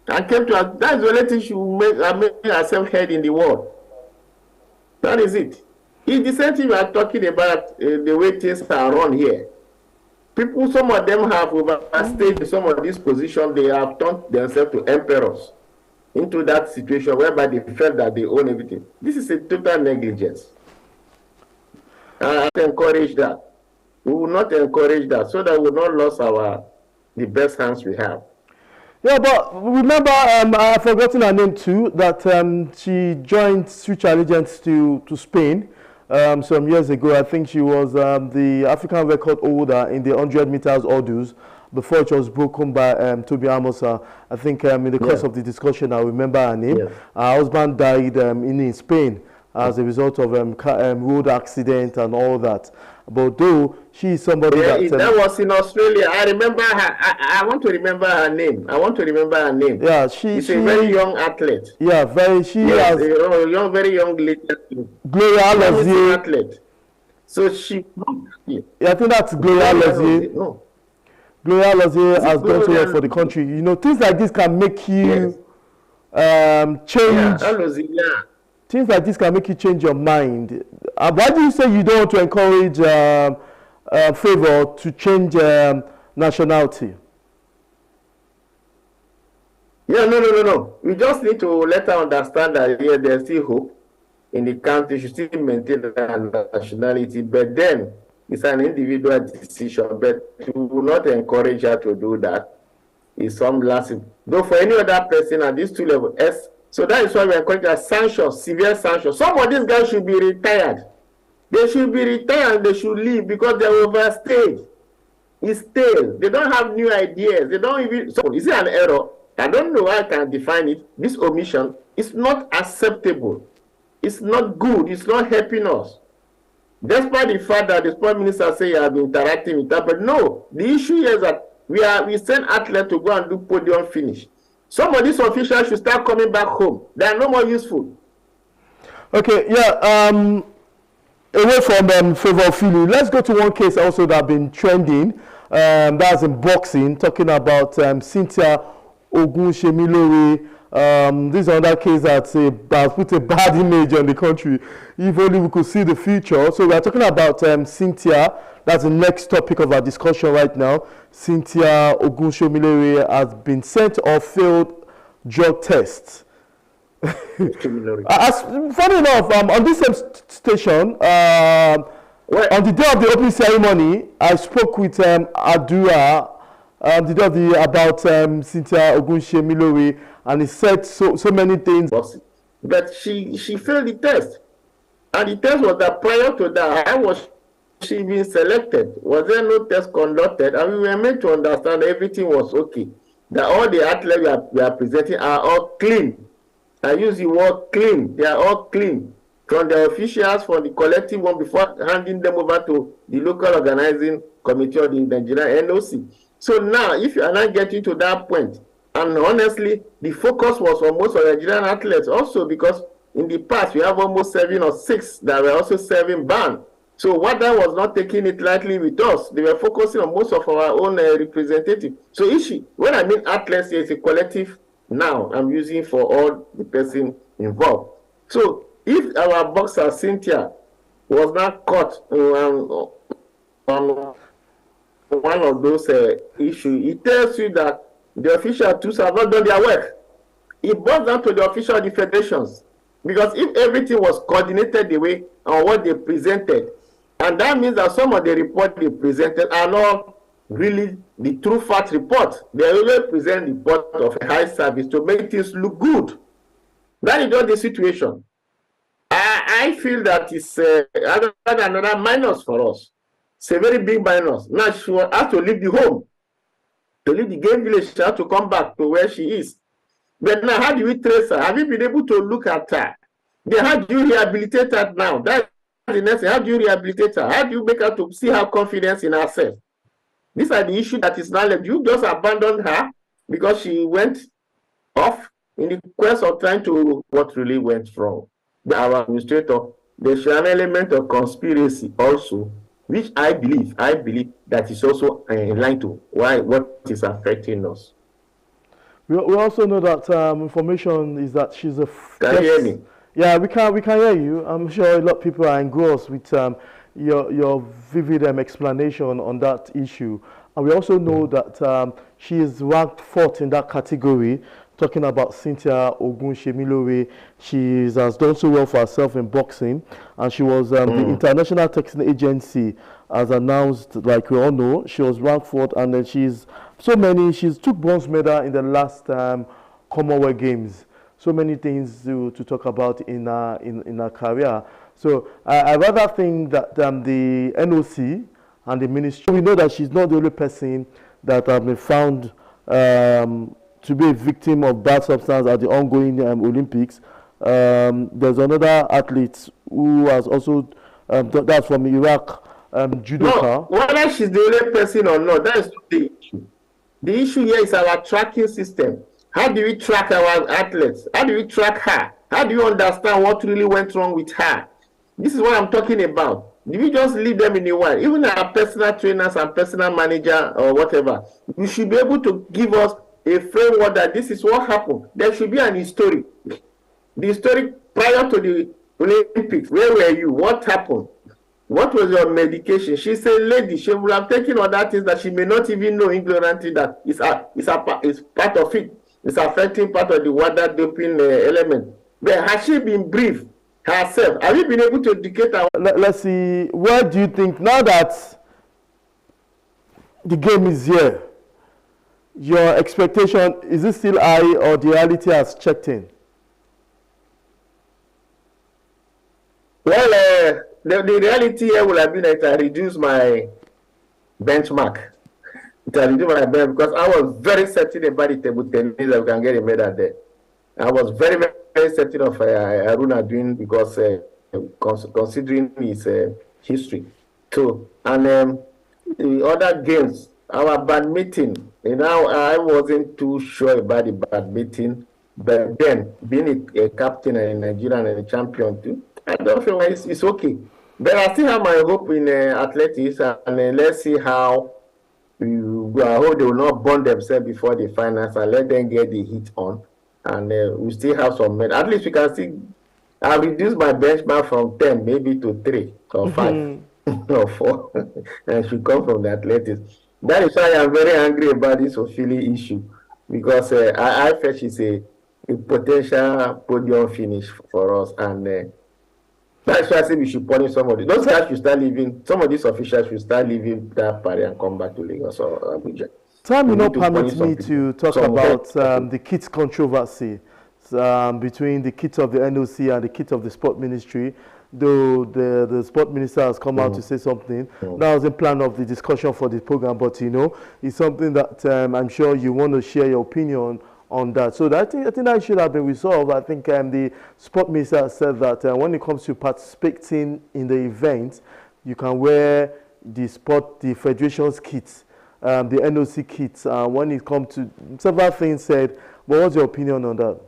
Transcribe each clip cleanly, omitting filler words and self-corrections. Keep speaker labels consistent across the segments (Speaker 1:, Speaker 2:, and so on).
Speaker 1: and came to us. That's the only thing she will make herself heard in the world. That is it. It's the same thing we are talking about the way things are run here. People, some of them have overstayed some of these positions. They have turned themselves to emperors into that situation whereby they felt that they own everything. This is a total negligence. I encourage that. We will not encourage that so that we will not lose the best hands we have.
Speaker 2: Yeah, but remember, I've forgotten her name too, that she joined Switch Allegiance to Spain some years ago. I think she was the African record holder in the 100 meters hurdles before it was broken by Toby Amos. I think in the course of the discussion, I remember her name. Her husband died in Spain as a result of road accident and all that. But though she is somebody
Speaker 1: that was in Australia. I remember her. I want to remember her name. Yeah, she's a very young athlete.
Speaker 2: Yeah, very. She has
Speaker 1: a very young lady.
Speaker 2: Gloria Lozier.
Speaker 1: Athlete. So she.
Speaker 2: Yeah, I think that's Gloria Lozier. No. Gloria Lozier has done so well for the country. You know, things like this can make you change.
Speaker 1: Yeah.
Speaker 2: Things like this can make you change your mind. Why do you say you don't want to encourage Favour to change nationality?
Speaker 1: Yeah, no. We just need to let her understand that there's still hope in the country. She still maintain that nationality, but then it's an individual decision. But we will not encourage her to do that. It's some lasting. Though for any other person at these two levels, so that is why we encourage a sanction, severe sanction. Some of these guys should be retired. They should be retired. They should leave because they overstayed. It's stale. They don't have new ideas. They don't even. So is it an error? I don't know how I can define it. This omission is not acceptable. It's not good. It's not helping us. Despite the fact that the sport minister say you have been interacting with that, but no. The issue is that we send athletes to go and do podium finish. Some of these officials should start coming back home. They are no more useful.
Speaker 2: Okay, yeah. Away from Favour Philo, let's go to one case also that has been trending. That's in boxing, talking about Cynthia Ogunshemilore. This is another case that has put a bad image on the country. If only we could see the future. So we are talking about Cynthia. That's the next topic of our discussion right now. Cynthia Ogunshemilore has been sent off failed drug tests. Funny enough, on this same station, on the day of the opening ceremony, I spoke with Adua the day about Cynthia Ogunshemilore, and he said so many things.
Speaker 1: But she failed the test, and the test was that prior to that, how was she being selected? Was there no test conducted? And we were made to understand everything was okay. That all the athletes we are presenting are all clean. I use the word clean. They are all clean. From the officials, from the collective one, before handing them over to the local organizing committee of the Nigerian NOC. So now, if you are not getting to that point, and honestly, the focus was on most of the Nigerian athletes also, because in the past, we have almost 7 or 6 that were also serving ban. So what that was not taking it lightly with us. They were focusing on most of our own representatives. So when I mean athletes, it's a collective now I'm using for all the person involved. So if our boxer Cynthia was not caught on one of those issues, it tells you that the officials too have not done their work. It boils down to the official of the federations. Because if everything was coordinated the way on what they presented, and that means that some of the reports they presented are not really the true fact report. They only present the report of a high service to make things look good. That is not the situation. I feel that it's another minus for us. It's a very big minus. Now she will have to leave the home. To leave the game village, she has to come back to where she is. But now, how do we trace her? Have you been able to look at her? Then how do you rehabilitate her now? That's the next thing. How do you rehabilitate her? How do you make her to see her confidence in herself? These are the issues that is now left. You just abandoned her because she went off in the quest of trying to what really went wrong. Our administrator, there's an element of conspiracy also, which I believe that is also in line to what is affecting us.
Speaker 2: We also know that information is that she's a
Speaker 1: Can you hear me?
Speaker 2: Yeah, we can hear you. I'm sure a lot of people are engrossed with your vivid explanation on that issue. And we also know that she is ranked fourth in that category. Talking about Cynthia Ogunshemilore, she has done so well for herself in boxing, and she was the International Testing Agency has announced, like we all know, she was ranked fourth, and then she's took bronze medal in the last Commonwealth Games. So many things to talk about in her career. So I rather think that the NOC and the ministry, we know that she's not the only person that have been found to be a victim of bad substance at the ongoing Olympics. There's another athlete who has also, that's from Iraq, judoka.
Speaker 1: No, whether she's the only person or not, that is not the issue. The issue here is our tracking system. How do we track our athletes? How do we track her? How do you understand what really went wrong with her? This is what I'm talking about. Do we just leave them in the wild? Even our personal trainers and personal manager or whatever, we should be able to give us a framework that this is what happened. There should be an history. The history prior to the Olympics, where were you? What happened? What was your medication? She's a lady. She will have taken other things that she may not even know ignorantly that is part of it. It's affecting part of the water doping element. But has she been briefed herself? Have you been able to educate her?
Speaker 2: Let's see. What do you think now that the game is here? Your expectation, is it still high or the reality has checked in?
Speaker 1: Well, the reality here will have been that I reduced my benchmark. It has reduced my benchmark because I was very certain about the table tennis that we can get a medal there. I was very, very certain of Aruna doing because considering his history. So, and the other games, our badminton, I wasn't too sure about the badminton, but then being a captain and a Nigerian and a champion too, I don't feel like it's okay. But I still have my hope in athletics, and let's see how I hope they will not burn themselves before the finals and let them get the heat on. And we still have some men. At least we can see. I've reduced my benchmark from 10 maybe to 3 or 5 or 4. And should come from the athletics. That is why I'm very angry about this Ophilie issue. Because I feel she's a potential podium finish for us. And that's why I say we should punish somebody. Those guys should start leaving. Some of these officials should start leaving that party and come back to Lagos or Abuja.
Speaker 2: Time will not permit me to talk about the kit controversy between the kit of the NOC and the kit of the sport ministry. Though the sport minister has come out to say something. That was the plan of the discussion for the program, but it's something that I'm sure you want to share your opinion on that. So I think that should have been resolved. I think the sport minister said that when it comes to participating in the event, you can wear the federation's kits, the NOC kits. When it comes to several things said, but what's your opinion on that?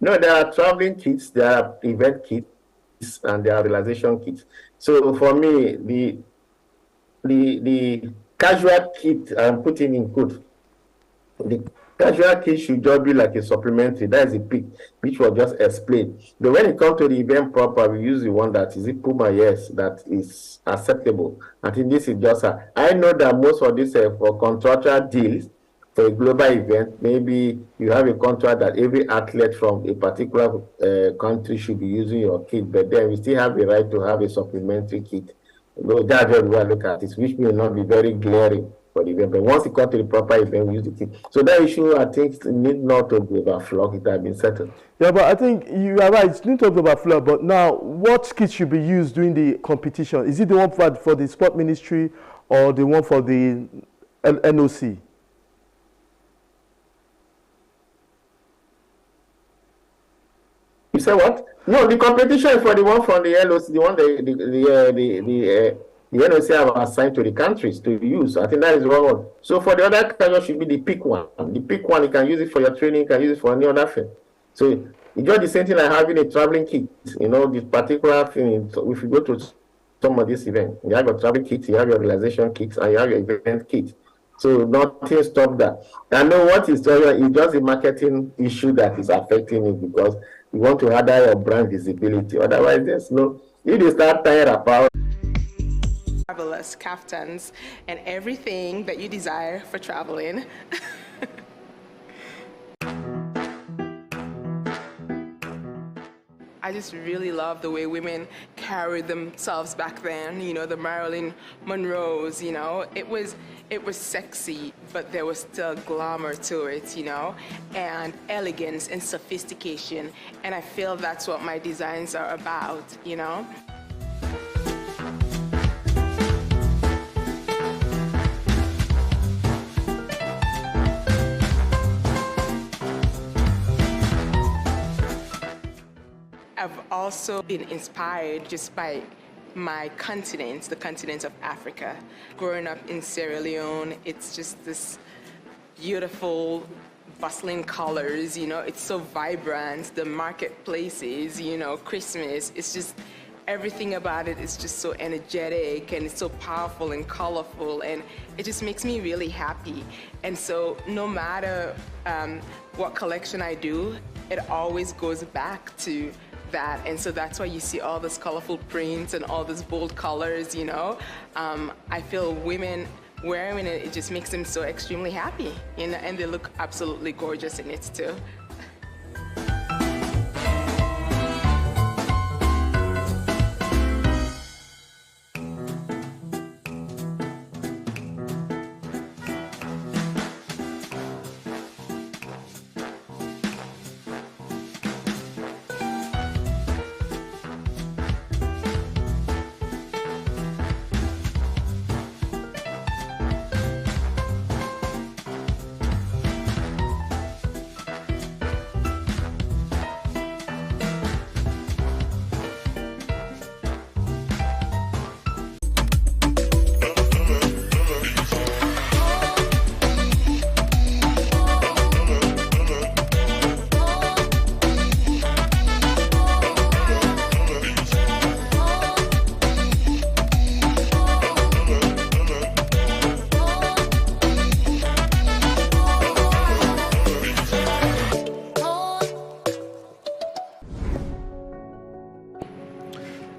Speaker 1: No, there are traveling kits, there are event kits, and there are realization kits. So for me, the casual kit, I'm putting in quote, the casual kit should just be like a supplementary. That is a pick, which was just explained. But when it comes to the event proper, we use the one that is Puma, yes, that is acceptable. I think this is just I know that most of this for contractual deals, for a global event, maybe you have a contract that every athlete from a particular country should be using your kit, but then we still have the right to have a supplementary kit. That's what we look at it, which may not be very glaring for the event, but once it comes to the proper event, we use the kit. So that issue, I think, need not to be overflowed. It has been settled.
Speaker 2: Yeah, but I think you are right. It's not to overflow. But now, what kit should be used during the competition? Is it the one for the sport ministry or the one for the NOC?
Speaker 1: You say what? No, the competition is for the one from the LOC, the one the NOC have assigned to the countries to use. I think that is the wrong one. So for the other country should be the pick one. The pick one, you can use it for your training, you can use it for any other thing. So it's just the same thing like having a traveling kit. This particular thing, so if you go to some of this event, you have your traveling kit, you have your realization kit, and you have your event kit. So nothing stopped that. I know what is going on is just a marketing issue that is affecting it because you want to add your brand visibility. Otherwise, there's no. If they start tying about
Speaker 3: Marvelous kaftans and everything that you desire for traveling. I just really love the way women carried themselves back then, you know, the Marilyn Monroes, you know. It was sexy, but there was still glamour to it, you know, and elegance and sophistication. And I feel that's what my designs are about, you know. I've also been inspired just by my continent, the continent of Africa. Growing up in Sierra Leone, it's just this beautiful, bustling colors, you know, it's so vibrant, the marketplaces, you know, Christmas, it's just, everything about it is just so energetic and it's so powerful and colorful, and it just makes me really happy. And so no matter what collection I do, it always goes back to that. And so that's why you see all this colorful prints and all these bold colors, you know. I feel women wearing it, it just makes them so extremely happy, you know, and they look absolutely gorgeous in it too.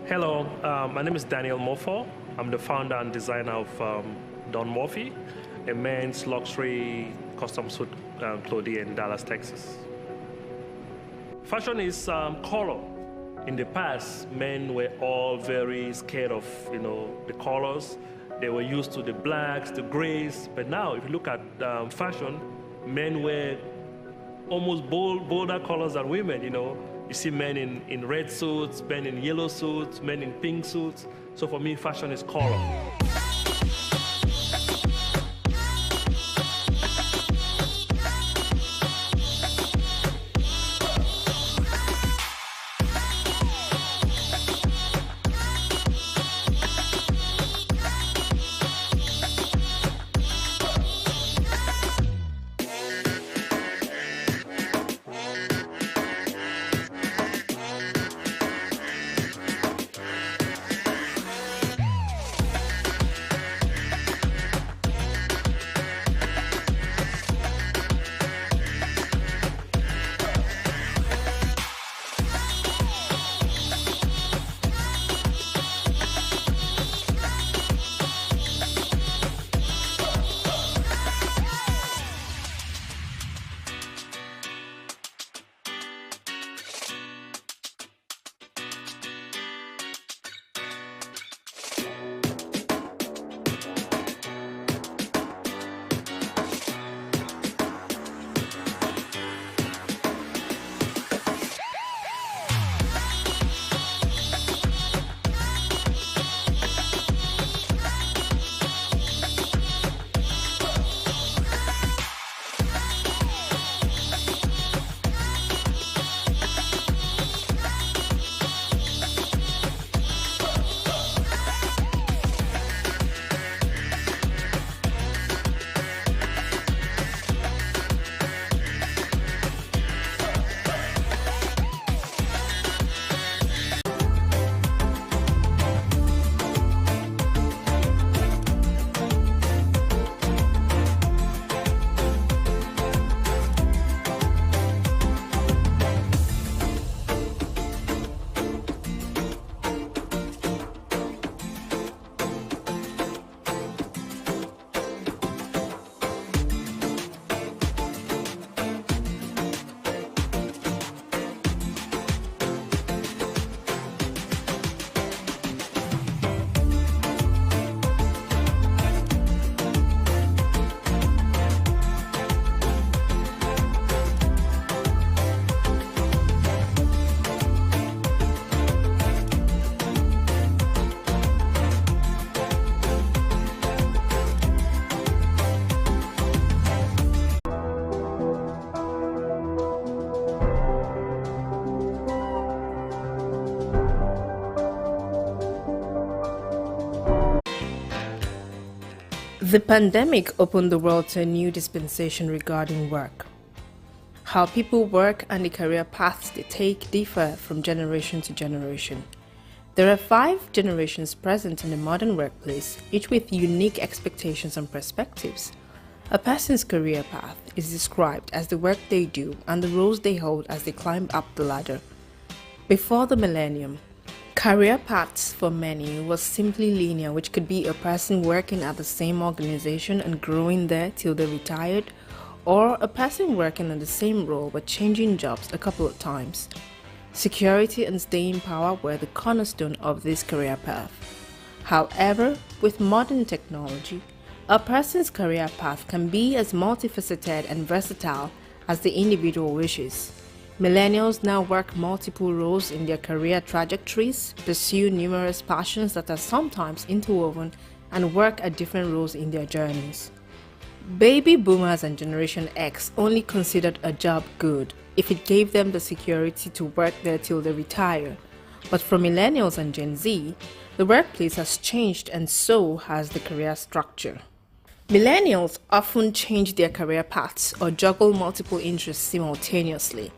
Speaker 4: Hello, my name is Daniel Mofo. I'm the founder and designer of Don Murphy, a men's luxury custom suit clothing in Dallas, Texas. Fashion is color. In the past, men were all very scared of, you know, the colors. They were used to the blacks, the grays. But now, if you look at fashion, men wear almost bolder colors than women, you know. You see men in red suits, men in yellow suits, men in pink suits. So for me, fashion is color.
Speaker 5: The pandemic opened the world to a new dispensation regarding work. How people work and the career paths they take differ from generation to generation. There are 5 generations present in the modern workplace, each with unique expectations and perspectives. A person's career path is described as the work they do and the roles they hold as they climb up the ladder. Before the millennium, career paths for many was simply linear, which could be a person working at the same organization and growing there till they retired, or a person working in the same role but changing jobs a couple of times. Security and staying power were the cornerstone of this career path. However, with modern technology, a person's career path can be as multifaceted and versatile as the individual wishes. Millennials now work multiple roles in their career trajectories, pursue numerous passions that are sometimes interwoven, and work at different roles in their journeys. Baby boomers and Generation X only considered a job good if it gave them the security to work there till they retire. But for millennials and Gen Z, the workplace has changed and so has the career structure. Millennials often change their career paths or juggle multiple interests simultaneously.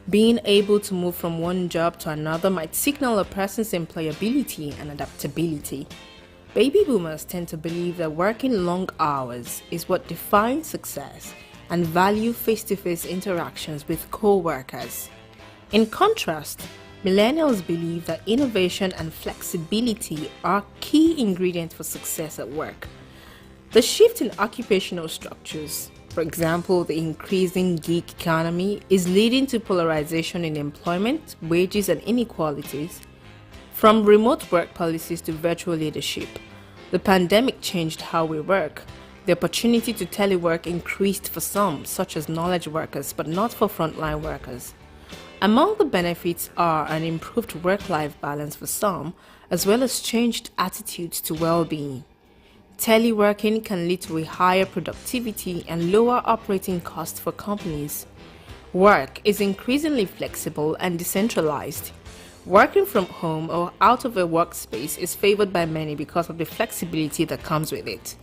Speaker 5: Being able to move from one job to another might signal a person's employability and adaptability. Baby boomers tend to believe that working long hours is what defines success and value face-to-face interactions with co-workers. In contrast, millennials believe that innovation and flexibility are key ingredients for success at work. The shift in occupational structures, for example, the increasing gig economy, is leading to polarization in employment, wages, and inequalities. From remote work policies to virtual leadership, the pandemic changed how we work. The opportunity to telework increased for some, such as knowledge workers, but not for frontline workers. Among the benefits are an improved work-life balance for some, as well as changed attitudes to well-being. Teleworking can lead to a higher productivity and lower operating costs for companies. Work is increasingly flexible and decentralized. Working from home or out of a workspace is favored by many because of the flexibility that comes with it.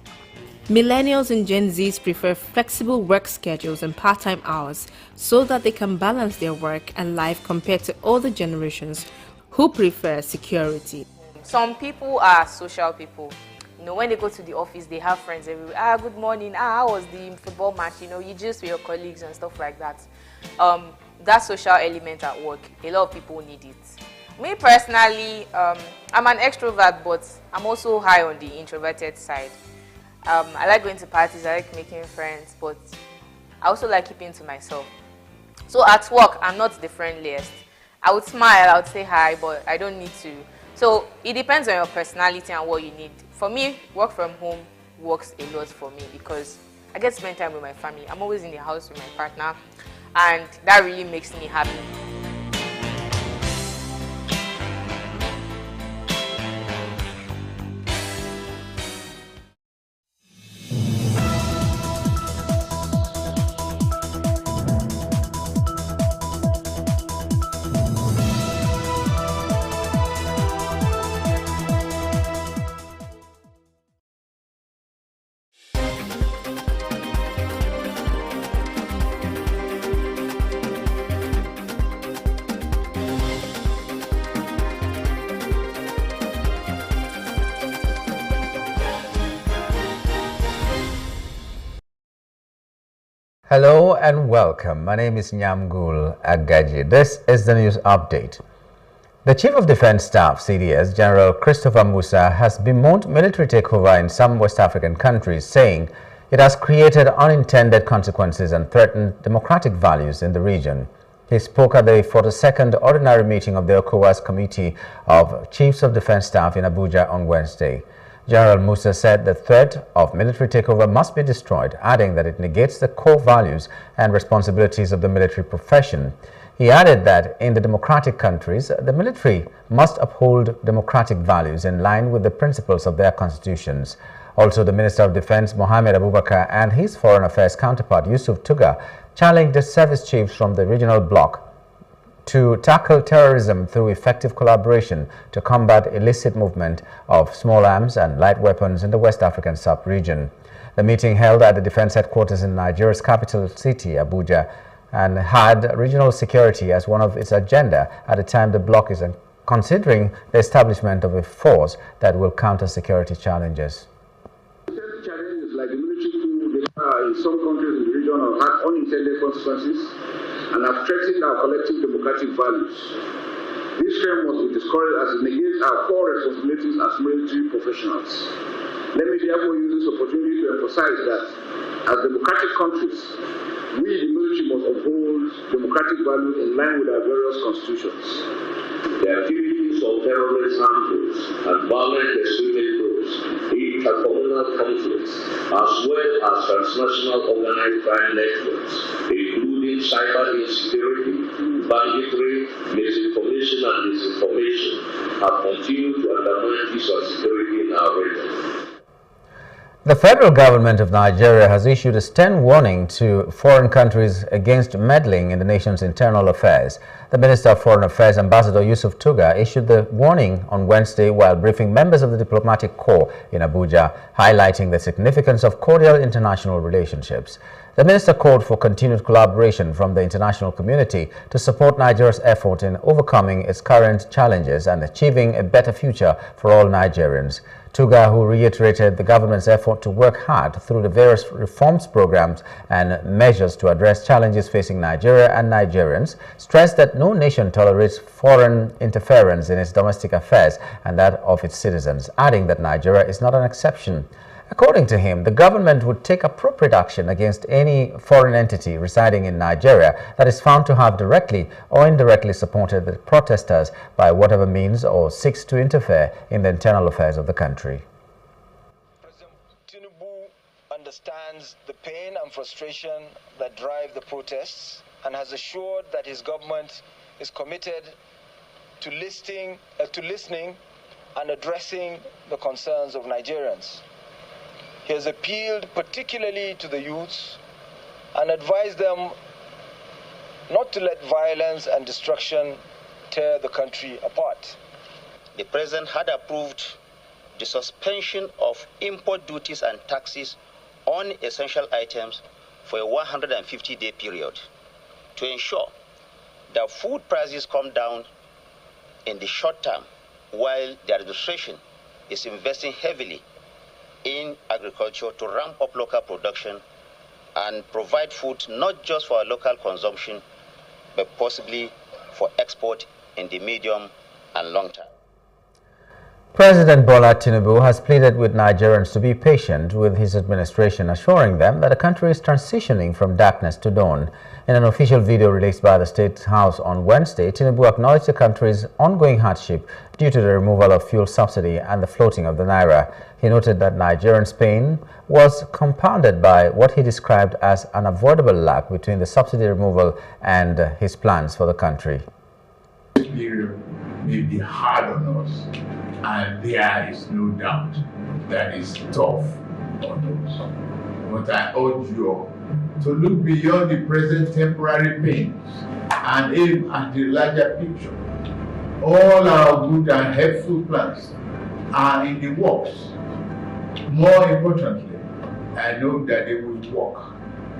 Speaker 5: Millennials and Gen Zs prefer flexible work schedules and part-time hours so that they can balance their work and life compared to older generations who prefer security.
Speaker 6: Some people are social people. When they go to the office, they have friends everywhere. Good morning. How was the football match? You just with your colleagues and stuff like that. That social element at work, a lot of people need it. Me personally, I'm an extrovert, but I'm also high on the introverted side. I like going to parties, I like making friends, but I also like keeping to myself. So at work, I'm not the friendliest. I would smile, I would say hi, but I don't need to. So it depends on your personality and what you need. For me, work from home works a lot for me because I get to spend time with my family. I'm always in the house with my partner, and that really makes me happy.
Speaker 7: Hello and welcome. My name is Nyamgul Agaji. This is the news update. The Chief of Defense Staff, CDS, General Christopher Musa, has bemoaned military takeover in some West African countries, saying it has created unintended consequences and threatened democratic values in the region. He spoke at the 42nd Ordinary Meeting of the ECOWAS Committee of Chiefs of Defense Staff in Abuja on Wednesday. General Musa said the threat of military takeover must be destroyed, adding that it negates the core values and responsibilities of the military profession. He added that in the democratic countries, the military must uphold democratic values in line with the principles of their constitutions. Also, the Minister of Defense, Mohamed Abubakar, and his Foreign Affairs counterpart, Yusuf Tuga, challenged the service chiefs from the regional bloc to tackle terrorism through effective collaboration to combat illicit movement of small arms and light weapons in the West African sub-region. The meeting held at the defense headquarters in Nigeria's capital city, Abuja, and had regional security as one of its agenda at the time the bloc is considering the establishment of a force that will counter security challenges.
Speaker 8: Challenges like the military coup in some countries in the region have had unintended consequences and have threatened our collective democratic values. This trend must be discouraged as it negates our core responsibilities as military professionals. Let me therefore use this opportunity to emphasize that as democratic countries, we, the military, must uphold democratic values in line with our various constitutions. The activities of terrorist handles and violent extremist groups, intercommunal conflicts, as well as transnational organized crime networks, including cyber insecurity, banditry, misinformation and disinformation, have continued to undermine peace and security in our region.
Speaker 7: The federal government of Nigeria has issued a stern warning to foreign countries against meddling in the nation's internal affairs. The Minister of Foreign Affairs, Ambassador Yusuf Tuga, issued the warning on Wednesday while briefing members of the diplomatic corps in Abuja, highlighting the significance of cordial international relationships. The minister called for continued collaboration from the international community to support Nigeria's effort in overcoming its current challenges and achieving a better future for all Nigerians. Tuga, who reiterated the government's effort to work hard through the various reforms programs and measures to address challenges facing Nigeria and Nigerians, stressed that no nation tolerates foreign interference in its domestic affairs and that of its citizens, adding that Nigeria is not an exception. According to him, the government would take appropriate action against any foreign entity residing in Nigeria that is found to have directly or indirectly supported the protesters by whatever means or seeks to interfere in the internal affairs of the country.
Speaker 9: President Tinubu understands the pain and frustration that drive the protests and has assured that his government is committed to listening and addressing the concerns of Nigerians. He has appealed particularly to the youths and advised them not to let violence and destruction tear the country apart.
Speaker 10: The President had approved the suspension of import duties and taxes on essential items for a 150-day period to ensure that food prices come down in the short term, while the administration is investing heavily in agriculture to ramp up local production and provide food not just for our local consumption, but possibly for export in the medium and long term.
Speaker 7: President Bola Tinubu has pleaded with Nigerians to be patient with his administration, assuring them that the country is transitioning from darkness to dawn. In an official video released by the State House on Wednesday, Tinubu acknowledged the country's ongoing hardship due to the removal of fuel subsidy and the floating of the naira. He noted that Nigerians' pain was compounded by what he described as an unavoidable lag between the subsidy removal and his plans for the country.
Speaker 11: This period may be hard on us, and there is no doubt that it's tough on us. But I urge you all to look beyond the present temporary pains and aim at the larger picture. All our good and helpful plans are in the works. More importantly, I know that they will work.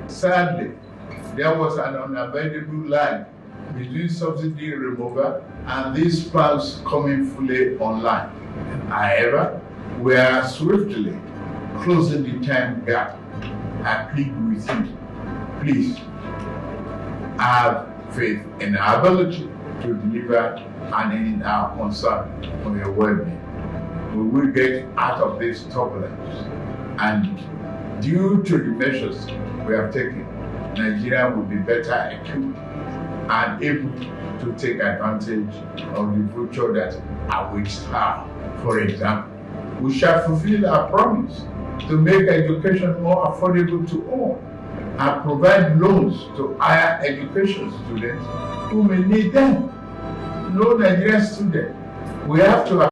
Speaker 11: Sadly, there was an unavoidable lag between subsidy removal and these plans coming fully online. However, we are swiftly closing the time gap. I plead with you, please have faith in our ability to deliver and in our concern for your well-being. We will get out of this turbulence, and due to the measures we have taken, Nigeria will be better equipped and able to take advantage of the future that awaits her. For example, we shall fulfill our promise to make education more affordable to all and provide loans to higher education students who may need them. No Nigerian student. We have to.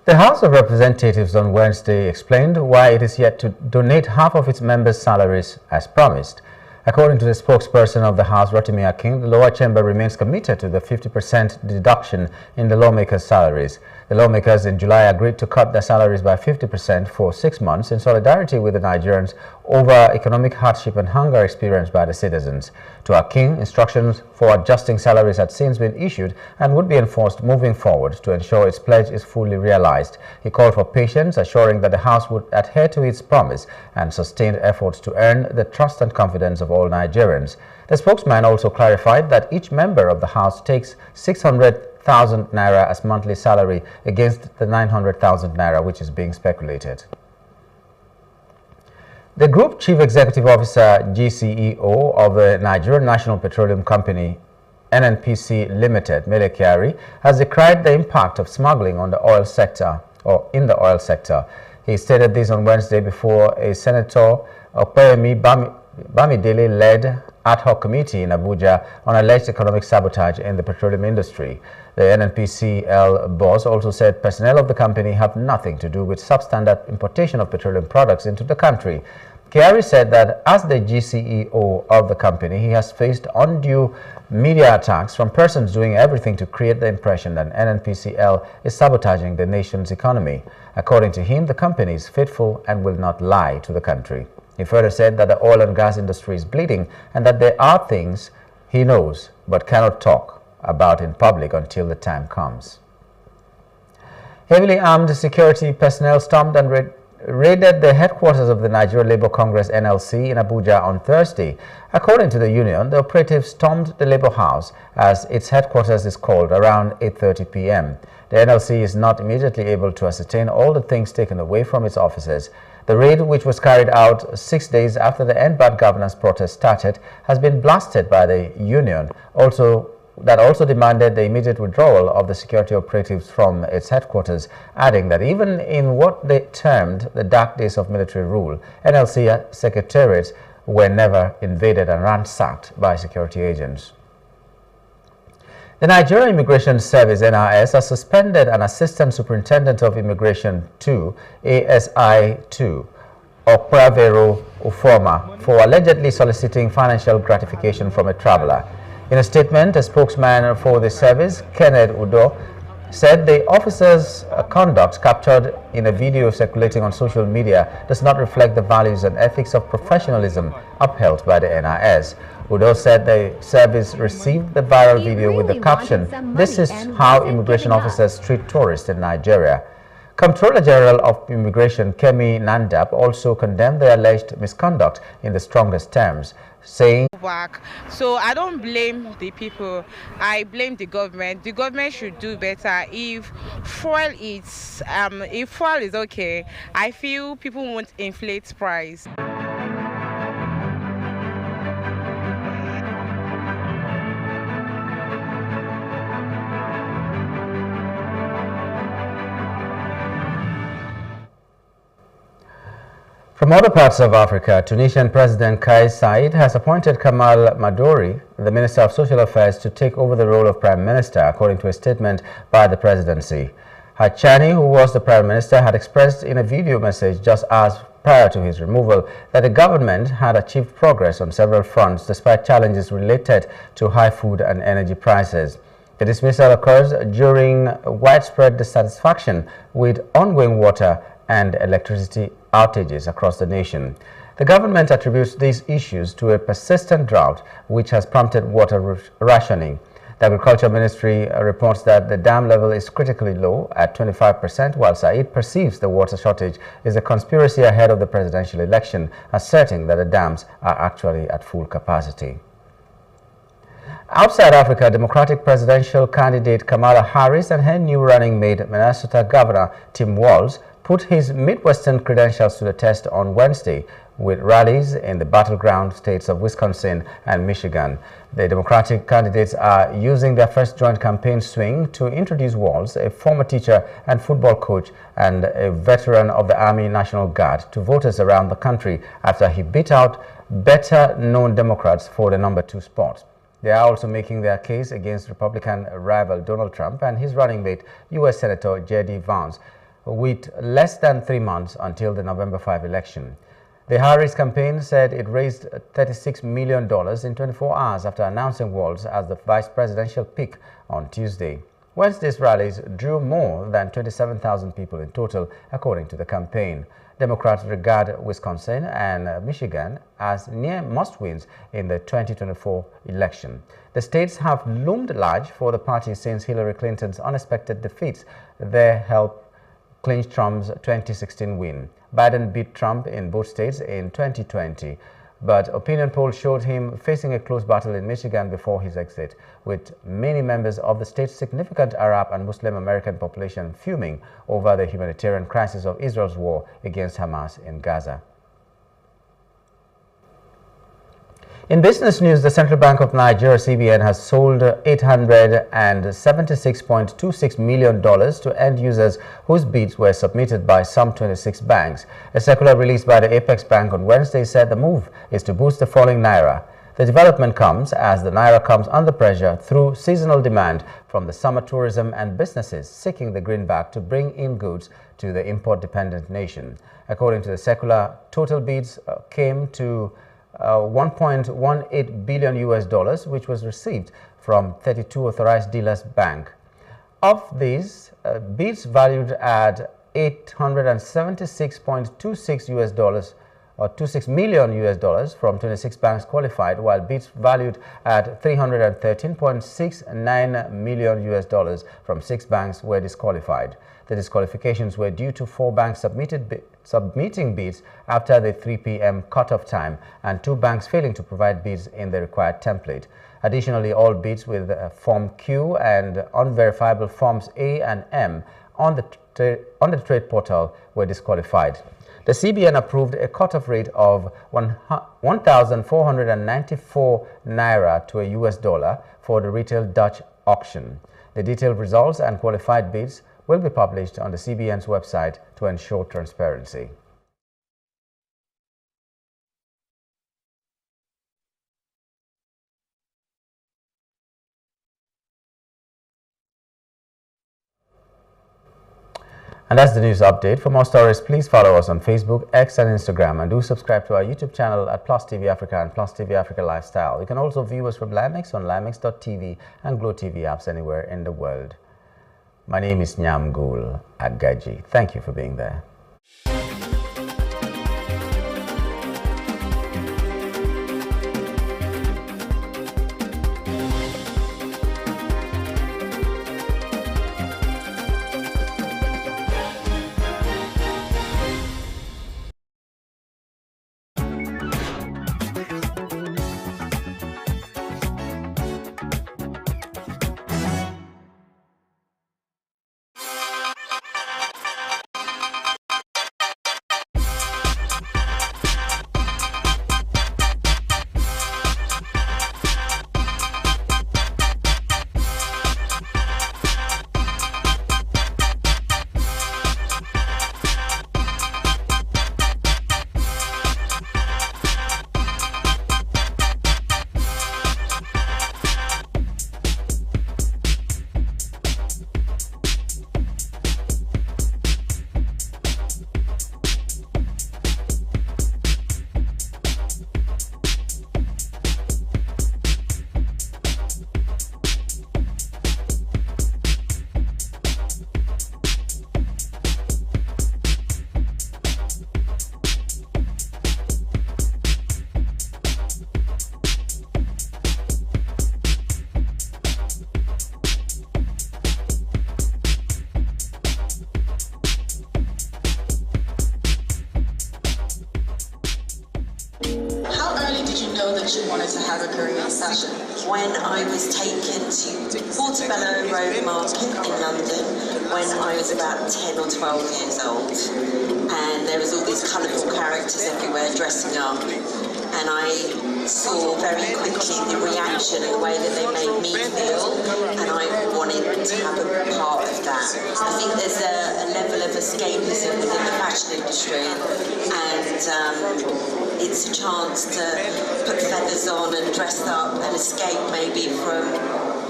Speaker 7: The House of Representatives on Wednesday explained why it is yet to donate half of its members' salaries as promised. According to the spokesperson of the House, Rotimi Akin, the lower chamber remains committed to the 50% deduction in the lawmakers' salaries. The lawmakers in July agreed to cut their salaries by 50% for 6 months in solidarity with the Nigerians over economic hardship and hunger experienced by the citizens. To Akin, instructions for adjusting salaries had since been issued and would be enforced moving forward to ensure its pledge is fully realized. He called for patience, assuring that the House would adhere to its promise and sustained efforts to earn the trust and confidence of all Nigerians. The spokesman also clarified that each member of the House takes 600,000 naira as monthly salary against the 900,000 naira which is being speculated. The Group Chief Executive Officer GCEO of the Nigerian National Petroleum Company NNPC Limited, Mele Kyari, has decried the impact of smuggling on the oil sector or in the oil sector. He stated this on Wednesday before a Senator Opeyemi Bamidele-led ad hoc committee in Abuja on alleged economic sabotage in the petroleum industry. The NNPCL boss also said personnel of the company have nothing to do with substandard importation of petroleum products into the country. Kyari said that as the GCEO of the company, he has faced undue media attacks from persons doing everything to create the impression that NNPCL is sabotaging the nation's economy. According to him, the company is faithful and will not lie to the country. He further said that the oil and gas industry is bleeding and that there are things he knows but cannot talk about in public until the time comes. Heavily armed security personnel stormed and raided the headquarters of the Nigeria Labour Congress NLC in Abuja on Thursday. According to the union, the operatives stormed the Labour House, as its headquarters is called, around 8:30 p.m. The NLC is not immediately able to ascertain all the things taken away from its offices. The raid, which was carried out 6 days after the End Bad Governance protest started, has been blasted by the union, that also demanded the immediate withdrawal of the security operatives from its headquarters, adding that even in what they termed the dark days of military rule, NLC secretariats were never invaded and ransacked by security agents. The Nigeria Immigration Service, NIS, has suspended an Assistant Superintendent of Immigration 2, ASI-2, Opravero Ufoma, for allegedly soliciting financial gratification from a traveler. In a statement, a spokesman for the service, Kenneth Udo, said the officer's conduct captured in a video circulating on social media does not reflect the values and ethics of professionalism upheld by the NIS. Udo said the service received the viral video with the caption, "This is how immigration officers treat tourists in Nigeria." Comptroller General of Immigration Kemi Nandap also condemned the alleged misconduct in the strongest terms, saying,
Speaker 12: So I don't blame the people, I blame the government. The government should do better. If fuel is okay, I feel people won't inflate price.
Speaker 7: From other parts of Africa, Tunisian President Kais Saied has appointed Kamal Madouri, the Minister of Social Affairs, to take over the role of Prime Minister, according to a statement by the presidency. Hachani, who was the Prime Minister, had expressed in a video message just hours prior to his removal that the government had achieved progress on several fronts despite challenges related to high food and energy prices. The dismissal occurs during widespread dissatisfaction with ongoing water and electricity outages across the nation. The government attributes these issues to a persistent drought which has prompted water rationing. The Agriculture Ministry reports that the dam level is critically low at 25%, while Saied perceives the water shortage is a conspiracy ahead of the presidential election, asserting that the dams are actually at full capacity. Outside Africa, Democratic presidential candidate Kamala Harris and her new running mate, Minnesota Governor Tim Walz, put his Midwestern credentials to the test on Wednesday with rallies in the battleground states of Wisconsin and Michigan. The Democratic candidates are using their first joint campaign swing to introduce Walz, a former teacher and football coach and a veteran of the Army National Guard, to voters around the country after he beat out better-known Democrats for the number 2 spot. They are also making their case against Republican rival Donald Trump and his running mate, U.S. Senator J.D. Vance, with less than 3 months until the November 5 election. The Harris campaign said it raised $36 million in 24 hours after announcing Walz as the vice presidential pick on Tuesday. Wednesday's rallies drew more than 27,000 people in total, according to the campaign. Democrats regard Wisconsin and Michigan as near must-wins in the 2024 election. The states have loomed large for the party since Hillary Clinton's unexpected defeats there helped clinch Trump's 2016 win. Biden beat Trump in both states in 2020, but opinion polls showed him facing a close battle in Michigan before his exit, with many members of the state's significant Arab and Muslim American population fuming over the humanitarian crisis of Israel's war against Hamas in Gaza. In business news, the Central Bank of Nigeria, CBN, has sold $876.26 million to end users whose bids were submitted by some 26 banks. A circular released by the Apex Bank on Wednesday said the move is to boost the falling naira. The development comes as the naira comes under pressure through seasonal demand from the summer tourism and businesses seeking the greenback to bring in goods to the import-dependent nation. According to the circular, total bids came to 1.18 billion US dollars, which was received from 32 authorized dealers bank. Of these, bids valued at 876.26 US dollars or 26 million US dollars from 26 banks qualified, while bids valued at 313.69 million US dollars from 6 banks were disqualified. The disqualifications were due to 4 banks submitting bids after the 3 p.m. cutoff time and 2 banks failing to provide bids in the required template. Additionally, all bids with Form Q and unverifiable Forms A and M on the trade portal were disqualified. The CBN approved a cutoff rate of 1,494 naira to a US dollar for the retail Dutch auction. The detailed results and qualified bids will be published on the CBN's website to ensure transparency. And that's the news update. For more stories, please follow us on Facebook, X and Instagram, and do subscribe to our YouTube channel at Plus TV Africa and Plus TV Africa Lifestyle. You can also view us from Limix on limix.tv and Glow TV apps anywhere in the world. My name is Nyamgul Agaji. Thank you for being there.
Speaker 13: She wanted to have a career session. When I was taken to Portobello Road Market in London when I was about 10 or 12 years old, and there was all these colourful characters everywhere dressing up, and I saw very quickly the reaction and the way that they made me feel, and I wanted to have a part of that. I think there's a level of escapism within the fashion industry, and it's a chance to put feathers on and dress up and escape maybe from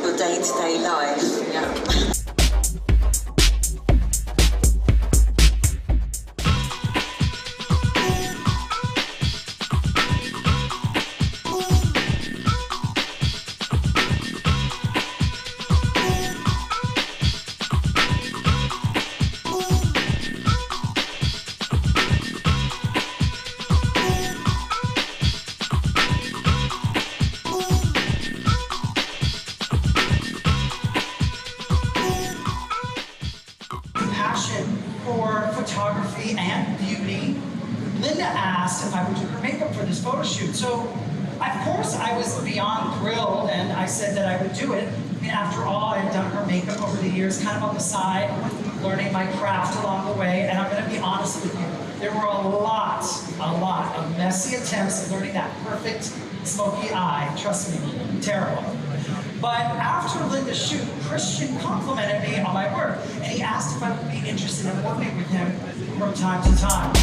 Speaker 13: your day-to-day life. Yeah.
Speaker 14: So, of course, I was beyond thrilled, and I said that I would do it. I mean, after all, I've done her makeup over the years, kind of on the side, learning my craft along the way, and I'm going to be honest with you. There were a lot of messy attempts at learning that perfect smoky eye. Trust me, terrible. But after Linda's shoot, Christian complimented me on my work, and he asked if I would be interested in working with him from time to time.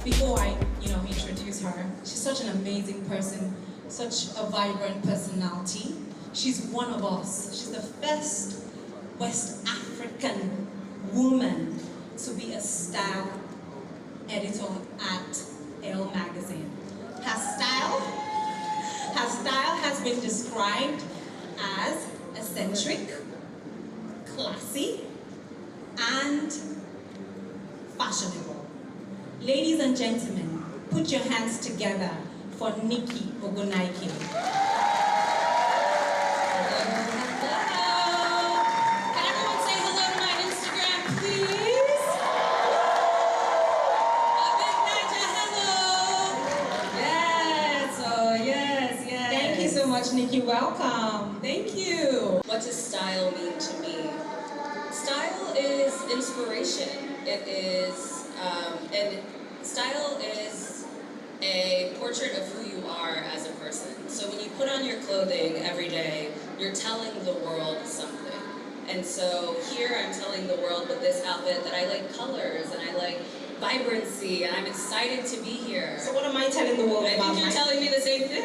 Speaker 15: Before I, introduce her, she's such an amazing person, such a vibrant personality. She's one of us. She's the first West African woman to be a style editor at Elle magazine. Her style has been described as eccentric, classy, and fashionable. Ladies and gentlemen, put your hands together for Nikki Ogunnaike. Hello. Can everyone say hello to my Instagram, please? A big Naija hello. Yes, oh yes. Thank you so much, Nikki. Welcome. Thank you.
Speaker 16: What does style mean to me? Style is inspiration. It is, and style is a portrait of who you are as a person. So when you put on your clothing every day, you're telling the world something. And so here I'm telling the world with this outfit that I like colors and I like vibrancy and I'm excited to be here.
Speaker 15: So what am I telling the world about?
Speaker 16: I think you're telling me the same thing.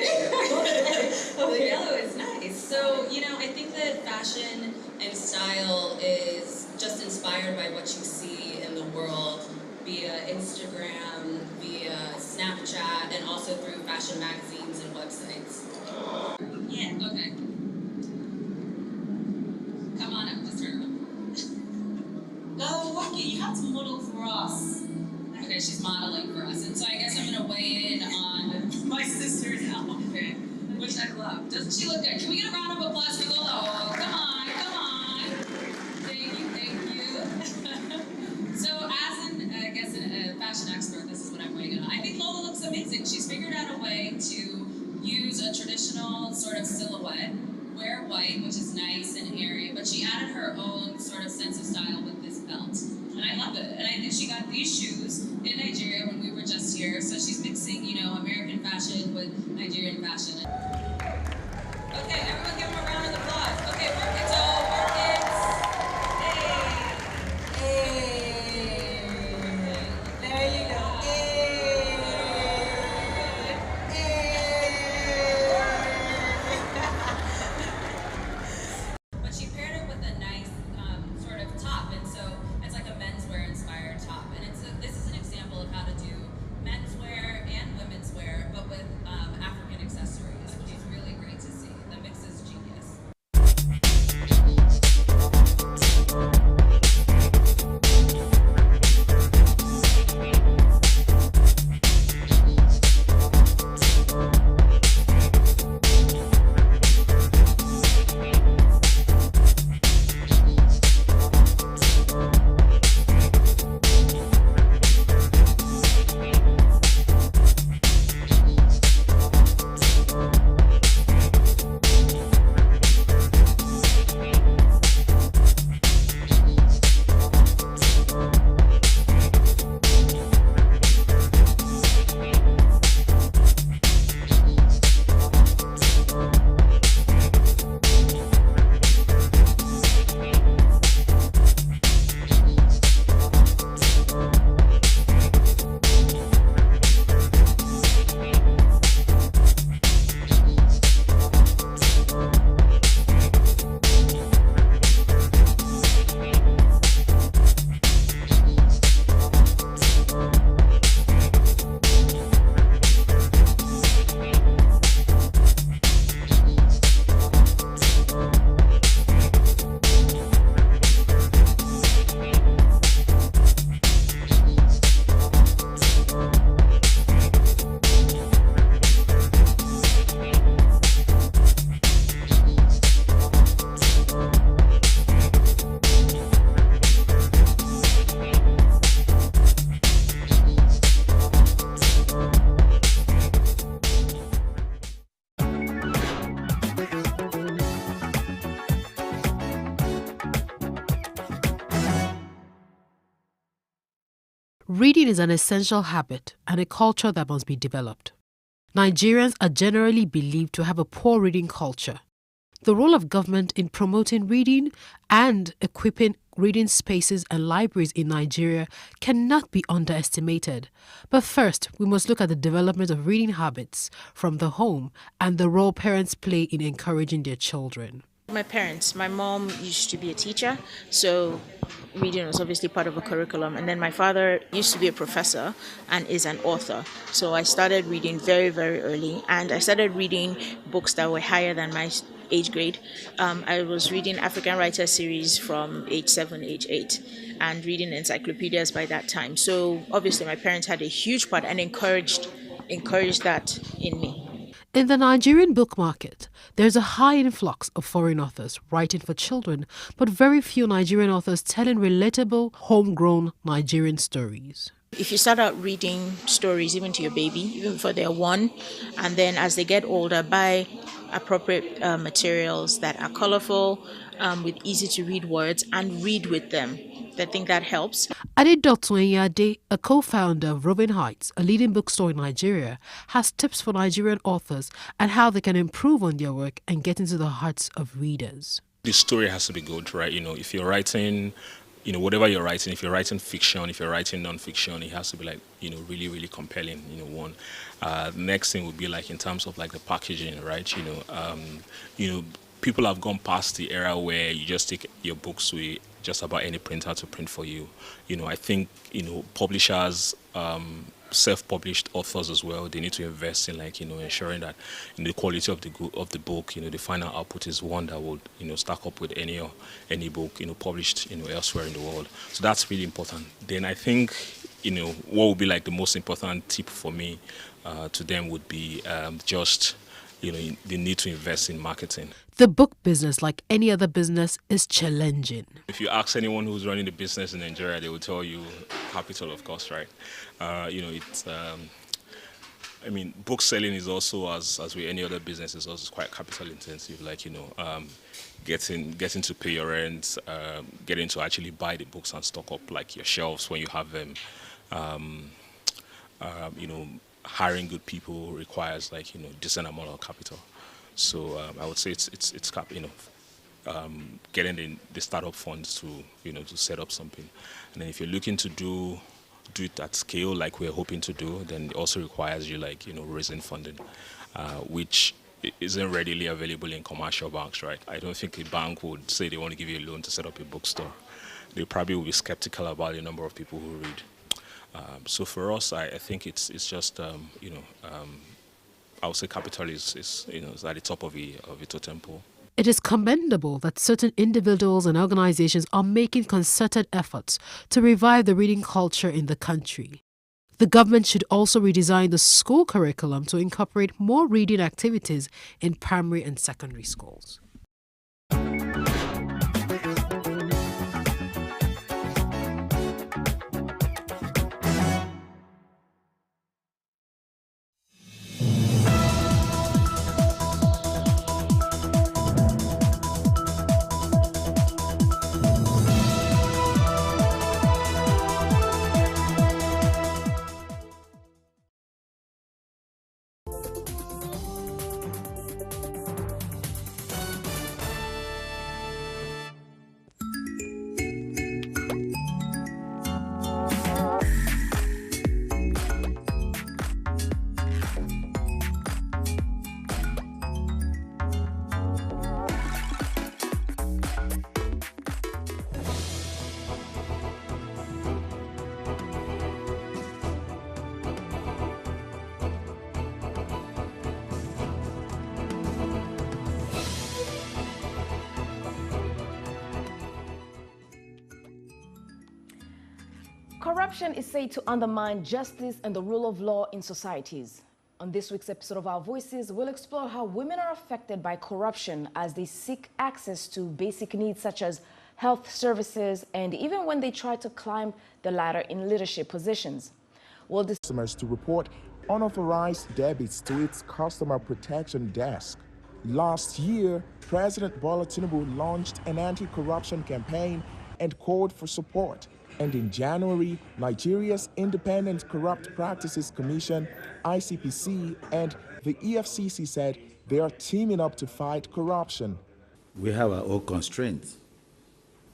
Speaker 15: Okay.
Speaker 16: The yellow is nice. So, I think that fashion and style is just inspired by what you see in the world via Instagram, via Snapchat, and also through fashion magazines and websites.
Speaker 15: Yeah.
Speaker 16: Okay. Come on up, just turn around.
Speaker 15: No, Waki, you have to model for us.
Speaker 16: Okay, she's modeling for us, and so I guess I'm gonna weigh in on my sister's outfit, which I love. Doesn't she look good? Can we get a round of applause for Lola? Oh, come on. Thank you. So as a fashion expert, this is what I'm weighing in on. I think Lola looks amazing. She's figured out a way to use a traditional sort of silhouette, wear white, which is nice and airy, but she added her own sort of sense of style with this belt. And I love it. And I think she got these shoes in Nigeria when we were just here. So she's mixing, American fashion with Nigerian fashion. Okay, everyone give them a round of applause. Okay, work it, all. Work it.
Speaker 15: There you go.
Speaker 16: But she paired it with a nice sort of top, and so it's like a menswear inspired top. And this is an example of how to do menswear and women's wear, but with African accessories, which is really great to see. The mix is genius.
Speaker 17: Reading is an essential habit and a culture that must be developed. Nigerians are generally believed to have a poor reading culture. The role of government in promoting reading and equipping reading spaces and libraries in Nigeria cannot be underestimated. But first, we must look at the development of reading habits from the home and the role parents play in encouraging their children.
Speaker 18: My parents, my mom used to be a teacher, so reading was obviously part of a curriculum. And then my father used to be a professor and is an author. So I started reading very, very early, and I started reading books that were higher than my age grade. I was reading African Writer series from age 7, age 8, and reading encyclopedias by that time. So obviously my parents had a huge part and encouraged that in me.
Speaker 17: In the Nigerian book market, there's a high influx of foreign authors writing for children, but very few Nigerian authors telling relatable, homegrown Nigerian stories.
Speaker 18: If you start out reading stories even to your baby, even before they're 1, and then as they get older, buy appropriate materials that are colorful, with easy to read words, and read with them. I think that helps.
Speaker 17: Adedotun Enyade, a co-founder of Robin Heights, a leading bookstore in Nigeria, has tips for Nigerian authors and how they can improve on their work and get into the hearts of readers.
Speaker 19: The story has to be good, right? If you're writing, whatever you're writing, if you're writing fiction, if you're writing non-fiction, it has to be really, really compelling, one. Next thing would be in terms of the packaging, right? People have gone past the era where you just take your books with just about any printer to print for you. I think, publishers, self-published authors as well, they need to invest in ensuring that the quality of the book, the final output is one that would, stack up with any book, published, elsewhere in the world. So that's really important. Then I think, what would be the most important tip for me to them would be just, they need to invest in marketing.
Speaker 17: The book business, like any other business, is challenging.
Speaker 19: If you ask anyone who's running the business in Nigeria, they will tell you capital, of course, right? Book selling is also, as with any other business, is also quite capital intensive. Getting to pay your rent, getting to actually buy the books and stock up your shelves when you have them. Hiring good people requires decent amount of capital. So I would say it's getting the startup funds to set up something. And then if you're looking to do it at scale like we're hoping to do, then it also requires you raising funding, which isn't readily available in commercial banks, right? I don't think a bank would say they want to give you a loan to set up a bookstore. They probably will be skeptical about the number of people who read. So for us, I think it's just I would say capital is at the top of the totem pole.
Speaker 17: It is commendable that certain individuals and organizations are making concerted efforts to revive the reading culture in the country. The government should also redesign the school curriculum to incorporate more reading activities in primary and secondary schools.
Speaker 20: Corruption is said to undermine justice and the rule of law in societies. On this week's episode of Our Voices, we'll explore how women are affected by corruption as they seek access to basic needs such as health services and even when they try to climb the ladder in leadership positions.
Speaker 21: Customers to report unauthorized debits to its customer protection desk. Last year, President Bola Tinubu launched an anti-corruption campaign and called for support And in January, Nigeria's Independent Corrupt Practices Commission, ICPC, and the EFCC said they are teaming up to fight corruption.
Speaker 2: We have our own constraints,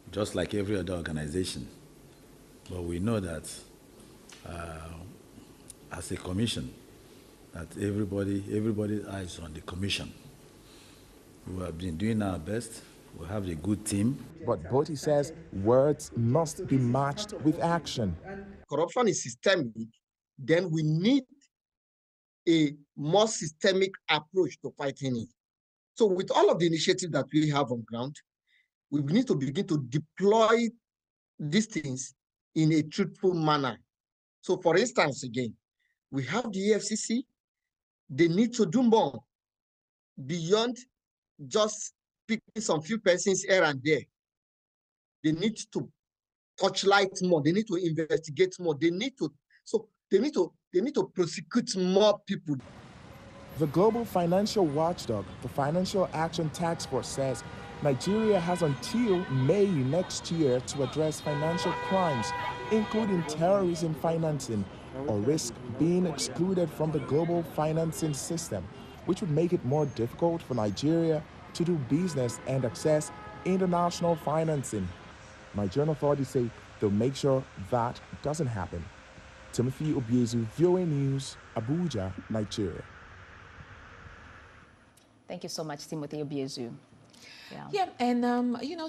Speaker 2: just like every other organization. But we know that as a commission, that everybody's eyes on the commission. We have been doing our best. We have a good team.
Speaker 21: But Boti says words must be matched with action.
Speaker 22: Corruption is systemic, then we need a more systemic approach to fighting it. So with all of the initiatives that we have on ground, we need to begin to deploy these things in a truthful manner. So for instance, again, we have the EFCC. They need to do more beyond just picking some few persons here and there. They need to touchlight more. They need to investigate more. They need to prosecute more people.
Speaker 21: The global financial watchdog, the Financial Action Task Force, says Nigeria has until May next year to address financial crimes, including terrorism financing, or risk being excluded from the global financing system, which would make it more difficult for Nigeria to do business and access international financing. Nigerian authorities say they'll make sure that doesn't happen. Timothy Obiezu, VOA News, Abuja, Nigeria.
Speaker 20: Thank you so much, Timothy Obiezu.
Speaker 23: Yeah, and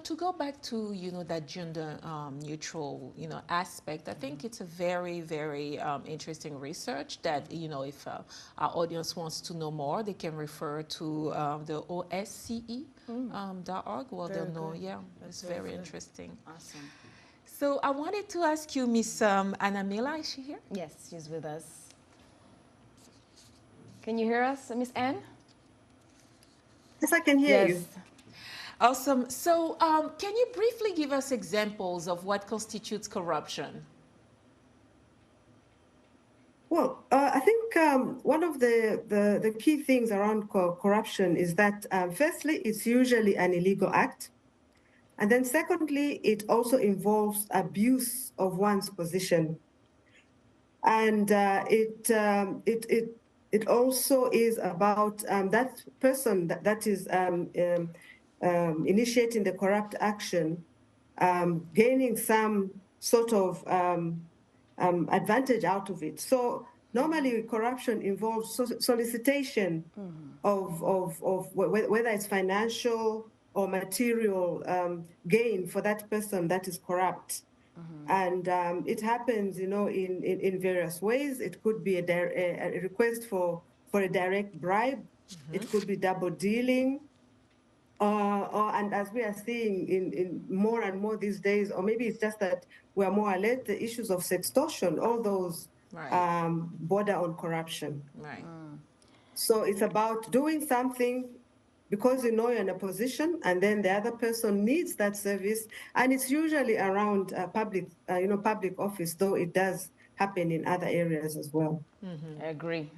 Speaker 23: to go back to that gender neutral aspect, I think it's a very, very interesting research that if our audience wants to know more, they can refer to the OSCE.org. Well, they'll know. Yeah, it's very interesting.
Speaker 20: Awesome.
Speaker 23: So I wanted to ask you, Miss Anamila, is she here?
Speaker 20: Yes, she's with us. Can you hear us, Miss Anne?
Speaker 24: Yes, I can hear you.
Speaker 23: Awesome. So can you briefly give us examples of what constitutes corruption?
Speaker 24: Well, I think one of the key things around corruption is that, firstly, it's usually an illegal act. And then secondly, it also involves abuse of one's position. And it also is about that person that is initiating the corrupt action, gaining some sort of advantage out of it. So normally corruption involves solicitation of whether it's financial or material gain for that person that is corrupt. And it happens, in various ways. It could be a request for a direct bribe. It could be double dealing. And as we are seeing in more and more these days, or maybe it's just that we are more alert, the issues of sextortion, all those border on corruption.
Speaker 23: Right.
Speaker 24: So it's about doing something because you're in a position, and then the other person needs that service, and it's usually around public office, though it does happen in other areas as well.
Speaker 20: I agree.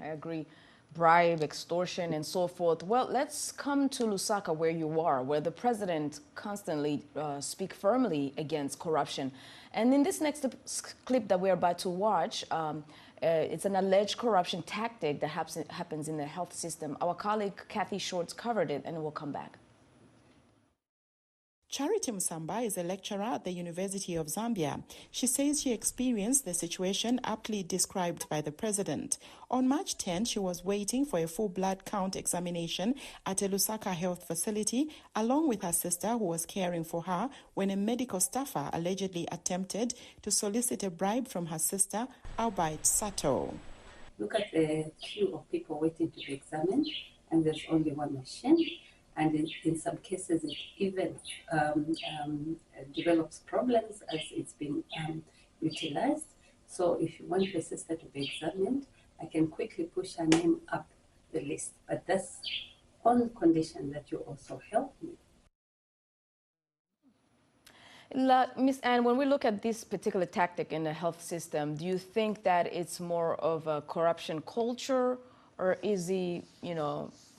Speaker 20: Bribe, extortion, and so forth. Well, let's come to Lusaka, where you are, where the president constantly speaks firmly against corruption. And in this next clip that we're about to watch, it's an alleged corruption tactic that happens in the health system. Our colleague Kathy Shorts covered it, and we'll come back.
Speaker 25: Charity Musamba is a lecturer at the University of Zambia. She says she experienced the situation aptly described by the president. On March 10, she was waiting for a full blood count examination at a Lusaka health facility, along with her sister who was caring for her, when a medical staffer allegedly attempted to solicit a bribe from her sister, Albert Sato.
Speaker 26: Look at the queue of people waiting to be examined, and there's only one machine. And in some cases, it even develops problems as it's been utilized. So if you want your sister to be examined, I can quickly push her name up the list. But that's on condition that you also help me.
Speaker 20: Ms. Anne, when we look at this particular tactic in the health system, do you think that it's more of a corruption culture, or is it,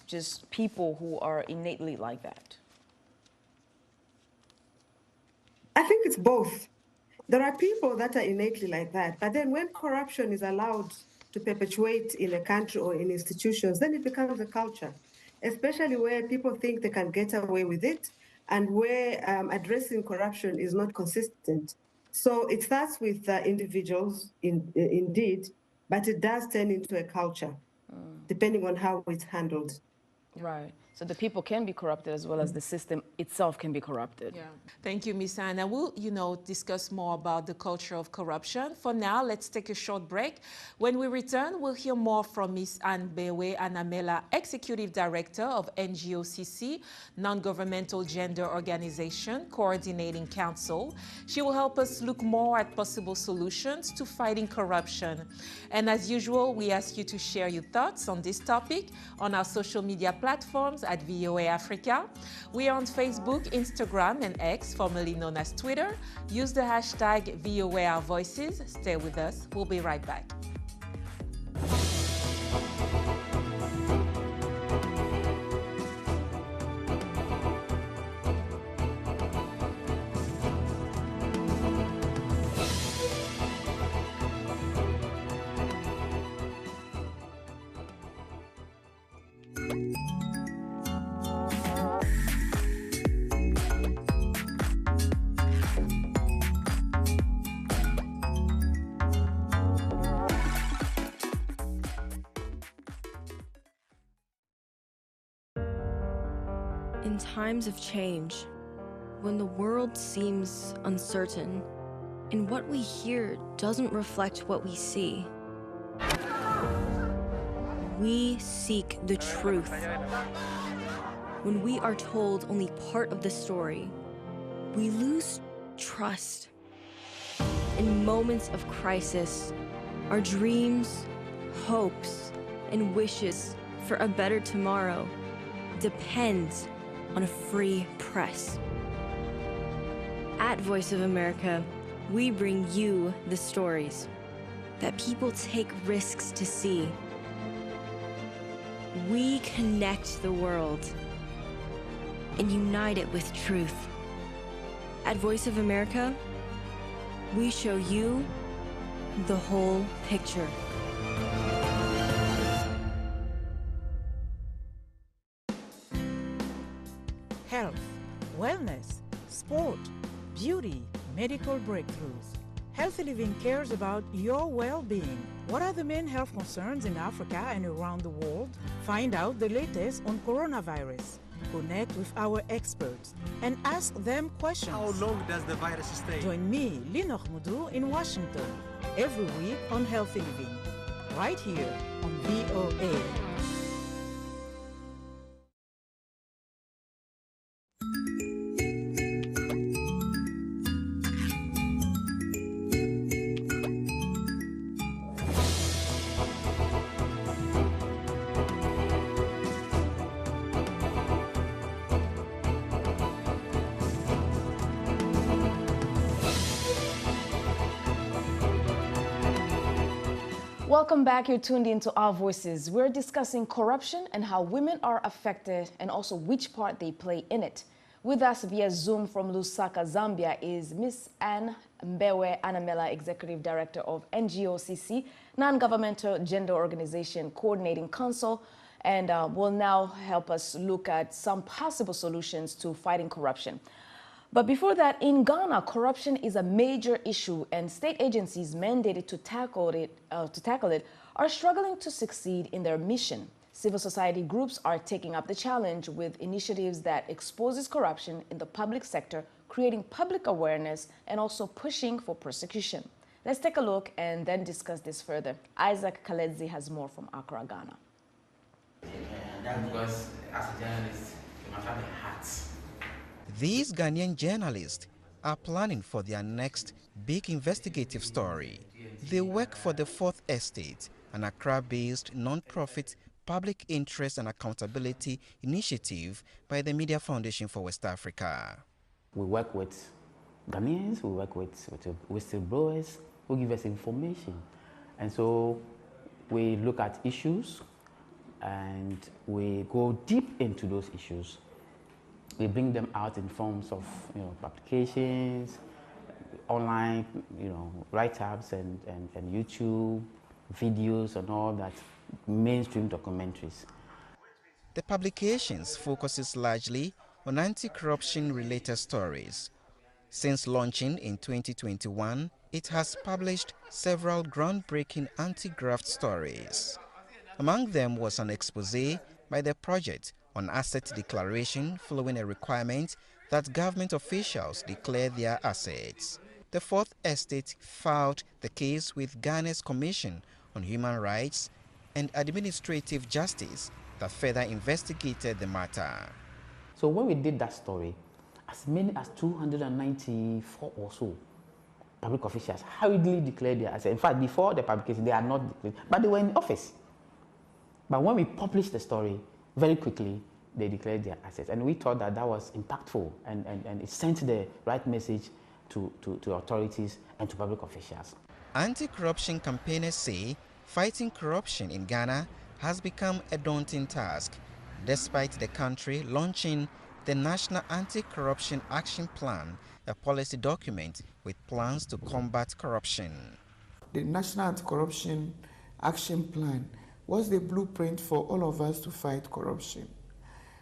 Speaker 20: just people who are innately like that?
Speaker 24: I think it's both. There are people that are innately like that, but then when corruption is allowed to perpetuate in a country or in institutions, then it becomes a culture, especially where people think they can get away with it and where addressing corruption is not consistent. So it starts with individuals, indeed, but it does turn into a culture, depending on how it's handled.
Speaker 20: Right. So the people can be corrupted as well as the system itself can be corrupted.
Speaker 23: Yeah. Thank you, Ms. Anna. We'll, discuss more about the culture of corruption. For now, let's take a short break. When we return, we'll hear more from Ms. Mbewe Anamela, Executive Director of NGOCC, Non-Governmental Gender Organization Coordinating Council. She will help us look more at possible solutions to fighting corruption. And as usual, we ask you to share your thoughts on this topic on our social media platforms at VOA Africa. We are on Facebook, Instagram, and X, formerly known as Twitter. Use the hashtag VOA Our Voices. Stay with us. We'll be right back.
Speaker 1: In times of change, when the world seems uncertain and what we hear doesn't reflect what we see, we seek the truth. When we are told only part of the story, we lose trust. In moments of crisis, our dreams, hopes, and wishes for a better tomorrow depends on a free press. At Voice of America, we bring you the stories that people take risks to see. We connect the world and unite it with truth. At Voice of America, we show you the whole picture.
Speaker 3: Health, wellness, sport, beauty, medical breakthroughs. Healthy Living cares about your well-being. What are the main health concerns in Africa and around the world? Find out the latest on coronavirus. Connect with our experts and ask them questions.
Speaker 4: How long does the virus stay?
Speaker 3: Join me, Linor Moudou, in Washington, every week on Healthy Living, right here on VOA.
Speaker 20: Welcome back. You're tuned into Our Voices. We're discussing corruption and how women are affected and also which part they play in it. With us via Zoom from Lusaka, Zambia is Ms. Mbewe Anamela, Executive Director of NGOCC, Non-Governmental Gender Organization Coordinating Council, and will now help us look at some possible solutions to fighting corruption. But before that, in Ghana, corruption is a major issue, and state agencies mandated to tackle it are struggling to succeed in their mission. Civil society groups are taking up the challenge with initiatives that exposes corruption in the public sector, creating public awareness, and also pushing for prosecution. Let's take a look and then discuss this further. Isaac Kaledzi has more from Accra, Ghana.
Speaker 5: That's because as a journalist, you must have a heart.
Speaker 6: These Ghanaian journalists are planning for their next big investigative story. They work for the Fourth Estate, an Accra-based non-profit public interest and accountability initiative by the Media Foundation for West Africa.
Speaker 5: We work with Ghanaians, we work with whistleblowers who give us information. And so we look at issues and we go deep into those issues. We bring them out in forms of publications, online, write-ups and YouTube videos and all that, mainstream documentaries.
Speaker 6: The publications focuses largely on anti-corruption related stories. Since launching in 2021, it has published several groundbreaking anti-graft stories. Among them was an expose by the project on asset declaration following a requirement that government officials declare their assets. The Fourth Estate filed the case with Ghana's Commission on Human Rights and Administrative Justice that further investigated the matter.
Speaker 5: So when we did that story, as many as 294 or so public officials hurriedly declared their assets. In fact, before the publication, they had not declared, but they were in office. But when we published the story, very quickly, they declared their assets. And we thought that that was impactful and it sent the right message to authorities and to public officials.
Speaker 6: Anti-corruption campaigners say fighting corruption in Ghana has become a daunting task, despite the country launching the National Anti-Corruption Action Plan, a policy document with plans to combat corruption.
Speaker 7: The National Anti-Corruption Action Plan was the blueprint for all of us to fight corruption.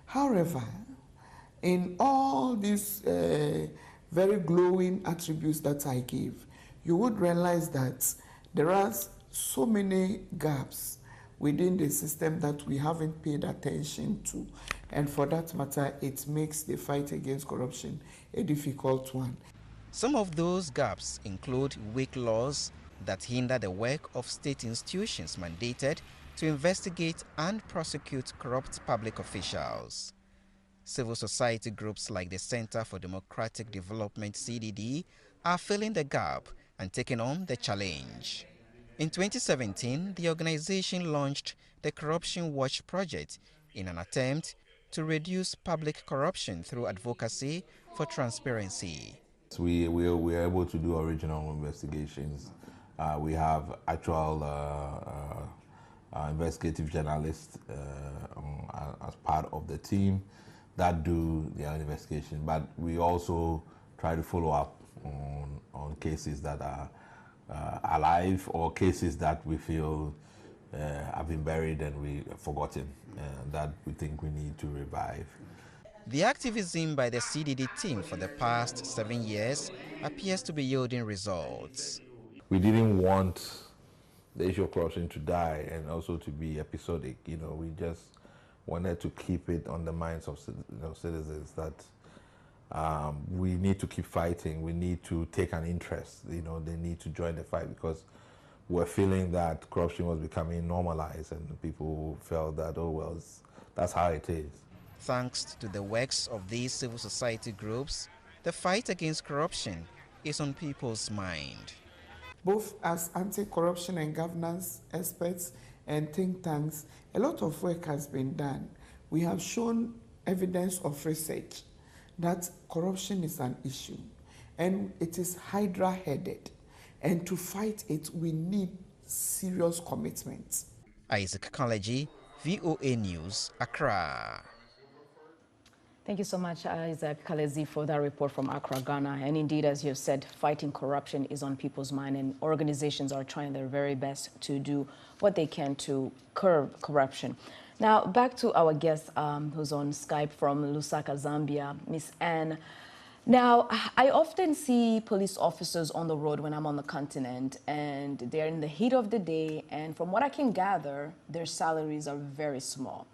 Speaker 7: However, in all these very glowing attributes that I gave, you would realize that there are so many gaps within the system that we haven't paid attention to. And for that matter, it makes the fight against corruption a difficult one.
Speaker 6: Some of those gaps include weak laws that hinder the work of state institutions mandated to investigate and prosecute corrupt public officials. Civil society groups like the Center for Democratic Development, CDD, are filling the gap and taking on the challenge. In 2017, the organization launched the Corruption Watch Project in an attempt to reduce public corruption through advocacy for transparency.
Speaker 8: We are able to do original investigations. We have actual investigative journalists as part of the team that do their investigation, but we also try to follow up on cases that are alive or cases that we feel have been buried and we have forgotten, that we think we need to revive.
Speaker 6: The activism by the CDD team for the past 7 years appears to be yielding results.
Speaker 8: We didn't want the issue of corruption to die and also to be episodic. We just wanted to keep it on the minds of citizens that we need to keep fighting. We need to take an interest. They need to join the fight because we're feeling that corruption was becoming normalized and people felt that, oh, well, that's how it is.
Speaker 6: Thanks to the works of these civil society groups, the fight against corruption is on people's mind.
Speaker 7: Both as anti-corruption and governance experts and think tanks, a lot of work has been done. We have shown evidence of research that corruption is an issue and it is hydra-headed. And to fight it, we need serious commitment.
Speaker 6: Isaac Kaleji, VOA News, Accra.
Speaker 20: Thank you so much, Isaac Kalezi, for that report from Accra, Ghana. And indeed, as you've said, fighting corruption is on people's mind, and organizations are trying their very best to do what they can to curb corruption. Now, back to our guest who's on Skype from Lusaka, Zambia, Miss Anne. Now, I often see police officers on the road when I'm on the continent, and they're in the heat of the day, and from what I can gather, their salaries are very small.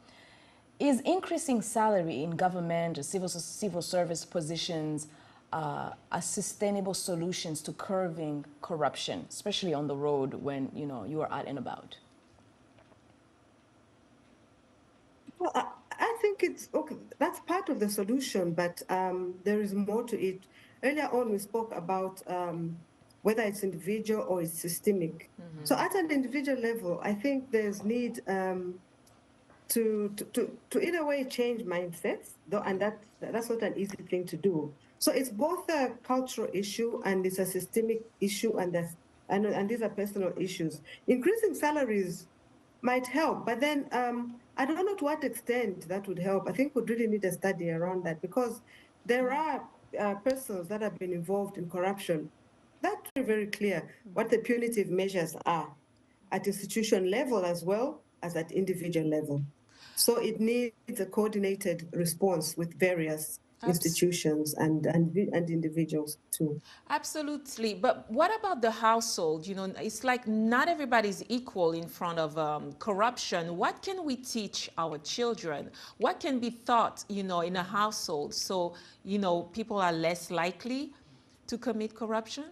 Speaker 20: Is increasing salary in government or civil service positions a sustainable solutions to curbing corruption, especially on the road when you are out and about?
Speaker 24: Well, I think it's okay. That's part of the solution, but there is more to it. Earlier on, we spoke about whether it's individual or it's systemic. Mm-hmm. So at an individual level, I think there's need to in a way change mindsets, though, and that's not an easy thing to do. So it's both a cultural issue and it's a systemic issue, and these are personal issues. Increasing salaries might help, but then I don't know to what extent that would help. I think we'd really need a study around that, because there are persons that have been involved in corruption That's very, very clear what the punitive measures are at institution level as well as at individual level. So it needs a coordinated response with various institutions and individuals too.
Speaker 23: Absolutely. But what about the household? You know, it's like not everybody's equal in front of corruption. What can we teach our children? What can be taught, you know, in a household so, you know, people are less likely to commit corruption?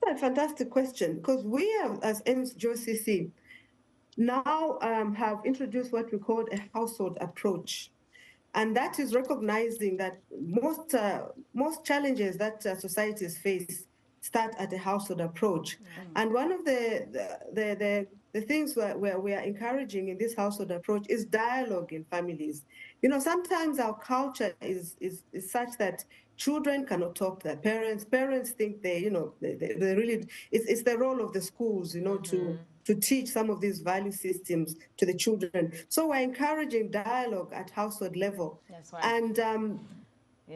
Speaker 24: That's a fantastic question, because we have, as NGOCC, now have introduced what we call a household approach. And that is recognizing that most challenges that societies face start at a household approach. And one of the things where we are encouraging in this household approach is dialogue in families. You know, sometimes our culture is such that children cannot talk to their parents. Parents think they really, it's the role of the schools, you know, to teach some of these value systems to the children. So we're encouraging dialogue at household level.
Speaker 20: That's right.
Speaker 24: And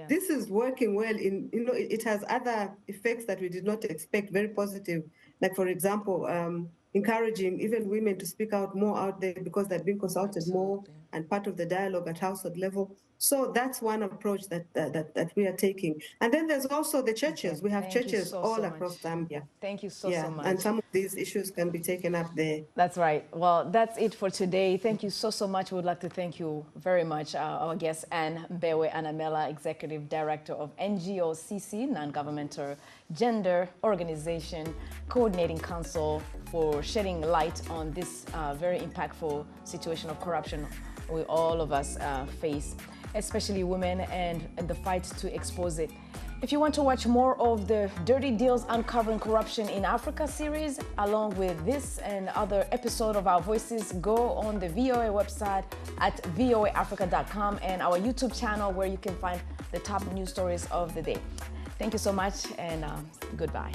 Speaker 24: this is working well. It has other effects that we did not expect, very positive. Like, for example, encouraging even women to speak out more out there because they're being consulted more and part of the dialogue at household level. So that's one approach that we are taking. And then there's also the churches.
Speaker 20: Okay.
Speaker 24: We have
Speaker 20: Thank you
Speaker 24: churches
Speaker 20: so
Speaker 24: all
Speaker 20: much.
Speaker 24: across Zambia.
Speaker 20: Thank you so much.
Speaker 24: And some of these issues can be taken up there.
Speaker 20: That's right. Well, that's it for today. Thank you so much. We would like to thank you very much, our guest, Anne Mbewe Anamela, Executive Director of NGOCC, Non-Governmental Gender Organization Coordinating Council, for shedding light on this very impactful situation of corruption we all of us face, especially women, and the fight to expose it. If you want to watch more of the Dirty Deals Uncovering Corruption in Africa series, along with this and other episode of Our Voices, go on the VOA website at voaafrica.com and our YouTube channel, where you can find the top news stories of the day. Thank you so much, and goodbye.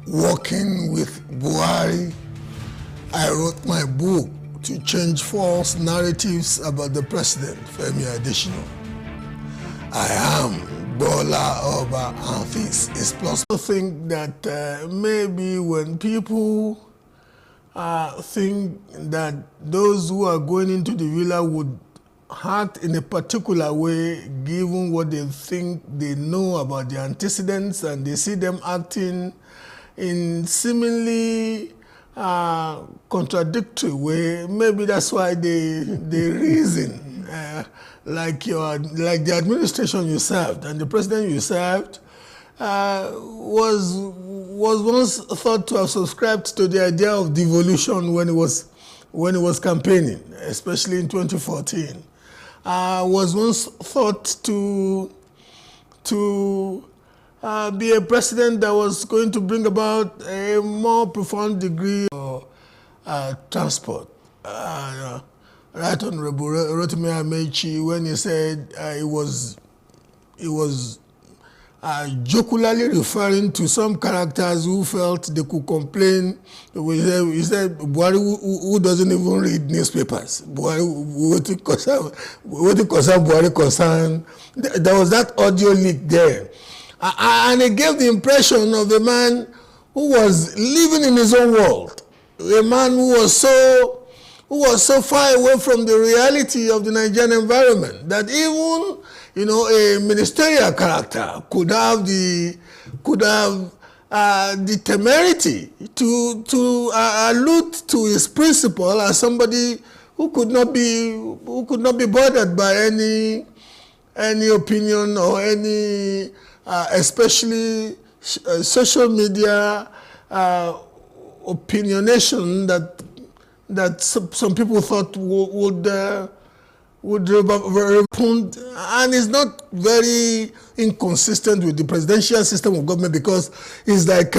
Speaker 9: Working with Buhari, I wrote my book to change false narratives about the president, Femi Adesina. I am Bola Oba Anthis. It's possible to think that maybe when people think that those who are going into the villa would act in a particular way, given what they think they know about the antecedents, and they see them acting in seemingly contradictory way, maybe that's why they reason like the administration you served and the president you served was once thought to have subscribed to the idea of devolution when he was campaigning, especially in 2014. Was once thought to be a president that was going to bring about a more profound degree of transport. Right Honorable Rotimi Amechi, when he said he was jocularly referring to some characters who felt they could complain. He said Buhari, who doesn't even read newspapers. Buhari, what it concern Buhari concern. There was that audio leak there. And it gave the impression of a man who was living in his own world. A man who was so far away from the reality of the Nigerian environment that even, a ministerial character could have the temerity to allude to his principle as somebody who could not be bothered by any opinion or any especially social media opinionation that some people thought would respond, and is not very inconsistent with the presidential system of government, because it's like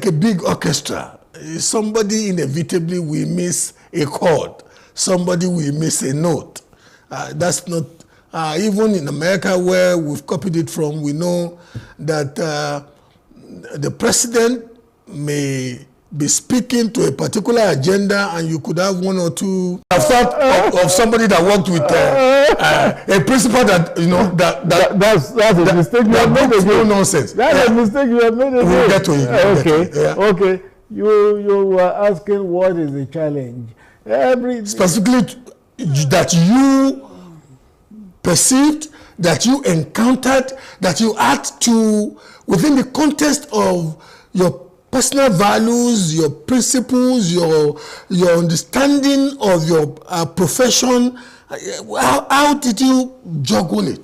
Speaker 9: a big orchestra. Somebody inevitably will miss a chord. Somebody will miss a note. That's not even in America, where we've copied it from. We know that the president may be speaking to a particular agenda, and you could have one or two. I've thought of somebody that worked with a principal that that's a mistake. You have made again. No nonsense.
Speaker 10: That's a mistake you have made again.
Speaker 9: We'll get to it.
Speaker 10: Okay. You were asking what is the challenge.
Speaker 9: Specifically, that you perceived, that you encountered, that you had to, within the context of your personal values, your principles, your understanding of your profession. How did you juggle it?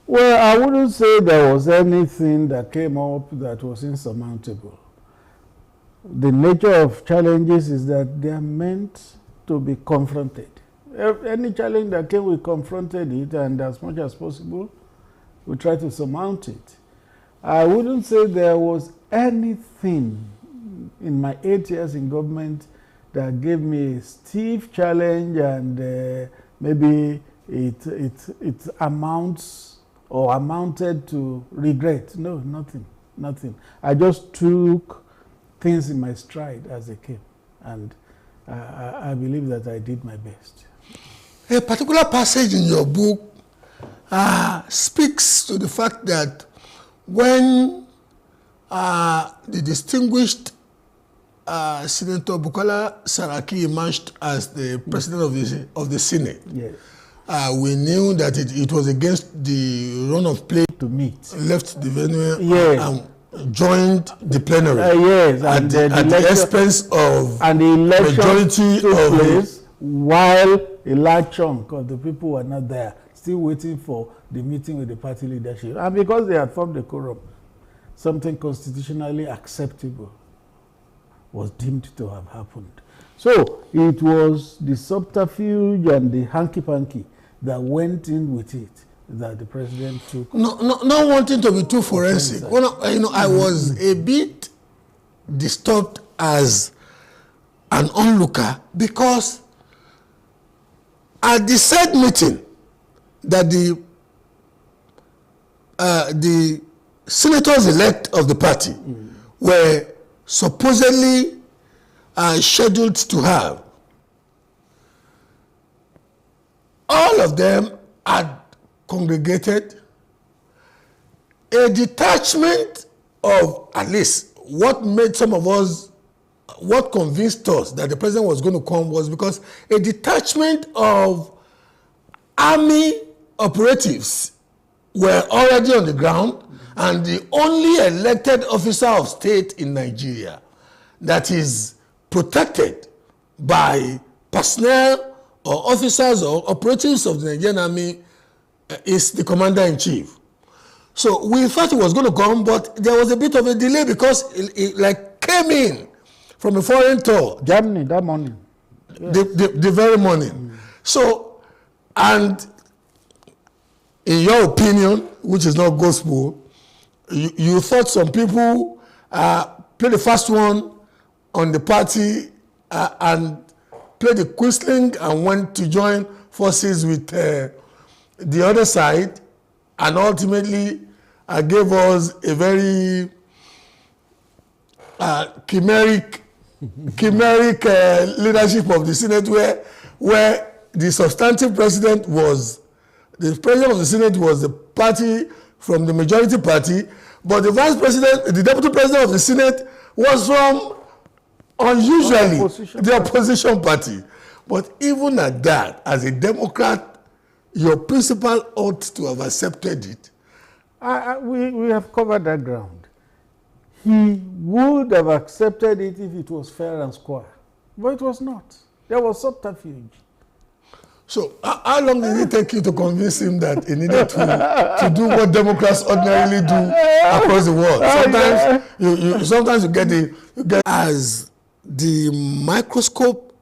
Speaker 10: Well, I wouldn't say there was anything that came up that was insurmountable. The nature of challenges is that they are meant to be confronted. Any challenge that came, we confronted it, and as much as possible, we try to surmount it. I wouldn't say there was anything in my 8 years in government that gave me a stiff challenge and maybe it amounted to regret. No, nothing. I just took things in my stride as they came, and I believe that I did my best.
Speaker 9: A particular passage in your book speaks to the fact that when the distinguished Senator Bukola Saraki emerged as the president of the Senate,
Speaker 10: yes,
Speaker 9: we knew that it was against the run of play
Speaker 10: to meet.
Speaker 9: Left the venue,
Speaker 10: yes,
Speaker 9: and joined the plenary,
Speaker 10: yes,
Speaker 9: at the expense of
Speaker 10: the
Speaker 9: majority of
Speaker 10: place while a large chunk of the people were not there, still waiting for the meeting with the party leadership. And because they had formed a quorum, something constitutionally acceptable was deemed to have happened. So it was the subterfuge and the hanky-panky that went in with it that the president took.
Speaker 9: Not wanting to be too forensic. I was a bit disturbed as an onlooker, because at the said meeting that the senators-elect of the party were supposedly scheduled to have, all of them had congregated. A detachment of, at least what made some of us, what convinced us that the president was going to come, was because a detachment of army operatives were already on the ground, and the only elected officer of state in Nigeria that is protected by personnel or officers or operatives of the Nigerian army is the commander-in-chief. So we thought it was going to come, but there was a bit of a delay because it like came in from a foreign tour.
Speaker 10: Germany, that morning.
Speaker 9: Yes. The very morning. So, and in your opinion, which is not gospel, you thought some people played the first one on the party and played the Quisling and went to join forces with the other side, and ultimately gave us a very chimeric leadership of the Senate, where the substantive president was, the president of the Senate was the party from the majority party, but the vice president, the deputy president of the Senate was from, unusually, the opposition party. But even at that, as a Democrat, your principal ought to have accepted it.
Speaker 10: We have covered that ground. He would have accepted it if it was fair and square. But it was not. There was subterfuge.
Speaker 9: So how long did it take you to convince him that he needed to do what Democrats ordinarily do across the world? Sometimes you get as the microscope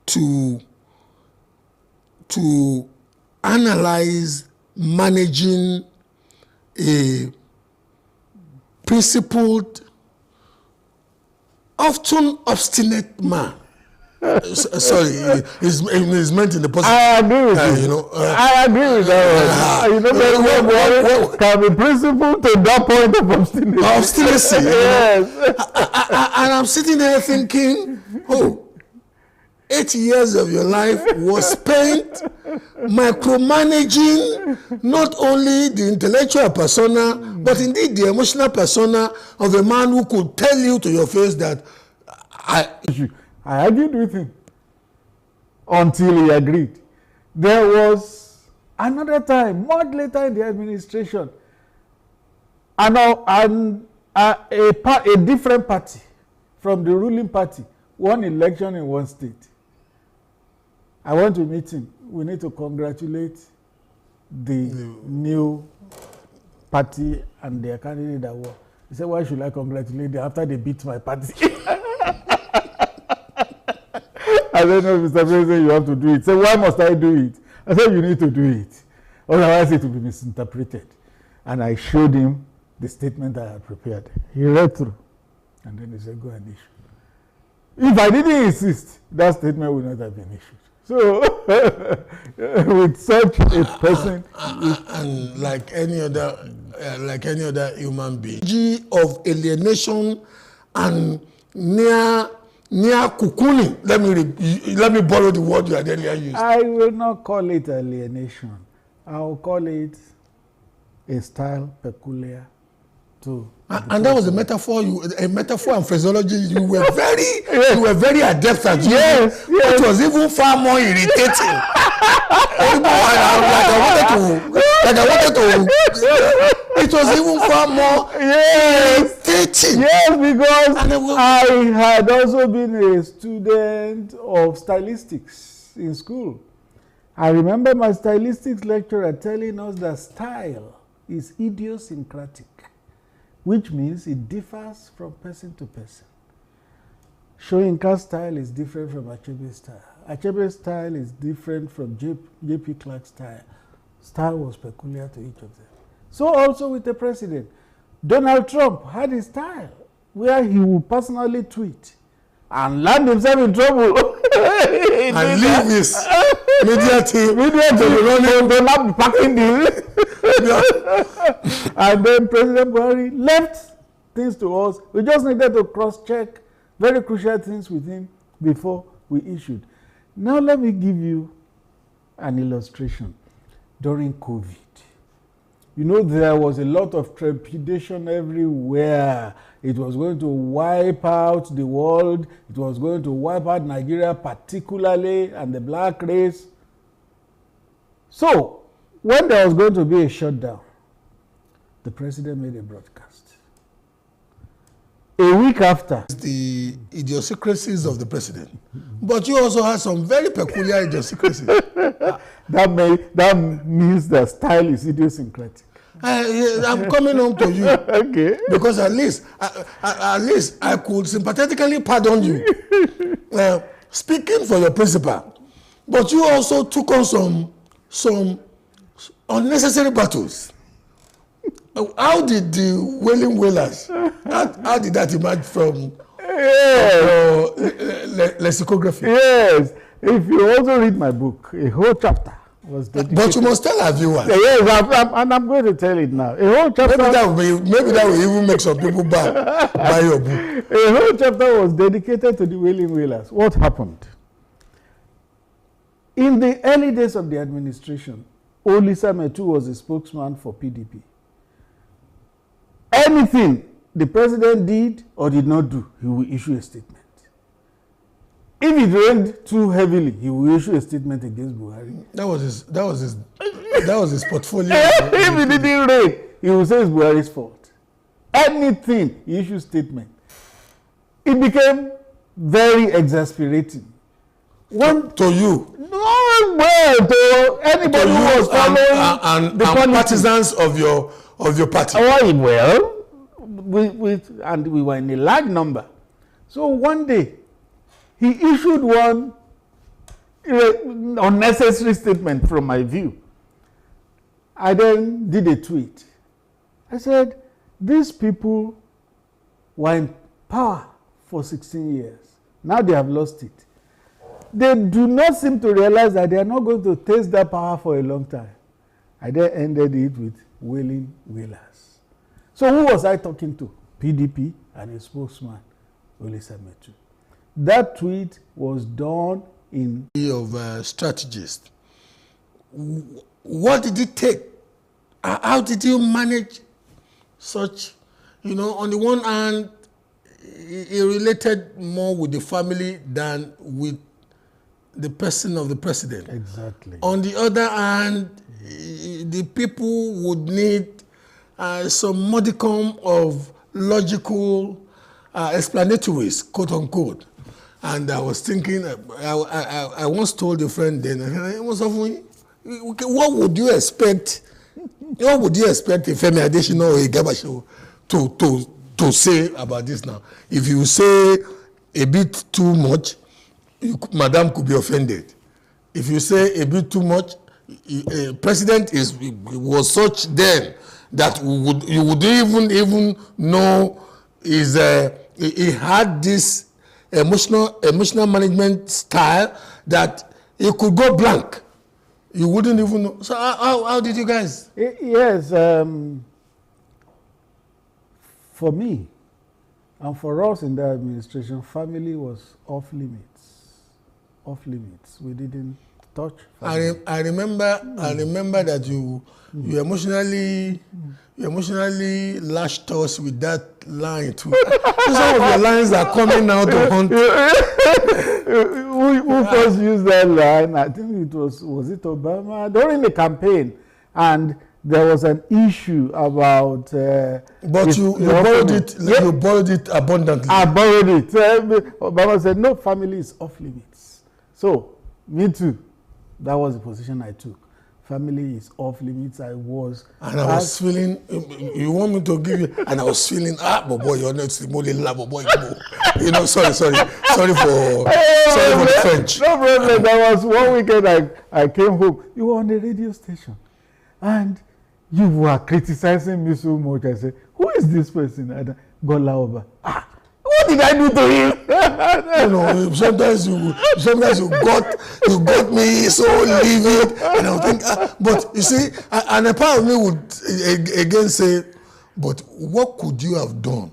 Speaker 9: to analyze managing a principled, often obstinate man. Sorry, it's meant in the positive.
Speaker 10: I agree with you. I agree with that. Can be principled to that point of obstinacy.
Speaker 9: Obstinacy. Yes. And I'm sitting there thinking, 8 years of your life was spent micromanaging not only the intellectual persona, but indeed the emotional persona of a man who could tell you to your face that
Speaker 10: I argued with him until he agreed. There was another time, much later in the administration, a different party from the ruling party won election in one state. I went to meet him. We need to congratulate the new party and their candidate that won. He said, why should I congratulate them after they beat my party? I said, no, Mr. President, you have to do it. He said, why must I do it? I said, you need to do it. Otherwise, it will be misinterpreted. And I showed him the statement I had prepared. He read through. And then he said, go and issue. If I didn't insist, that statement would not have been issued. So, with such a person,
Speaker 9: and like any other human being, of alienation and near cocooning. Let me borrow the word you had earlier used.
Speaker 10: I will not call it alienation. I will call it a style peculiar to.
Speaker 9: And that was a metaphor and phraseology you were very adept at using. Yes. It was even far more irritating. It was even far more irritating.
Speaker 10: Yes, because I had also been a student of stylistics in school. I remember my stylistics lecturer telling us that style is idiosyncratic, which means it differs from person to person. Soyinka's style is different from Achebe's style. Achebe's style is different from J.P. Clark's style. Style was peculiar to each of them. So also with the president. Donald Trump had his style where he would personally tweet and land himself in trouble.
Speaker 9: And leave his media team
Speaker 10: to not be packing this. And then President Buhari left things to us. We just needed to cross-check very crucial things with him before we issued. Now let me give you an illustration. During COVID, you know, there was a lot of trepidation everywhere. It was going to wipe out the world. It was going to wipe out Nigeria particularly and the black race. So, when there was going to be a shutdown, the president made a broadcast. A week after.
Speaker 9: The idiosyncrasies of the president. But you also had some very peculiar idiosyncrasies.
Speaker 10: That means that style is idiosyncratic.
Speaker 9: I'm coming home to you.
Speaker 10: Okay.
Speaker 9: Because at least I could sympathetically pardon you. Speaking for your principal, but you also took on some unnecessary battles. How did the Wailing Wailers, how did that emerge from lexicography?
Speaker 10: Yes. If you also read my book, a whole chapter was dedicated.
Speaker 9: But you must tell our viewers.
Speaker 10: Yes, I'm going to tell it now. A whole chapter.
Speaker 9: Maybe that will even make some people buy your book.
Speaker 10: A whole chapter was dedicated to the Wailing Wailers. What happened? In the early days of the administration, Olisa Metu was a spokesman for PDP. Anything the president did or did not do, he will issue a statement. If it rained too heavily, he will issue a statement against Buhari.
Speaker 9: That was his portfolio.
Speaker 10: If it didn't rain, he will say it's Buhari's fault. Anything, he issues statement. It became very exasperating.
Speaker 9: To you?
Speaker 10: No, well, to anybody who was following
Speaker 9: and partisans of your party.
Speaker 10: Well, we were in a large number. So one day, he issued one unnecessary statement from my view. I then did a tweet. I said, these people were in power for 16 years. Now they have lost it. They do not seem to realize that they are not going to taste that power for a long time. I then ended it with Wailing Wailers. So who was I talking to? PDP and a spokesman, Olisa Metu. That tweet was done in
Speaker 9: of strategist. What did it take? How did you manage such? On the one hand, it related more with the family than with the person of the president.
Speaker 10: Exactly.
Speaker 9: On the other hand, the people would need some modicum of logical explanatories, quote unquote. And I was thinking, I once told a friend then, what would you expect? What would you expect a Femi Adesina or a Gabashewu to say about this now? If you say a bit too much, Madam could be offended. If you say a bit too much, president was such then that you would even know he had this emotional management style that he could go blank. You wouldn't even know. So how did you guys?
Speaker 10: Yes, for me and for us in the administration, family was off limits. Off limits. We didn't touch family.
Speaker 9: I remember that you emotionally lashed us with that line too. Some of your lines are coming out to haunt.
Speaker 10: Who first used that line? I think was it Obama during the campaign, and there was an issue about.
Speaker 9: But you borrowed it. Yeah. You borrowed it abundantly.
Speaker 10: I borrowed it. Obama said no, family is off limits. So me too. That was the position I took. Family is off limits. I was
Speaker 9: feeling. You want me to give you? And I was feeling. Boy, you're not boy. Sorry for the French.
Speaker 10: No problem. There was one weekend I came home. You were on the radio station, and you were criticizing me so much. I said, "Who is this person?" And Bola Oba. What did I do to him?
Speaker 9: Sometimes you got me so livid, and I would think, but you see, and a part of me would again say, but what could you have done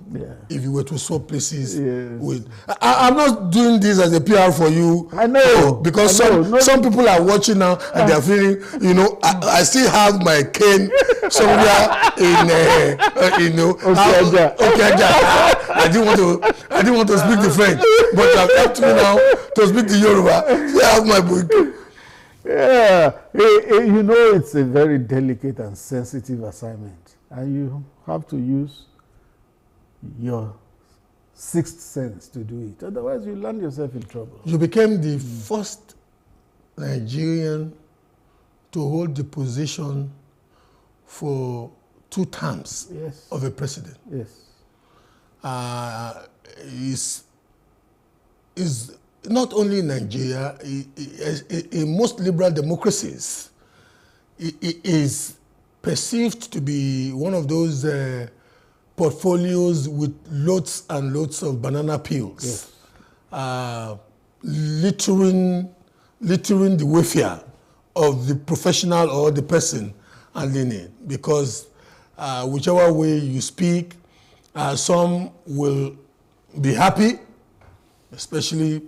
Speaker 9: if you were to swap places with? I'm not doing this as a PR for you.
Speaker 10: I know.
Speaker 9: Because some people are watching now and they're feeling, I still have my cane somewhere in Okeaja. I didn't want to speak the French, but you have helped me now to speak the Yoruba. I have my book.
Speaker 10: Yeah, it's a very delicate and sensitive assignment, and you have to use your sixth sense to do it. Otherwise, you land yourself in trouble.
Speaker 9: You became the first Nigerian to hold the position for 2 terms of a president.
Speaker 10: Yes.
Speaker 9: Is not only in Nigeria, in most liberal democracies, it is perceived to be one of those portfolios with loads and loads of banana peels, littering the welfare of the professional or the person handling it. Because whichever way you speak, some will be happy, especially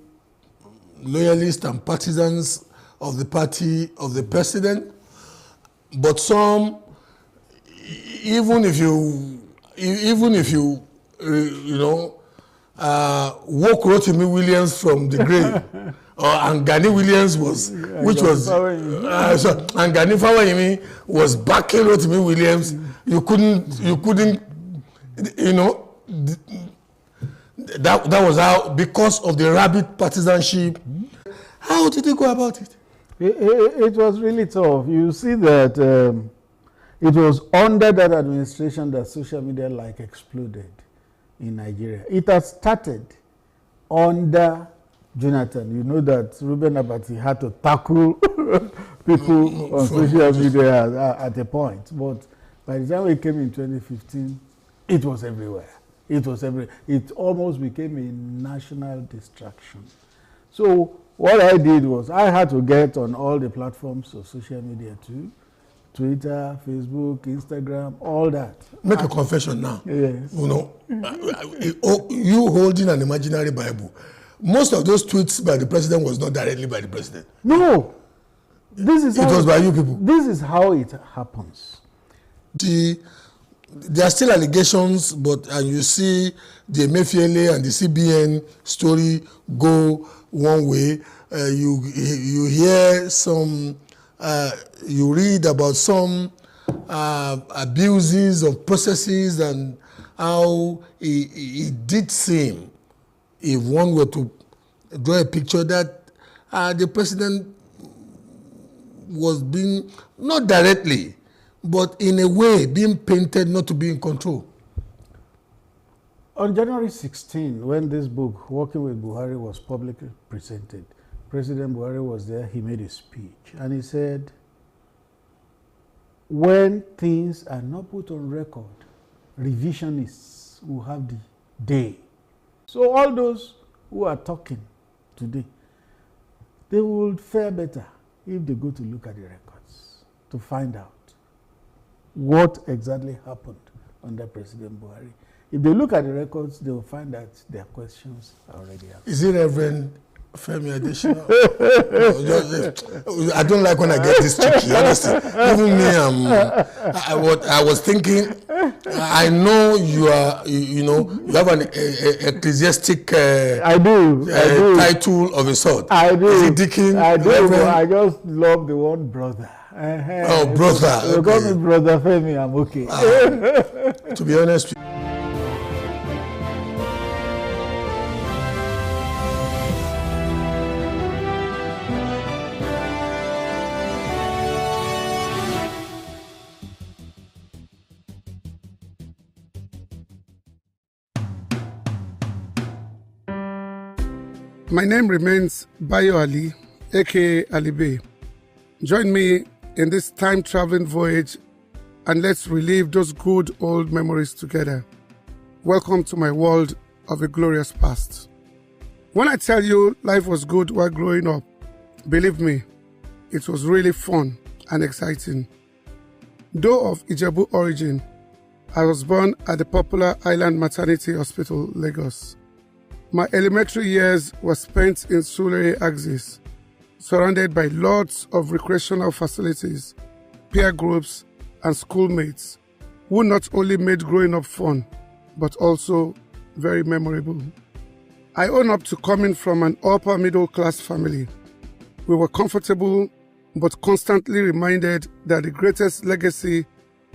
Speaker 9: loyalists and partisans of the party of the president. But some, even if you woke Rotimi Williams from the grave, and Gani Williams was, and Gani Fawayimi was backing Rotimi Williams, you couldn't, that was how, because of the rabid partisanship. How did he go about it?
Speaker 10: It was really tough. You see that it was under that administration that social media exploded in Nigeria. It has started under Jonathan. You know that Reuben Abati had to tackle people on social media at a point. But by the time we came in 2015, it was everywhere. It almost became a national distraction. So what I did was I had to get on all the platforms of social media too. Twitter, Facebook, Instagram, all that.
Speaker 9: Make a confession now.
Speaker 10: Yes.
Speaker 9: You holding an imaginary Bible. Most of those tweets by the president was not directly by the president.
Speaker 10: No. It
Speaker 9: was by you people.
Speaker 10: This is how it happens.
Speaker 9: There are still allegations, and you see the Emefiele and the CBN story go one way. You hear some, you read about some abuses of processes and how it did seem, if one were to draw a picture, that the president was being, not directly, but in a way being painted not to be in control.
Speaker 10: On January 16, when this book, Working with Buhari, was publicly presented, President Buhari was there, he made a speech, and he said, when things are not put on record, revisionists will have the day. So all those who are talking today, they will fare better if they go to look at the records to find out what exactly happened under President Buhari. If they look at the records, they will find that their questions are already answered.
Speaker 9: Is it Reverend Femi Adesina? I don't like when I get this tricky, honestly. Even me, I was thinking, I know you are, you have an ecclesiastic title of a sort.
Speaker 10: I do.
Speaker 9: Is it Deacon?
Speaker 10: I do. I just love the word brother.
Speaker 9: Oh, brother.
Speaker 10: You call me Brother Femi, I'm okay.
Speaker 9: To be honest,
Speaker 11: my name remains Bayo Ali, aka Ali Bey. Join me in this time-traveling voyage and let's relive those good old memories together. Welcome to my world of a glorious past. When I tell you life was good while growing up, believe me, it was really fun and exciting. Though of Ijebu origin, I was born at the popular Island Maternity Hospital, Lagos. My elementary years were spent in Surulere Axis, surrounded by lots of recreational facilities, peer groups, and schoolmates who not only made growing up fun, but also very memorable. I own up to coming from an upper middle class family. We were comfortable, but constantly reminded that the greatest legacy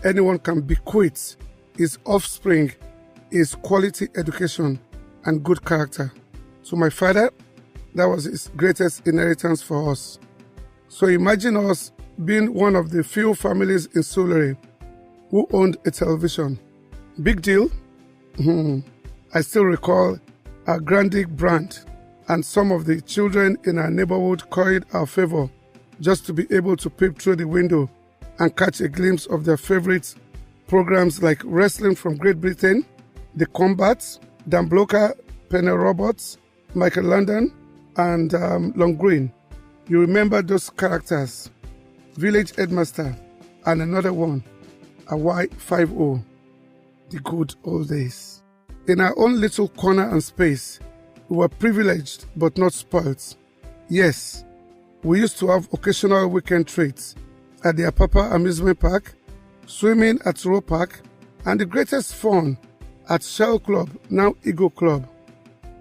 Speaker 11: anyone can bequeath his offspring is quality education and good character. So my father, that was his greatest inheritance for us. So imagine us being one of the few families in Surulere who owned a television. Big deal? I still recall our Grandic brand, and some of the children in our neighborhood curried our favor just to be able to peep through the window and catch a glimpse of their favorite programs like Wrestling from Great Britain, The Combats, Dan Blocker, Penny Roberts, Michael London, and Long Green. You remember those characters, Village Headmaster, and another one, a Y50, the good old days. In our own little corner and space, we were privileged but not spoilt. Yes, we used to have occasional weekend treats at the Apapa Amusement Park, swimming at Roe Park, and the greatest fun at Shell Club, now Eagle Club.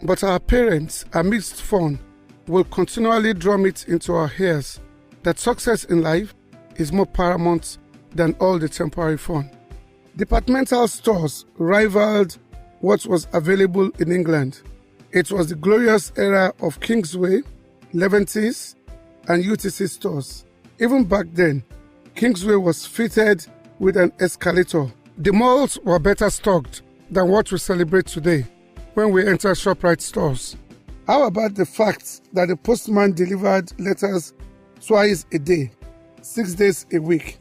Speaker 11: But our parents, amidst fun, will continually drum it into our ears that success in life is more paramount than all the temporary fun. Departmental stores rivaled what was available in England. It was the glorious era of Kingsway, Leventis, and UTC stores. Even back then, Kingsway was fitted with an escalator. The malls were better stocked than what we celebrate today when we enter ShopRite stores. How about the fact that the postman delivered letters twice a day, 6 days a week,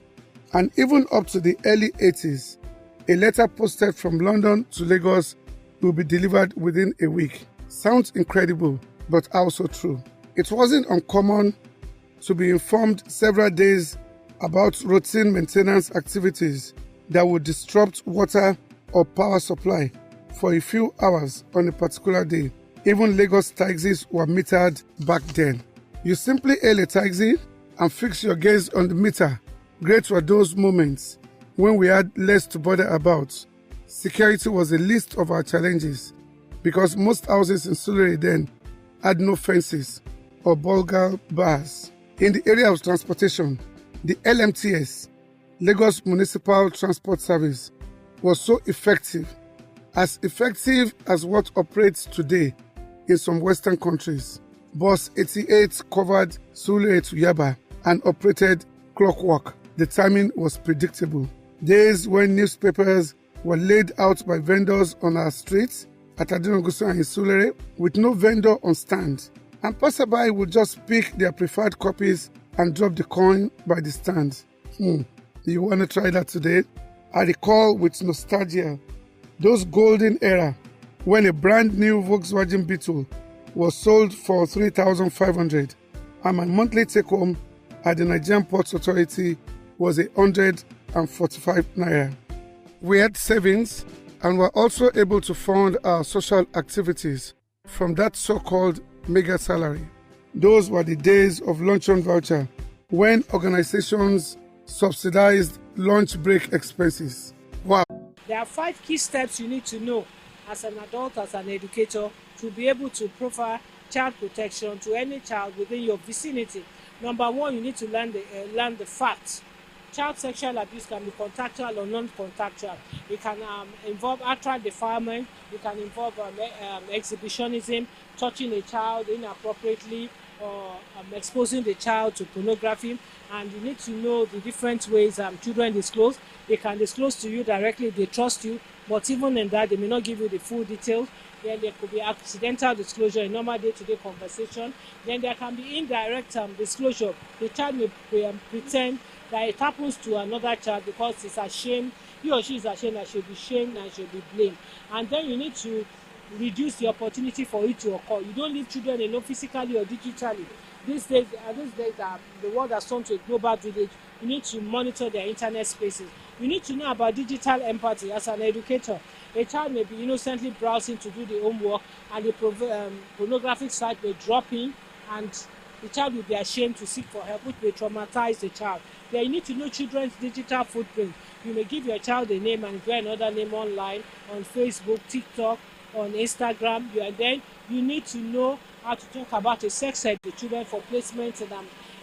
Speaker 11: and even up to the early 80s, a letter posted from London to Lagos will be delivered within a week. Sounds incredible, but also true. It wasn't uncommon to be informed several days about routine maintenance activities that would disrupt water or power supply for a few hours on a particular day. Even Lagos taxis were metered back then. You simply hail a taxi and fix your gaze on the meter. Great were those moments when we had less to bother about. Security was the least of our challenges because most houses in Surulere then had no fences or bulgar bars. In the area of transportation, the LMTS, Lagos Municipal Transport Service, was so effective as what operates today in some Western countries. Bus 88 covered Surulere to Yaba and operated clockwork. The timing was predictable. Days when newspapers were laid out by vendors on our streets at Adinogusu and Surulere with no vendor on stand, and passerby would just pick their preferred copies and drop the coin by the stand. You want to try that today? I recall with nostalgia those golden era when a brand new Volkswagen Beetle was sold for 3,500 and my monthly take home at the Nigerian Ports Authority was 145 naira. We had savings and were also able to fund our social activities from that so-called mega salary. Those were the days of luncheon voucher when organizations subsidized lunch break expenses. Wow.
Speaker 12: There are 5 key steps you need to know as an adult, as an educator, to be able to provide child protection to any child within your vicinity. Number 1, you need to learn the facts. Child sexual abuse can be contactual or non-contactual. It can involve actual defilement. It can involve exhibitionism, touching a child inappropriately, or exposing the child to pornography. And you need to know the different ways children disclose. They can disclose to you directly, they trust you, but even in that, they may not give you the full details. Then there could be accidental disclosure in normal day-to-day conversation. Then there can be indirect disclosure. The child may pretend that it happens to another child because he's ashamed, he or she is ashamed and should be shamed and should be blamed. And then you need to reduce the opportunity for it to occur. You don't leave children alone physically or digitally. These days, the world has turned to a global village. You need to monitor their internet spaces. You need to know about digital empathy as an educator. A child may be innocently browsing to do the homework and the pornographic site may drop in and the child will be ashamed to seek for help, which may traumatize the child. Then you need to know children's digital footprint. You may give your child a name and get another name online, on Facebook, TikTok, on Instagram. And then you need to know how to talk about a sex ed with children for placement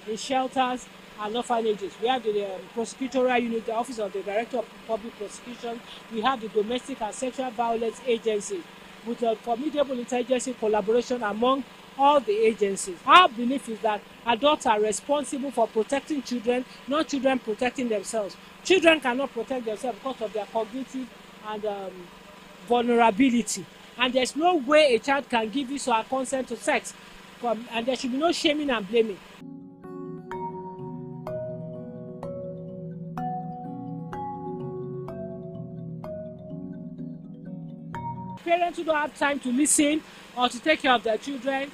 Speaker 12: in shelters and orphanages. We have the prosecutorial unit, the Office of the Director of Public Prosecution. We have the Domestic and Sexual Violence Agency with a formidable interagency collaboration among all the agencies. Our belief is that adults are responsible for protecting children, not children protecting themselves. Children cannot protect themselves because of their cognitive and vulnerability. And there's no way a child can give his or her consent to sex. And there should be no shaming and blaming. Parents who don't have time to listen or to take care of their children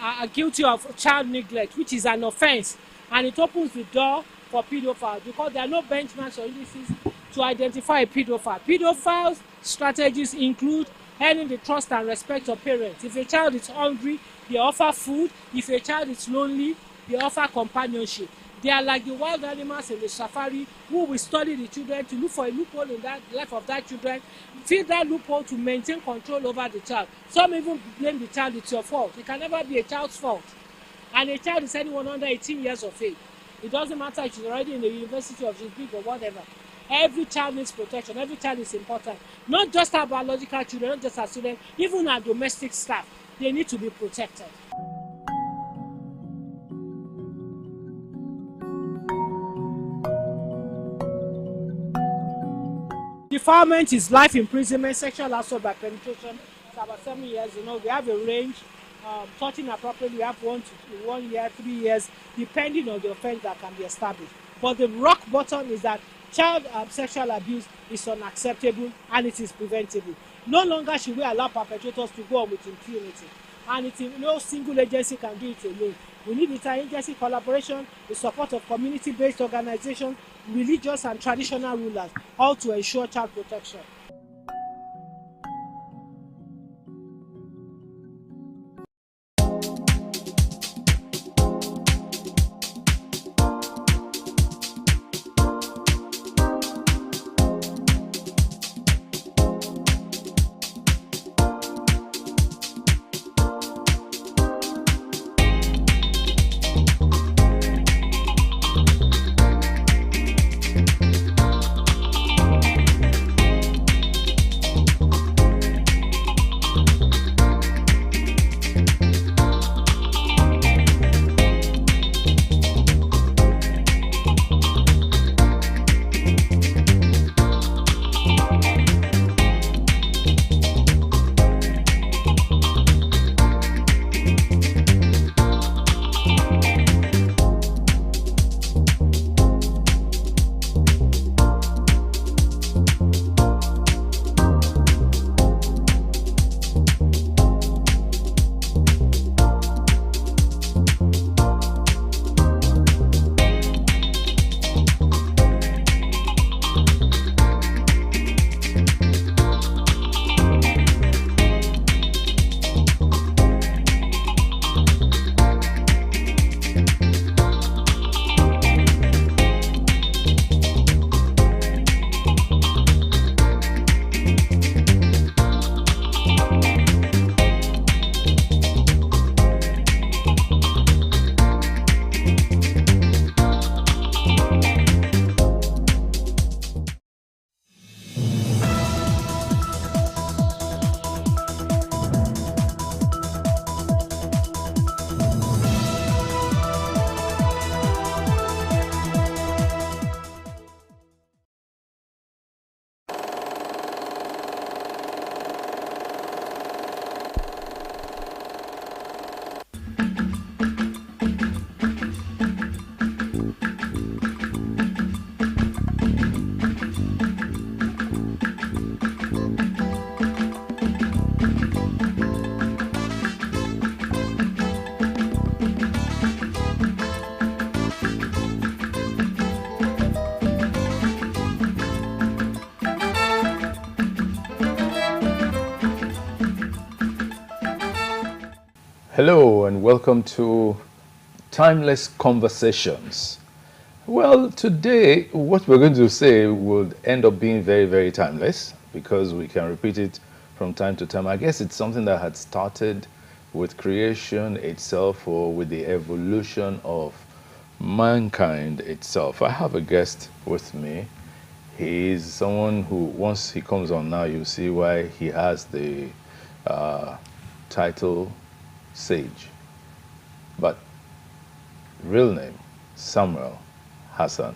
Speaker 12: are guilty of child neglect, which is an offense, and it opens the door for pedophiles because there are no benchmarks or indices to identify a pedophile. Pedophiles' strategies include earning the trust and respect of parents. If a child is hungry, they offer food. If a child is lonely, they offer companionship. They are like the wild animals in the safari who will study the children to look for a loophole in that life of that children, feed that loophole to maintain control over the child. Some even blame the child, it's your fault. It can never be a child's fault. And a child is anyone under 18 years of age. It doesn't matter if she's already in the university or she's big or whatever. Every child needs protection. Every child is important. Not just our biological children, not just our children, even our domestic staff. They need to be protected. Defilement is life imprisonment, sexual assault by penetration. It's about 7 years. We have a range. Touching appropriately, we have 1 year, 3 years, depending on the offense that can be established. But the rock bottom is that child sexual abuse is unacceptable and it is preventable. No longer should we allow perpetrators to go on with impunity. And no single agency can do it alone. We need interagency collaboration, the support of community-based organizations, religious and traditional rulers, all to ensure child protection.
Speaker 13: Hello and welcome to Timeless Conversations. Well, today what we're going to say will end up being very, very timeless because we can repeat it from time to time. I guess it's something that had started with creation itself or with the evolution of mankind itself. I have a guest with me. He is someone who, once he comes on now, you'll see why he has the title Sage. But real name, Samuel Hassan.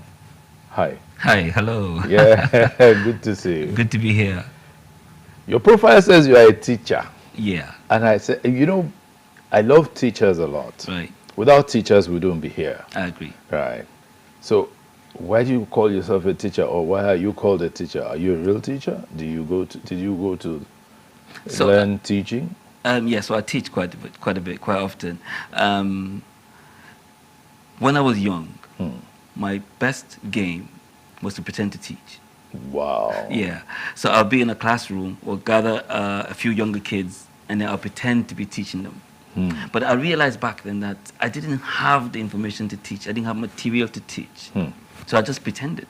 Speaker 13: Hi.
Speaker 14: Hi, hello.
Speaker 13: Yeah, good to see you.
Speaker 14: Good to be here.
Speaker 13: Your profile says you are a teacher.
Speaker 14: Yeah.
Speaker 13: And I said, you know, I love teachers a lot.
Speaker 14: Right.
Speaker 13: Without teachers, we don't be here.
Speaker 14: I agree.
Speaker 13: Right. So why do you call yourself a teacher, or why are you called a teacher? Are you a real teacher? Did you go to learn teaching?
Speaker 14: Yes, so I teach quite often. When I was young, my best game was to pretend to teach.
Speaker 13: Wow.
Speaker 14: Yeah. So I'll be in a classroom or gather a few younger kids, and then I'll pretend to be teaching them. But I realized back then that I didn't have the information to teach. I didn't have material to teach. So I just pretended.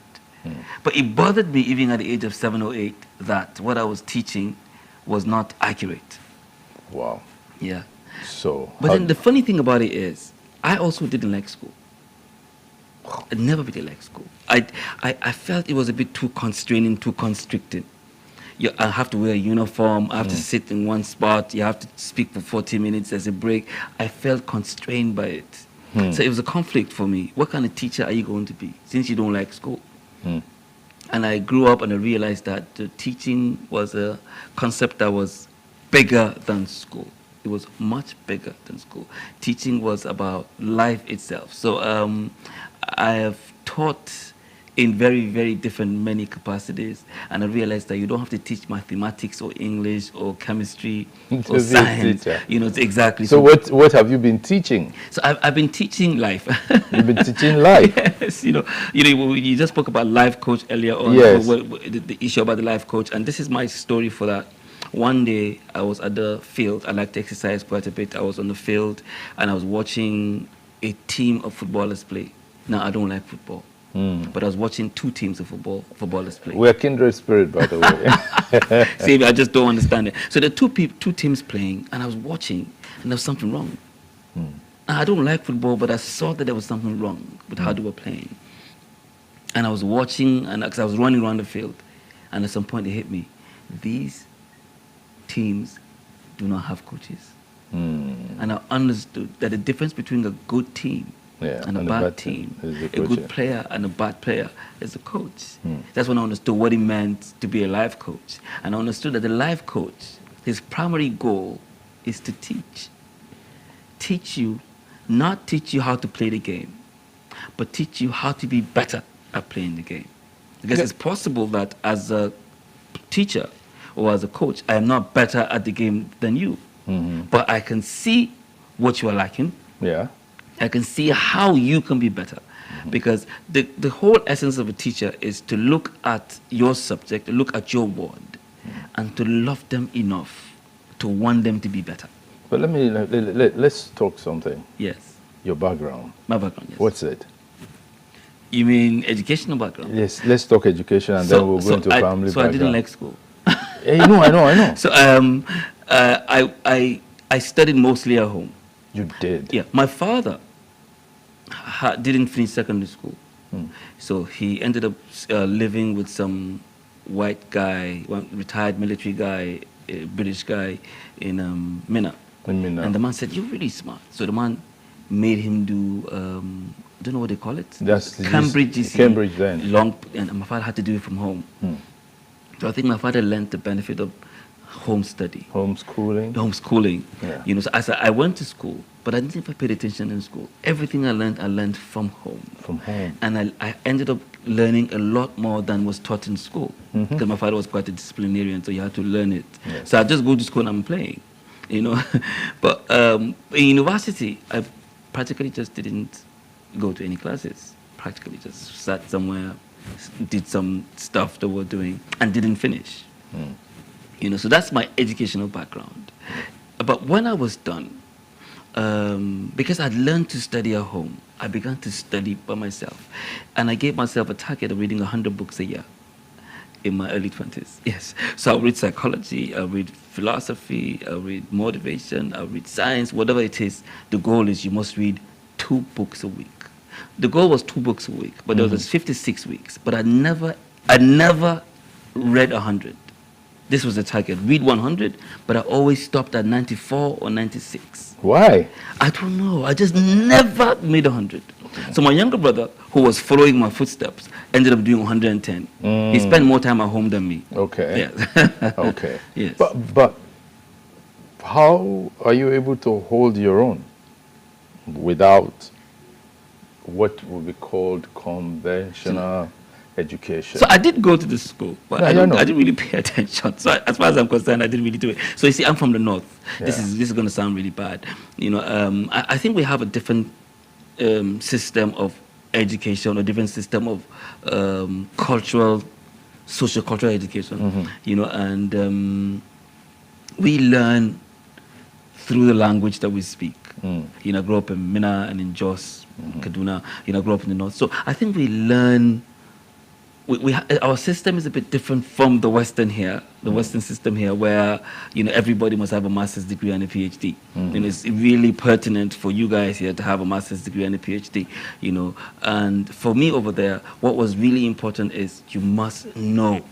Speaker 14: But it bothered me even at the age of 7 or 8 that what I was teaching was not accurate.
Speaker 13: Wow.
Speaker 14: Yeah.
Speaker 13: So.
Speaker 14: But then the funny thing about it is, I also didn't like school. I never really liked school. I felt it was a bit too constraining, too constricting. I have to wear a uniform, I have to sit in one spot, you have to speak for 40 minutes as a break. I felt constrained by it. So it was a conflict for me. What kind of teacher are you going to be since you don't like school? And I grew up and I realized that teaching was a concept that was bigger than school. It was much bigger than school. Teaching was about life itself. So I have taught in very, very different many capacities, and I realized that you don't have to teach mathematics or English or chemistry or science. You know, exactly.
Speaker 13: So what have you been teaching?
Speaker 14: So I've been teaching life.
Speaker 13: You've been teaching life.
Speaker 14: Yes, you just spoke about life coach earlier on.
Speaker 13: Yes.
Speaker 14: The issue about the life coach, and this is my story for that. One day I was at the field. I like to exercise quite a bit. I was on the field and I was watching a team of footballers play. Now, I don't like football, but I was watching 2 teams of footballers play.
Speaker 13: We're kindred spirit, by the way.
Speaker 14: See, I just don't understand it. So there are 2 teams playing, and I was watching, and there was something wrong. I don't like football, but I saw that there was something wrong with how they were playing. And I was watching, and because I was running around the field, and at some point it hit me. These teams do not have coaches. And I understood that the difference between a good team and a bad team, a good player and a bad player, is the coach. That's when I understood what it meant to be a life coach. And I understood that the life coach, his primary goal is to teach. Teach you, not teach you how to play the game, but teach you how to be better at playing the game. Because it's possible that as a teacher or as a coach, I am not better at the game than you. But I can see what you are lacking.
Speaker 13: Yeah.
Speaker 14: I can see how you can be better. Because the whole essence of a teacher is to look at your subject, to look at your ward, and to love them enough to want them to be better.
Speaker 13: But let's talk something.
Speaker 14: Yes.
Speaker 13: Your background.
Speaker 14: My background, yes.
Speaker 13: What's it?
Speaker 14: You mean educational background?
Speaker 13: Yes, let's talk education, and then we'll go into family background.
Speaker 14: So I didn't like school.
Speaker 13: I know.
Speaker 14: So I studied mostly at home.
Speaker 13: You did?
Speaker 14: Yeah. My father didn't finish secondary school. So he ended up living with some white guy, one retired military guy, a British guy in Minna. And the man said, "You're really smart." So the man made him do, I don't know what they call it.
Speaker 13: That's
Speaker 14: Cambridge GCE.
Speaker 13: Cambridge then.
Speaker 14: And my father had to do it from home. So I think my father learned the benefit of home study.
Speaker 13: Homeschooling.
Speaker 14: Yeah. You know, so I went to school, but I didn't even pay attention in school. Everything I learned from home.
Speaker 13: From home.
Speaker 14: And I ended up learning a lot more than was taught in school. Because my father was quite a disciplinarian, so you had to learn it.
Speaker 13: Yes.
Speaker 14: So I just go to school and I'm playing, you know. But in university, I practically just didn't go to any classes. Practically just sat somewhere, did some stuff that we're doing, and didn't finish. You know, so that's my educational background. But when I was done, because I'd learned to study at home, I began to study by myself. And I gave myself a target of reading 100 books a year in my early 20s. Yes. So I'll read psychology, I'll read philosophy, I'll read motivation, I'll read science, whatever it is. The goal is you must read 2 books a week. The goal was 2 books a week, but there was 56 weeks. But I never read 100. This was the target. Read 100, but I always stopped at 94 or 96.
Speaker 13: Why?
Speaker 14: I don't know. I just never made 100. So my younger brother, who was following my footsteps, ended up doing 110. He spent more time at home than me.
Speaker 13: Okay.
Speaker 14: Yes.
Speaker 13: Okay.
Speaker 14: Yes.
Speaker 13: But how are you able to hold your own without what would be called conventional education?
Speaker 14: So I did go to the school, but
Speaker 13: No,
Speaker 14: I
Speaker 13: know.
Speaker 14: didn't really pay attention. So as far as I'm concerned, I didn't really do it. So you see, I'm from the north. This
Speaker 13: Yeah.
Speaker 14: is going to sound really bad. I think we have a different system of education, or different system of social-cultural education. And we learn through the language that we speak. I grew up in Minna and in Jos, Kaduna. I grew up in the north. So I think we learn. Our system is a bit different from the Western here, the Western system here, where everybody must have a master's degree and a PhD. It's really pertinent for you guys here to have a master's degree and a PhD. And for me over there, what was really important is you must know.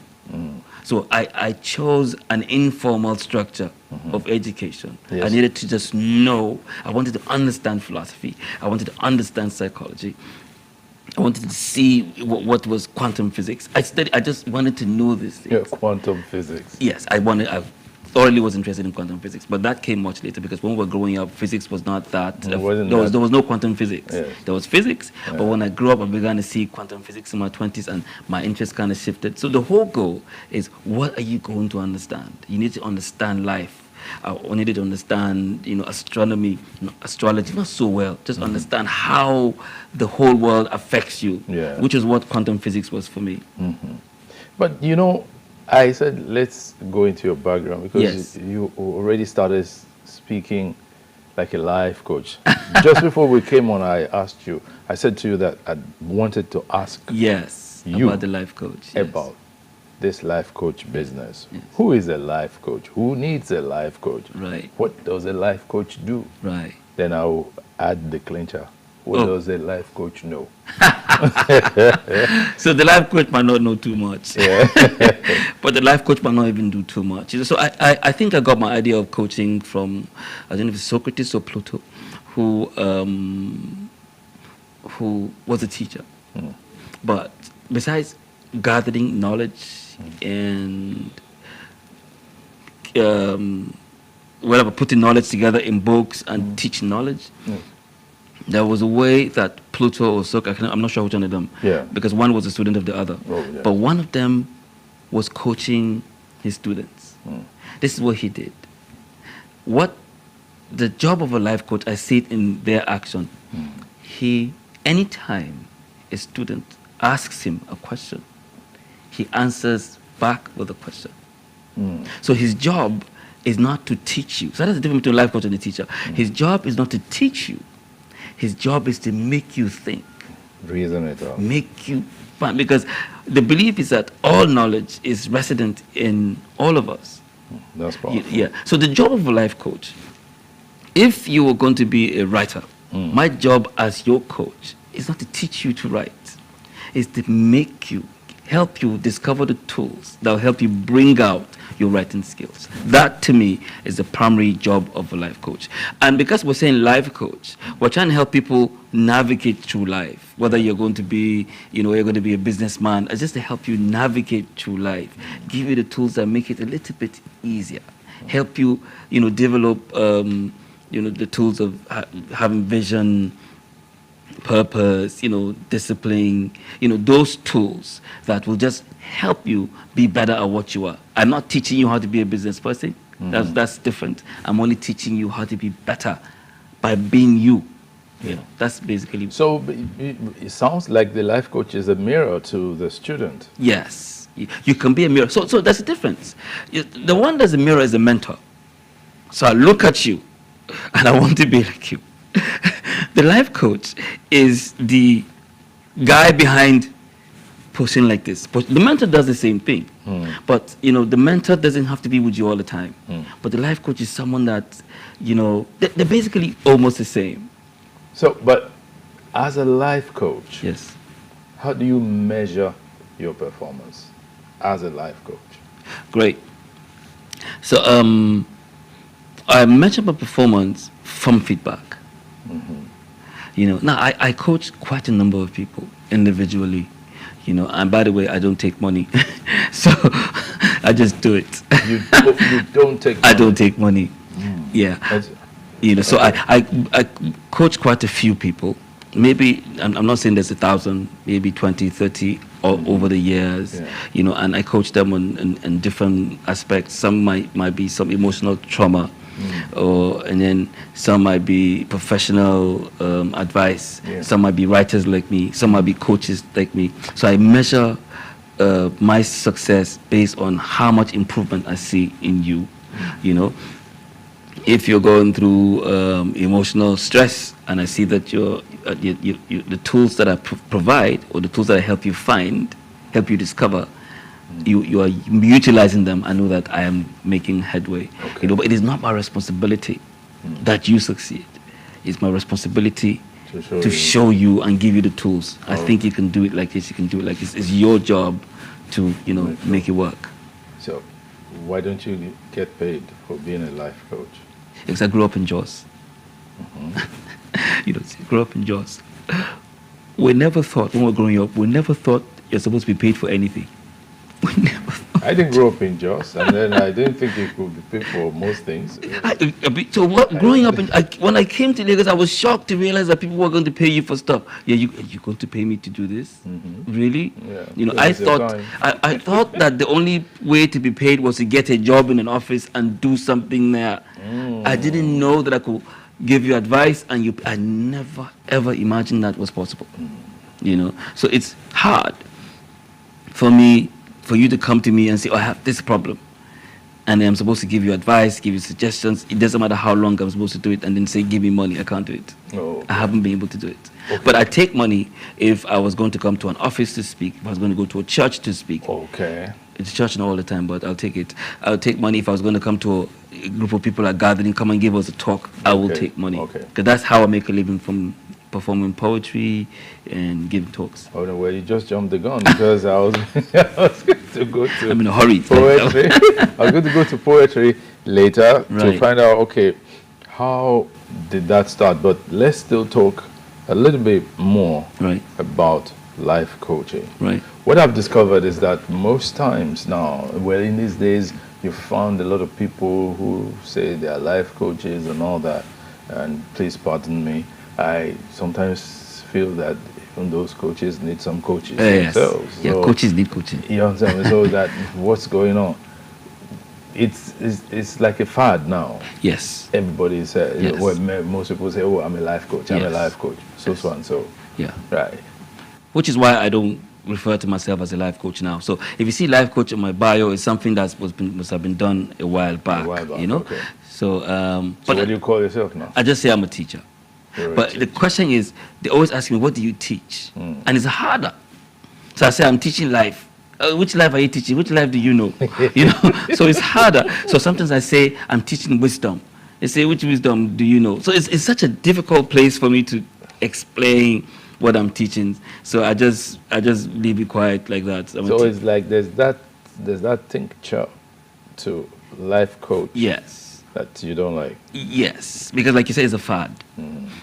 Speaker 14: So I chose an informal structure of education.
Speaker 13: Yes.
Speaker 14: I needed to just know. I wanted to understand philosophy. I wanted to understand psychology. I wanted to see what was quantum physics. I just wanted to know this thing.
Speaker 13: Yeah, quantum physics.
Speaker 14: Yes, I thoroughly was interested in quantum physics, but that came much later, because when we were growing up, physics was not that. There was no quantum physics.
Speaker 13: Yes.
Speaker 14: There was physics, but when I grew up, I began to see quantum physics in my 20s, and my interest kind of shifted. So the whole goal is, what are you going to understand? You need to understand life. I needed to understand, astronomy, astrology, not so well. Just understand how the whole world affects you, which is what quantum physics was for me.
Speaker 13: But I said let's go into your background, because you already started speaking like a life coach. Just before we came on, I asked you. I said to you that I wanted to ask you
Speaker 14: about the life coach.
Speaker 13: About this life coach business. Yes. Who is a life coach? Who needs a life coach?
Speaker 14: Right.
Speaker 13: What does a life coach do?
Speaker 14: Right.
Speaker 13: Then I'll add the clincher. What does a life coach know?
Speaker 14: So the life coach might not know too much.
Speaker 13: Yeah.
Speaker 14: But the life coach might not even do too much. So I think I got my idea of coaching from, I don't know if it's Socrates or Plato, who was a teacher. But besides gathering knowledge and putting knowledge together in books and teaching knowledge, there was a way that Plato or Socrates, I'm not sure which one of them, because one was a student of the other, but one of them was coaching his students. This is what he did. What the job of a life coach, I see it in their action. Anytime a student asks him a question, he answers back with a question. So his job is not to teach you. So that's the difference between a life coach and a teacher. His job is not to teach you. His job is to make you think.
Speaker 13: Reason it out.
Speaker 14: Make you fun. Because the belief is that all knowledge is resident in all of us.
Speaker 13: That's powerful.
Speaker 14: Yeah. So the job of a life coach, if you were going to be a writer, my job as your coach is not to teach you to write. It's to help you discover the tools that will help you bring out your writing skills. That, to me, is the primary job of a life coach. And because we're saying life coach, we're trying to help people navigate through life. Whether you're going to be, you're going to be a businessman, it's just to help you navigate through life. Give you the tools that make it a little bit easier. Help you, develop, the tools of having vision, purpose, discipline, those tools that will just help you be better at what you are. I'm not teaching you how to be a business person. That's different. I'm only teaching you how to be better by being you. That's basically.
Speaker 13: So it sounds like the life coach is a mirror to the student.
Speaker 14: Yes, you can be a mirror. So there's a difference. The one that's a mirror is a mentor. So I look at you, and I want to be like you. The life coach is the guy behind posting like this. The mentor does the same thing. But, the mentor doesn't have to be with you all the time. But the life coach is someone that, they're basically almost the same.
Speaker 13: So, but as a life coach,
Speaker 14: yes,
Speaker 13: how do you measure your performance as a life coach?
Speaker 14: Great. So I measure my performance from feedback. You know, now I coach quite a number of people individually. You know, and by the way, I don't take money, so I just do it.
Speaker 13: You don't take money?
Speaker 14: I don't take money. Yeah. You know, so I coach quite a few people. Maybe, I'm not saying there's 1,000, maybe 20, 30 over the years, you know, and I coach them on different aspects. Some might be some emotional trauma, and then some might be professional advice. Some might be writers like me. Some might be coaches like me. So I measure my success based on how much improvement I see in you, you know. If you're going through emotional stress, and I see that the tools that I provide, or the tools that I help you find, help you discover, you are utilizing them, I know that I am making headway. You know, but it is not my responsibility that you succeed. It's my responsibility to show you and give you the tools. I think you can do it like this, you can do it like this. It's your job to, you know, make it work.
Speaker 13: So why don't you get paid for being a life coach?
Speaker 14: Because I grew up in Jos. You know, grew up in Jos. We never thought, when we were growing up, we never thought you're supposed to be paid for anything. We never thought.
Speaker 13: I didn't grow up in Jos, and then I didn't think you could be paid for most things.
Speaker 14: So growing up, when I came to Lagos, I was shocked to realize that people were going to pay you for stuff. Yeah, you're going to pay me to do this? Really?
Speaker 13: Yeah.
Speaker 14: You know, I thought that the only way to be paid was to get a job in an office and do something there. I didn't know that I could give you advice, and I never ever imagined that was possible. You know, so it's hard for you to come to me and say, oh, I have this problem, and I'm supposed to give you advice, give you suggestions. It doesn't matter how long I'm supposed to do it, and then say, give me money. I can't do it. I haven't been able to do it. But I take money if I was going to come to an office to speak, if I was going to go to a church to speak. It's church not all the time, but I'll take it. I'll take money if I was going to come to a group of people are gathering, come and give us a talk. I will take money. Because that's how I make a living, from performing poetry and giving talks.
Speaker 13: Oh no, well, you just jumped the gun, because I was going to go to
Speaker 14: I'm in a hurry.
Speaker 13: Poetry. I was going to go to poetry later to find out, okay, how did that start? But let's still talk a little bit more about life coaching. What I've discovered is that most times now, well, in these days, you found a lot of people who say they are life coaches and all that. And please pardon me, I sometimes feel that even those coaches need some coaches themselves.
Speaker 14: Yeah, so, coaches need coaching.
Speaker 13: You understand? So that what's going on? It's like a fad now.
Speaker 14: Yes.
Speaker 13: Everybody says, well, most people say, oh, I'm a life coach, I'm a life coach, so and so.
Speaker 14: Yeah.
Speaker 13: Right.
Speaker 14: Which is why I don't refer to myself as a life coach now. So if you see life coach in my bio, it's something that must have been done a while back. You know.
Speaker 13: Okay.
Speaker 14: So.
Speaker 13: So what do you call yourself now?
Speaker 14: I just say I'm a teacher. But the question is, they always ask me, what do you teach? And it's harder. So I say, I'm teaching life. Which life are you teaching? Which life do you know? You know. So it's harder. So sometimes I say, I'm teaching wisdom. They say, which wisdom do you know? So it's such a difficult place for me to explain what I'm teaching. So I just leave it quiet like that.
Speaker 13: So it's like there's that tincture to life coach.
Speaker 14: Yes.
Speaker 13: That you don't like.
Speaker 14: Yes, because like you say, it's a fad.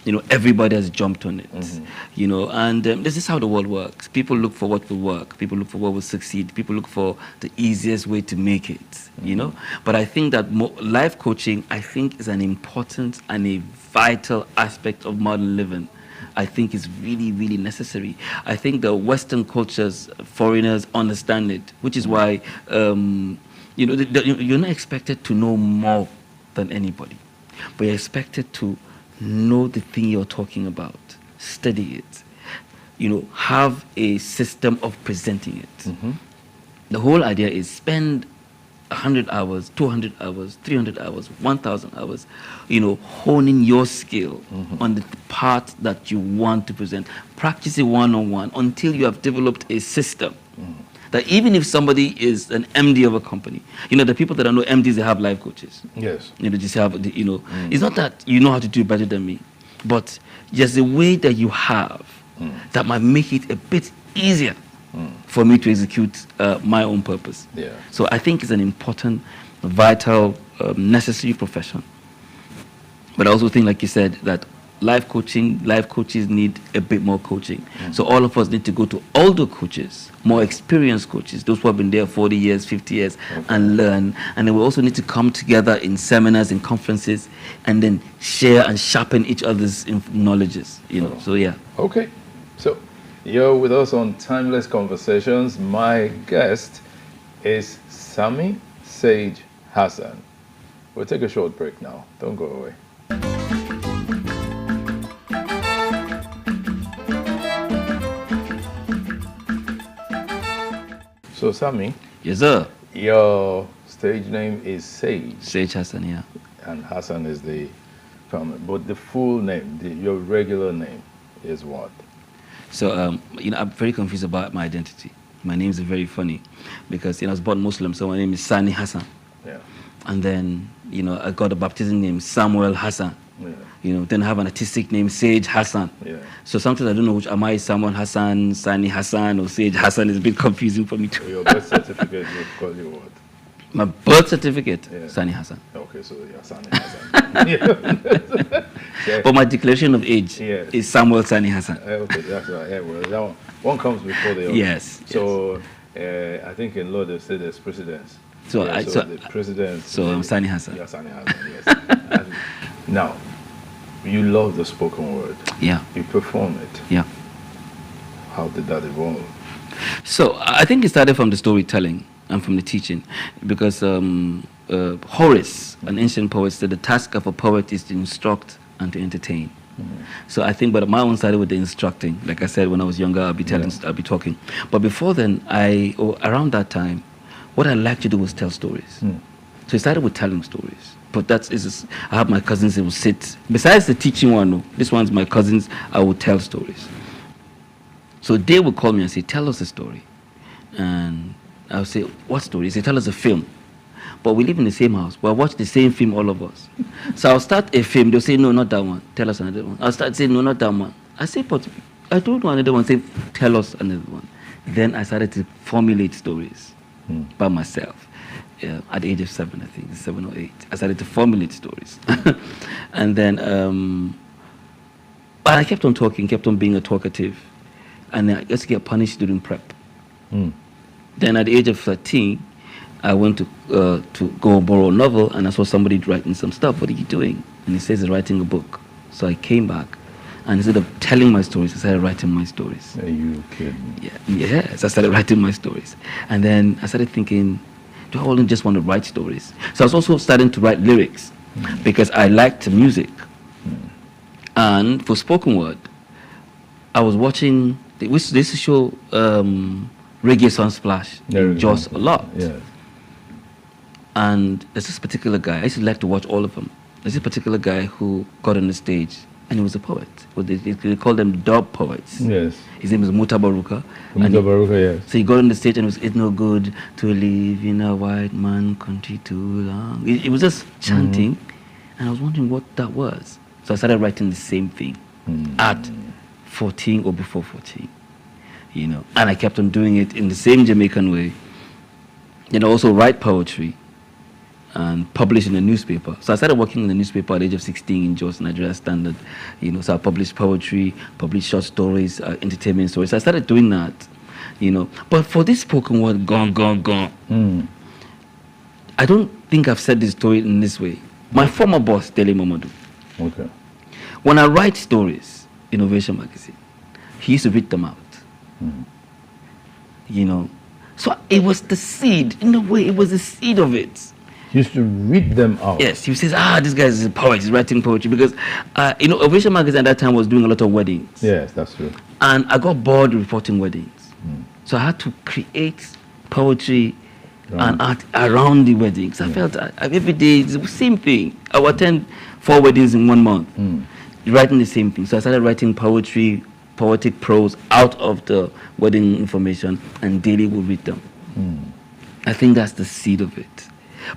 Speaker 14: You know, everybody has jumped on it. You know, and this is how the world works. People look for what will work. People look for what will succeed. People look for the easiest way to make it. You know, but I think that life coaching, I think, is an important and a vital aspect of modern living. I think is really, really necessary. I think the Western cultures, foreigners understand it, which is why, you know, you're not expected to know more than anybody, but you're expected to know the thing you're talking about, study it, you know, have a system of presenting it. The whole idea is spend 100 hours, 200 hours, 300 hours, 1,000 hours, you know, honing your skill on the part that you want to present. Practice it one-on-one until you have developed a system. That even if somebody is an MD of a company, you know, the people that are no MDs, they have life coaches.
Speaker 13: Yes.
Speaker 14: You know, just have, you know, it's not that you know how to do it better than me, but there's a way that you have that might make it a bit easier for me to execute my own purpose.
Speaker 13: Yeah.
Speaker 14: So I think it's an important vital, necessary profession. But I also think, like you said, that life coaches need a bit more coaching. So all of us need to go to older coaches, more experienced coaches, those who have been there 40 years, 50 years, and learn. And then we also need to come together in seminars and conferences and then share and sharpen each other's knowledges, you know. So yeah.
Speaker 13: Okay. So you're with us on Timeless Conversations. My guest is Sami Sage Hassan. We'll take a short break now. Don't go away. So Sami.
Speaker 14: Yes, sir.
Speaker 13: Your stage name is Sage.
Speaker 14: Sage Hassan, yeah.
Speaker 13: And Hassan is the common, but the full name, your regular name is what?
Speaker 14: So, you know, I'm very confused about my identity. My name is very funny because, you know, I was born Muslim, so my name is Sani Hassan.
Speaker 13: Yeah.
Speaker 14: And then, you know, I got a baptism name, Samuel Hassan.
Speaker 13: Yeah.
Speaker 14: You know, then I have an artistic name, Sage Hassan.
Speaker 13: Yeah.
Speaker 14: So sometimes I don't know which, am I Samuel Hassan, Sani Hassan, or Sage Hassan? Is a bit confusing for me too.
Speaker 13: Your birth certificate will call you what?
Speaker 14: My birth certificate,
Speaker 13: Yeah.
Speaker 14: Sani Hassan.
Speaker 13: Okay, so you're Sani Hassan. Yeah.
Speaker 14: But my declaration of age is Samuel Sani Hassan.
Speaker 13: Okay, that's right. Yeah, well, that one comes before the other.
Speaker 14: Yes.
Speaker 13: So I think in law they say there's precedence.
Speaker 14: So,
Speaker 13: yeah, so the precedence.
Speaker 14: So I'm Sani Hassan.
Speaker 13: You're Sani Hassan, yes. Now, you love the spoken word.
Speaker 14: Yeah.
Speaker 13: You perform it.
Speaker 14: Yeah.
Speaker 13: How did that evolve?
Speaker 14: So I think it started from the storytelling and from the teaching, because Horace, an ancient poet, said the task of a poet is to instruct and to entertain. So I think, but my own started with the instructing. Like I said, when I was younger, I'll be talking. But before then, around that time, what I liked to do was tell stories. So it started with telling stories. But I have my cousins that will sit. Besides the teaching one, this one's my cousins, I will tell stories. So they would call me and say, tell us a story. And I would say, what story? They say, tell us a film. But we live in the same house. We'll watch the same film, all of us. So I'll start a film. They'll say, no, not that one. Tell us another one. I'll start saying, no, not that one. I say, but I don't know another one. Say, tell us another one. Then I started to formulate stories by myself. At the age of 7, I think, 7 or 8. I started to formulate stories. And then, but I kept on talking, kept on being a talkative. And I used to get punished during prep. Then at the age of 13, I went to go borrow a novel, and I saw somebody writing some stuff. What are you doing? And he says he's writing a book. So I came back, and instead of telling my stories, I started writing my stories.
Speaker 13: Are you kidding?
Speaker 14: Yeah, yes, I started writing my stories. And then I started thinking, do I only just want to write stories? So I was also starting to write lyrics because I liked music. And for spoken word, I was watching, they used to show Reggae Sunsplash in Jos a lot.
Speaker 13: Yeah.
Speaker 14: And there's this particular guy, I used to like to watch all of them. There's this particular guy who got on the stage, and he was a poet. They call them dub poets.
Speaker 13: Yes.
Speaker 14: His name is Muta Baruka.
Speaker 13: Muta Baruka, yes.
Speaker 14: So he got on the stage, and it's no good to live in a white man country too long. It was just chanting, and I was wondering what that was. So I started writing the same thing at 14 or before 14, you know. And I kept on doing it in the same Jamaican way. Then I also write poetry and publish in a newspaper. So I started working in the newspaper at the age of 16 in Jos, Nigeria Standard. You know, so I published poetry, published short stories, entertainment stories. So I started doing that, you know. But for this spoken word, gone. I don't think I've said this story in this way. My former boss, Dele Mamadou.
Speaker 13: Okay.
Speaker 14: When I write stories in Ovation Magazine, he used to read them out. You know. So it was the seed, in a way, it was the seed of it.
Speaker 13: He used to read them out.
Speaker 14: Yes, he says, this guy is a poet, he's writing poetry. Because, you know, Ovation Magazine at that time was doing a lot of weddings.
Speaker 13: Yes, that's true.
Speaker 14: And I got bored reporting weddings. So I had to create poetry and art around the weddings. I felt every day, it's the same thing. I would attend 4 weddings in 1 month, writing the same thing. So I started writing poetry, poetic prose out of the wedding information, and daily would read them. I think that's the seed of it.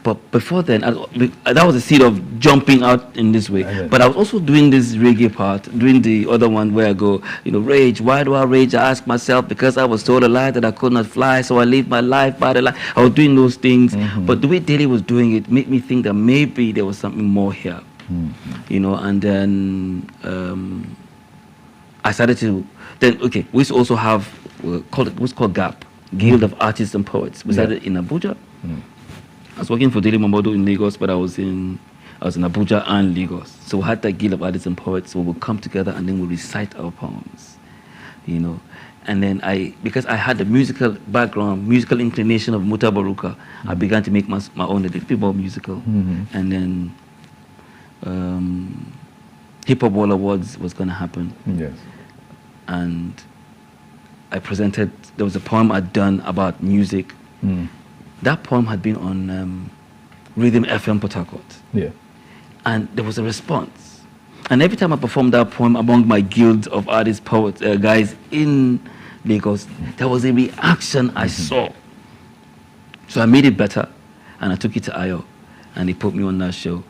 Speaker 14: But before then, that was the seed of jumping out in this way. But I was also doing this reggae part, doing the other one where I go, rage. Why do I rage? I ask myself, because I was told a lie that I could not fly, so I live my life by the lie. I was doing those things. But the way Daly was doing it made me think that maybe there was something more here. And then I started to, we used to also have, what's called GAP, Guild of Artists and Poets. We started in Abuja. I was working for Daily Momodu in Lagos, but I was in Abuja and Lagos. So we had that Guild of Artists and Poets, so we would come together and then we recite our poems, And then because I had the musical background, musical inclination of Muta Baruka, I began to make my own, a little bit more musical. And then Hip Hop World Awards was going to happen.
Speaker 13: Yes.
Speaker 14: And I presented, there was a poem I'd done about music. That poem had been on Rhythm FM Port Harcourt.
Speaker 13: Yeah.
Speaker 14: And there was a response. And every time I performed that poem among my guild of artists, poets, guys in Lagos, there was a reaction I saw. So I made it better, and I took it to Ayo, and he put me on that show.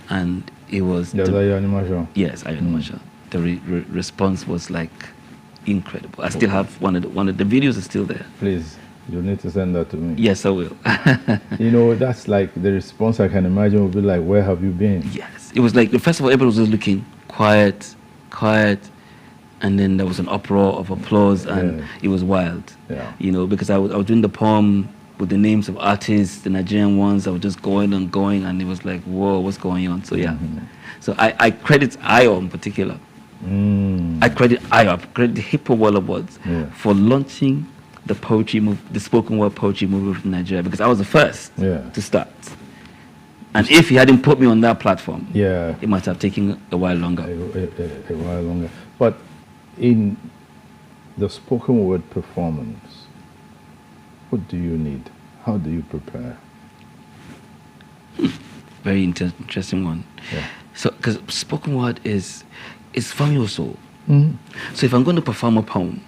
Speaker 14: And it was...
Speaker 13: Yes, Ayo Animation.
Speaker 14: Yes, Ayo Animation. The response was like incredible. I still have one of the videos is still there.
Speaker 13: Please, you need to send that to me.
Speaker 14: Yes, I will.
Speaker 13: That's like the response I can imagine would be like, where have you been?
Speaker 14: Yes, it was like the festival. Everybody was just looking quiet, and then there was an uproar of applause, and it was wild.
Speaker 13: Yeah.
Speaker 14: Because I was doing the poem with the names of artists, the Nigerian ones. I was just going and going, and it was like, whoa, what's going on? So yeah, so I credit Ayo in particular. I credit Ayo, I credit the Hip Hop World Awards for launching the poetry the spoken word poetry movement in Nigeria, because I was the first to start. And if he hadn't put me on that platform, it might have taken a while longer.
Speaker 13: A while longer. But in the spoken word performance, what do you need? How do you prepare?
Speaker 14: Very interesting one.
Speaker 13: Yeah.
Speaker 14: So, because spoken word is from your soul. So if I'm going to perform a poem,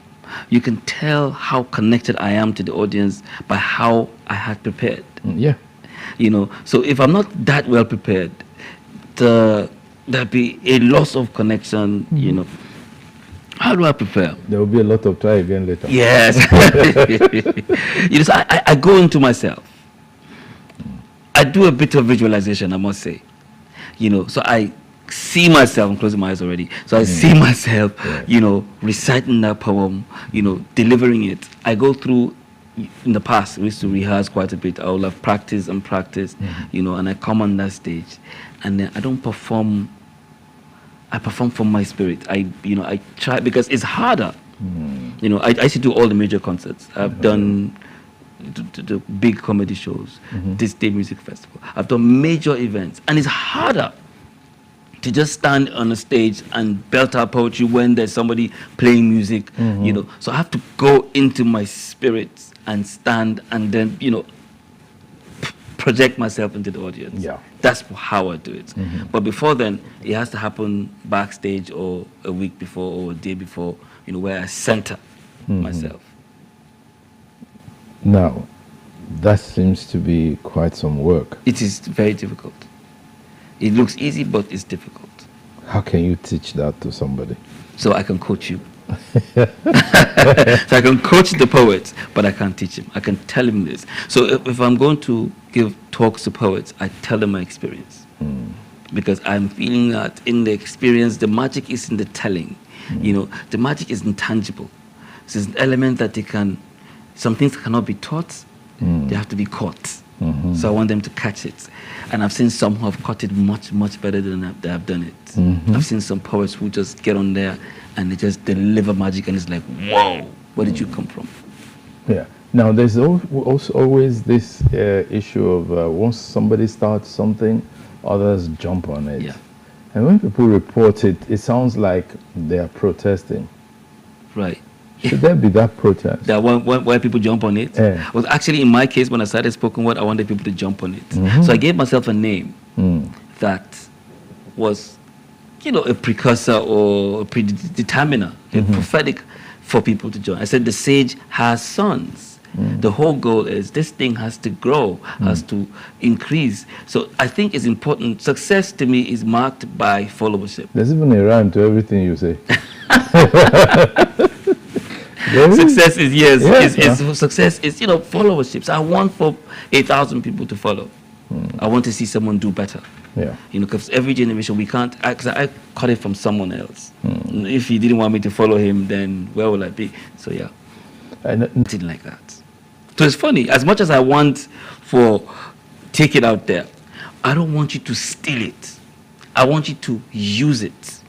Speaker 14: you can tell how connected I am to the audience by how I had prepared.
Speaker 13: Yeah.
Speaker 14: So if I'm not that well prepared, there'll be a loss of connection, How do I prepare?
Speaker 13: There will be a lot of try again later.
Speaker 14: Yes. I go into myself. I do a bit of visualization, I must say. So I see myself, I'm closing my eyes already. So I see myself, reciting that poem, delivering it. I go through, in the past, we used to rehearse quite a bit. I will have practice and practice, and I come on that stage, and then I don't perform. I perform from my spirit. I try, because it's harder. I used to do all the major concerts. I've done the big comedy shows, this Day Music Festival. I've done major events, and it's harder to just stand on a stage and belt out poetry when there's somebody playing music, So I have to go into my spirit and stand and then, project myself into the audience.
Speaker 13: Yeah.
Speaker 14: That's how I do it. But before then, it has to happen backstage or a week before or a day before, where I center myself.
Speaker 13: Now, that seems to be quite some work.
Speaker 14: It is very difficult. It looks easy, but it's difficult.
Speaker 13: How can you teach that to somebody?
Speaker 14: So I can coach you. So I can coach the poet, but I can't teach him. I can tell him this. So if I'm going to give talks to poets, I tell them my experience. Because I'm feeling that in the experience, the magic is in the telling. The magic is intangible. So it's an element that some things cannot be taught, they have to be caught. So I want them to catch it. And I've seen some who have caught it much, much better than I've done it. I've seen some poets who just get on there and they just deliver magic, and it's like, whoa, where did you come from?
Speaker 13: Yeah. Now, there's also always this issue of once somebody starts something, others jump on it.
Speaker 14: Yeah.
Speaker 13: And when people report it, it sounds like they are protesting.
Speaker 14: Right.
Speaker 13: Should there be that protest?
Speaker 14: That why people jump on it?
Speaker 13: Yeah.
Speaker 14: Well, actually, in my case, when I started spoken word, I wanted people to jump on it. So I gave myself a name that was, a precursor or a predeterminer, prophetic for people to join. I said, the sage has sons. The whole goal is this thing has to grow, has to increase. So I think it's important. Success to me is marked by followership.
Speaker 13: There's even a rhyme to everything you say.
Speaker 14: Success is, success is, followership. So I want for 8,000 people to follow. I want to see someone do better.
Speaker 13: Yeah.
Speaker 14: Because every generation we can't, because I got it from someone else. If he didn't want me to follow him, then where will I be? So yeah, I didn't like that. So it's funny, as much as I want for take it out there, I don't want you to steal it. I want you to use it,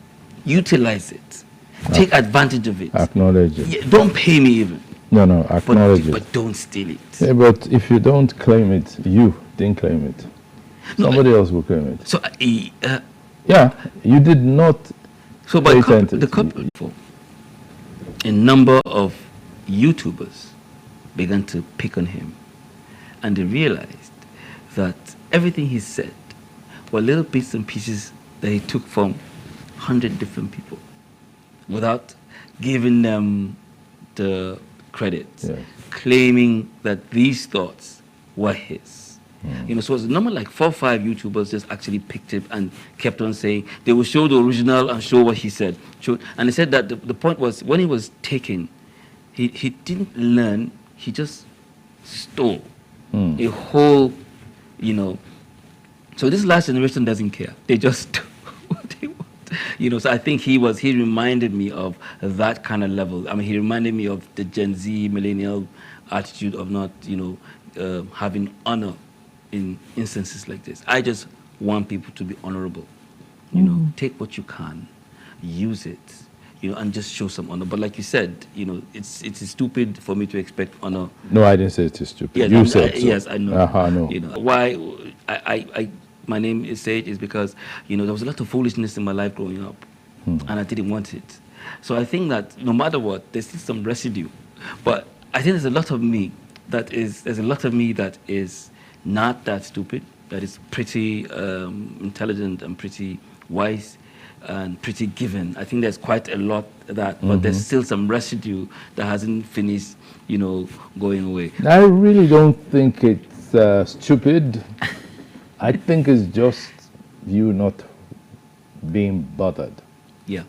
Speaker 14: utilize it, take advantage of it.
Speaker 13: Acknowledge it.
Speaker 14: Yeah, don't pay me even.
Speaker 13: No, acknowledge it.
Speaker 14: But don't steal it.
Speaker 13: Yeah, but if you don't claim it, you didn't claim it. Somebody else will claim it.
Speaker 14: So,
Speaker 13: yeah, you did not.
Speaker 14: So, by the couple, a number of YouTubers began to pick on him, and they realized that everything he said were little bits and pieces that he took from 100 different people, without giving them the credit, claiming that these thoughts were his. So it's a number like 4 or 5 YouTubers just actually picked it and kept on saying they will show the original and show what he said. And they said that the point was when he was taken, he didn't learn, he just stole a whole, So this last generation doesn't care. They just do what they want. So I think he reminded me of that kind of level. I mean, he reminded me of the Gen Z millennial attitude of not, having honor in instances like this. I just want people to be honorable. Take what you can, use it, and just show some honor. But like you said, it's stupid for me to expect honor.
Speaker 13: No, I didn't say it is stupid.
Speaker 14: Yes,
Speaker 13: you said so.
Speaker 14: Yes, I know.
Speaker 13: No.
Speaker 14: Why my name is Sage is because, there was a lot of foolishness in my life growing up, and I didn't want it. So I think that no matter what, there's still some residue. But I think there's a lot of me that is not that stupid, that is pretty intelligent and pretty wise and pretty given. I think there's quite a lot of that, but there's still some residue that hasn't finished, going away.
Speaker 13: I really don't think it's stupid. I think it's just you not being bothered.
Speaker 14: Yeah.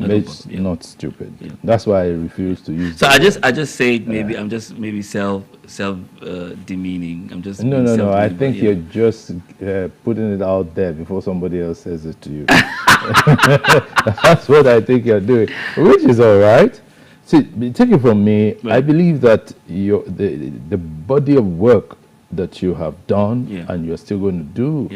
Speaker 13: It's not stupid. Yeah. That's why I refuse to use.
Speaker 14: So I just say maybe I'm just maybe self demeaning. I'm just
Speaker 13: no. I think you're just putting it out there before somebody else says it to you. That's what I think you're doing, which is all right. See, take it from me. Right. I believe that the body of work that you have done and you're still going to do,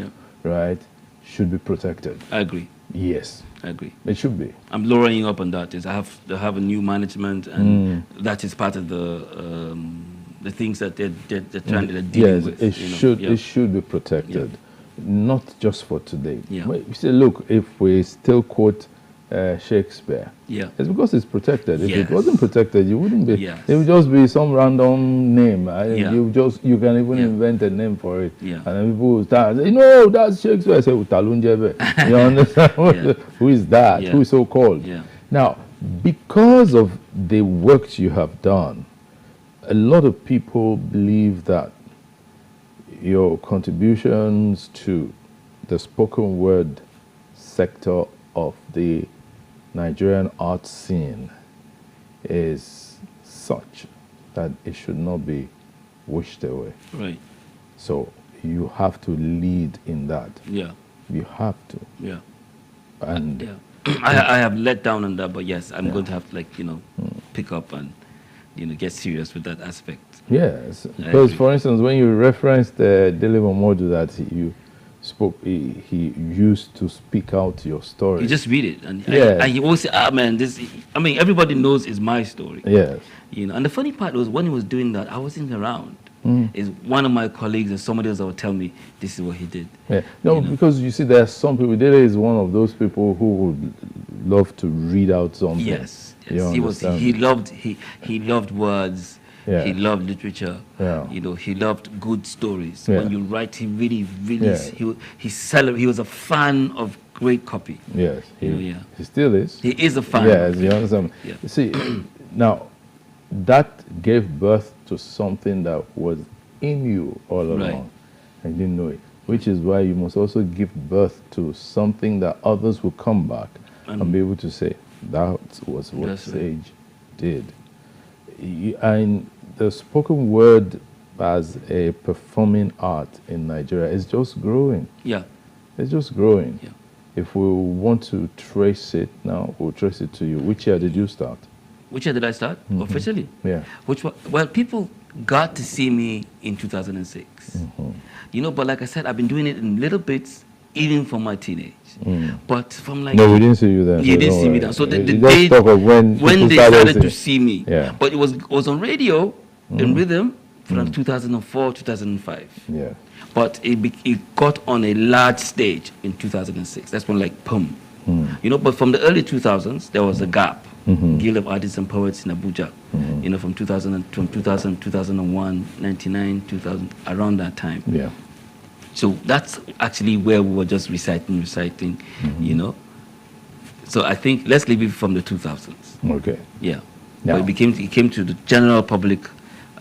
Speaker 13: right, should be protected.
Speaker 14: I agree.
Speaker 13: Yes.
Speaker 14: I agree.
Speaker 13: It should be.
Speaker 14: I'm lowering you up on that. I have a new management, and that is part of the things that they're dealing with.
Speaker 13: It should be protected, not just for today.
Speaker 14: Yeah.
Speaker 13: You say, look, if we still quote Shakespeare, it's because it's protected. If it wasn't protected, you wouldn't be. It would just be some random name. You can even invent a name for it, and then people will start saying, "No, that's Shakespeare." I say, "Utalunjebe." You understand? Who is that? Who is so called? Now, because of the work you have done, a lot of people believe that your contributions to the spoken word sector of the Nigerian art scene is such that it should not be wished away.
Speaker 14: Right.
Speaker 13: So you have to lead in that.
Speaker 14: Yeah.
Speaker 13: You have to.
Speaker 14: Yeah.
Speaker 13: And
Speaker 14: I have let down on that, but yes, I'm going to have to pick up and get serious with that aspect.
Speaker 13: Yes, because for instance, when you referenced Dele Momodu that you spoke, he used to speak out your story.
Speaker 14: You just read it, and he always say, man, this. I mean, everybody knows it's my story.
Speaker 13: Yes.
Speaker 14: And the funny part was when he was doing that, I wasn't around. Is one of my colleagues or somebody else that would tell me this is what he did.
Speaker 13: Yeah. No, because you see, there are some people. Dele is one of those people who would love to read out something.
Speaker 14: Yes. He loved words. Yeah. He loved literature.
Speaker 13: Yeah.
Speaker 14: He loved good stories. Yeah. When you write, he really he was a fan of great copy.
Speaker 13: Yes. He still is.
Speaker 14: He is a fan.
Speaker 13: Yes, you understand.
Speaker 14: Yeah.
Speaker 13: See, now, that gave birth to something that was in you all along.
Speaker 14: Right.
Speaker 13: And you didn't know it. Which is why you must also give birth to something that others will come back and be able to say, that was what Sage did. And the spoken word as a performing art in Nigeria is just growing.
Speaker 14: Yeah.
Speaker 13: It's just growing.
Speaker 14: Yeah.
Speaker 13: If we want to trace it now, we'll trace it to you. Which year did you start?
Speaker 14: Which year did I start? Officially?
Speaker 13: Yeah.
Speaker 14: Well, people got to see me in 2006. You know, but like I said, I've been doing it in little bits, even from my teenage. But from like...
Speaker 13: No, we didn't see you then.
Speaker 14: You
Speaker 13: so
Speaker 14: didn't
Speaker 13: don't
Speaker 14: see me
Speaker 13: worry.
Speaker 14: then. So
Speaker 13: You
Speaker 14: the
Speaker 13: just
Speaker 14: day
Speaker 13: talk of when
Speaker 14: they
Speaker 13: people
Speaker 14: started to
Speaker 13: seeing-
Speaker 14: see me.
Speaker 13: Yeah.
Speaker 14: But it was on radio, in rhythm, from 2004, 2005.
Speaker 13: Yeah.
Speaker 14: But it got on a large stage in 2006. That's when like, boom. You know, but from the early 2000s, there was a gap. Guild of Artists and Poets in Abuja. You know, from 2000, 2001, 99, 2000, around that time.
Speaker 13: Yeah.
Speaker 14: So that's actually where we were just reciting, you know. So I think let's leave it from the 2000s.
Speaker 13: Okay.
Speaker 14: Yeah.
Speaker 13: Now-
Speaker 14: But it came to the general public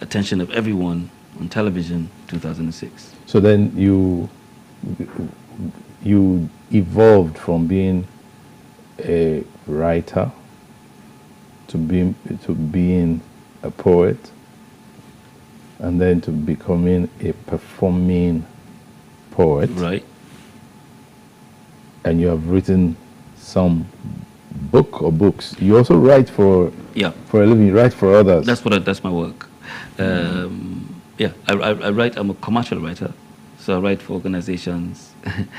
Speaker 14: attention of everyone on television 2006.
Speaker 13: So then you evolved from being a writer to being a poet, and then to becoming a performing poet.
Speaker 14: Right.
Speaker 13: And you have written some book or books. You also write for a living. You write for others.
Speaker 14: That's my work. Yeah, I write. I'm a commercial writer, so I write for organizations.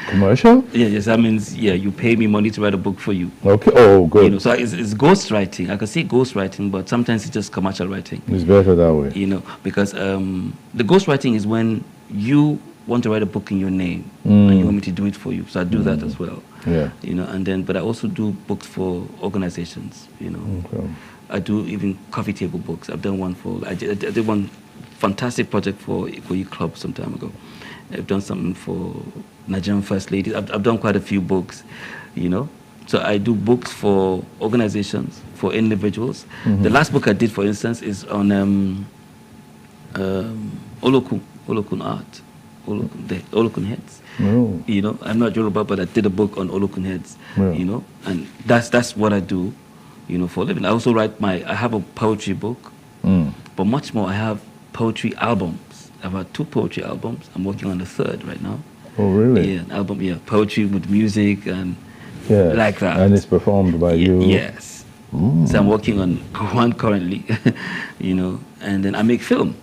Speaker 13: Commercial?
Speaker 14: Yeah, yes. That means you pay me money to write a book for you.
Speaker 13: Okay. Oh, good.
Speaker 14: You know, so it's ghost writing. I can say ghost writing, but sometimes it's just commercial writing.
Speaker 13: It's better that way.
Speaker 14: You know, because the ghost writing is when you want to write a book in your name and you want me to do it for you. So I do that as well.
Speaker 13: Yeah.
Speaker 14: You know, and then but I also do books for organizations. You know,
Speaker 13: Okay.
Speaker 14: I do even coffee table books. I've done one for I did one fantastic project for Ikoyi Club some time ago. I've done something for Nigerian First Ladies. I've done quite a few books, you know. So I do books for organizations, for individuals. The last book I did, for instance, is on Olokun art, the Olokun heads.
Speaker 13: Oh.
Speaker 14: You know, I'm not Yoruba, but I did a book on Olokun heads.
Speaker 13: Yeah.
Speaker 14: You know, and that's what I do, you know, for a living. I also write I have a poetry book, but much more. I have poetry albums. I've had 2 poetry albums. I'm working on the 3rd right now.
Speaker 13: Oh, really?
Speaker 14: Yeah, an album. Yeah, poetry with music and
Speaker 13: Yes.
Speaker 14: like that.
Speaker 13: And it's performed by you.
Speaker 14: Yes. So I'm working on one currently, you know, and then I make film.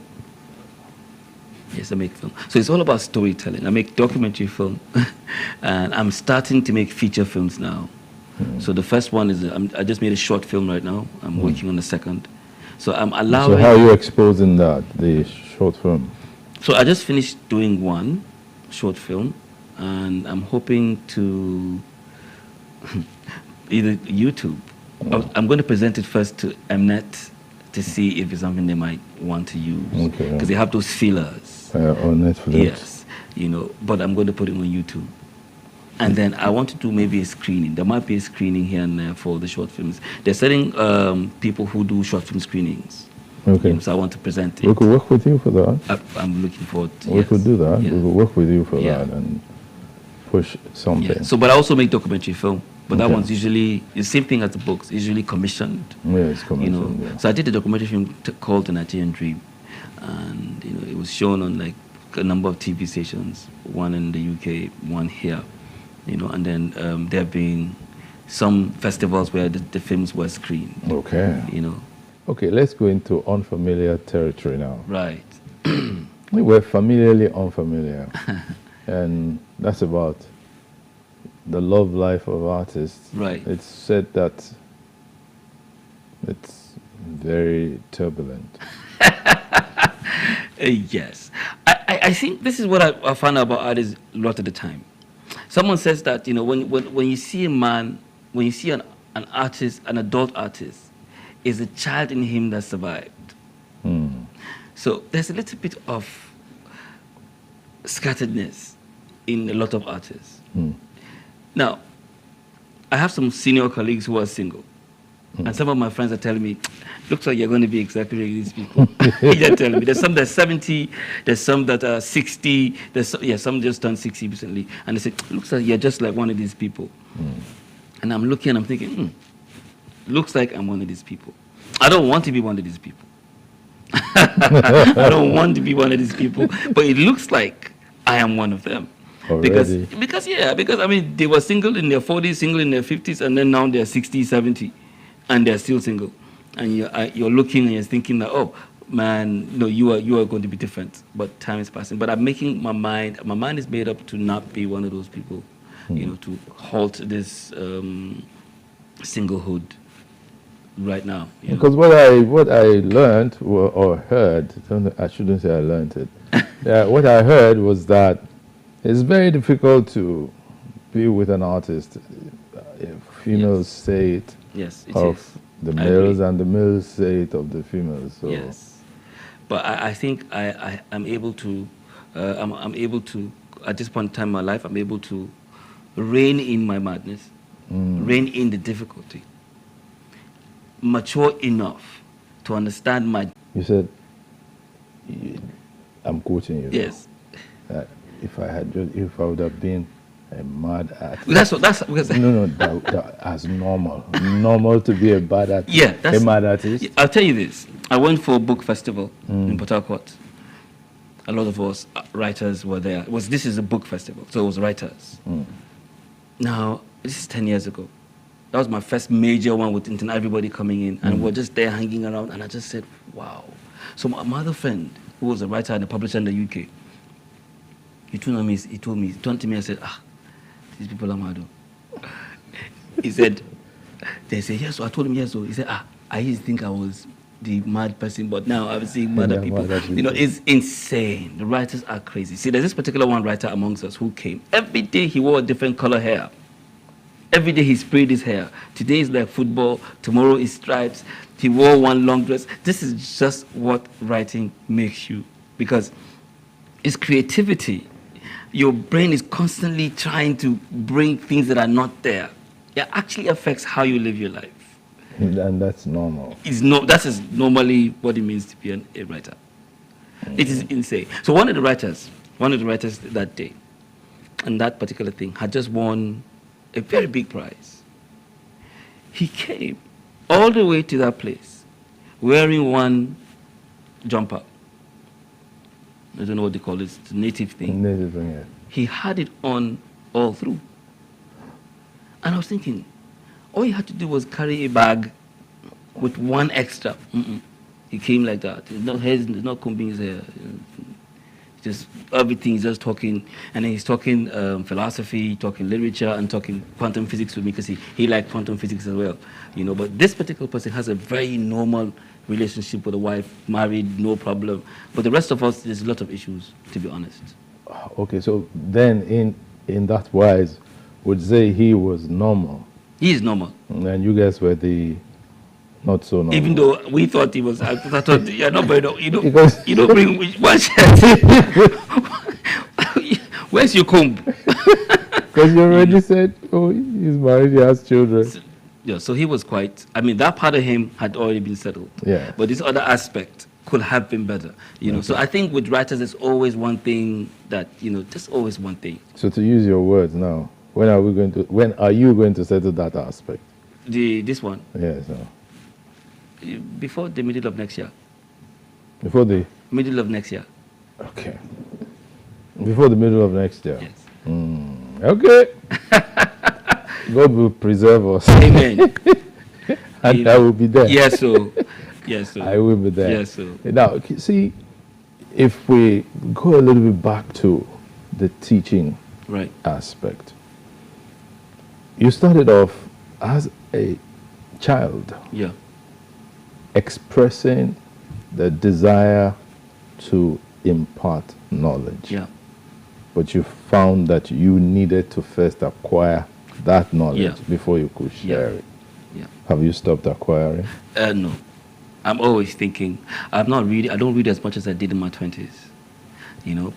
Speaker 14: Yes, I make film. So it's all about storytelling. I make documentary film, and I'm starting to make feature films now. So the first one is I just made a short film right now. I'm working on the second. So I'm allowing.
Speaker 13: So how are you exposing that, the short film?
Speaker 14: So I just finished doing one short film, and I'm hoping to either YouTube. I'm going to present it first to Mnet to see if it's something they might want to use.
Speaker 13: Okay.
Speaker 14: Because they have those fillers.
Speaker 13: On Netflix.
Speaker 14: Yes, you know, but I'm going to put it on YouTube. And then I want to do maybe a screening. There might be a screening here and there for the short films. They're setting people who do short film screenings.
Speaker 13: Okay.
Speaker 14: You know, so I want to present it.
Speaker 13: We could work with you for that.
Speaker 14: I'm looking forward to
Speaker 13: We could do that.
Speaker 14: Yeah.
Speaker 13: We could work with you for
Speaker 14: Yeah.
Speaker 13: that and push something.
Speaker 14: Yeah. So, but I also make documentary film. But that
Speaker 13: Okay.
Speaker 14: one's usually the same thing as the books, usually commissioned.
Speaker 13: Yes,
Speaker 14: You know,
Speaker 13: commissioned, yeah.
Speaker 14: so I did a documentary film called The Nigerian Dream, and you know, it was shown on like a number of TV stations, one in the UK, one here, you know, and then there have been some festivals where the films were screened.
Speaker 13: Okay.
Speaker 14: You know.
Speaker 13: Okay, let's go into unfamiliar territory now.
Speaker 14: Right.
Speaker 13: We're familiarly unfamiliar, and that's about the love life of artists.
Speaker 14: Right.
Speaker 13: It's said that it's very turbulent.
Speaker 14: Yes. I think this is what I find out about artists a lot of the time. Someone says that, you know, when you see a man, when you see an artist, an adult artist, is a child in him that survived. So there's a little bit of scatteredness in a lot of artists. Now, I have some senior colleagues who are single. And some of my friends are telling me, looks like you're going to be exactly like these people. They're telling me. There's some that are 70, there's some that are 60, some just turned 60 recently. And they say, looks like you're just like one of these people. And I'm looking and I'm thinking, looks like I'm one of these people. I don't want to be one of these people. I don't want to be one of these people, but it looks like I am one of them.
Speaker 13: Already.
Speaker 14: Because I mean, they were single in their 40s, single in their 50s, and then now they're 60, 70, and they're still single. And you're looking and you're thinking that, oh, man, no, you are going to be different. But time is passing. But I'm making my mind is made up to not be one of those people, to halt this singlehood right now.
Speaker 13: Because what I learned or heard, I shouldn't say I learned it. What I heard was that it's very difficult to be with an artist. Females say it, of the males, and the males say it of the females. So.
Speaker 14: Yes, but I think I'm able to. I'm able to, at this point in time in my life, I'm able to rein in my madness, rein in the difficulty, mature enough to understand my...
Speaker 13: You said, I'm quoting you.
Speaker 14: Yes.
Speaker 13: That if I would have been a mad artist.
Speaker 14: That's because
Speaker 13: that as normal to be a bad artist.
Speaker 14: Yeah,
Speaker 13: a mad artist.
Speaker 14: I'll tell you this. I went for a book festival in Port Harcourt. A lot of us writers were there. This is a book festival, so it was writers. Now, this is 10 years ago. That was my first major one with everybody coming in, and we're just there hanging around, and I just said, wow. So my other friend, who was a writer and a publisher in the UK, he turned to me and said, these people are mad. He said, they say, yes. So I told him, yes. So he said, I used to think I was the mad person, but now I'm seeing madder people. It's insane. The writers are crazy. See, there's this particular one writer amongst us who came. Every day he wore a different color hair. Every day he sprayed his hair. Today is like football. Tomorrow is stripes. He wore one long dress. This is just what writing makes you, because it's creativity. Your brain is constantly trying to bring things that are not there. It actually affects how you live your life.
Speaker 13: And that's normal.
Speaker 14: That is normally what it means to be a writer. It is insane. So one of the writers that day, and that particular thing, had just won a very big prize. He came all the way to that place wearing one jumper. I don't know what they call it. It's a native thing.
Speaker 13: Native thing, yeah.
Speaker 14: He had it on all through. And I was thinking, all he had to do was carry a bag with one extra. He came like that. There's no combing his hair. Just everything, he's just talking. And then he's talking philosophy, talking literature, and talking quantum physics with me, because he liked quantum physics as well. But this particular person has a very normal relationship with a wife, married, no problem. But the rest of us, there's a lot of issues, to be honest.
Speaker 13: Okay, so then in that wise, would say he was normal.
Speaker 14: He is normal.
Speaker 13: And you guys were the not so normal.
Speaker 14: Even though we thought he was, I thought, you're not very normal. You don't bring one shirt. Where's your comb?
Speaker 13: Because you already said, oh, he's married, he has children.
Speaker 14: Yeah, so he was quite, that part of him had already been settled.
Speaker 13: Yeah.
Speaker 14: But this other aspect could have been better, Okay. So I think with writers, there's always one thing that, just always one thing.
Speaker 13: So to use your words now, when are you going to settle that aspect?
Speaker 14: This one?
Speaker 13: Yes. No.
Speaker 14: Before the middle of next year.
Speaker 13: Before the?
Speaker 14: Middle of next year.
Speaker 13: Okay. Before the middle of next year?
Speaker 14: Yes.
Speaker 13: Okay. God will preserve us.
Speaker 14: Amen.
Speaker 13: And I will be there.
Speaker 14: Yes, so. Yes, so.
Speaker 13: I will be there.
Speaker 14: Yes, so.
Speaker 13: Now, see, if we go a little bit back to the teaching aspect. You started off as a child.
Speaker 14: Yeah.
Speaker 13: Expressing the desire to impart knowledge.
Speaker 14: Yeah.
Speaker 13: But you found that you needed to first acquire that knowledge before you could share it.
Speaker 14: Yeah.
Speaker 13: Have you stopped acquiring?
Speaker 14: No. I'm always thinking. I don't read as much as I did in my 20s.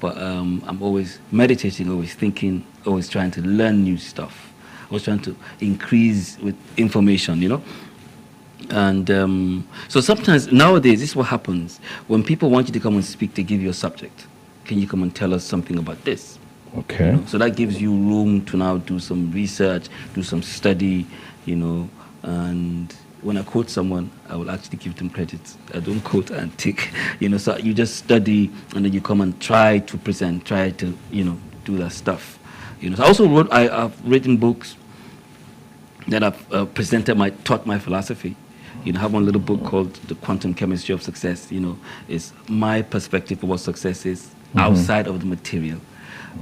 Speaker 14: But I'm always meditating, always thinking, always trying to learn new stuff. Always trying to increase with information, And so sometimes nowadays, this is what happens when people want you to come and speak. They give you a subject. Can you come and tell us something about this?
Speaker 13: Okay.
Speaker 14: You know, so that gives you room to now do some research, do some study, you know. And when I quote someone, I will actually give them credit. I don't quote and tick, you know. So you just study, and then you come and try to present, try to, you know, do that stuff. You know. So I also I've written books that I've taught my philosophy. You know, I have one little book called The Quantum Chemistry of Success. You know, it's my perspective of what success is outside of the material.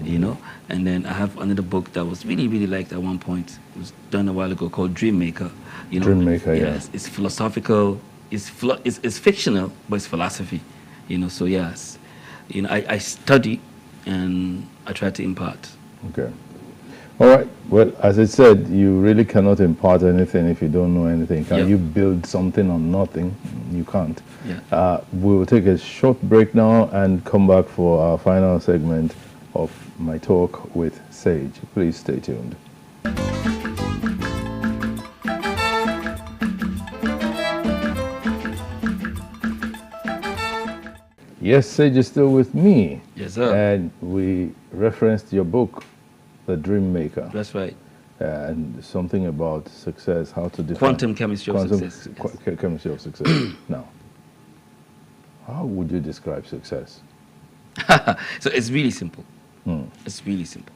Speaker 14: You know, and then I have another book that was really, really liked at one point. It was done a while ago called Dream Maker. You know,
Speaker 13: Dream Maker,
Speaker 14: yes,
Speaker 13: yeah.
Speaker 14: It's philosophical. It's fictional, but it's philosophy. You know, so yes, you know, I study and I try to impart.
Speaker 13: Okay. All right. Well, as I said, you really cannot impart anything if you don't know anything. Can you build something on nothing? You can't.
Speaker 14: Yeah.
Speaker 13: We will take a short break now and come back for our final segment of my talk with Sage. Please stay tuned. Yes, Sage is still with me.
Speaker 14: Yes, sir.
Speaker 13: And we referenced your book, The Dream Maker.
Speaker 14: That's right.
Speaker 13: And something about success, how to define
Speaker 14: Quantum chemistry of success.
Speaker 13: Chemistry of success. Now, how would you describe success?
Speaker 14: So it's really simple. It's really simple.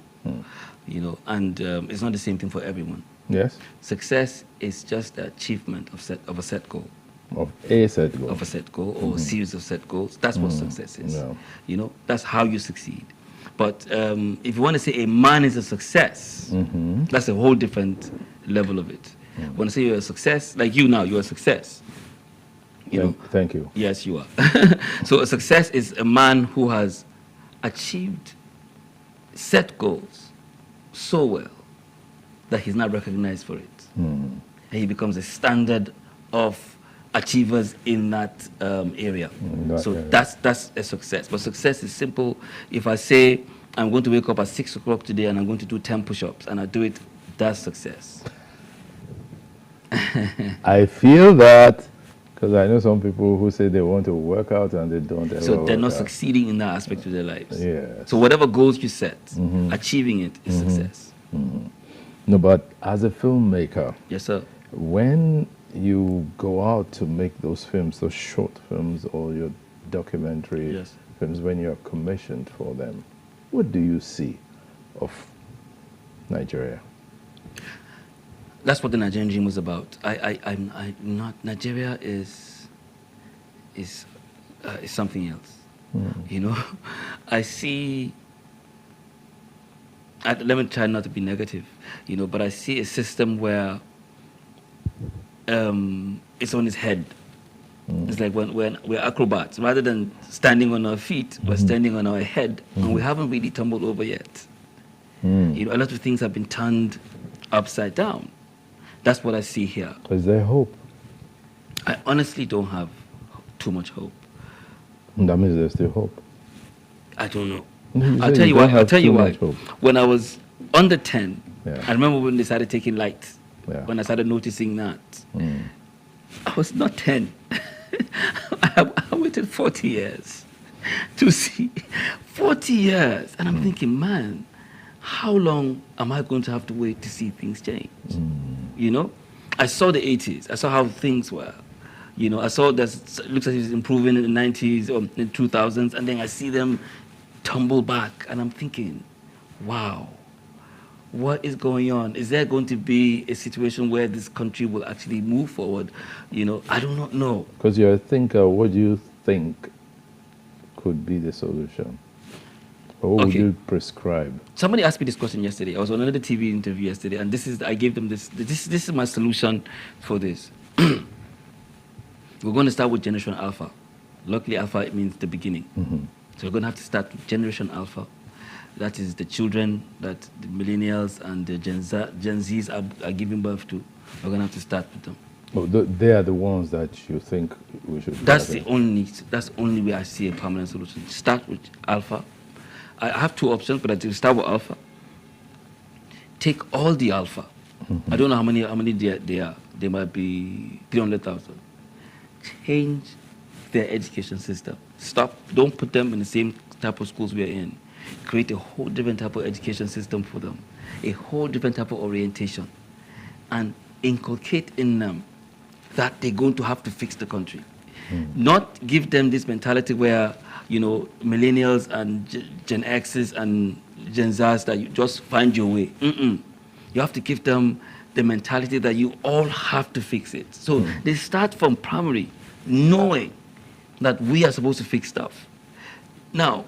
Speaker 14: You know, and it's not the same thing for everyone.
Speaker 13: Yes.
Speaker 14: Success is just the achievement of a set goal.
Speaker 13: Of a set goal.
Speaker 14: Of a set goal or a series of set goals. That's what success is. Yeah. You know, that's how you succeed. But if you want to say a man is a success, that's a whole different level of it. When I say you're a success, like you now, you're a success. You know.
Speaker 13: Thank you.
Speaker 14: Yes, you are. So a success is a man who has achieved set goals so well that he's not recognized for it. And he becomes a standard of achievers in that area. That's a success. But success is simple. If I say I'm going to wake up at 6 o'clock today and I'm going to do 10 push-ups and I do it, that's success.
Speaker 13: I feel that because I know some people who say they want to work out and they don't ever
Speaker 14: So they're not
Speaker 13: work out.
Speaker 14: succeeding in that aspect of their lives.
Speaker 13: Yeah.
Speaker 14: So whatever goals you set, achieving it is success.
Speaker 13: No, but as a filmmaker,
Speaker 14: yes, sir.
Speaker 13: When you go out to make those films, those short films or your documentary films, when you're commissioned for them, what do you see of Nigeria?
Speaker 14: That's what the Nigerian dream was about. I'm not. Nigeria is something else. You know, I see. Let me try not to be negative, you know, but I see a system where it's on its head. It's like when we're acrobats. Rather than standing on our feet, we're standing on our head, and we haven't really tumbled over yet. You know, a lot of things have been turned upside down. That's what I see here.
Speaker 13: Is there hope?
Speaker 14: I honestly don't have too much hope.
Speaker 13: That means there's still hope.
Speaker 14: I don't know. I'll tell you why. I'll tell you why. When I was under 10, I remember when they started taking light. When I started noticing that, I was not 10. I waited 40 years to see 40 years, and I'm thinking, man, how long am I going to have to wait to see things change? You know, I saw the 80s. I saw how things were. You know, I saw that it looks like it's improving in the 90s or in the 2000s, and then I see them tumble back, and I'm thinking, wow, what is going on? Is there going to be a situation where this country will actually move forward? You know, I do not know.
Speaker 13: Because you're a thinker, what do you think could be the solution? Or what would you prescribe?
Speaker 14: Somebody asked me this question yesterday. I was on another TV interview yesterday, and I gave them this is my solution for this. We're going to start with Generation Alpha. Luckily, Alpha, it means the beginning. So we're going to have to start with Generation Alpha. That is the children that the millennials and the Gen Zs are giving birth to. We're going to have to start with them.
Speaker 13: Oh, they are the ones that you think we should.
Speaker 14: That's the only way I see a permanent solution. Start with Alpha. I have two options, but I do start with Alpha. Take all the Alpha I don't know how many they are. They might be 300,000. Change their education system. Stop. Don't put them in the same type of schools we're in. Create a whole different type of education system for them. A whole different type of orientation. And inculcate in them that they're going to have to fix the country. Not give them this mentality where, millennials and Gen X's and Gen Z's that you just find your way. You have to give them the mentality that you all have to fix it. So they start from primary, knowing that we are supposed to fix stuff. Now,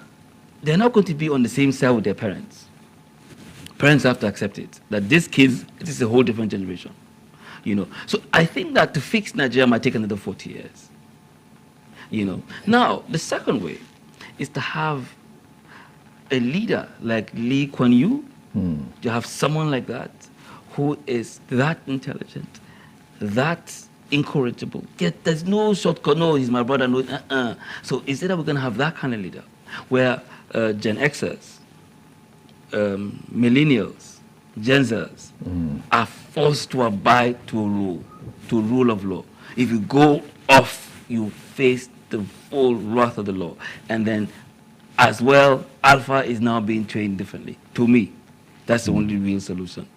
Speaker 14: they're not going to be on the same side with their parents. Parents have to accept it, that these kids, this is a whole different generation. So I think that to fix Nigeria might take another 40 years. Now, the second way is to have a leader like Lee Kuan Yew. You have someone like that who is that intelligent, that incorrigible. Yet there's no shortcut. No, he's my brother. No, So instead we're going to have that kind of leader, where Gen Xers, millennials, Gen Zers are forced to abide to a rule of law. If you go off, you face the full wrath of the law. And then, as well, Alpha is now being trained differently. To me, that's the only real solution.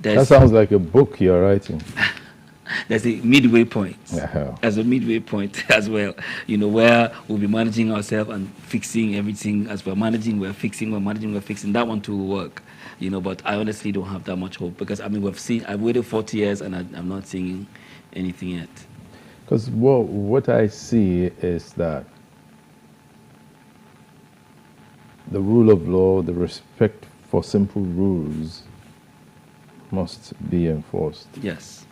Speaker 13: That sounds like a book you're writing.
Speaker 14: There's a midway point. There's a midway point as well, where we'll be managing ourselves and fixing everything. As we're managing, we're fixing, we're managing, we're fixing. That one too will work, but I honestly don't have that much hope, because, I've waited 40 years and I'm not seeing anything yet.
Speaker 13: Because what I see is that the rule of law, the respect for simple rules must be enforced.
Speaker 14: Yes.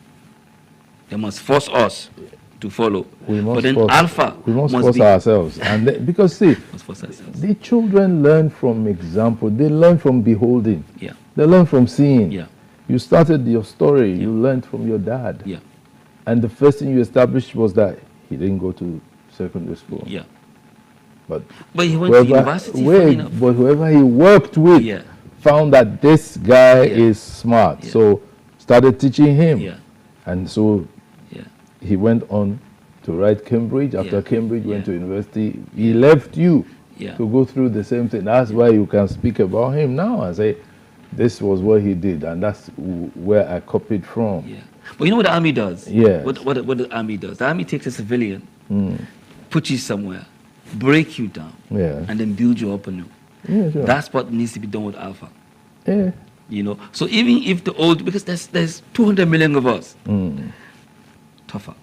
Speaker 14: They must force us to follow.
Speaker 13: We must
Speaker 14: but then
Speaker 13: force,
Speaker 14: Alpha
Speaker 13: we must force ourselves. And because see, the children learn from example. They learn from beholding.
Speaker 14: Yeah.
Speaker 13: They learn from seeing.
Speaker 14: Yeah.
Speaker 13: You started your story. You learned from your dad.
Speaker 14: Yeah.
Speaker 13: And the first thing you established was that he didn't go to secondary school.
Speaker 14: Yeah.
Speaker 13: But
Speaker 14: he went to university.
Speaker 13: But whoever he worked with found that this guy is smart. So started teaching him. And so he went on to write Cambridge. After Cambridge, went to university. He left you to go through the same thing. That's why you can speak about him now and say, this was what he did, and that's where I copied from.
Speaker 14: Yeah. But you know what the army does?
Speaker 13: Yeah.
Speaker 14: What the army does? The army takes a civilian, put you somewhere, break you down, and then build you up anew.
Speaker 13: Yeah, sure.
Speaker 14: That's what needs to be done with Alpha.
Speaker 13: Yeah.
Speaker 14: So even if the old, because there's 200 million of us, tougher.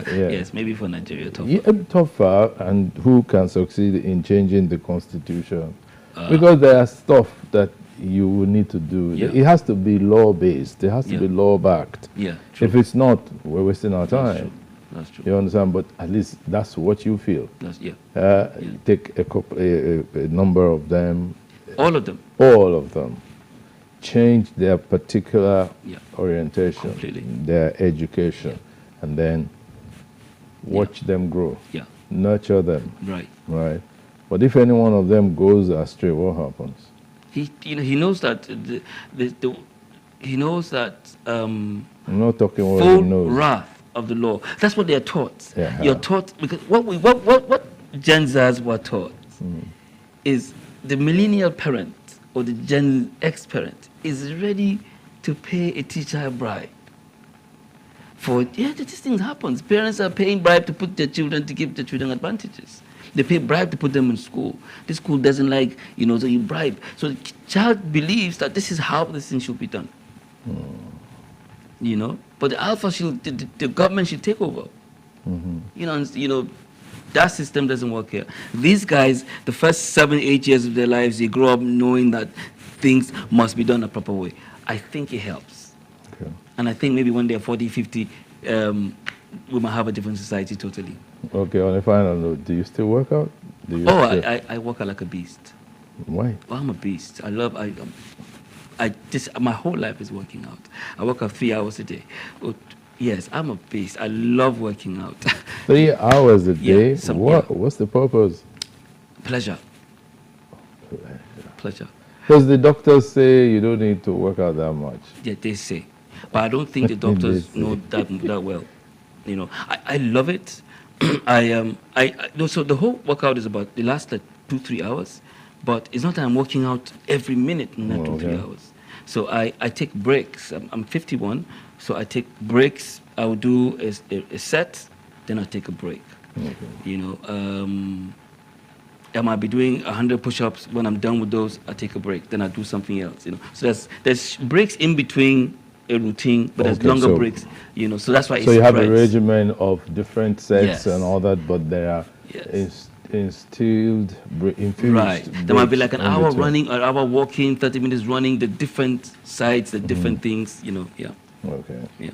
Speaker 14: Yes, maybe for Nigeria, tougher.
Speaker 13: Yeah, tougher, and who can succeed in changing the constitution? Because there are stuff that you will need to do. It has to be law-based. It has to be law-backed.
Speaker 14: Yeah,
Speaker 13: if it's not, we're wasting our time.
Speaker 14: That's true.
Speaker 13: You understand? But at least that's what you feel. Take a number of them.
Speaker 14: All of them.
Speaker 13: All of them. Change their particular orientation, their education, and then watch them grow. Nurture them. Right. But if any one of them goes astray, what happens?
Speaker 14: He knows that he knows that
Speaker 13: I'm not talking what
Speaker 14: full
Speaker 13: he knows.
Speaker 14: wrath of the law. That's what they are taught. You're taught, because what Gen Zs were taught is the millennial parent or the Gen X parent is ready to pay a teacher a bribe. These things happen. Parents are paying bribe to put their children, to give their children advantages. They pay bribe to put them in school. This school doesn't like, so you bribe. So the child believes that this is how this thing should be done. But the Alpha, the government should take over. That system doesn't work here. These guys, the first 7-8 years of their lives, they grow up knowing that things must be done a proper way. I think it helps. And I think maybe when they're 40, 50, we might have a different society totally.
Speaker 13: Okay, on a final note, do you still work out?
Speaker 14: I work out like a beast.
Speaker 13: Why?
Speaker 14: Well, I'm a beast. My whole life is working out. I work out 3 hours a day. Yes, I'm a beast. I love working out.
Speaker 13: 3 hours a day? What's the purpose?
Speaker 14: Pleasure. Pleasure.
Speaker 13: Because the doctors say you don't need to work out that much.
Speaker 14: Yeah, they say. But I don't think the doctors know that well. You know, I love it. So the whole workout is about, it lasts like 2-3 hours, but it's not that I'm working out every minute in that 2-3 hours. So I take breaks. I'm 51, so I take breaks. I will do a set, then I take a break. You know, I might be doing 100 push-ups. When I'm done with those, I take a break. Then I do something else. You know, so there's breaks in between a routine, but there's longer breaks. You know, so that's why.
Speaker 13: So you have a regimen of different sets and all that, but there are infused.
Speaker 14: Right. There might be like an hour running, an hour walking, 30 minutes running. The different sides, the different things. You know, yeah.
Speaker 13: Okay.
Speaker 14: Yeah.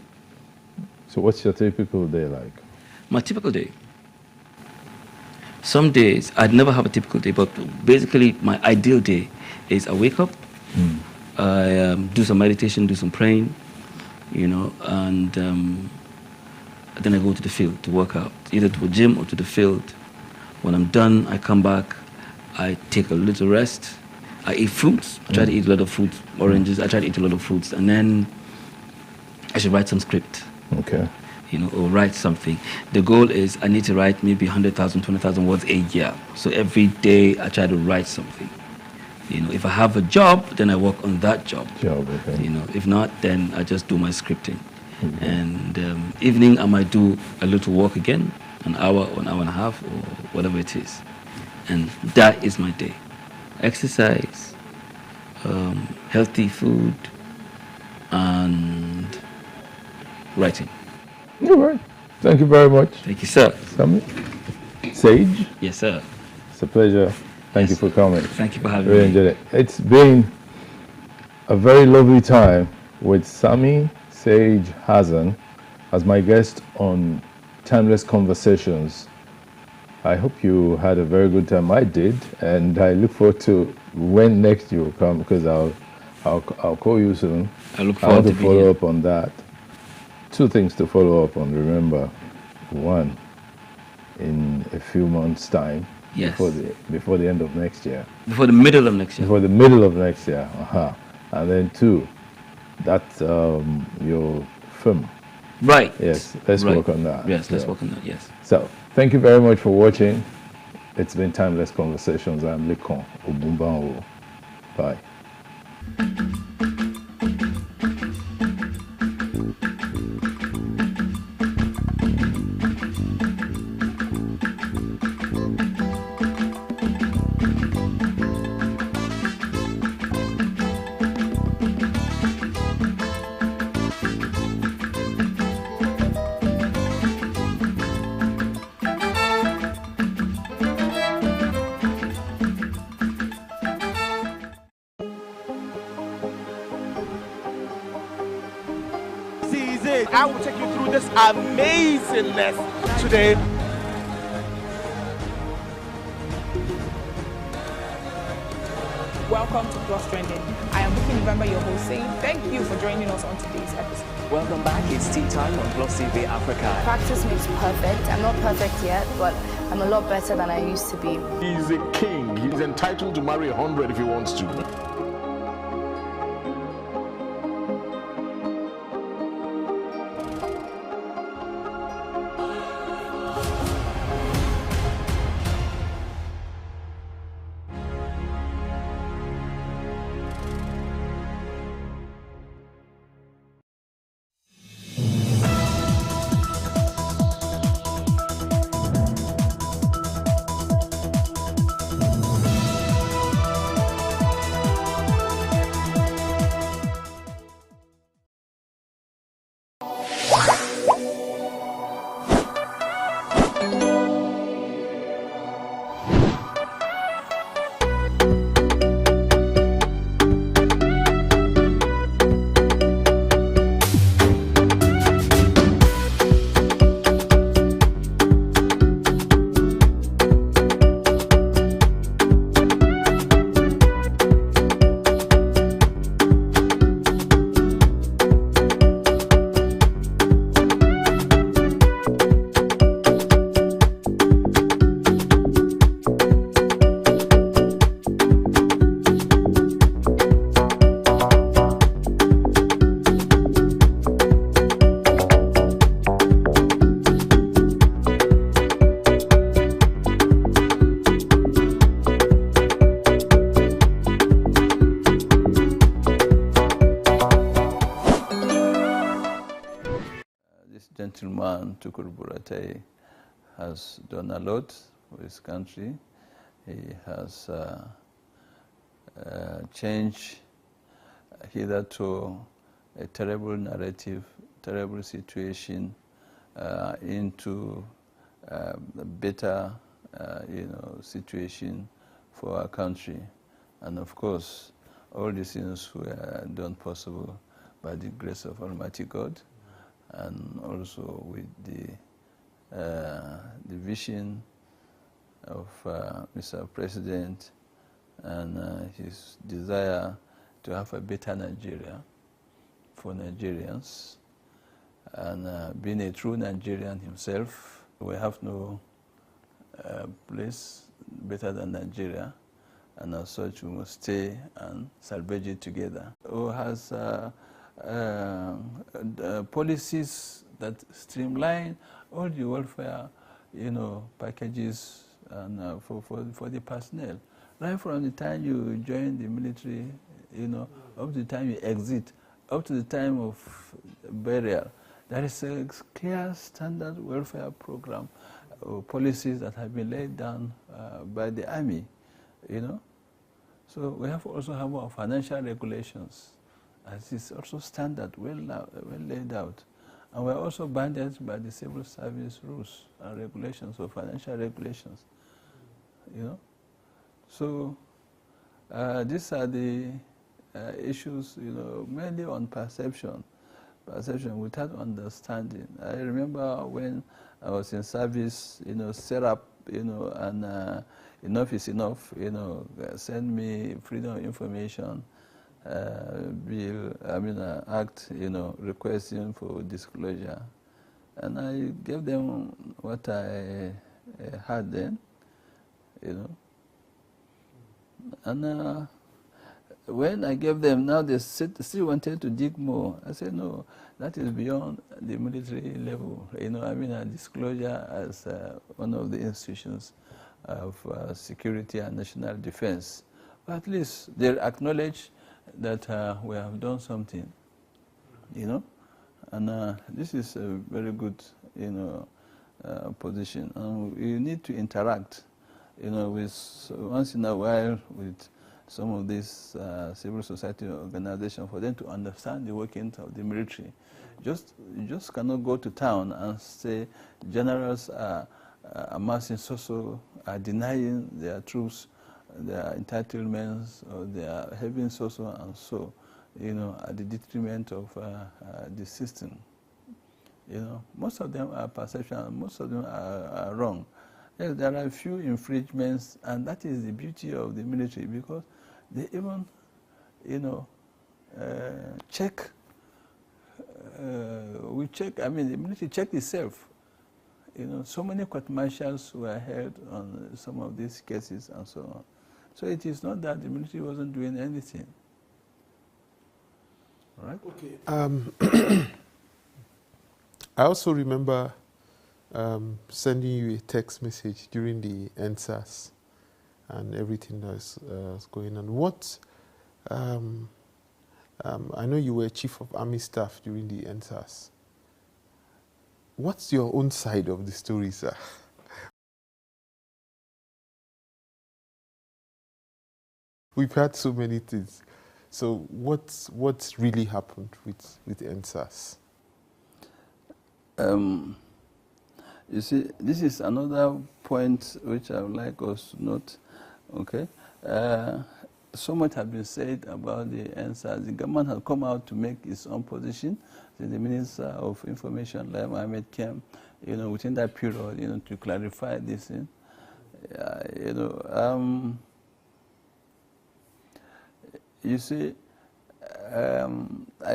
Speaker 13: So what's your typical day like?
Speaker 14: My typical day. Some days, I'd never have a typical day, but basically my ideal day is I wake up, I do some meditation, do some praying, you know, and then I go to the field to work out, either to a gym or to the field. When I'm done, I come back, I take a little rest, I eat fruits, I try to eat a lot of fruits, oranges, I try to eat a lot of fruits, and then I should write some script.
Speaker 13: Okay.
Speaker 14: You know, or write something. The goal is I need to write maybe 100,000, 20,000 words a year. So every day I try to write something. You know, if I have a job, then I work on that job.
Speaker 13: Okay.
Speaker 14: You know, if not, then I just do my scripting. And evening I might do a little walk again, an hour or an hour and a half or whatever it is. And that is my day. Exercise, healthy food, and writing.
Speaker 13: All right. Thank you very much.
Speaker 14: Thank you, sir.
Speaker 13: Sammy? Sage?
Speaker 14: Yes, sir.
Speaker 13: It's a pleasure. Thank you for coming.
Speaker 14: Thank you for having
Speaker 13: me. Enjoyed it. It's been a very lovely time with Sammy Sage Hassan as my guest on Timeless Conversations. I hope you had a very good time. I did, and I look forward to when next you will come, because I'll call you soon.
Speaker 14: I look forward
Speaker 13: to follow up on that. 2 things to follow up on. Remember, 1, in a few months' time, before the end of next year.
Speaker 14: Before the middle of next year.
Speaker 13: Before the middle of next year. And then 2, that's your film.
Speaker 14: Right.
Speaker 13: Yes. Let's work on that.
Speaker 14: Yes. Let's work on that. Yes.
Speaker 13: So, thank you very much for watching. It's been Timeless Conversations. I'm Lekon Obumbanwo. Bye.
Speaker 21: I will take you through this amazingness today.
Speaker 2: Welcome to Plus Trending. I am Vicky November, your host, saying thank you for joining us on today's episode.
Speaker 15: Welcome back. It's tea time on Plus TV Africa.
Speaker 16: Practice makes perfect. I'm not perfect yet, but I'm a lot better than I used to be.
Speaker 17: He's a king. He's entitled to marry 100 if he wants to.
Speaker 1: Chairman Tukur Buratai has done a lot for his country. He has changed hitherto a terrible narrative, terrible situation into a better situation for our country. And of course, all these things were done possible by the grace of Almighty God, and also with the vision of Mr. President and his desire to have a better Nigeria for Nigerians. And being a true Nigerian himself, we have no place better than Nigeria, and as such we must stay and salvage it together. Who has policies that streamline all the welfare, packages and for the personnel. Right from the time you join the military, up to the time you exit, up to the time of burial, there is a clear standard welfare program or policies that have been laid down by the army, So we also have our financial regulations, as is also standard, well laid out. And we're also bounded by the civil service rules and regulations, or financial regulations, So these are the issues, mainly on perception without understanding. I remember when I was in service, set up, and enough is enough, send me freedom of information act, requesting for disclosure. And I gave them what I had then, And when I gave them, now they still wanted to dig more. I said, no, that is beyond the military level. A disclosure as one of the institutions of security and national defense. But at least they acknowledge that we have done something, And this is a very good, position. And you need to interact, with once in a while with some of these civil society organizations for them to understand the workings of the military. You just cannot go to town and say generals are amassing are denying their troops their entitlements, or they are having so and so, at the detriment of the system. Most of them are perception, most of them are wrong. Yes, there are a few infringements, and that is the beauty of the military, because they even, check. We check. The military checked itself. So many court martials were held on some of these cases and so on. So it is not that the military wasn't doing anything. Right?
Speaker 21: Okay. I also remember sending you a text message during the NSAS and everything that was going on. What, I know you were Chief of Army Staff during the NSAS. What's your own side of the story, sir? We've had so many things. So what's really happened with NSAS?
Speaker 1: You see, this is another point which I would like us to note. Okay, so much has been said about the NSAS. The government has come out to make its own position. The Minister of Information, Lai Mohammed, came, within that period, to clarify this thing. You see, I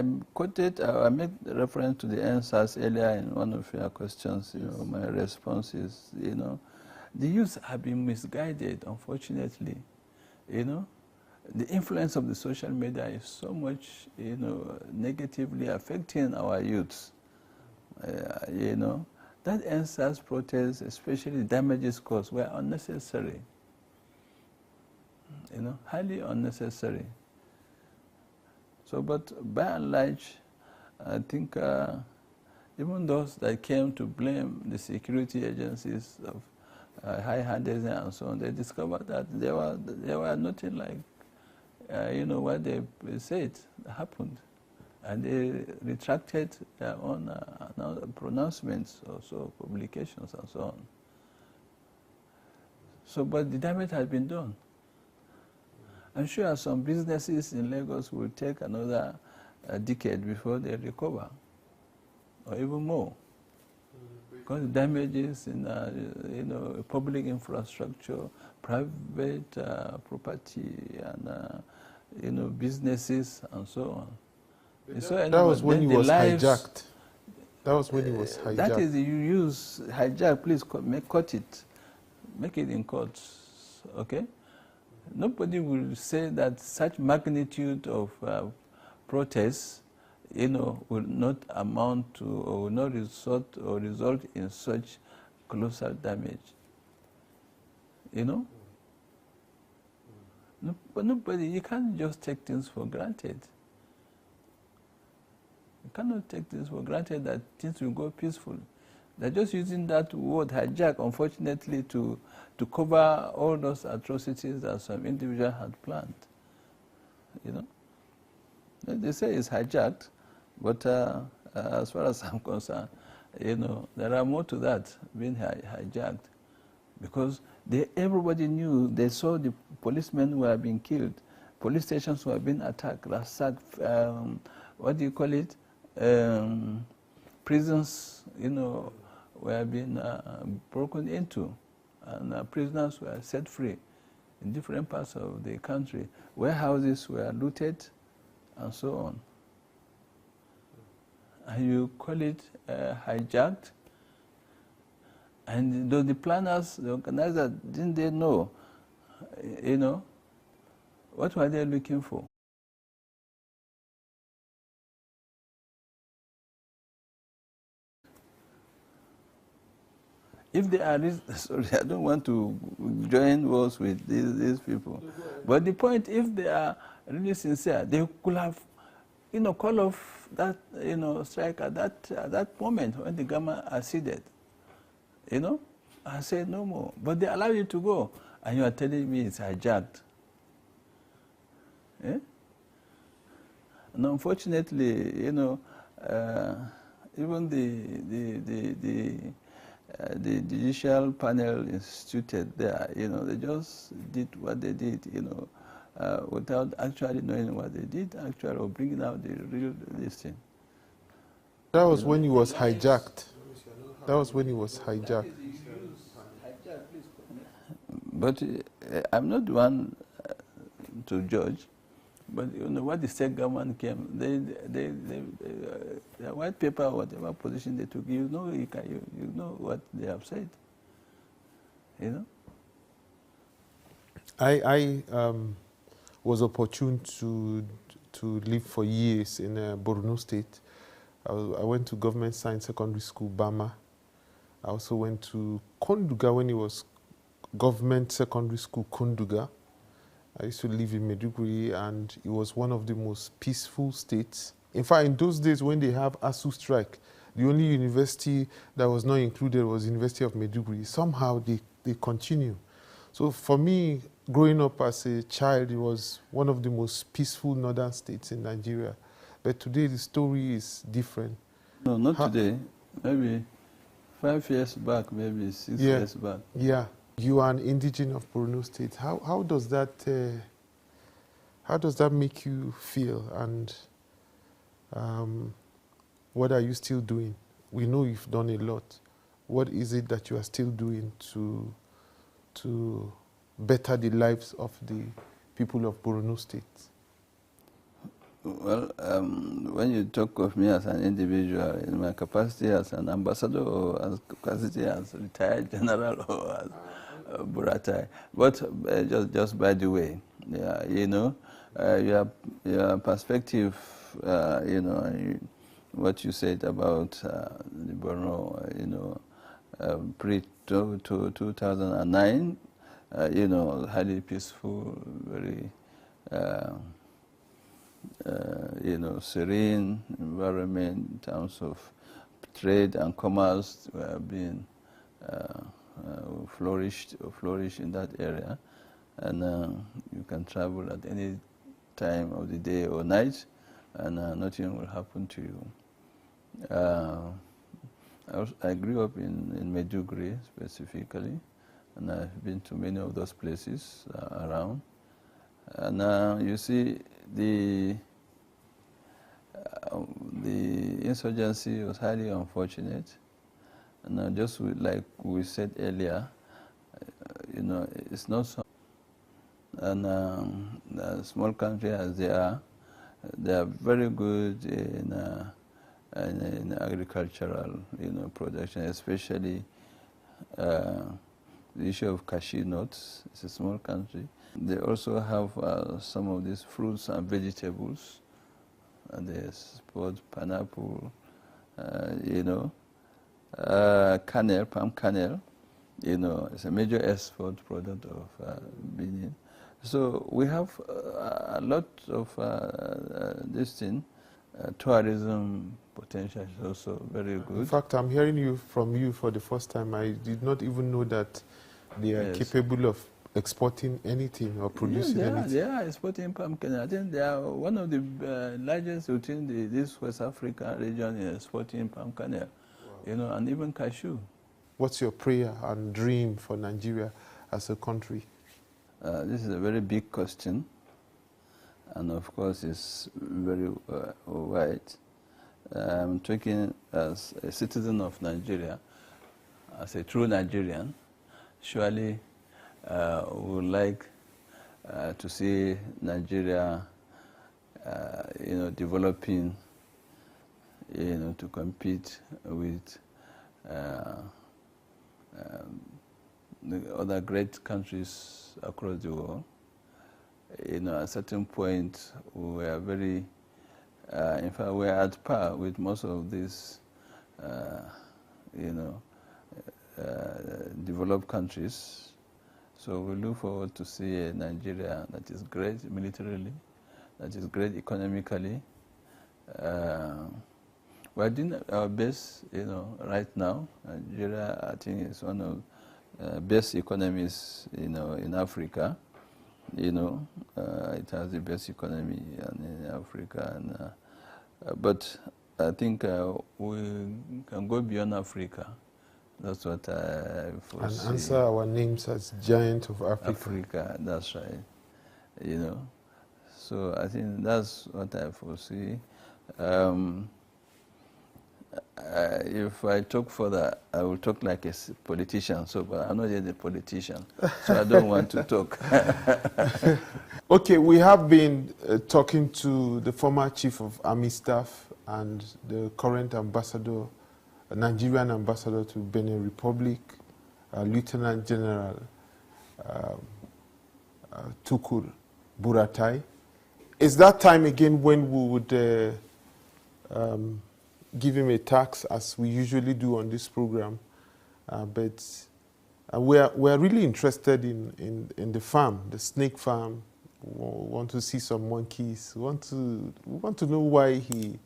Speaker 1: made reference to the NSAS earlier in one of your questions. My response is, the youth have been misguided, unfortunately. The influence of the social media is so much, negatively affecting our youth. That NSAS protest, especially damages caused, were unnecessary. Highly unnecessary. So, but by and large, I think, even those that came to blame the security agencies of high-handedness and so on, they discovered that they were nothing like, what they said happened. And they retracted their own pronouncements, also publications and so on. So, but the damage has been done. I'm sure some businesses in Lagos will take another decade before they recover, or even more. Because the damages in public infrastructure, private property, and businesses and so on.
Speaker 4: That was when he was hijacked. That was when he was hijacked.
Speaker 1: That is, you use hijack. Please cut it, make it in quotes. Okay. Nobody will say that such magnitude of protests, will not amount to or will not result in such colossal damage. But nobody, you can't just take things for granted. You cannot take things for granted that things will go peaceful. They're just using that word hijack, unfortunately, to cover all those atrocities that some individual had planned. They say it's hijacked, but as far as I'm concerned, there are more to that being hijacked, because everybody knew. They saw the policemen were being killed, police stations were being attacked, ransacked. What do you call it? Prisons, were being broken into, and prisoners were set free in different parts of the country. Warehouses were looted, and so on. And you call it hijacked? And the planners, the organizers, didn't they know? What were they looking for? If they are, sorry, I don't want to join wars with these people. But the point, if they are really sincere, they could have, call off that, strike at that moment when the government acceded. I said no more. But they allow you to go, and you are telling me it's hijacked. Eh? And unfortunately, even the judicial panel instituted there, they just did what they did, without actually knowing what they did, or bringing out the real thing.
Speaker 4: That was when he was hijacked. That was when he was hijacked.
Speaker 1: But I'm not the one to judge. But what the state government came, the white paper, whatever position they took, you know what they have said.
Speaker 4: I was opportune to live for years in Borno State. I went to Government Science Secondary School, Bama. I also went to Konduga when it was Government Secondary School, Konduga. I used to live in Maiduguri, and it was one of the most peaceful states. In fact, in those days when they have ASU strike, the only university that was not included was University of Maiduguri. Somehow they continue. So for me, growing up as a child, it was one of the most peaceful northern states in Nigeria. But today the story is different.
Speaker 1: No, not today. Maybe 5 years back, maybe 6 years back.
Speaker 4: Yeah. You are an indigene of Borno State. How does that make you feel, and what are you still doing? We know you've done a lot. What is it that you are still doing to better the lives of the people of Borno State?
Speaker 1: Well, when you talk of me as an individual, in my capacity as an ambassador, or as capacity as a retired general, or as Buratai, but just by the way, your perspective, what you said about the Borno, pre-2009, highly peaceful, very serene environment in terms of trade and commerce were being flourish in that area, and you can travel at any time of the day or night, and nothing will happen to you. I grew up in Maiduguri specifically, and I've been to many of those places around. And you see, the insurgency was highly unfortunate, and just like we said earlier, it's not so. And a small country as they are very good in agricultural, production, especially the issue of cashew nuts. It's a small country. They also have some of these fruits and vegetables, and they export pineapple, kernel, palm kernel. It's a major export product of Benin. So we have a lot of this thing. Tourism potential is also very good.
Speaker 4: In fact, I'm hearing from you for the first time. I did not even know that they are capable of exporting anything or producing anything.
Speaker 1: They are exporting palm kernel. I think they are one of the largest within this West Africa region in exporting palm kernel, and even cashew.
Speaker 4: What's your prayer and dream for Nigeria as a country?
Speaker 1: This is a very big question, and of course it's very wide. I'm talking as a citizen of Nigeria, as a true Nigerian. Surely we would like to see Nigeria, developing, to compete with the other great countries across the world. At a certain point, we are very, in fact, we are at par with most of these, developed countries. So we look forward to see a Nigeria that is great militarily, that is great economically. We're doing our best, right now. Nigeria, I think, is one of best economies, in Africa. It has the best economy in Africa, but I think we can go beyond Africa. That's what I foresee.
Speaker 4: And answer our names as giant of Africa.
Speaker 1: Africa, that's right. So I think that's what I foresee. If I talk further, I will talk like a politician. But I'm not yet a politician, so I don't want to talk.
Speaker 4: Okay, we have been talking to the former Chief of Army Staff and the current ambassador, Nigerian ambassador to Benin Republic, Lieutenant General Tukur Buratai. Is that time again when we would give him a tax, as we usually do on this program? But we are really interested in the farm, the snake farm. We want to see some monkeys. We want to know why he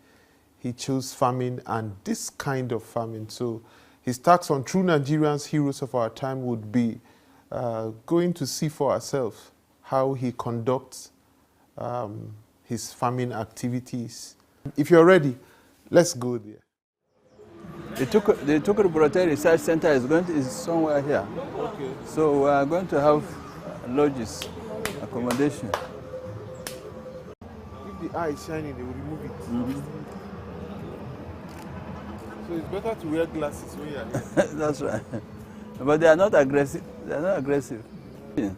Speaker 4: chose farming and this kind of farming. So his tax on true Nigerians, heroes of our time, would be going to see for ourselves how he conducts his farming activities. If you're ready, let's go there.
Speaker 1: The Tukur Buratai Research Center is somewhere here.
Speaker 4: Okay.
Speaker 1: So we are going to have lodges, accommodation.
Speaker 4: If the eye is shining, they will remove it.
Speaker 1: Mm-hmm.
Speaker 4: So it's better to wear glasses when you are here.
Speaker 1: That's right. But they are not aggressive. They are not aggressive. Yeah.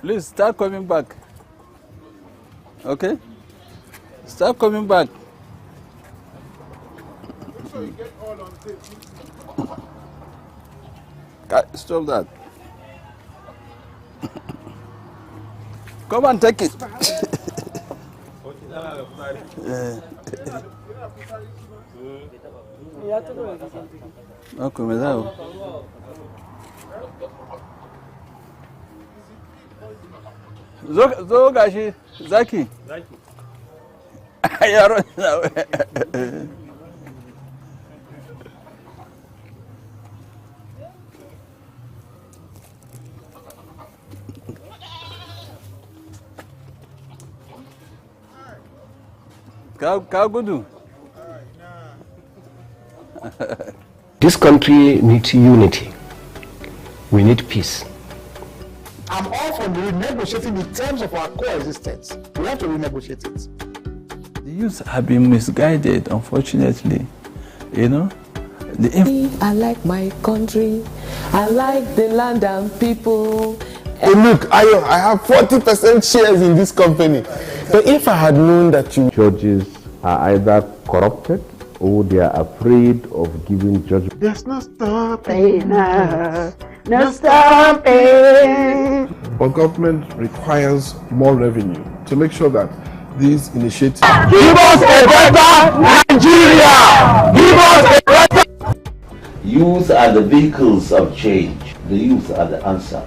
Speaker 1: Please start coming back. Okay? Start coming back.
Speaker 4: Make sure you get all on tape.
Speaker 1: Stop that. Come and take it. No, come down. Zo gashi, Zaki. You're running away. Kagudu.
Speaker 3: This country needs unity. We need peace.
Speaker 9: I'm all for renegotiating the terms of our coexistence. We have to renegotiate it.
Speaker 1: The youth have been misguided, unfortunately. You know?
Speaker 18: I like my country. I like the land and people.
Speaker 4: Hey, look, I have 40% shares in this company. But if I had known that you...
Speaker 19: Judges are either corrupted or they are afraid of giving judgment.
Speaker 9: There's no stopping us. No stopping.
Speaker 17: But government requires more revenue to make sure that these initiatives...
Speaker 9: Give us a better Nigeria! Give us a better...
Speaker 22: Youth are the vehicles of change. The youth are the answer.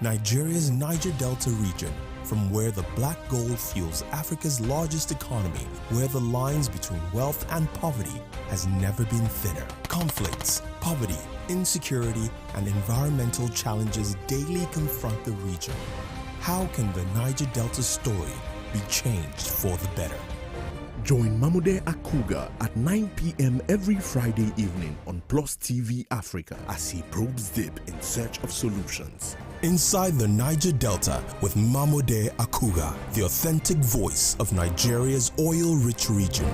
Speaker 25: Nigeria's Niger Delta region, from where the black gold fuels Africa's largest economy, where the lines between wealth and poverty has never been thinner. Conflicts, poverty, insecurity, and environmental challenges daily confront the region. How can the Niger Delta story be changed for the better?
Speaker 26: Join Mamude Akuga at 9 p.m. every Friday evening on Plus TV Africa as he probes deep in search of solutions.
Speaker 25: Inside the Niger Delta with Mamude Akuga, the authentic voice of Nigeria's oil-rich region.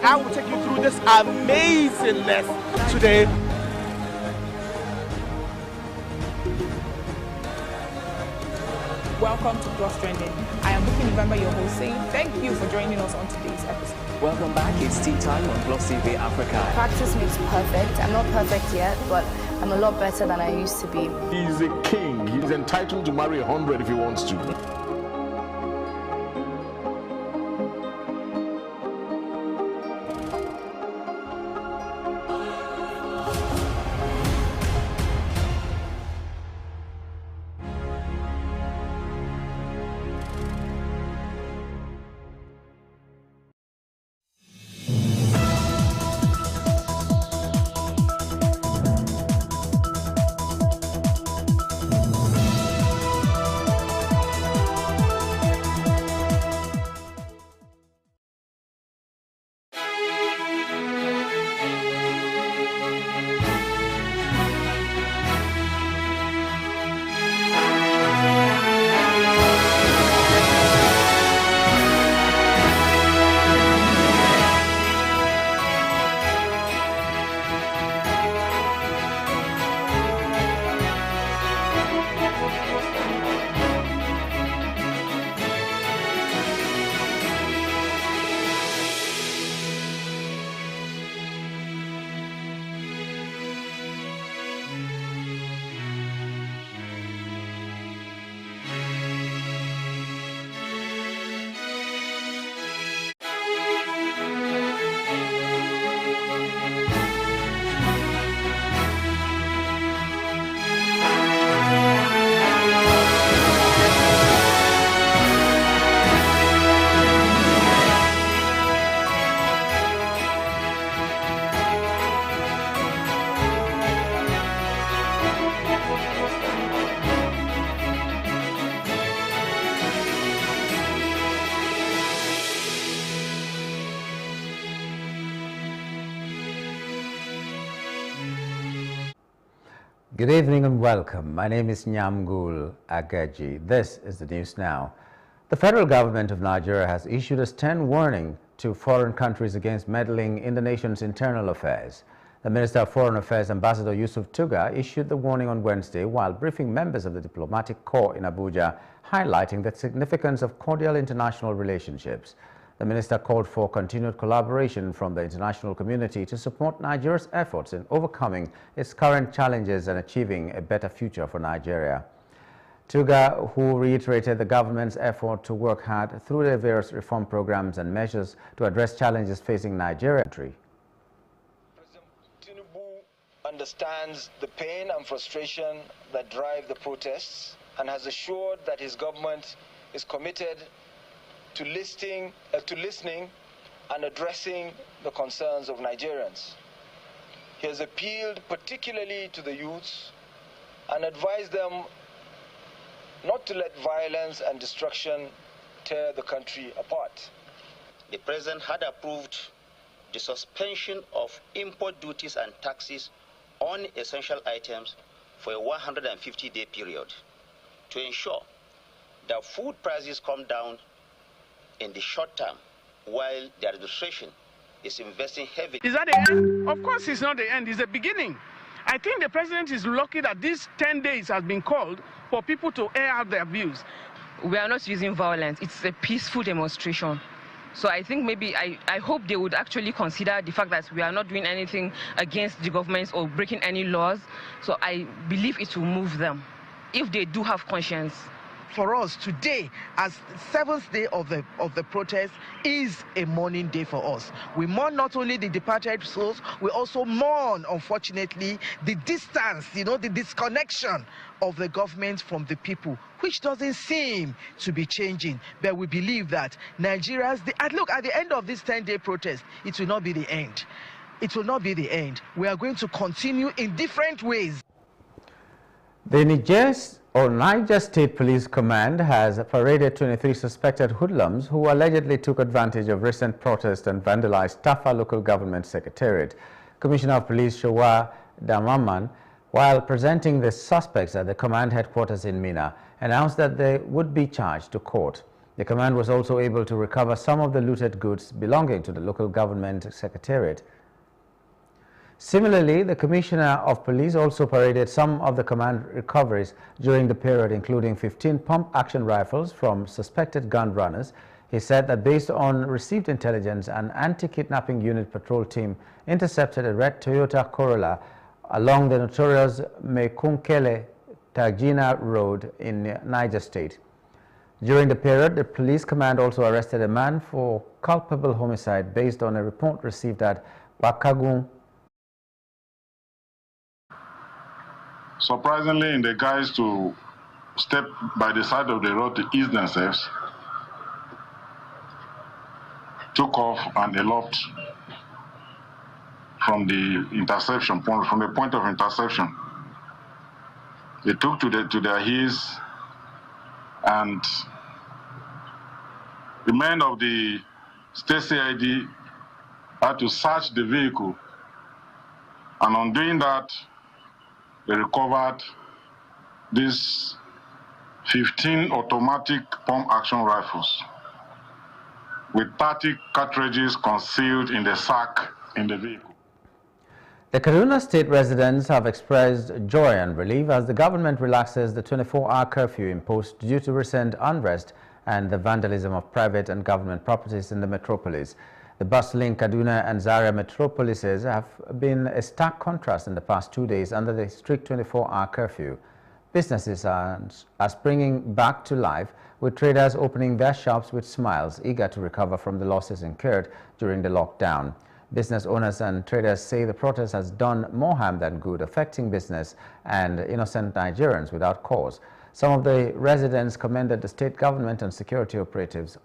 Speaker 21: I will take you through this amazing lesson today.
Speaker 2: Welcome to Plus Trending. I am Buki November, your host, saying thank you for joining us on today's episode.
Speaker 15: Welcome back. It's tea time on Plus TV Africa.
Speaker 16: Practice makes perfect. I'm not perfect yet, but I'm a lot better than I used to be.
Speaker 17: He's a king. He's entitled to marry 100 if he wants to.
Speaker 5: Good evening and welcome. My name is Nyamgul Agaji. This is the news now. The federal government of Nigeria has issued a stern warning to foreign countries against meddling in the nation's internal affairs. The Minister of Foreign Affairs, Ambassador Yusuf Tuga, issued the warning on Wednesday while briefing members of the diplomatic corps in Abuja, highlighting the significance of cordial international relationships. The minister called for continued collaboration from the international community to support Nigeria's efforts in overcoming its current challenges and achieving a better future for Nigeria. Tuga, who reiterated the government's effort to work hard through their various reform programs and measures to address challenges facing Nigeria.
Speaker 6: President Tinubu understands the pain and frustration that drive the protests and has assured that his government is committed to listening and addressing the concerns of Nigerians. He has appealed particularly to the youths and advised them not to let violence and destruction tear the country apart.
Speaker 7: The President had approved the suspension of import duties and taxes on essential items for a 150-day period to ensure that food prices come down in the short term, while the administration is investing heavily.
Speaker 8: Is that the end? Of course it's not the end, it's the beginning. I think the president is lucky that these 10 days has been called for people to air out their views.
Speaker 23: We are not using violence, it's a peaceful demonstration. So I think maybe, I hope they would actually consider the fact that we are not doing anything against the government or breaking any laws. So I believe it will move them, if they do have conscience.
Speaker 24: For us today, as the 7th day of the protest, is a mourning day for us. We mourn not only the departed souls, we also mourn, unfortunately, the distance, the disconnection of the government from the people, which doesn't seem to be changing. But we believe that Nigerians, look, at the end of this 10-day protest, it will not be the end. It will not be the end. We are going to continue in different ways.
Speaker 5: The Niger State Police Command has paraded 23 suspected hoodlums who allegedly took advantage of recent protests and vandalized Tafa local government secretariat. Commissioner of Police Showa Damaman, while presenting the suspects at the command headquarters in Mina, announced that they would be charged to court. The command was also able to recover some of the looted goods belonging to the local government secretariat. Similarly, the Commissioner of Police also paraded some of the command recoveries during the period, including 15 pump-action rifles from suspected gun runners. He said that based on received intelligence, an anti-kidnapping unit patrol team intercepted a red Toyota Corolla along the notorious Mekunkele-Tagina Road in Niger State. During the period, the police command also arrested a man for culpable homicide based on a report received at Bakagun.
Speaker 27: Surprisingly, in the guys to step by the side of the road to ease themselves, took off and eloped from the interception point, from the point of interception. They took to their heels, and the men of the state CID had to search the vehicle, and on doing that, they recovered these 15 automatic pump-action rifles with 30 cartridges concealed in the sack in the vehicle.
Speaker 5: The Kaduna State residents have expressed joy and relief as the government relaxes the 24-hour curfew imposed due to recent unrest and the vandalism of private and government properties in the metropolis. The bustling Kaduna and Zaria metropolises have been a stark contrast in the past 2 days under the strict 24-hour curfew. Businesses are springing back to life, with traders opening their shops with smiles, eager to recover from the losses incurred during the lockdown. Business owners and traders say the protest has done more harm than good, affecting business and innocent Nigerians without cause. Some of the residents commended the state government and security operatives'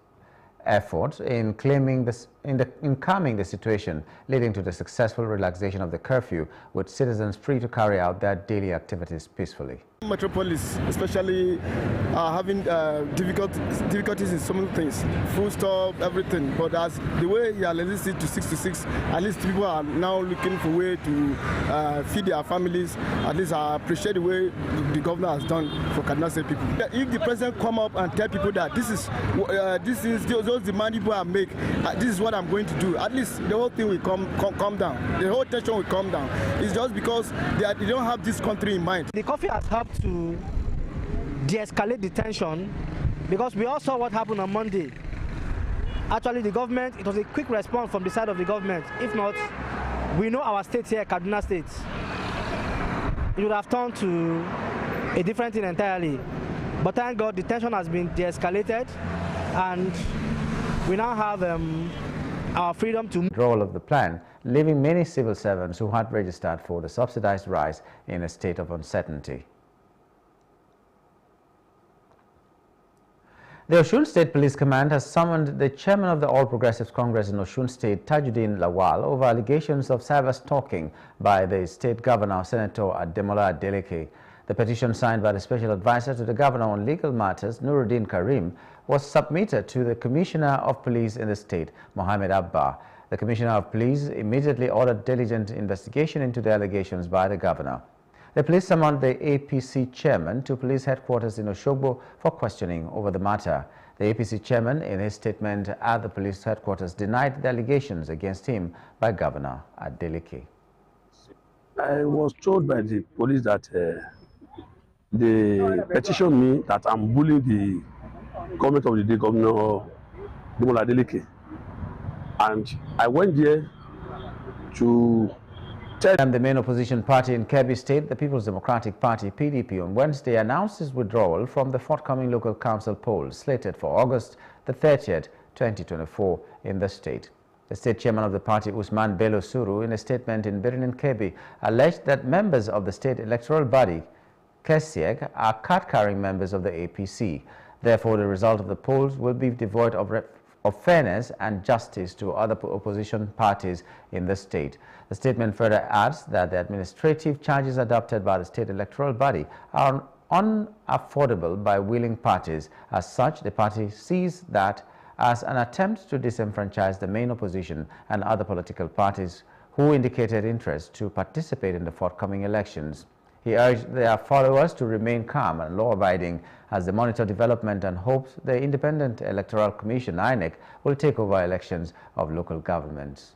Speaker 5: effort in calming in calming the situation, leading to the successful relaxation of the curfew, with citizens free to carry out their daily activities peacefully.
Speaker 3: Metropolis, especially having difficulties in so many things, food stuff, everything. But as the way you are released to 6 to 6, at least people are now looking for a way to feed their families. At least I appreciate the way the governor has done for Kaduna State people. If the president come up and tell people that this is those demands people are make, this is what I'm going to do, at least the whole thing will calm down. The whole tension will calm down. It's just because they don't have this country in mind.
Speaker 10: The coffee has helped to de-escalate the tension, because we all saw what happened on Monday. Actually, the government, it was a quick response from the side of the government. If not, we know our state here, Kaduna State, it would have turned to a different thing entirely. But thank God the tension has been de-escalated, and we now have our freedom to
Speaker 5: withdrawal of the plan, leaving many civil servants who had registered for the subsidized rise in a state of uncertainty. The Osun State Police Command has summoned the chairman of the All Progressives Congress in Osun State, Tajuddin Lawal, over allegations of cyber stalking by the state governor, Senator Ademola Adeleke. The petition, signed by the special advisor to the governor on legal matters, Nuruddin Karim, was submitted to the Commissioner of Police in the state, Mohammed Abba. The Commissioner of Police immediately ordered diligent investigation into the allegations by the governor. The police summoned the APC chairman to police headquarters in Oshogbo for questioning over the matter. The APC chairman, in his statement at the police headquarters, denied the allegations against him by Governor Adeleke.
Speaker 11: I was told by the police that they petitioned me that I'm bullying the government of the day, Governor Ademola Adeleke. And I went there to
Speaker 5: the main opposition party in Kebbi State, the People's Democratic Party, PDP, on Wednesday announced its withdrawal from the forthcoming local council polls slated for August the 30th, 2024 in the state. The state chairman of the party, Usman Bello Suru, in a statement in Birnin Kebbi, alleged that members of the state electoral body, KESIEG, are card-carrying members of the APC. Therefore, the result of the polls will be devoid of fairness and justice to other opposition parties in the state. The statement further adds that the administrative charges adopted by the state electoral body are unaffordable by willing parties. As such, the party sees that as an attempt to disenfranchise the main opposition and other political parties who indicated interest to participate in the forthcoming elections. He urged their followers to remain calm and law-abiding as they monitor development, and hopes the Independent Electoral Commission, INEC, will take over elections of local governments.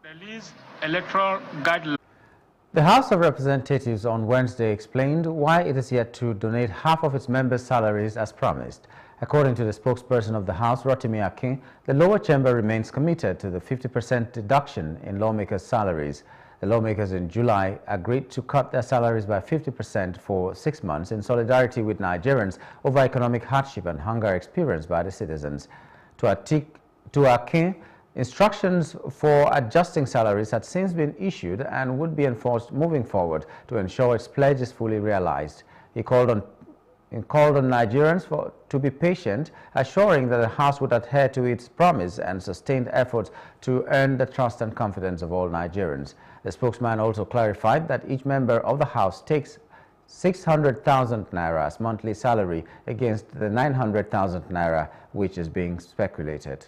Speaker 12: Release electoral guidelines.
Speaker 5: The House of Representatives on Wednesday explained why it is yet to donate half of its members' salaries as promised. According to the spokesperson of the House, Rotimi Akin, the lower chamber remains committed to the 50% deduction in lawmakers' salaries. The lawmakers in July agreed to cut their salaries by 50% for 6 months in solidarity with Nigerians over economic hardship and hunger experienced by the citizens. To Akin, instructions for adjusting salaries had since been issued and would be enforced moving forward to ensure its pledge is fully realized. He called on Nigerians to be patient, assuring that the House would adhere to its promise and sustained efforts to earn the trust and confidence of all Nigerians. The spokesman also clarified that each member of the House takes 600,000 naira as monthly salary against the 900,000 naira which is being speculated.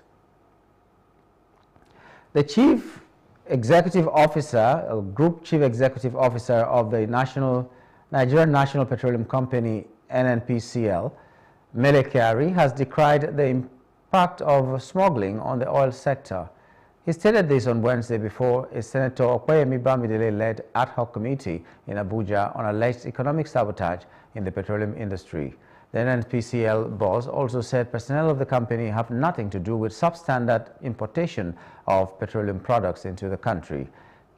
Speaker 5: The Chief Executive Officer, Group Chief Executive Officer of the Nigerian National Petroleum Company, NNPCL, Mele Kyari, has decried the impact of smuggling on the oil sector. He stated this on Wednesday before a Senator Okweyemi Bamidele-led ad hoc committee in Abuja on alleged economic sabotage in the petroleum industry. The NNPCL boss also said personnel of the company have nothing to do with substandard importation of petroleum products into the country.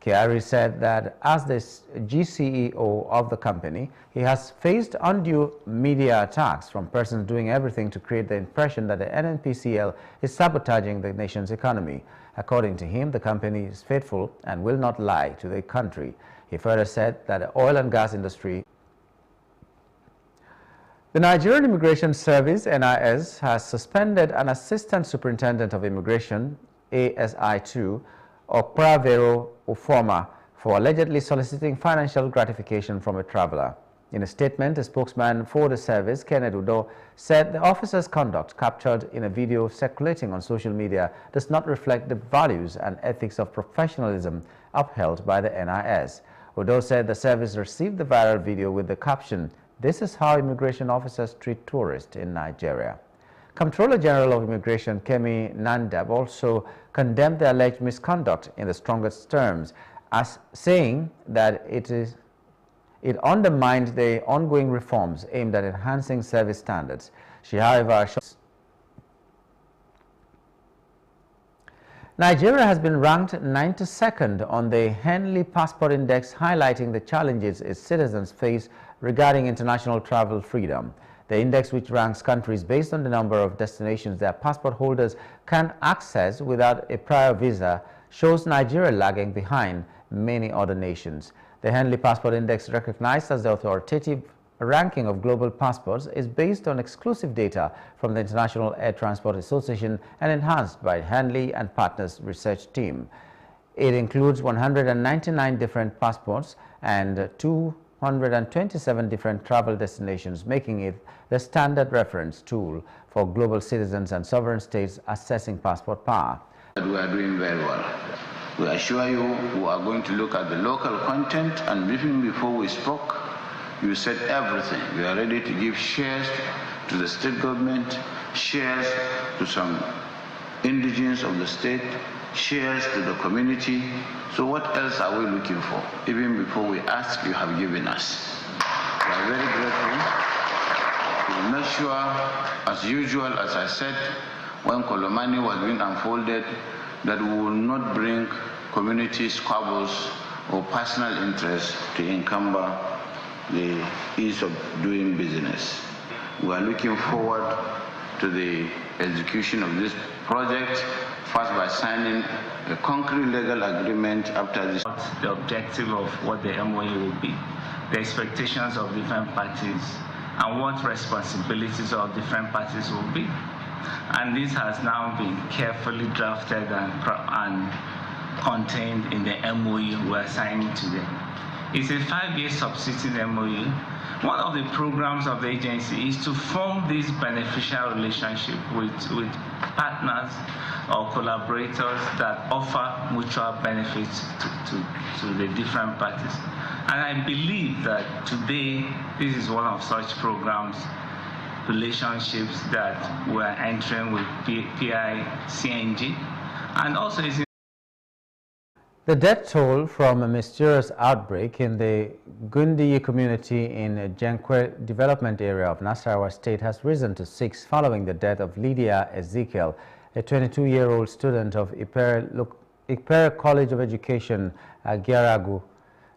Speaker 5: Kyari said that as the GCEO of the company, he has faced undue media attacks from persons doing everything to create the impression that the NNPCL is sabotaging the nation's economy. According to him, the company is faithful and will not lie to the country. He further said that the oil and gas industry The Nigerian Immigration Service, NIS, has suspended an Assistant Superintendent of Immigration, ASI2, Okpravero Ufoma, for allegedly soliciting financial gratification from a traveler. In a statement, a spokesman for the service, Kenneth Udo, said the officer's conduct captured in a video circulating on social media does not reflect the values and ethics of professionalism upheld by the NIS. Udo said the service received the viral video with the caption, "This is how immigration officers treat tourists in Nigeria." Comptroller General of Immigration Kemi Nandab also condemned the alleged misconduct in the strongest terms, as saying that it undermined the ongoing reforms aimed at enhancing service standards. She, however, assured Nigeria has been ranked 92nd on the Henley Passport Index, highlighting the challenges its citizens face regarding international travel freedom. The index, which ranks countries based on the number of destinations their passport holders can access without a prior visa, shows Nigeria lagging behind many other nations. The Henley Passport Index, recognized as the authoritative ranking of global passports, is based on exclusive data from the International Air Transport Association and enhanced by Henley and Partners research team. It includes 199 different passports and 227 different travel destinations, making it the standard reference tool for global citizens and sovereign states assessing passport power.
Speaker 1: We are doing very well. We assure you we are going to look at the local content, and even before we spoke, you said everything. We are ready to give shares to the state government, shares to some indigenes of the state, shares to the community. So what else are we looking for? Even before we ask, you have given us. We are very grateful. We will make sure, as usual, as I said, when Kolomani was being unfolded, that we will not bring community squabbles or personal interests to encumber the ease of doing business. We are looking forward to the execution of this project, first by signing a concrete legal agreement after this.
Speaker 12: The objective of what the MOU will be, the expectations of different parties, and what responsibilities of different parties will be. And this has now been carefully drafted and contained in the MOU we are signing today. It's a 5-year subsisting MOU. One of the programs of the agency is to form this beneficial relationship with partners or collaborators that offer mutual benefits to the different parties. And I believe that today, this is one of such programs, relationships that we're entering with PICNG, and also is
Speaker 5: the death toll from a mysterious outbreak in the Gundiyi community in Jenkwe development area of Nasarawa State has risen to 6 following the death of Lydia Ezekiel, a 22-year-old student of Ipere College of Education at Giaragu.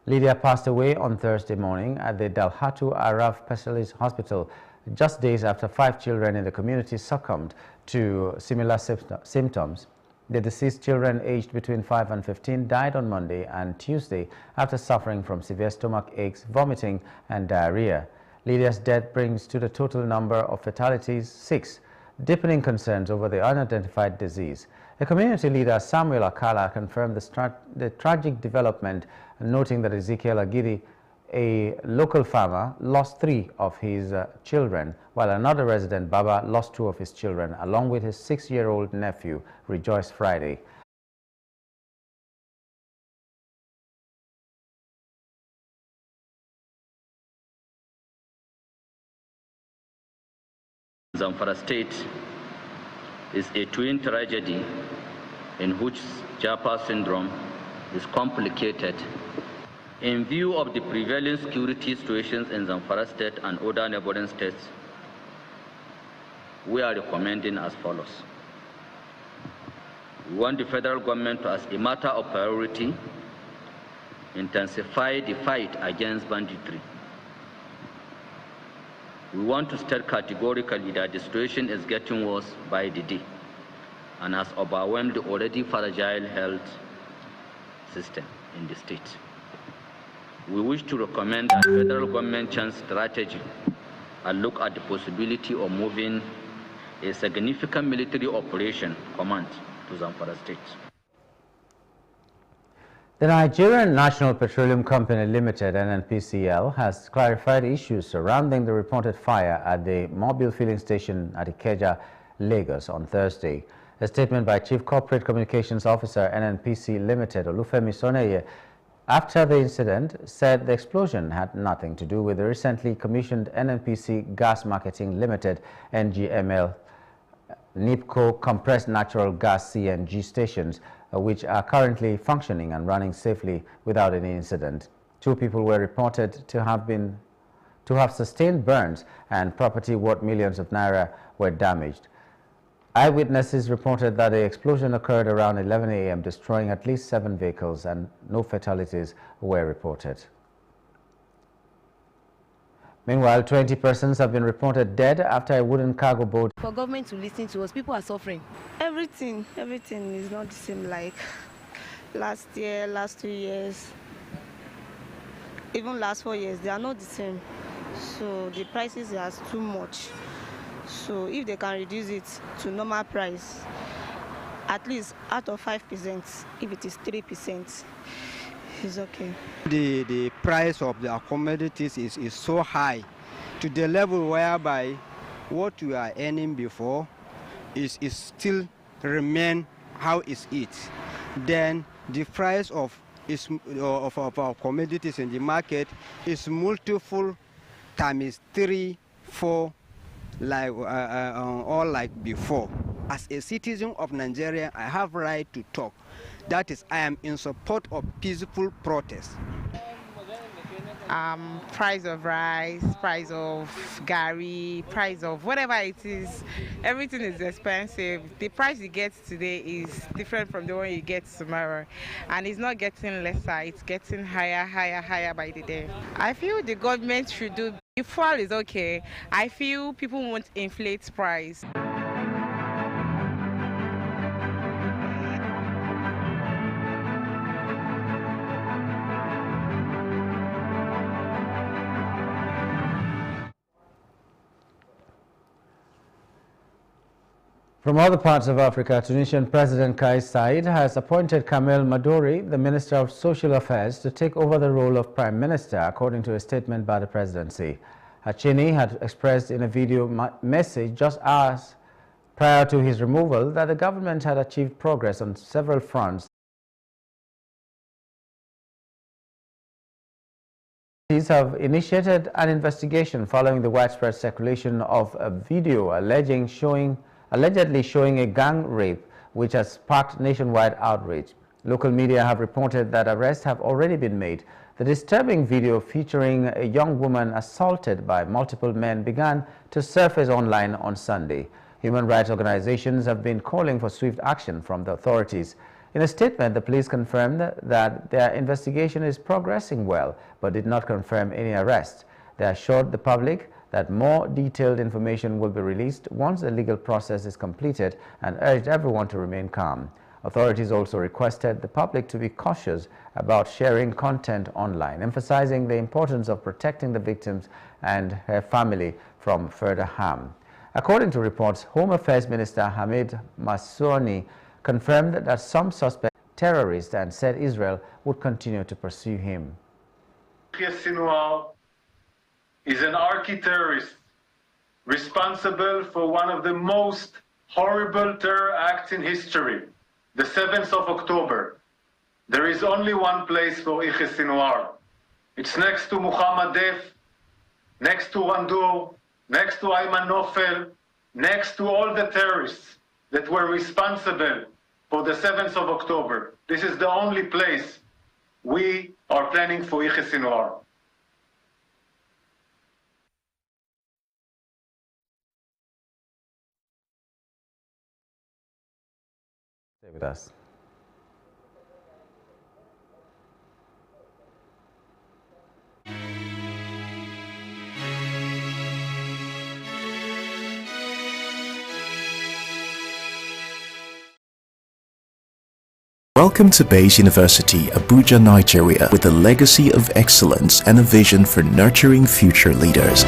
Speaker 5: Lydia passed away on Thursday morning at the Dalhatu Araf Specialist Hospital, just days after 5 children in the community succumbed to similar symptoms. The deceased children, aged between 5 and 15, died on Monday and Tuesday after suffering from severe stomach aches, vomiting, and diarrhea. Lydia's death brings to the total number of fatalities 6, deepening concerns over the unidentified disease. A community leader, Samuel Akala, confirmed the tragic development, noting that Ezekiel Agidi, a local farmer, lost 3 of his children, while another resident, Baba, lost 2 of his children, along with his 6-year-old nephew, Rejoice Friday.
Speaker 4: Zamfara State is a twin tragedy in which Japa syndrome is complicated. In view of the prevailing security situations in Zamfara State and other neighboring states, we are recommending as follows. We want the federal government to, as a matter of priority, intensify the fight against banditry. We want to state categorically that the situation is getting worse by the day and has overwhelmed the already fragile health system in the state. We wish to recommend that federal government change strategy and look at the possibility of moving a significant military operation command to Zamfara State.
Speaker 5: The Nigerian National Petroleum Company Limited, NNPCL, has clarified issues surrounding the reported fire at the Mobile Filling Station at Ikeja, Lagos on Thursday. A statement by Chief Corporate Communications Officer, NNPC Limited, Olufemi Soneye, after the incident, said the explosion had nothing to do with the recently commissioned NNPC Gas Marketing Limited, NGML, NIPCO compressed natural gas CNG stations, which are currently functioning and running safely without any incident. 2 people were reported to have sustained burns, and property worth millions of naira were damaged. Eyewitnesses reported that the explosion occurred around 11 a.m., destroying at least 7 vehicles, and no fatalities were reported. Meanwhile, 20 persons have been reported dead after a wooden cargo boat.
Speaker 9: For government to listen to us, people are suffering.
Speaker 13: Everything is not the same like last year, last 2 years, even last 4 years. They are not the same. So the prices are too much. So if they can reduce it to normal price, at least out of 5%, if it is 3%, it's okay.
Speaker 14: The price of the commodities is so high to the level whereby what we are earning before is still remain how is it. Then the price of our commodities in the market is multiple times 3, 4, like all like before. As a citizen of Nigeria, I have right to talk. That is, I am in support of peaceful protest.
Speaker 18: Price of rice, price of gari, price of whatever it is, everything is expensive. The price you get today is different from the one you get tomorrow, and it's not getting lesser, it's getting higher by the day. I feel the government should do, if fuel is okay, I feel people won't inflate price.
Speaker 5: From other parts of Africa, Tunisian President Kais Saied has appointed Kamel Madouri, the Minister of Social Affairs, to take over the role of Prime Minister, according to a statement by the presidency. Hachini had expressed in a video message just hours prior to his removal that the government had achieved progress on several fronts. These have initiated an investigation following the widespread circulation of a video allegedly showing a gang rape, which has sparked nationwide outrage. Local media have reported that arrests have already been made. The disturbing video featuring a young woman assaulted by multiple men began to surface online on Sunday. Human rights organizations have been calling for swift action from the authorities. In a statement, the police confirmed that their investigation is progressing well, but did not confirm any arrest. They assured the public that more detailed information will be released once the legal process is completed, and urged everyone to remain calm. Authorities also requested the public to be cautious about sharing content online, emphasizing the importance of protecting the victims and her family from further harm. According to reports, Home Affairs Minister Hamid Massouni confirmed that some suspect terrorists and said Israel would continue to pursue him.
Speaker 19: Is an archi-terrorist responsible for one of the most horrible terror acts in history, the 7th of October. There is only one place for Yahya Sinwar. It's next to Muhammad Def, next to Wandur, next to Ayman Nofel, next to all the terrorists that were responsible for the 7th of October. This is the only place we are planning for Yahya Sinwar.
Speaker 5: Stay with us.
Speaker 20: Welcome to Bayes University, Abuja, Nigeria, with a legacy of excellence and a vision for nurturing future leaders.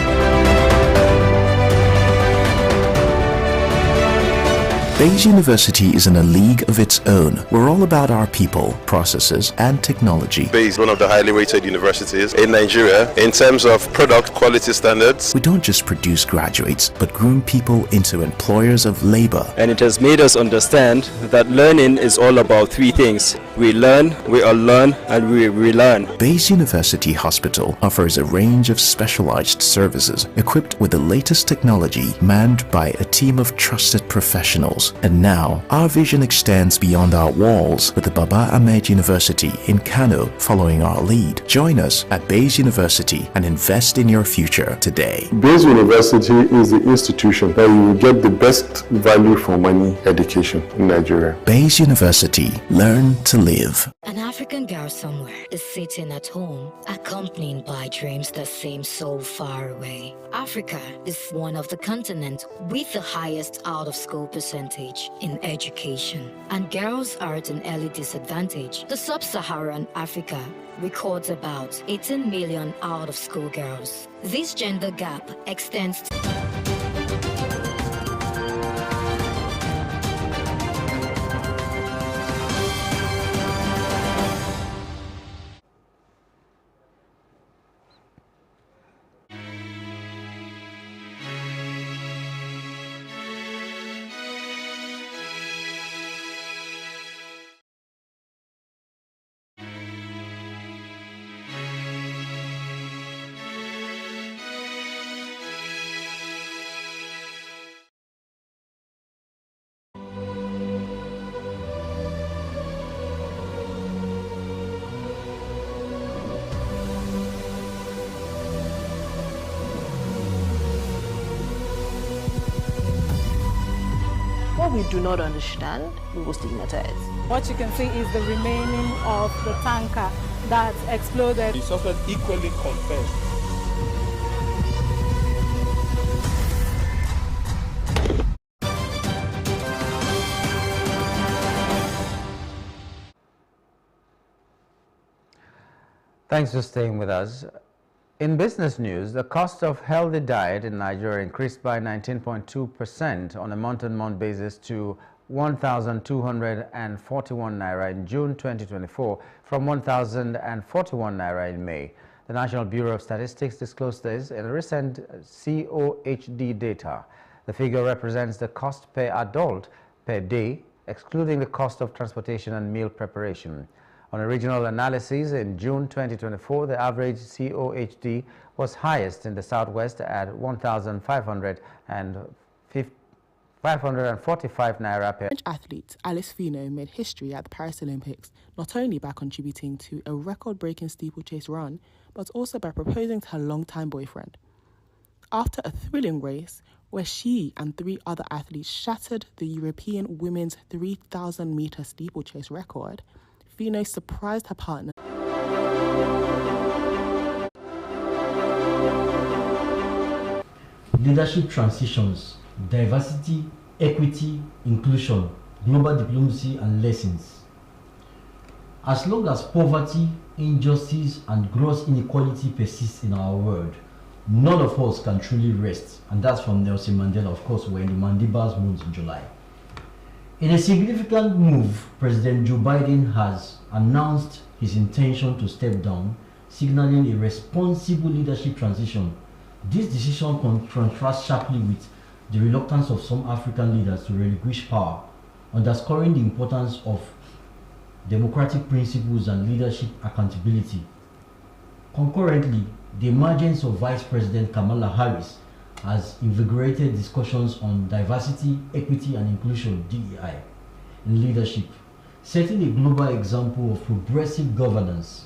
Speaker 20: Bayes University is in a league of its own. We're all about our people, processes, and technology.
Speaker 2: Bayes is one of the highly rated universities in Nigeria in terms of product quality standards.
Speaker 20: We don't just produce graduates, but groom people into employers of labor.
Speaker 15: And it has made us understand that learning is all about three things. We learn, we unlearn, and we relearn.
Speaker 20: Bayes University Hospital offers a range of specialized services equipped with the latest technology, manned by a team of trusted professionals. And now, our vision extends beyond our walls with the Baba Ahmed University in Kano following our lead. Join us at Bayes University and invest in your future today.
Speaker 17: Bayes University is the institution that you will get the best value for money education in Nigeria.
Speaker 20: Bayes University. Learn to live.
Speaker 16: An African girl somewhere is sitting at home, accompanied by dreams that seem so far away. Africa is one of the continents with the highest out-of-school percentage in education, and girls are at an early disadvantage. The sub-Saharan Africa records about 18 million out-of-school girls. This gender gap extends to
Speaker 21: what we do not understand, we will stigmatize.
Speaker 22: What you can see is the remaining of the tanker that exploded.
Speaker 25: The suspect equally confessed.
Speaker 5: Thanks for staying with us. In business news, the cost of healthy diet in Nigeria increased by 19.2% on a month-on-month basis to 1,241 naira in June 2024 from 1,041 naira in May. The National Bureau of Statistics disclosed this in recent COHD data. The figure represents the cost per adult per day, excluding the cost of transportation and meal preparation. On a regional analysis, in June 2024, the average COHD was highest in the Southwest at 1,545 naira per.
Speaker 26: French athlete Alice Finot made history at the Paris Olympics, not only by contributing to a record-breaking steeplechase run, but also by proposing to her longtime boyfriend. After a thrilling race, where she and 3 other athletes shattered the European women's 3,000-meter steeplechase record, Finot surprised her partner.
Speaker 28: Leadership transitions, diversity, equity, inclusion, global diplomacy, and lessons. As long as poverty, injustice, and gross inequality persist in our world, none of us can truly rest. And that's from Nelson Mandela, of course, we're in the Mandela's month in July. In a significant move, President Joe Biden has announced his intention to step down, signaling a responsible leadership transition. This decision contrasts sharply with the reluctance of some African leaders to relinquish power, underscoring the importance of democratic principles and leadership accountability. Concurrently, the emergence of Vice President Kamala Harris has invigorated discussions on diversity, equity, and inclusion (DEI) in leadership, setting a global example of progressive governance.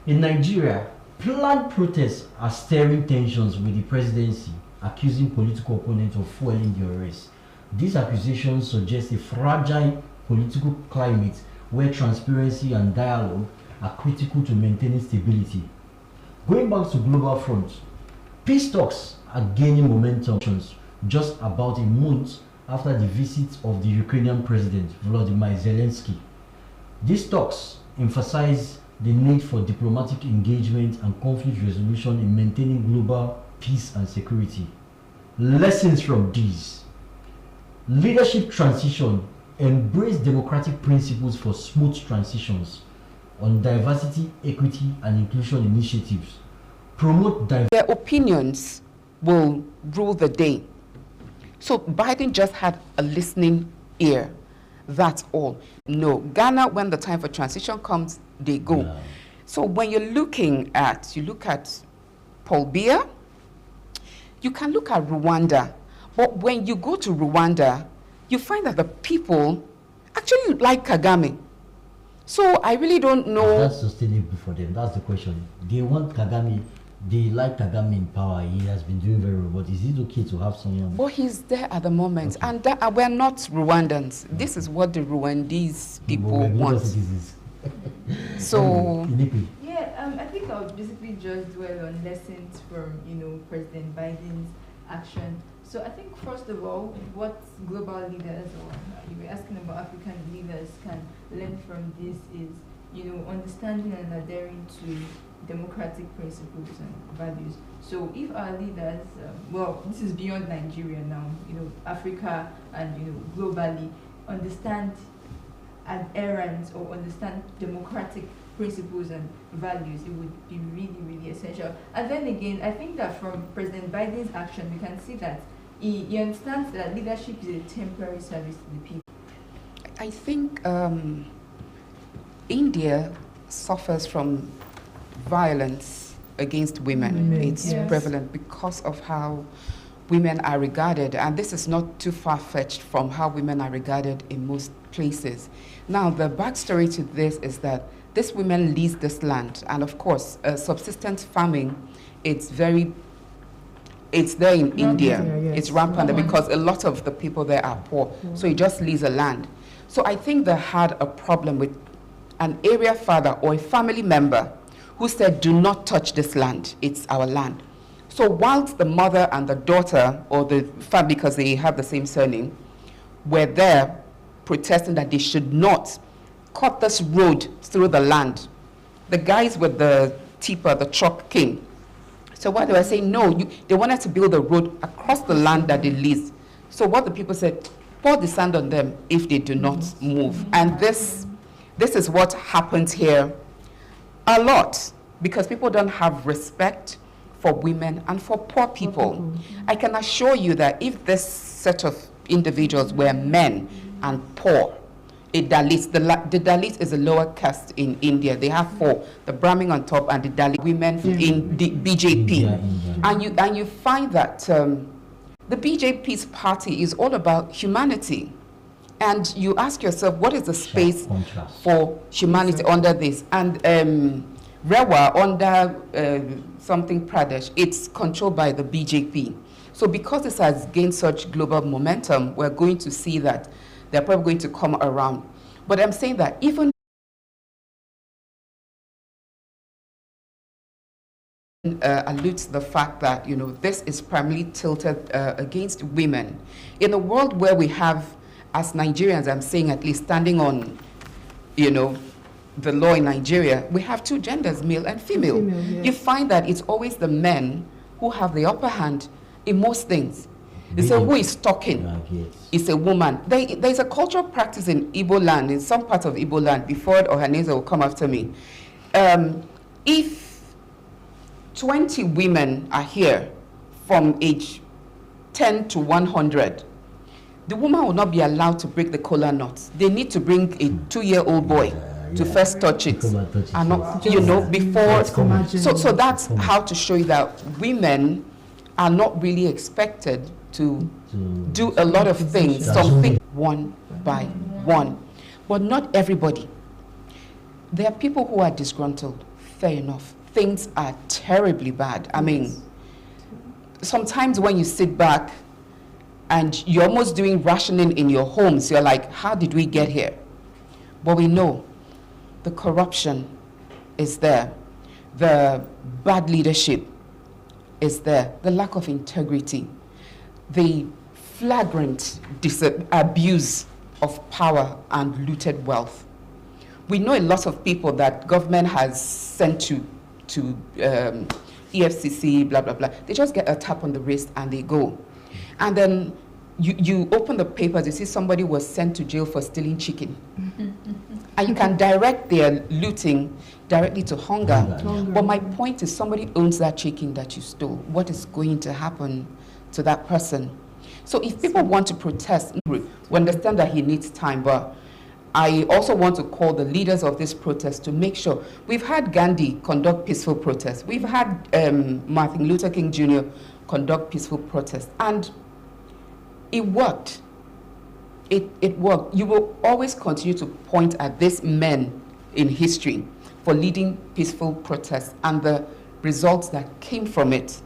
Speaker 28: In Nigeria, planned protests are stirring tensions with the presidency, accusing political opponents of fueling the unrest. These accusations suggest a fragile political climate where transparency and dialogue are critical to maintaining stability. Going back to global front, peace talks are gaining momentum just about a month after the visit of the Ukrainian President Volodymyr Zelensky. These talks emphasize the need for diplomatic engagement and conflict resolution in maintaining global peace and security. Lessons from these. Leadership transition, embrace democratic principles for smooth transitions. On diversity, equity, and inclusion initiatives. Promote diversity.
Speaker 3: Their opinions will rule the day. So Biden just had a listening ear. That's all. No, Ghana, when the time for transition comes, they go. Yeah. So when you look at Paul Biya, you can look at Rwanda. But when you go to Rwanda, you find that the people actually like Kagame. So I really don't know.
Speaker 28: That's sustainable for them. That's the question. They want Kagame. They like Kagame in power. He has been doing very well. But is it okay to have someone?
Speaker 3: Well, he's there at the moment. Okay. And we're not Rwandans. Okay. This is what the Rwandese people want. So.
Speaker 6: Yeah, I think I'll basically just dwell on lessons from, President Biden's action. So I think, first of all, what global leaders, or you were asking about African leaders, can learn from this is, understanding and adhering to democratic principles and values. So if our leaders, this is beyond Nigeria now, Africa and, globally, understand adherence or understand democratic principles and values, it would be really, really essential. And then again, I think that from President Biden's action, we can see that he understands that leadership is a temporary service to the people.
Speaker 3: I think India suffers from violence against women. It's prevalent because of how women are regarded, and this is not too far-fetched from how women are regarded in most places. Now, the backstory to this is that these women lease this land, and of course, subsistence farming, it's there in India. Yes. It's rampant because a lot of the people there are poor. So you just lease a land. So I think they had a problem with an area father or a family member who said, do not touch this land, it's our land. So whilst the mother and the daughter, or the family, because they have the same surname, were there protesting that they should not cut this road through the land, the guys with the tipper, the truck came. So what they were saying, no, they wanted to build a road across the land that they leased. So what the people said, pour the sand on them if they do not move. And this is what happens here a lot, because people don't have respect for women and for poor people. I can assure you that if this set of individuals were men and poor, the Dalit is a lower caste in India. They have 4, the Brahmin on top and the Dalit women in the BJP. And you find that the BJP's party is all about humanity. And you ask yourself, what is the space for humanity under this? And Rewa, under something Pradesh, it's controlled by the BJP. So because this has gained such global momentum, we're going to see that they're probably going to come around. But I'm saying that even alludes to the fact that, this is primarily tilted against women. In a world where we have, as Nigerians, I'm saying at least standing on, the law in Nigeria, we have 2 genders, male and female. Yes. You find that it's always the men who have the upper hand in most things. They say, who is talking? It's a woman. There's a cultural practice in Igbo land, in some parts of Igbo land, before Ohaneze will come after me. If 20 women are here from age 10 to 100, the woman will not be allowed to break the kola nuts. They need to bring a 2-year-old boy to first touch it. And not, before. So that's how to show you that women are not really expected to do a lot of things, something one by one. But not everybody. There are people who are disgruntled, fair enough. Things are terribly bad. I mean, sometimes when you sit back and you're almost doing rationing in your homes, you're like, how did we get here? But we know the corruption is there, the bad leadership is there, the lack of integrity, the flagrant abuse of power and looted wealth. We know a lot of people that government has sent to EFCC, blah, blah, blah. They just get a tap on the wrist and they go. And then you open the papers, you see somebody was sent to jail for stealing chicken. And you can direct their looting directly to hunger. But my point is, somebody owns that chicken that you stole. What is going to happen to that person? So if people want to protest, we understand that he needs time, but I also want to call the leaders of this protest to make sure. We've had Gandhi conduct peaceful protests. We've had Martin Luther King Jr. conduct peaceful protests. And it worked. It worked. You will always continue to point at these men in history for leading peaceful protests and the results that came from it.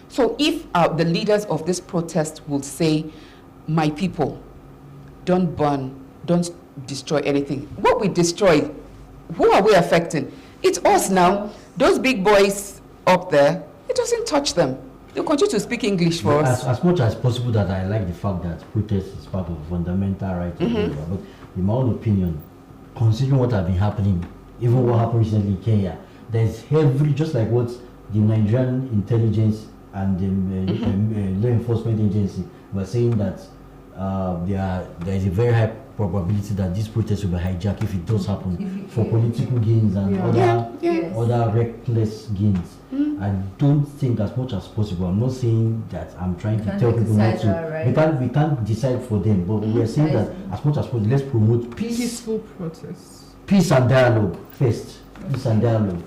Speaker 3: So if the leaders of this protest will say, my people, don't burn, don't destroy anything. What we destroy, who are we affecting? It's us now. Those big boys up there, it doesn't touch them. They'll continue to speak English for us.
Speaker 28: As much as possible, that I like the fact that protest is part of fundamental right of labor. But in my own opinion, considering what has been happening, even what happened recently in Kenya, there's heavily, just like what the Nigerian intelligence and the law enforcement agency were saying, that there is a very high probability that this protest will be hijacked if it does happen for political gains and other reckless gains. I don't think, as much as possible, I'm not saying that I'm trying to tell people not to. Right? We can't decide for them, but we are saying that as much as possible, let's promote peaceful protests. Peace and dialogue first. Peace and dialogue.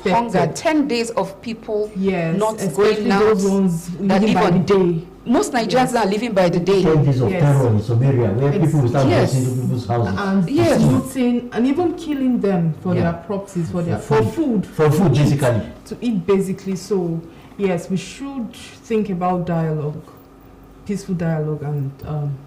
Speaker 3: Hunger, 10 days of people not
Speaker 22: especially
Speaker 3: going out,
Speaker 22: those ones
Speaker 3: that
Speaker 22: living
Speaker 3: live
Speaker 22: by
Speaker 3: on
Speaker 22: the day.
Speaker 3: Most Nigerians are living by the day.
Speaker 28: 10 days of terror in some area where people will start busting into people's houses.
Speaker 22: And looting and even killing them for their properties, for food.
Speaker 28: For food, basically.
Speaker 22: To eat, basically. So, yes, we should think about dialogue, peaceful dialogue, and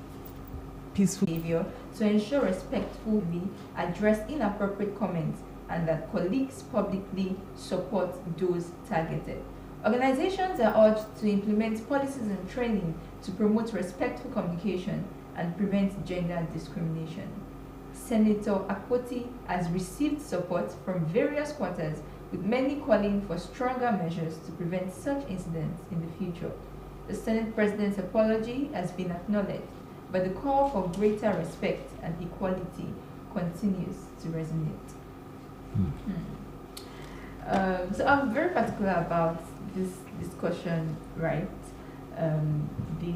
Speaker 22: peaceful
Speaker 6: behavior to ensure respectfully address inappropriate comments and that colleagues publicly support those targeted. Organizations are urged to implement policies and training to promote respectful communication and prevent gender discrimination. Senator Akpoti has received support from various quarters, with many calling for stronger measures to prevent such incidents in the future. The Senate President's apology has been acknowledged, but the call for greater respect and equality continues to resonate. So I'm very particular about this discussion, right? The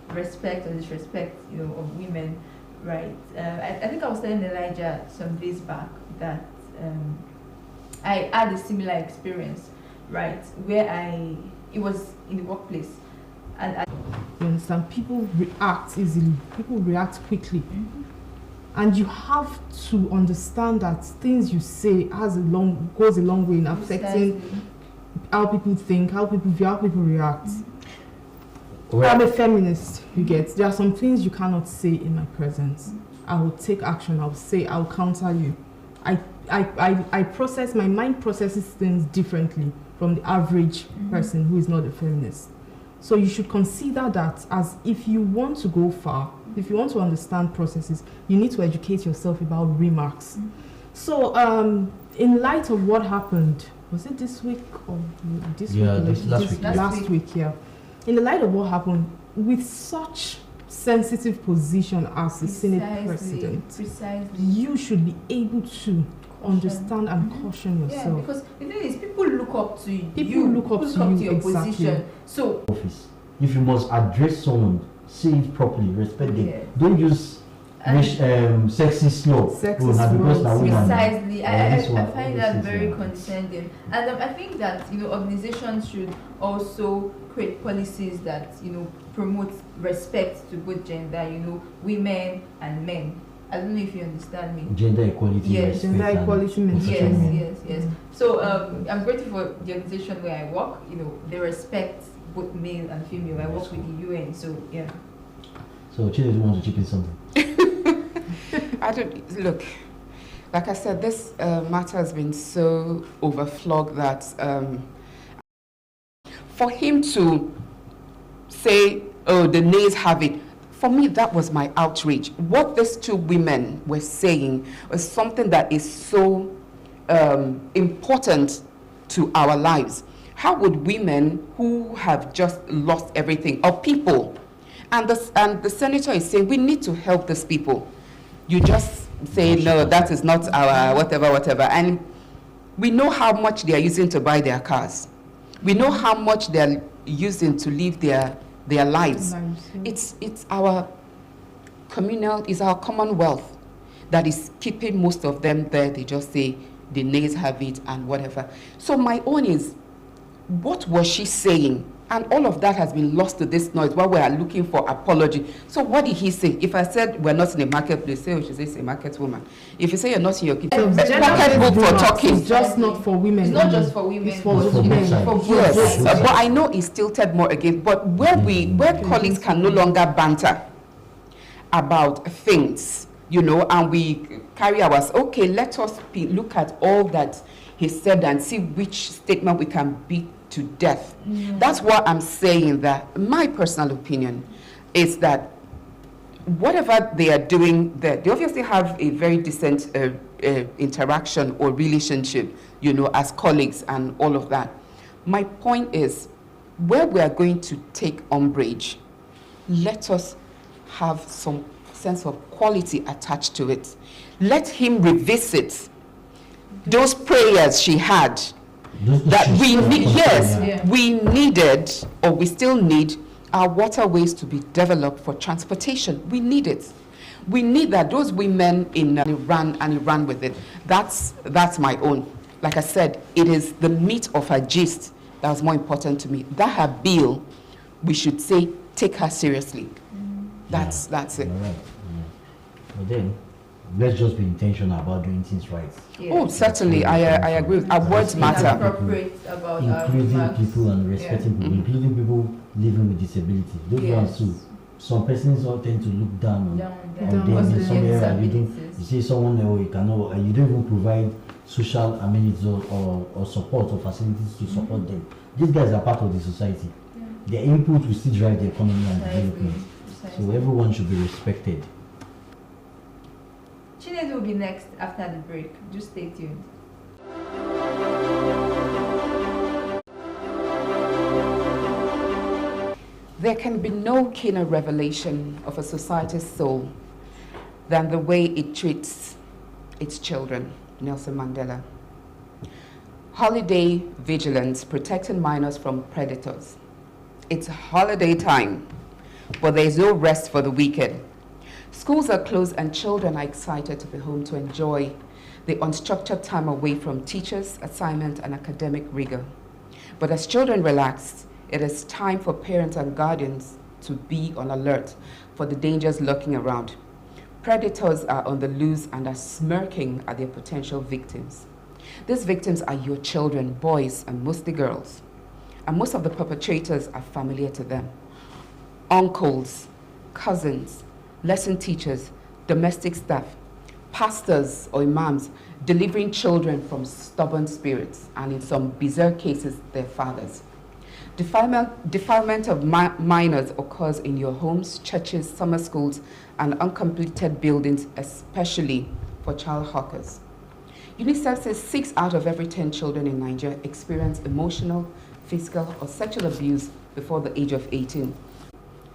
Speaker 6: respect or disrespect, of women, right? I think I was telling Elijah some days back that I had a similar experience, right? Where it was in the workplace, and
Speaker 22: you understand, people react easily, people react quickly. And you have to understand that things you say goes a long way in affecting how people think, how people view, how people react. I'm a feminist, you get. There are some things you cannot say in my presence. I will take action, I'll counter you. My mind processes things differently from the average person who is not a feminist. So you should consider that as, if you want to go far, if you want to understand processes, you need to educate yourself about remarks. So in light of what happened, was it this week or last week? Yeah. In the light of what happened, with such sensitive position as the Senate President, you should be able to understand and caution yourself.
Speaker 6: Yeah, because the thing is, people look up to you.
Speaker 22: People look up to
Speaker 6: your position. So,
Speaker 28: if you must address someone, say it properly, respect them. Don't use sexist slur.
Speaker 6: Precisely. I find that very condescending. And I think that organizations should also create policies that promote respect to both gender, women and men. I don't know if you understand me.
Speaker 28: Gender equality.
Speaker 22: Yes, gender equality.
Speaker 6: Yes. So I'm grateful for the organization where I work. They respect both male and female. I work with the UN, so yeah.
Speaker 28: So Chile wants to chip in something.
Speaker 3: I don't look. Like I said, this matter has been so overflowed that for him to say, "Oh, the nays have it," for me, that was my outrage. What these two women were saying was something that is so important to our lives. How would women who have just lost everything, or people, And the senator is saying, we need to help these people. You just say, no, that is not our whatever. And we know how much they are using to buy their cars. We know how much they are using to live their lives. It's our communal, it's our commonwealth that is keeping most of them there. They just say the nays have it and whatever. So my own is, what was she saying? And all of that has been lost to this noise while we are looking for apology. So what did he say? If I said we're not in a marketplace, say she says a market woman. If you say you're not in your kitchen, pocketbook for talking.
Speaker 22: It's just not for women.
Speaker 6: It's not just for women.
Speaker 22: It's for men.
Speaker 3: Yes, but I know it's tilted more against. But where colleagues can no longer banter about things, you know, and we carry ours. Okay, let us look at all that he said and see which statement we can beat to death. That's what I'm saying, that my personal opinion is that whatever they are doing there, they obviously have a very decent interaction or relationship, you know, as colleagues and all of that. My point is, where we are going to take umbrage, let us have some sense of quality attached to it. Let him revisit those prayers she had that we need. Yes, we needed, or we still need, our waterways to be developed for transportation. We need it. We need that. Those women in Iran with it. That's my own. Like I said, it is the meat of her gist that was more important to me. That her bill, we should say, take her seriously. That's it.
Speaker 28: All right. But then, let's just be intentional about doing things right.
Speaker 3: Oh, certainly, I agree. Our words matter.
Speaker 28: Including people and respecting people, including people living with disability. Those ones too. Some persons all tend to look down on them in some area. You see someone, you cannot, you don't even provide social amenities or support or facilities to support them. These guys are part of the society. Their input will still drive the economy and development. So everyone should be respected.
Speaker 6: Chinedu will be next after the break. Just stay tuned.
Speaker 3: There can be no keener revelation of a society's soul than the way it treats its children. Nelson Mandela. Holiday vigilance, protecting minors from predators. It's holiday time, but there is no rest for the wicked. Schools are closed and children are excited to be home to enjoy the unstructured time away from teachers, assignment, and academic rigor. But as children relax, it is time for parents and guardians to be on alert for the dangers lurking around. Predators are on the loose and are smirking at their potential victims. These victims are your children, boys, and mostly girls. And most of the perpetrators are familiar to them. Uncles, cousins, lesson teachers, domestic staff, pastors or imams delivering children from stubborn spirits, and in some bizarre cases, their fathers. Defilement of minors occurs in your homes, churches, summer schools, and uncompleted buildings, especially for child hawkers. UNICEF says 6 out of every 10 children in Nigeria experience emotional, physical, or sexual abuse before the age of 18.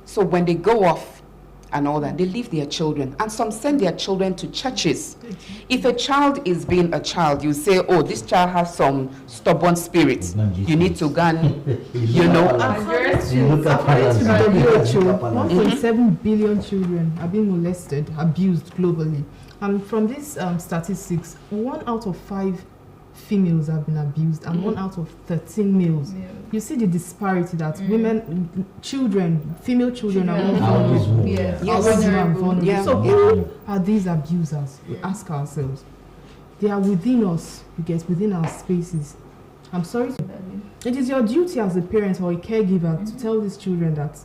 Speaker 3: So when they go off and all that, they leave their children, and some send their children to churches. If a child is being a child, you say, oh, this child has some stubborn spirit. You need to go and, you know.
Speaker 22: According to WHO, 1.7 billion children are being molested, abused globally. And from these statistics, 1 out of 5 females have been abused and 1 out of 13 males. You see the disparity that women, children, female children are vulnerable. So who are these abusers? We ask ourselves. They are within us, within our spaces. I'm sorry. It is your duty as a parent or a caregiver to tell these children that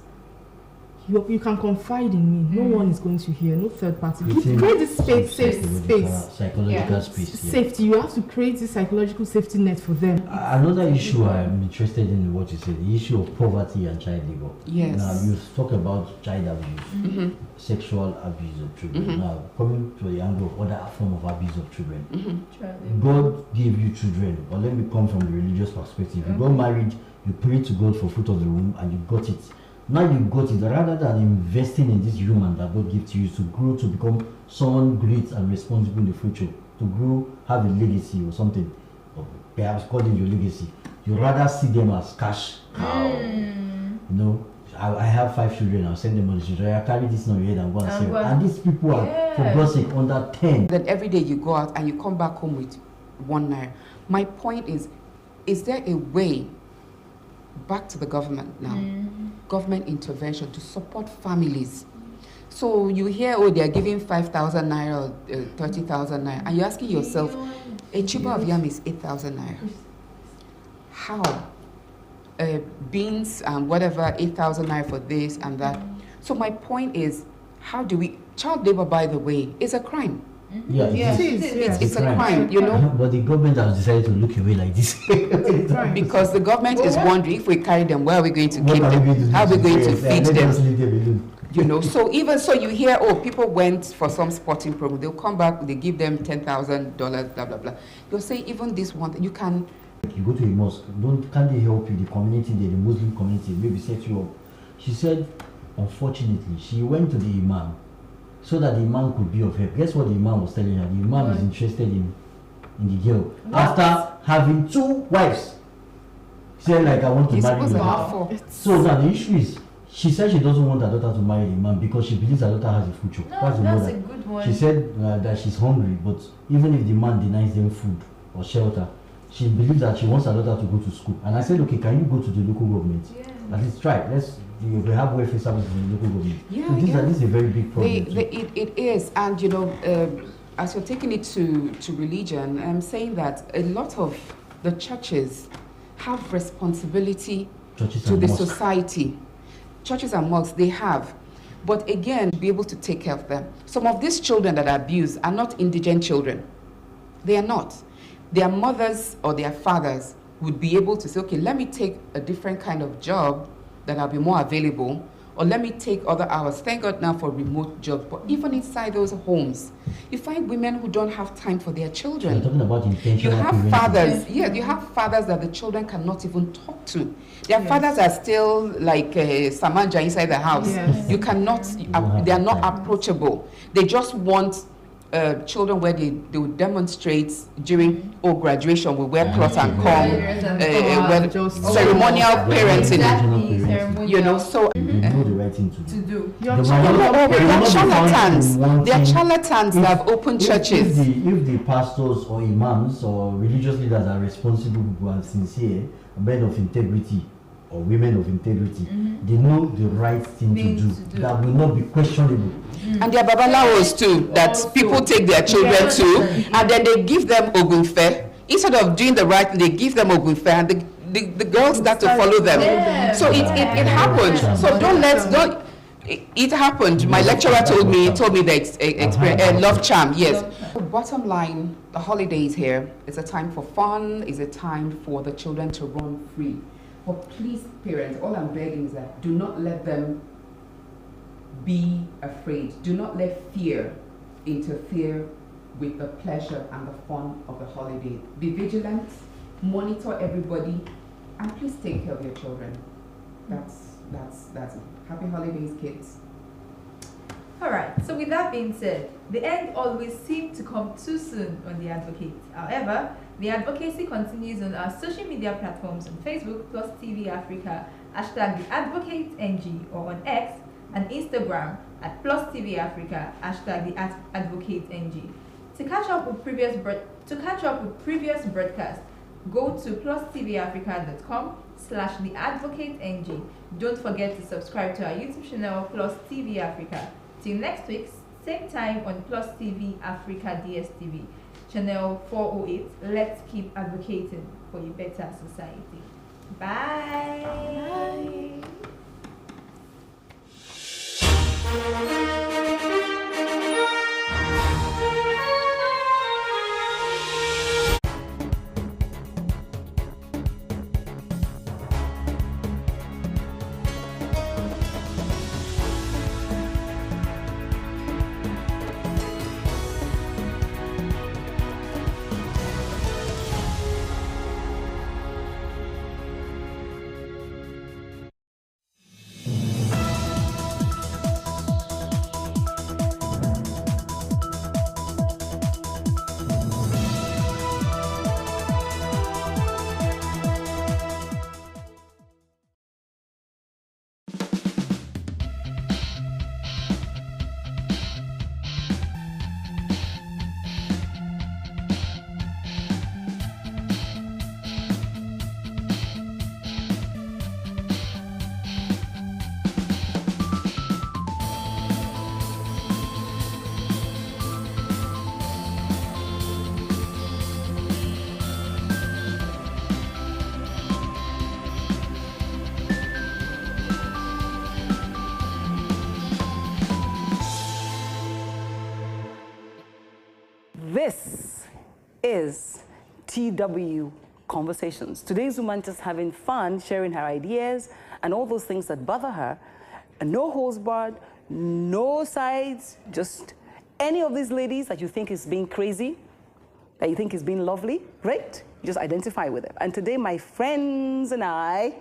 Speaker 22: you can confide in me. No one is going to hear. No third party. You create this safe space.
Speaker 28: Psychological space.
Speaker 22: Safety. You have to create this psychological safety net for them.
Speaker 28: Another issue I'm interested in what you said, the issue of poverty and child labor.
Speaker 3: Yes.
Speaker 28: Now you talk about child abuse, sexual abuse of children. Now coming to the angle of other form of abuse of children. God gave you children, or let me come from the religious perspective. You got married, you prayed to God for fruit of the womb, and you got it. Now you got it, rather than investing in this human that God gives to you to grow to become someone great and responsible in the future, to grow, have a legacy or something, or perhaps call it your legacy. You rather see them as cash cow. You know, I have 5 children, I'll send them on the children. I carry this on your head and go and sell. And these people are, for God's sake, under 10.
Speaker 3: Then every day you go out and you come back home with 1 naira. My point is there a way, back to the government now, government intervention to support families? So you hear, oh, they're giving 5,000 naira or 30,000 naira, and you're asking yourself, a tuber of yam is 8,000 naira. How? Beans and whatever, 8,000 naira for this and that. So my point is, how do we, child labor, by the way, is a crime.
Speaker 28: Yeah,
Speaker 3: it's a crime, you know.
Speaker 28: But the government has decided to look away like this.
Speaker 3: Because the government is wondering, if we carry them, where are we going to keep them? How are we going to feed them? You know, so even so you hear, oh, people went for some sporting program, they'll come back, they give them $10,000, blah, blah, blah. You'll say, even this one, you can...
Speaker 28: You go to a mosque, can't they help you, the community, the Muslim community, maybe set you up? She said, unfortunately, she went to the imam so that the imam could be of help. Guess what the imam was telling her? The imam is interested in the girl. What? After having 2 wives. She said, like, I want to marry you. So now the issue is, she said she doesn't want her daughter to marry the imam because she believes her daughter has a future.
Speaker 6: No, that's a good one.
Speaker 28: She said that she's hungry, but even if the man denies them food or shelter, she believes that she wants her daughter to go to school. And I said, okay, can you go to the local government? Yeah. At least try. We have welfare services in the local government.
Speaker 3: Yeah,
Speaker 28: so this is a very big problem.
Speaker 3: It is. And, you know, as you're taking it to religion, I'm saying that a lot of the churches have responsibility to the society. Churches and mosques, they have. But again, be able to take care of them. Some of these children that are abused are not indigent children. They are not. Their mothers or their fathers would be able to say, okay, let me take a different kind of job that I'll be more available, or let me take other hours. Thank God now for remote jobs. But even inside those homes, you find women who don't have time for their children.
Speaker 28: You're talking about intentional
Speaker 3: You have fathers, you have fathers that the children cannot even talk to. Their fathers are still like Samanja inside the house. Yes. You cannot, they are not approachable. They just want children where they will demonstrate during graduation, we wear cloth and come, ceremonial parenting, you know, so
Speaker 28: you know the right thing to do.
Speaker 3: They're charlatans. They're charlatans that have opened churches.
Speaker 28: If the pastors or imams or religious leaders are responsible people and sincere, men of integrity or women of integrity, they know the right thing to do. That will not be questionable.
Speaker 3: And there are babalawos too, that people take their children to, and then they give them ogunfe. Instead of doing the right thing, they give them ogunfe, and the girls start to follow them. So it happened. So don't. It happened. My lecturer told me the experience. Love charm, yes. Bottom line, the holidays here is a time for fun. Is a time for the children to run free. But please, parents, all I'm begging is that do not let them be afraid. Do not let fear interfere with the pleasure and the fun of the holiday. Be vigilant, monitor everybody, and please take care of your children. That's it. Happy holidays, kids.
Speaker 6: Alright, so with that being said, the end always seems to come too soon on The Advocate. However, the advocacy continues on our social media platforms on Facebook, Plus TV Africa, #TheAdvocateNG, or on X and Instagram at Plus TV Africa, #TheAdvocateNG. To catch up with previous broadcasts, go to plustvafrica.com/TheAdvocateNG. Don't forget to subscribe to our YouTube channel, Plus TV Africa. Till next week, same time on Plus TV Africa DSTV, channel 408. Let's keep advocating for a better society. Bye.
Speaker 1: This is TW Conversations. Today's woman just having fun, sharing her ideas and all those things that bother her. And no holds barred, no sides, just any of these ladies that you think is being crazy, that you think is being lovely, great, you just identify with them. And today my friends and I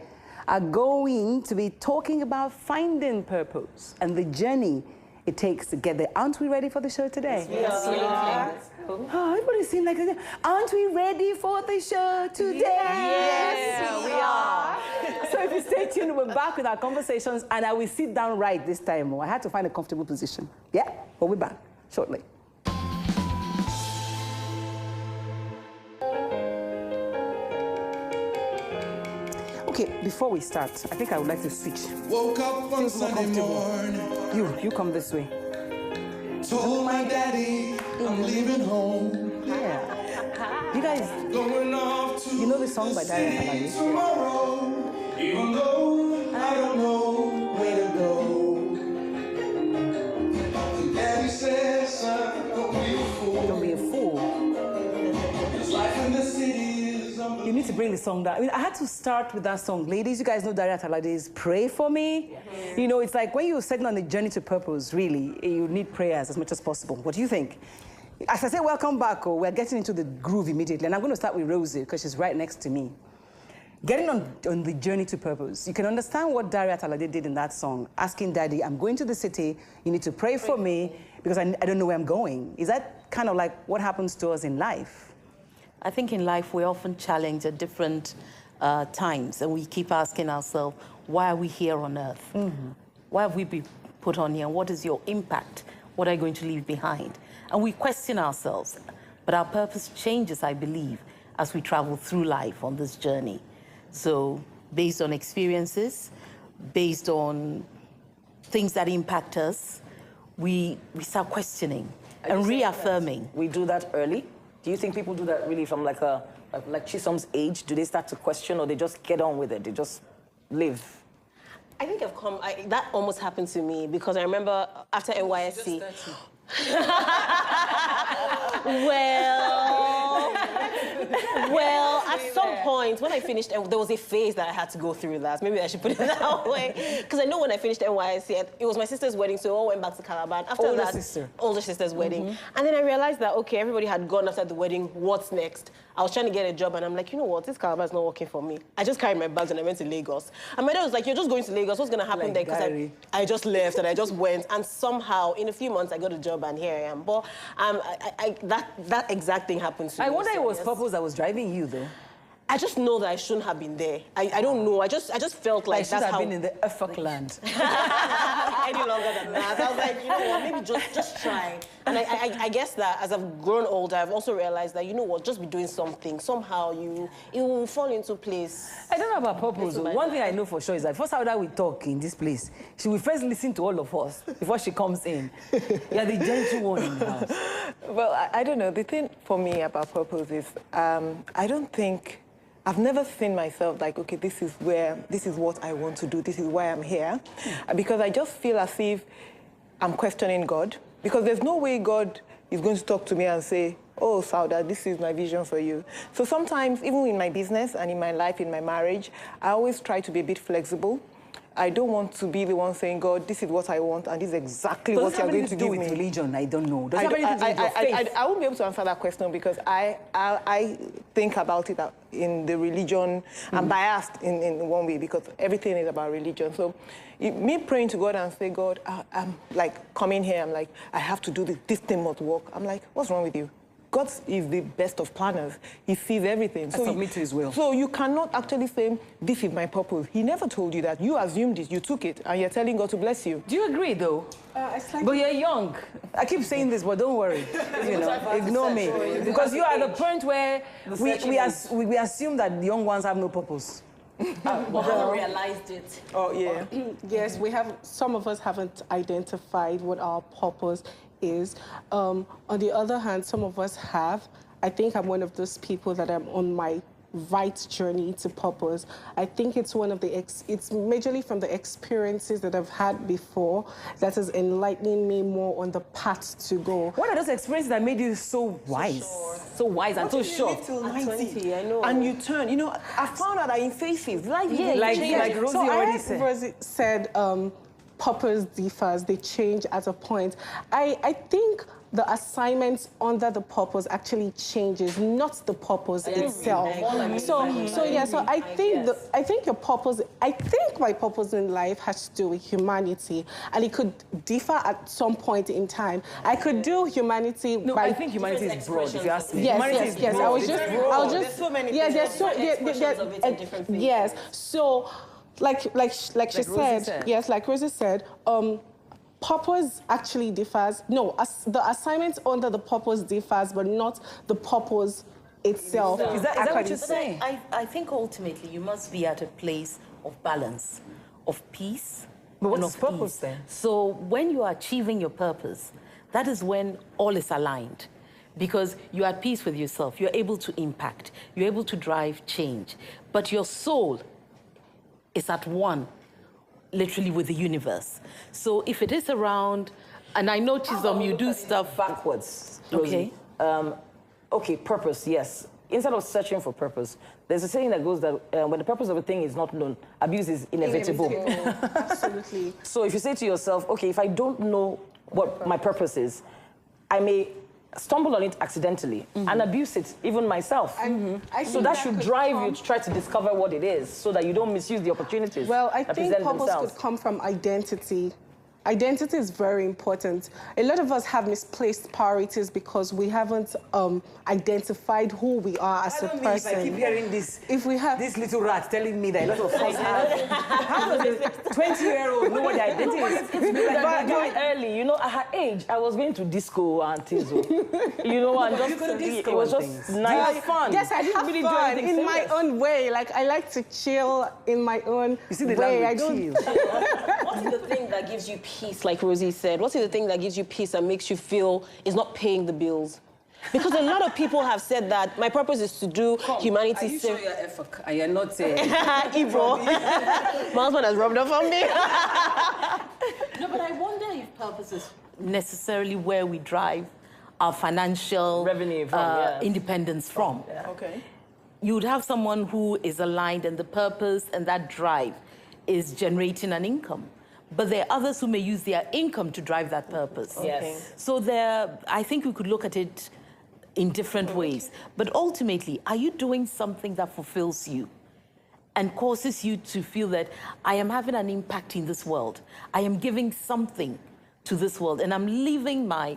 Speaker 1: are going to be talking about finding purpose and the journey it takes to get there. Aren't we ready for the show today?
Speaker 21: Yes, we are.
Speaker 1: Oh, everybody seems like, aren't we ready for the show today?
Speaker 21: Yes, we are.
Speaker 1: So if you stay tuned, we're back with our conversations, and I will sit down right this time. I had to find a comfortable position. Yeah, but we're back shortly. Okay, before we start, I think I would like to switch.
Speaker 7: Woke up on Sunday morning.
Speaker 1: You come this way.
Speaker 7: Told my daddy I'm leaving home.
Speaker 1: Yeah. You guys,
Speaker 7: going off to
Speaker 1: you know the song by Daria Kalari?
Speaker 7: Tomorrow, even though I don't know where to go. Daddy says, son, don't be a fool.
Speaker 1: Don't be a fool.
Speaker 7: It's life in the city.
Speaker 1: You need to bring the song down. I mean, I had to start with that song. Ladies, you guys know Daria Talade's Pray For Me. Yes. You know, it's like when you're setting on the journey to purpose, really, you need prayers as much as possible. What do you think? As I say, welcome back. We're getting into the groove immediately. And I'm going to start with Rosie, because she's right next to me. Getting on the journey to purpose, you can understand what Daria Talade did in that song, asking Daddy, I'm going to the city, you need to pray for me, because I don't know where I'm going. Is that kind of like what happens to us in life?
Speaker 21: I think in life we're often challenged at different times, and we keep asking ourselves, why are we here on earth? Mm-hmm. Why have we been put on here? What is your impact? What are you going to leave behind? And we question ourselves, but our purpose changes, I believe, as we travel through life on this journey. So based on experiences, based on things that impact us, we start questioning and reaffirming.
Speaker 9: We do that early? Do you think people do that really from like Chisholm's age? Do they start to question, or they just get on with it? They just live?
Speaker 21: I think that almost happened to me, because I remember after NYSC. Well, at some point, when I finished, there was a phase that I had to go through that. Maybe I should put it that way. Because I know when I finished NYSC, it was my sister's wedding, so we all went back to Calabar. After older sister's wedding. Mm-hmm. And then I realized that, okay, everybody had gone after the wedding. What's next? I was trying to get a job, and I'm like, you know what? This Calabar is not working for me. I just carried my bags and I went to Lagos. And my dad was like, you're just going to Lagos. What's going to happen there? Because I just left and I just went. And somehow, in a few months, I got a job, and here I am. But that exact thing happened to me.
Speaker 1: I wonder if it was purpose that was driving you, though.
Speaker 21: I just know that I shouldn't have been there. I don't know. I just felt like
Speaker 1: that's how... I should have been in the Ufuk land.
Speaker 21: Any longer than that. I was like, you know what, maybe just try. And I guess that as I've grown older, I've also realized that, you know what, just be doing something. Somehow it will fall into place.
Speaker 1: I don't know about purpose. One thing I know for sure is that first how we talk in this place, she will first listen to all of us before she comes in. You're the gentle one in the house.
Speaker 8: Well, I don't know. The thing for me about purpose is I don't think... I've never seen myself like, okay, this is what I want to do, this is why I'm here. Because I just feel as if I'm questioning God. Because there's no way God is going to talk to me and say, oh, Sauda, this is my vision for you. So sometimes, even in my business and in my life, in my marriage, I always try to be a bit flexible. I don't want to be the one saying, God, this is what I want, and this is exactly what you're going to give me. Does it have anything to do with religion? I don't know. Does it have anything to do with your faith? I won't be able to answer that question, because I think about it in the religion. I'm biased in one way, because everything is about religion. So me praying to God and say, God, I'm like coming here, I'm like, I have to do this, this thing must work. I'm like, what's wrong with you? God is the best of planners. He sees everything.
Speaker 1: So submit to his will.
Speaker 8: So you cannot actually say, this is my purpose. He never told you that. You assumed it, you took it, and you're telling God to bless you.
Speaker 1: Do you agree, though? But you're young. I keep saying this, but don't worry. You know, ignore me. Because you are at the point where we assume that the young ones have no purpose.
Speaker 21: But haven't realized it.
Speaker 8: Oh, yeah.
Speaker 10: Yes, some of us haven't identified what our purpose is. On the other hand, some of us have. I think I'm one of those people that I'm on my right journey to purpose. I think it's one of the, it's majorly from the experiences that I've had before that is enlightening me more on the path to go.
Speaker 1: What are those experiences that made you so wise? So wise and so sure.
Speaker 8: Till 90, I know. And you turn, you know, I found out that in phases, life
Speaker 1: like Rosie already said.
Speaker 10: Rosie said, purpose differs, they change at a point. I think the assignments under the purpose actually changes, not the purpose itself. So I think your purpose, I think my purpose in life has to do with humanity, and it could differ at some point in time. I could do humanity.
Speaker 1: No, I think humanity is broad. If you ask me,
Speaker 10: yes.
Speaker 8: There's so many expressions of it in different things.
Speaker 10: Yes. So, like she said, yes, like Rosie said, purpose actually differs. No, the assignment under the purpose differs, but not the purpose itself.
Speaker 1: Is that what you're saying?
Speaker 21: I think ultimately you must be at a place of balance, of peace.
Speaker 1: But what's purpose then?
Speaker 21: So when you are achieving your purpose, that is when all is aligned. Because you're at peace with yourself, you're able to impact, you're able to drive change. But your soul is at one, literally, with the universe. So if it is around, and I know, Chisom, you do stuff
Speaker 9: backwards.
Speaker 21: Okay.
Speaker 9: Okay, purpose, yes. Instead of searching for purpose, there's a saying that goes that when the purpose of a thing is not known, abuse is inevitable.
Speaker 10: Absolutely.
Speaker 9: So if you say to yourself, okay, if I don't know what my purpose is, I may stumble on it accidentally and abuse it, even myself. So that should drive you to try to discover what it is so that you don't misuse the opportunities.
Speaker 10: Well, I
Speaker 9: that
Speaker 10: think
Speaker 9: present
Speaker 10: purpose
Speaker 9: themselves.
Speaker 10: could come from identity. Identity is very important. A lot of us have misplaced priorities because we haven't identified who we are as a person.
Speaker 1: I keep hearing this.
Speaker 10: If we have
Speaker 1: this little rat telling me that a lot of us have. How does a 20-year-old know what their identity is?
Speaker 9: But very early, you know, at her age, I was going to disco and things. You know, and just it was just nice fun.
Speaker 10: Yes, I have
Speaker 9: really
Speaker 10: fun in my own way. Like I like to chill in my own way. I don't.
Speaker 4: What is the thing that gives you peace, like Rosie said? What is the thing that gives you peace and makes you feel is not paying the bills? Because a lot of people have said that my purpose is to do humanity.
Speaker 1: Are you sure you're Efok and you're not
Speaker 4: Ibro? My husband has rubbed off on me.
Speaker 21: No, but I wonder if purpose is necessarily where we drive our financial
Speaker 9: revenue from,
Speaker 21: independence from.
Speaker 9: Yeah.
Speaker 8: Okay.
Speaker 21: You would have someone who is aligned, and the purpose and that drive is generating an income. But there are others who may use their income to drive that purpose.
Speaker 9: Yes.
Speaker 21: So I think we could look at it in different ways. But ultimately, are you doing something that fulfills you and causes you to feel that I am having an impact in this world? I am giving something to this world, and I'm leaving my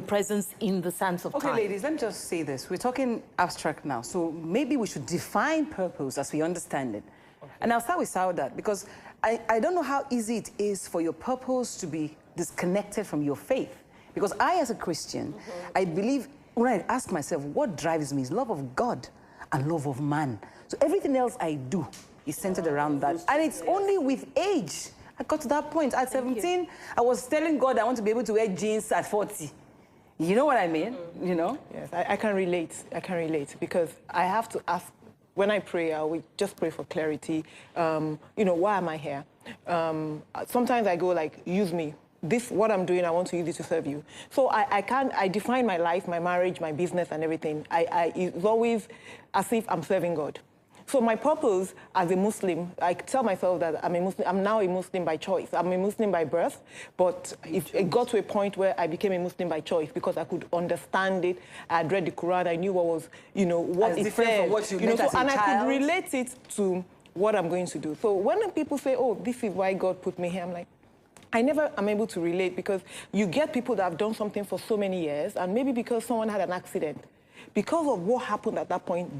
Speaker 21: presence in the sands of time.
Speaker 1: Okay, ladies, let me just say this. We're talking abstract now, so maybe we should define purpose as we understand it. Okay. And I'll start with Saudat, because I don't know how easy it is for your purpose to be disconnected from your faith. Because I, as a Christian, I believe, when I ask myself, what drives me is love of God and love of man. So everything else I do is centered around that. And it's only with age I got to that point. At 17, I was telling God I want to be able to wear jeans at 40. You know what I mean? You know?
Speaker 8: Yes, I can relate. I can relate because I have to ask. When I pray, I will just pray for clarity. Why am I here? Sometimes I go like, use me. This, what I'm doing, I want to use it to serve you. So I define my life, my marriage, my business and everything. It's always as if I'm serving God. So my purpose as a Muslim, I tell myself that I'm a Muslim. I'm now a Muslim by choice. I'm a Muslim by birth, but it got to a point where I became a Muslim by choice because I could understand it. I had read the Quran. I knew what was, what it said. And I could relate it to what I'm going to do. So when people say, "Oh, this is why God put me here," I'm like, I never am able to relate because you get people that have done something for so many years, and maybe because someone had an accident. Because of what happened at that point,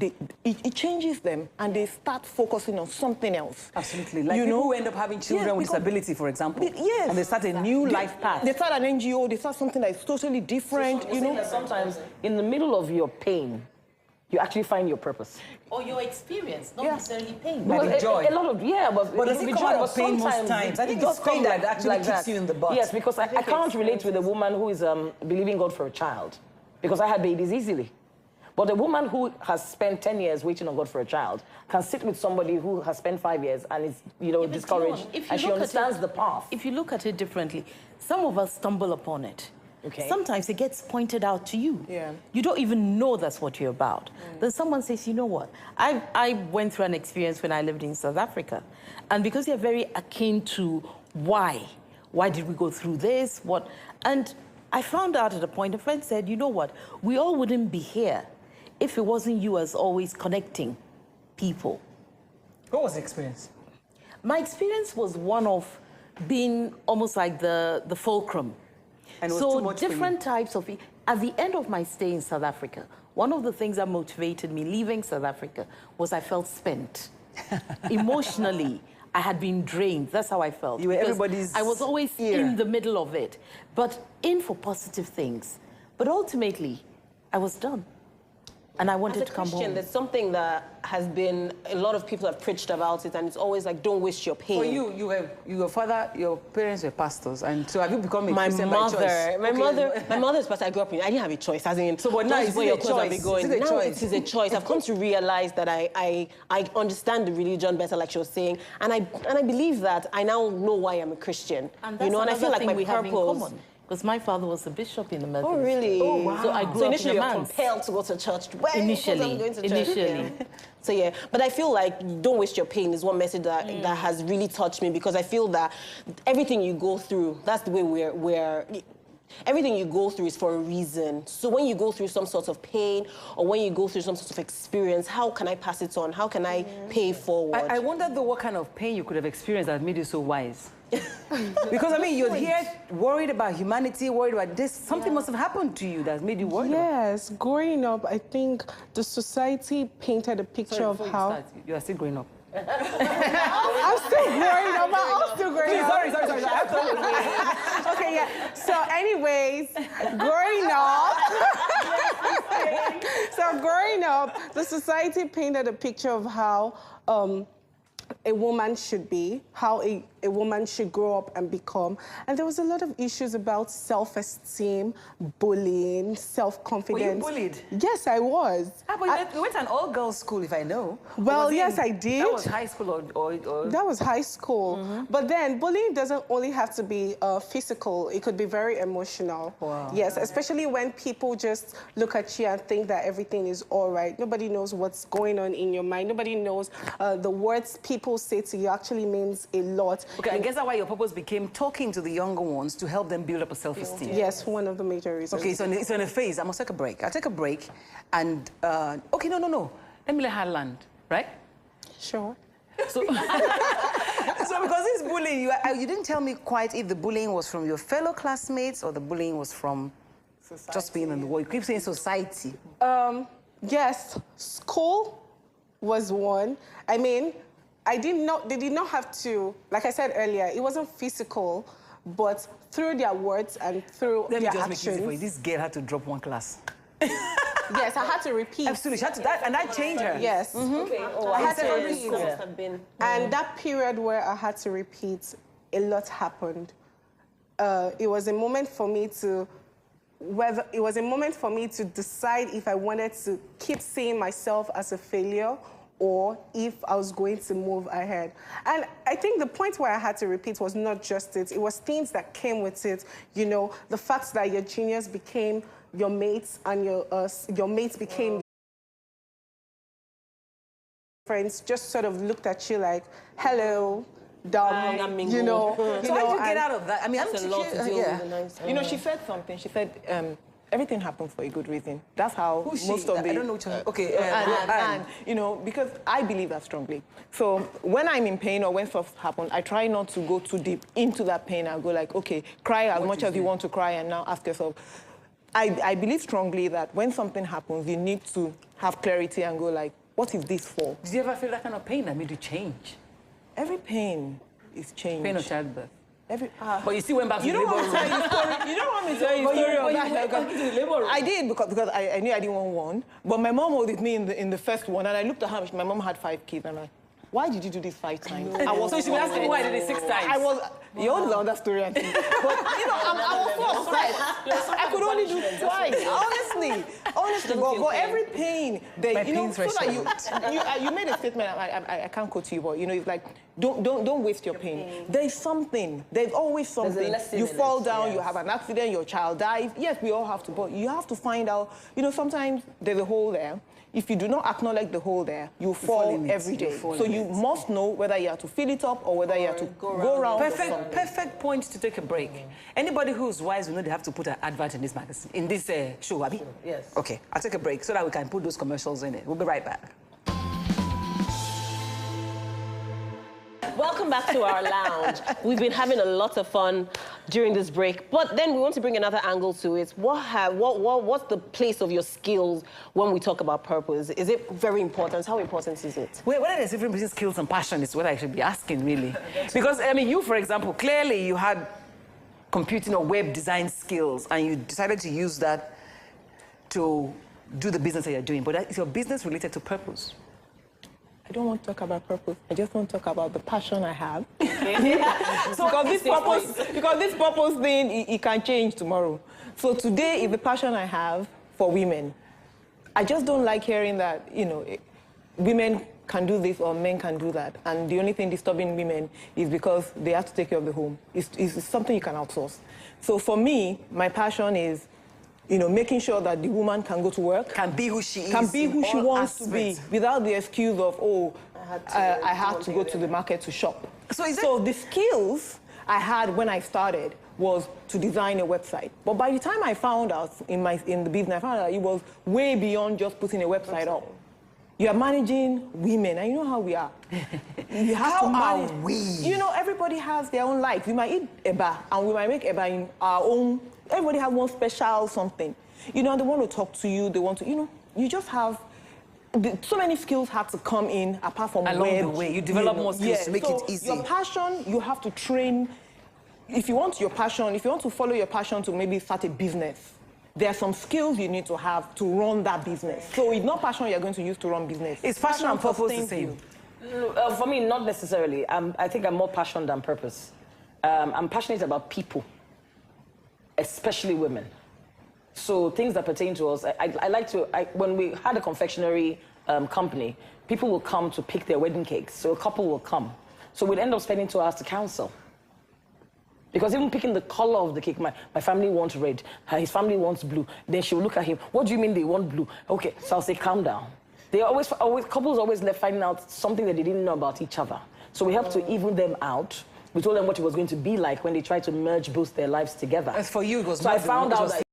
Speaker 8: it changes them and they start focusing on something else.
Speaker 1: Absolutely. Like people who end up having children with disability, for example.
Speaker 8: Yes.
Speaker 1: And they start a new life path.
Speaker 8: They start an NGO, they start something that is totally different,
Speaker 9: That sometimes in the middle of your pain, you actually find your purpose.
Speaker 21: Or your experience, not necessarily pain.
Speaker 1: Like the joy.
Speaker 9: A lot of, but
Speaker 1: does it come out of pain most times? I think it's pain that actually kicks you in the butt.
Speaker 9: Yes, because I can't relate with a woman who is believing God for a child because I had babies easily. But a woman who has spent 10 years waiting on God for a child can sit with somebody who has spent 5 years and is, discouraged, and she understands the path.
Speaker 21: If you look at it differently, some of us stumble upon it.
Speaker 9: Okay.
Speaker 21: Sometimes it gets pointed out to you.
Speaker 8: Yeah.
Speaker 21: You don't even know that's what you're about. Then someone says, you know what? I went through an experience when I lived in South Africa. And because you're very akin to why did we go through this? What? And I found out at a point, a friend said, you know what? We all wouldn't be here if it wasn't you as always connecting people.
Speaker 9: What was the experience?
Speaker 21: My experience was one of being almost like the fulcrum.
Speaker 1: And it was
Speaker 21: so
Speaker 1: too much for you.
Speaker 21: different types of... At the end of my stay in South Africa, one of the things that motivated me leaving South Africa was I felt spent. Emotionally, I had been drained. That's how I felt.
Speaker 1: You were
Speaker 21: because
Speaker 1: everybody's
Speaker 21: I was always
Speaker 1: ear.
Speaker 21: in the middle of it, but in for positive things. But ultimately, I was done. And I wanted
Speaker 4: As a
Speaker 21: to come
Speaker 4: Christian,
Speaker 21: home.
Speaker 4: there's something that has been, a lot of people have preached about it, and it's always like, don't waste your pain.
Speaker 1: For you, your father, your parents were pastors, and so have you become a
Speaker 4: My
Speaker 1: Christian by choice?
Speaker 4: my mother's pastor. I grew up in. I didn't have a choice. As in,
Speaker 1: So, but now
Speaker 4: those
Speaker 1: is
Speaker 4: were
Speaker 1: it
Speaker 4: your
Speaker 1: a
Speaker 4: clothes I'll be
Speaker 1: choice?
Speaker 4: going.
Speaker 1: Is it a
Speaker 4: Now
Speaker 1: choice?
Speaker 4: it is a choice. I've come to realize that I understand the religion better, like she was saying, and I believe that I now know why I'm a Christian.
Speaker 21: And
Speaker 4: you know, and I feel like my
Speaker 21: we have in
Speaker 4: purpose.
Speaker 21: common. Because my father was a bishop in the Methodist.
Speaker 4: Oh, really?
Speaker 21: Oh, wow. So I grew
Speaker 4: so
Speaker 21: up
Speaker 4: initially
Speaker 21: in a
Speaker 4: you're
Speaker 21: man's.
Speaker 4: compelled to go to church. Well,
Speaker 21: Initially.
Speaker 4: I'm going to church. Yeah. So yeah, but I feel like don't waste your pain is one message that has really touched me, because I feel that everything you go through, that's the way everything you go through is for a reason. So when you go through some sort of pain or when you go through some sort of experience, how can I pass it on? How can I pay forward?
Speaker 1: I wonder though what kind of pain you could have experienced that made you so wise. Because I mean, you're here worried about humanity, worried about this. Something must have happened to you that made you worried.
Speaker 10: Yes, growing up, I think the society painted a picture of how...
Speaker 1: You are still growing up.
Speaker 10: I'm still growing up. I'm still growing up.
Speaker 1: Sorry.
Speaker 10: Okay, yeah. So, anyways, growing up. So, growing up, the society painted a picture of how a woman should be, how a woman should grow up and become. And there was a lot of issues about self-esteem, bullying, self-confidence.
Speaker 1: Were you bullied?
Speaker 10: Yes, I was.
Speaker 1: But you went to an all-girls school, if I know.
Speaker 10: Well, yes, I did.
Speaker 1: That was high school or...
Speaker 10: That was high school. But then bullying doesn't only have to be physical. It could be very emotional.
Speaker 1: Wow.
Speaker 10: Yes, especially when people just look at you and think that everything is all right. Nobody knows what's going on in your mind. Nobody knows the words people say to you actually means a lot.
Speaker 1: Okay, I guess that's why your purpose became talking to the younger ones to help them build up a self-esteem.
Speaker 10: Yes, one of the major reasons.
Speaker 1: Okay, so in a phase, I must take a break. I'll take a break and... okay, no. Let me let her land, right?
Speaker 10: Sure.
Speaker 1: So, so because this bullying, you didn't tell me quite if the bullying was from your fellow classmates or the bullying was from society. Just being in the world. You keep saying society.
Speaker 10: Yes, school was one. I mean, they did not have to, like I said earlier, it wasn't physical, but through their words and through
Speaker 1: Let me
Speaker 10: their
Speaker 1: just
Speaker 10: actions.
Speaker 1: make it easy for you. This girl had to drop one class.
Speaker 10: Yes, I had to repeat.
Speaker 1: Absolutely, she had to, and that changed her.
Speaker 10: Yes.
Speaker 4: Okay. Oh,
Speaker 10: I had to
Speaker 4: secondary
Speaker 10: repeat.
Speaker 4: school must have been.
Speaker 10: And that period where I had to repeat, a lot happened. It was a moment for me to decide if I wanted to keep seeing myself as a failure or if I was going to move ahead. And I think the point where I had to repeat was not just it. It was things that came with it. You know, the fact that your juniors became your mates and your mates became friends, just sort of looked at you like, hello, dumb, you know.
Speaker 1: So how did you get out of that? I mean,
Speaker 4: That's a lot to deal with.
Speaker 8: You know, she said something. She said, everything happens for a good reason. That's how
Speaker 1: Who's
Speaker 8: most
Speaker 1: she?
Speaker 8: of the...
Speaker 1: I don't know which one. Okay,
Speaker 8: and, you know, because I believe that strongly. So when I'm in pain or when stuff happens, I try not to go too deep into that pain. I'll go like, okay, cry as much as you want to cry and now ask yourself. I believe strongly that when something happens, you need to have clarity and go like, what is this for?
Speaker 1: Did you ever feel that kind of pain that made you change?
Speaker 8: Every pain is change.
Speaker 1: Pain of childbirth.
Speaker 8: But
Speaker 1: you still went back to the labor room.
Speaker 8: You don't want me to tell you the story of that. I did because I knew I didn't want one. But my mom was with me in the first one, and I looked at her. My mom had 5 kids, and I'm like, why did you do this 5 times?
Speaker 9: So you should be asking why I did it 6 times.
Speaker 8: I was, your own is another story, I think. But, you know, I was so upset. I could only do twice, honestly. But every pain, you know, so that you made a statement, I can't quote you, but, you know, it's like, don't waste your pain. There's something. There's always something. You fall down, you have an accident, your child dies. Yes, we all have to, but you have to find out, you know, sometimes there's a hole there. If you do not acknowledge the hole there, you fall every day. So you must know whether you have to fill it up or whether you have to go around.
Speaker 1: Perfect point to take a break. Anybody who's wise will know they have to put an advert in this magazine, in this show, Abby?
Speaker 9: Yes.
Speaker 1: Okay, I'll take a break so that we can put those commercials in it. We'll be right back.
Speaker 4: Welcome back to our lounge. We've been having a lot of fun during this break, but then we want to bring another angle to it. What's the place of your skills when we talk about purpose? Is it very important? How important is it?
Speaker 1: Whether there's difference between skills and passion is what I should be asking, really. Because, I mean, you, for example, clearly you had computing or web design skills, and you decided to use that to do the business that you're doing. But is your business related to purpose?
Speaker 8: I don't want to talk about purpose. I just want to talk about the passion I have. So because this purpose thing, it can change tomorrow. So today is the passion I have for women. I just don't like hearing that, you know, women can do this or men can do that. And the only thing disturbing women is because they have to take care of the home. It's something you can outsource. So for me, my passion is, you know, making sure that the woman can go to work.
Speaker 1: Can be who she is.
Speaker 8: Can be who she wants to be without the excuse of, oh, I had to go to the market to shop. So the skills I had when I started was to design a website. But by the time I found out in the business, I found out it was way beyond just putting a website up. You are managing women, and you know how we are. You have to manage.
Speaker 1: Are we?
Speaker 8: You know, everybody has their own life. We might eat eba, and we might make eba in our own. Everybody has one special something. You know, they want to talk to you. They want to, you know, you just have. So many skills have to come in apart from
Speaker 1: along the way. You develop more skills to make it easy.
Speaker 8: Your passion, you have to train. If you want your passion, if you want to follow your passion to maybe start a business, there are some skills you need to have to run that business. So it's not passion you're going to use to run business.
Speaker 1: Is passion and purpose the same?
Speaker 9: For me, not necessarily. I think I'm more passionate than purpose. I'm passionate about people, especially women. So things that pertain to us, I like to, when we had a confectionery company, people will come to pick their wedding cakes. So a couple will come. So we'd end up spending 2 hours to counsel. Because even picking the color of the cake, my family wants red, his family wants blue. Then she will look at him, what do you mean they want blue? Okay, so I'll say, calm down. Couples always left finding out something that they didn't know about each other. So we helped to even them out. We told them what it was going to be like when they tried to merge both their lives together.
Speaker 1: As for you, it was
Speaker 9: so I found out that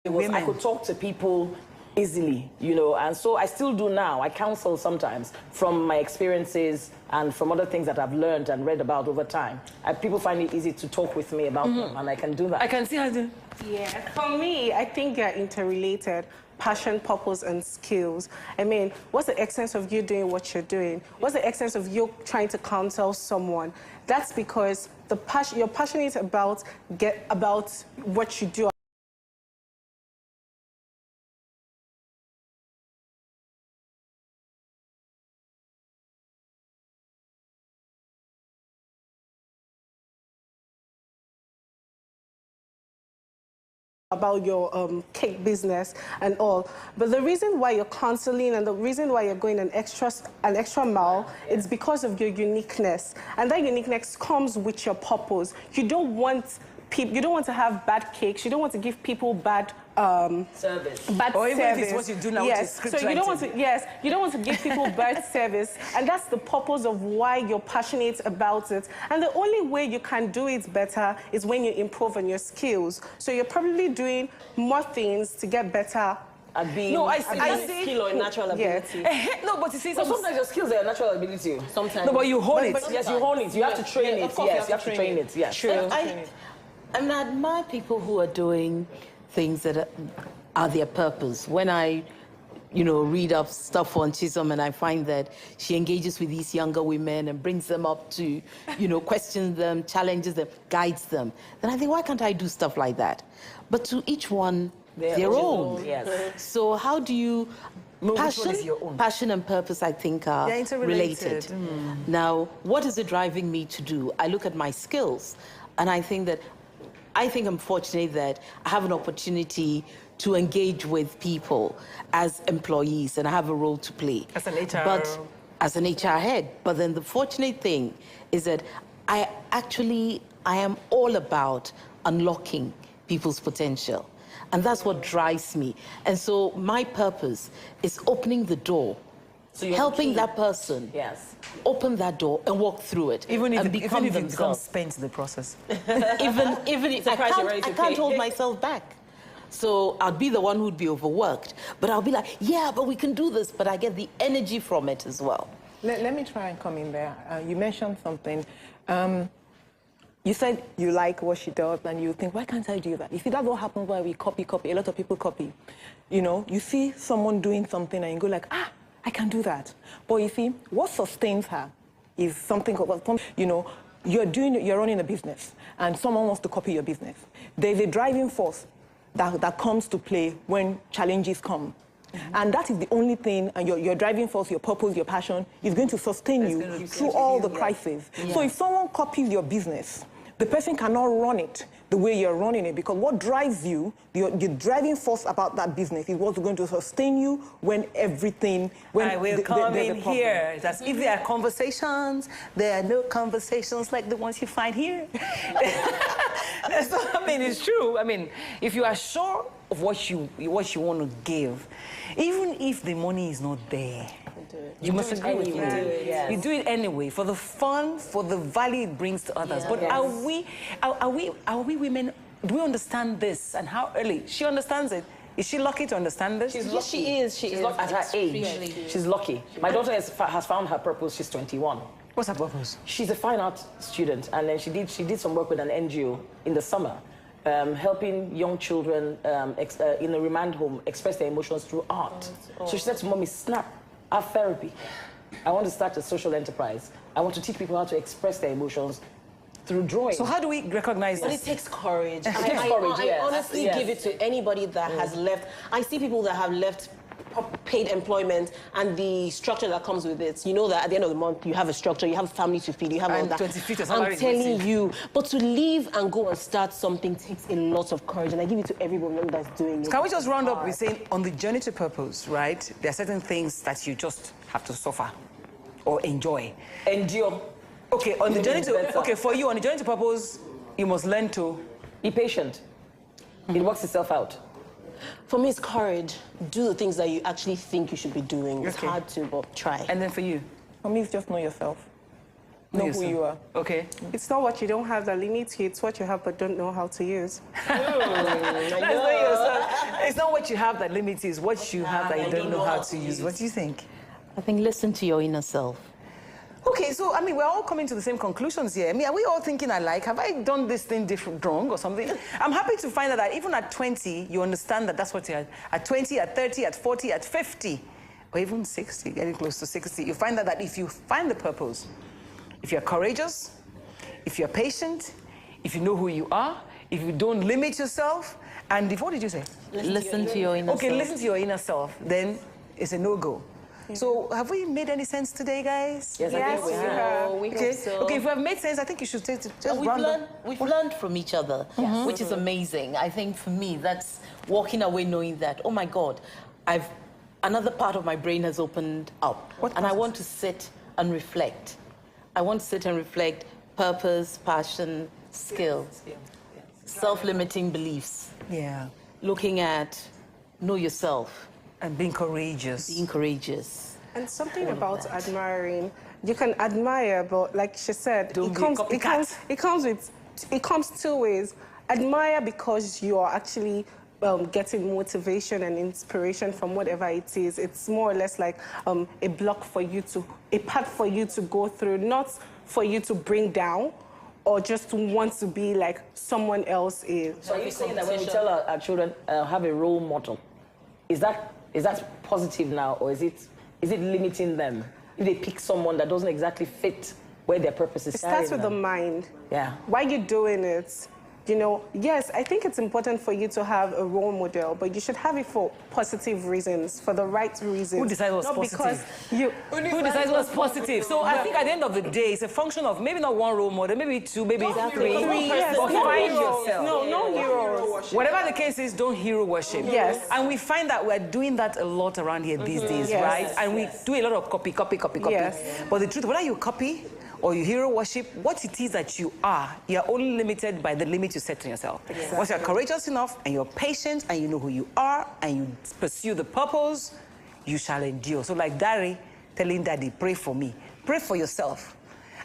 Speaker 9: I could talk to people easily, you know, and so I still do now. I counsel sometimes from my experiences and from other things that I've learned and read about over time. People find it easy to talk with me about them, and I can do that.
Speaker 1: I can see how to.
Speaker 10: Yeah, for me, I think they're interrelated. Passion, purpose, and skills. I mean, what's the essence of you doing what you're doing? What's the essence of you trying to counsel someone? That's because you're passionate about what you do. About your cake business and all, but the reason why you're counseling and the reason why you're going an extra mile, it's because of your uniqueness, and that uniqueness comes with your purpose. You don't want to have bad cakes. You don't want to give people bad
Speaker 9: service.
Speaker 1: Or even if it's what you do now,
Speaker 10: yes.
Speaker 1: which is script
Speaker 10: so you don't want to. Yes, you don't want to give people bad service, and that's the purpose of why you're passionate about it. And the only way you can do it better is when you improve on your skills. So you're probably doing more things to get better.
Speaker 9: No, I see skill or natural ability.
Speaker 1: Yes. No, but you see,
Speaker 9: sometimes your skills are your natural ability.
Speaker 1: Sometimes. No, but you hone it.
Speaker 9: Yes, you hone it. You have to train it. Yes, you have to train it. Yes.
Speaker 21: True. I admire people who are doing things that are their purpose. When I read up stuff on Chisom, and I find that she engages with these younger women and brings them up to, questions them, challenges them, guides them. Then I think, why can't I do stuff like that? But to each one, their own.
Speaker 9: Yes.
Speaker 21: So how do you... Passion and purpose, I think, are related. Now, what is it driving me to do? I look at my skills, and I think I'm fortunate that I have an opportunity to engage with people as employees, and I have a role to play.
Speaker 1: As an HR...
Speaker 21: But as an HR head. But then the fortunate thing is that I am all about unlocking people's potential. And that's what drives me. And so my purpose is opening the door, helping that person open that door and walk through it.
Speaker 1: Even if
Speaker 21: it
Speaker 1: becomes spent in the process.
Speaker 21: even if I can't hold myself back. So I'll be the one who'd be overworked. But I'll be like, yeah, but we can do this. But I get the energy from it as well.
Speaker 8: Let me try and come in there. You mentioned something. You said you like what she does, and you think, why can't I do that? You see, that's what happens when we copy. A lot of people copy. You see someone doing something, and you go like, I can do that. But you see, what sustains her is something called, you're running a business, and someone wants to copy your business. There's a driving force that comes to play when challenges come. And that is the only thing, and your driving force, your purpose, your passion, is going to sustain you through all the crises. So if someone copies your business, the person cannot run it the way you're running it, because what drives you, the driving force about that business is what's going to sustain you when everything...
Speaker 1: I will come in here. That's if there are conversations, there are no conversations like the ones you find here. So, it's true. If you are sure of what you want to give, even if the money is not there, you must agree with me. You do it anyway for the fun, for the value it brings to others. But are we women? Do we understand this, and how early? She understands it. Is she lucky to understand this?
Speaker 21: Yes, she is. She is lucky at her age. She's lucky. My daughter has found her purpose. She's 21.
Speaker 1: What's her purpose?
Speaker 21: She's a fine art student, and then she did some work with an NGO in the summer, helping young children in a remand home express their emotions through art. So she said to Mommy, snap, art therapy. I want to start a social enterprise. I want to teach people how to express their emotions through drawing.
Speaker 1: So how do we recognize
Speaker 4: But
Speaker 1: this?
Speaker 4: it takes courage.
Speaker 21: It takes courage,
Speaker 4: I honestly give it to anybody that has left. I see people that have left paid employment and the structure that comes with it. You know that at the end of the month, you have a structure, you have a family to feed, you have all that.
Speaker 1: 25th of salary
Speaker 4: I'm telling you. But to leave and go and start something takes a lot of courage, and I give it to every woman that's doing it.
Speaker 1: Can we just round up with saying, on the journey to purpose, right, there are certain things that you just have to suffer or enjoy.
Speaker 21: Endure.
Speaker 1: Okay, on the journey to, for you, on the journey to purpose, you must learn to...
Speaker 21: Be patient. It works itself out.
Speaker 4: For me, it's courage. Do the things that you actually think you should be doing. It's hard to, but try.
Speaker 1: And then for you?
Speaker 8: For me, it's just know yourself. Know who you are.
Speaker 1: Okay.
Speaker 10: It's not what you don't have that limits you, it's what you have but don't know how to use.
Speaker 1: It's not what you have that limits you, it's what you have that you don't know how to use. What do you think?
Speaker 21: I think listen to your inner self.
Speaker 1: Okay, so, we're all coming to the same conclusions here. Are we all thinking alike? Have I done this thing wrong or something? I'm happy to find out that even at 20, you understand that that's what you're at 20, at 30, at 40, at 50, or even 60, getting close to 60, you find that if you find the purpose, if you're courageous, if you're patient, if you know who you are, if you don't limit yourself, and what did you say?
Speaker 21: Listen to your inner self.
Speaker 1: Okay, listen to your inner self, then it's a no-go. Yeah. So, have we made any sense today, guys?
Speaker 21: Yes, I think we have.
Speaker 4: We hope so.
Speaker 1: Okay, if we have made sense, I think you should just
Speaker 21: we've learned from each other, which is amazing. I think for me, that's walking away knowing that, oh my God, another part of my brain has opened up. And I want to sit and reflect. I want to sit and reflect purpose, passion, skill, self-limiting beliefs.
Speaker 1: Yeah.
Speaker 21: Looking at know yourself.
Speaker 1: And being courageous.
Speaker 21: Being courageous.
Speaker 10: And something about admiring, you can admire, but like she said, it comes two ways. Admire because you are actually getting motivation and inspiration from whatever it is. It's more or less like a path for you to go through, not for you to bring down or just to want to be like someone else is.
Speaker 21: So are you saying that when we tell our children have a role model, is that
Speaker 9: positive now, or is it limiting them if they pick someone that doesn't exactly fit where their purpose is?
Speaker 10: It starts with the mind.
Speaker 9: Yeah.
Speaker 10: Why you're doing it. You know, yes, I think it's important for you to have a role model, but you should have it for positive reasons, for the right reasons.
Speaker 1: Who decides what's
Speaker 10: not
Speaker 1: positive?
Speaker 10: Because you,
Speaker 1: Who decides what's positive? So I think at the end of the day, it's a function of maybe not one role model, maybe two, maybe three.
Speaker 10: Yes,
Speaker 1: But find yourself.
Speaker 10: No heroes.
Speaker 1: Whatever the case is, don't hero worship.
Speaker 10: Yes.
Speaker 1: And we find that we're doing that a lot around here these days,
Speaker 10: Yes.
Speaker 1: right? And we do a lot of copy.
Speaker 10: Yes.
Speaker 1: But the truth, whether you copy or you hero worship, what it is that you are, you're only limited by the limit you set to yourself.
Speaker 10: Exactly.
Speaker 1: Once you're courageous enough and you're patient and you know who you are and you pursue the purpose, you shall endure. So like Dari telling Daddy, pray for me. Pray for yourself.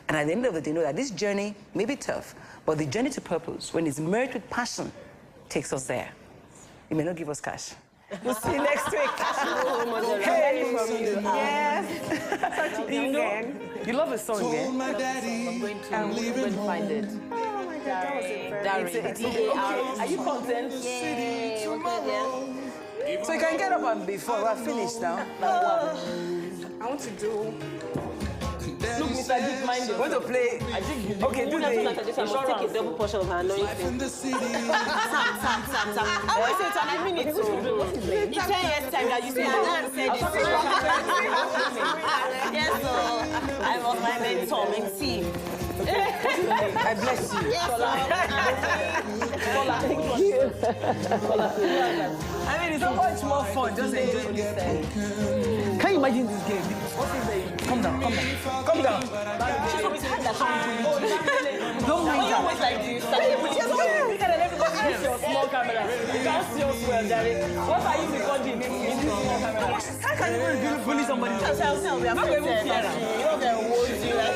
Speaker 1: And at the end of the day, know that this journey may be tough, but the journey to purpose, when it's merged with passion, takes us there. It may not give us cash. We'll see you next week.
Speaker 10: Hey. Yes. Such a
Speaker 1: You know,
Speaker 10: man.
Speaker 1: you love a song, yeah?
Speaker 21: I'm going to find it.
Speaker 10: Oh my God, that was a very
Speaker 21: Dari.
Speaker 1: Are you content?
Speaker 21: Yay. Okay,
Speaker 1: So you can get up and before we're finished now.
Speaker 10: I want to do.
Speaker 4: Look, Mr. Deep Minded.
Speaker 1: Want to play? Okay, do the
Speaker 4: I must take a double portion of her anointing. I always say it's a minute. In 10 years' time that you say, I said this. Yes, so I was my mentor, mentee.
Speaker 1: I bless you.
Speaker 4: Thank you.
Speaker 1: I mean, it's so much more fun. Just enjoy this. Can you imagine this game? Come down.
Speaker 4: She's always had that song.
Speaker 1: Don't mind
Speaker 4: you always like this. Your small camera. You can't see us well, Jerry. What are you recording in this small camera?
Speaker 1: How can you bully somebody?
Speaker 4: Tell me, I'm not even fear. You know they're words you like.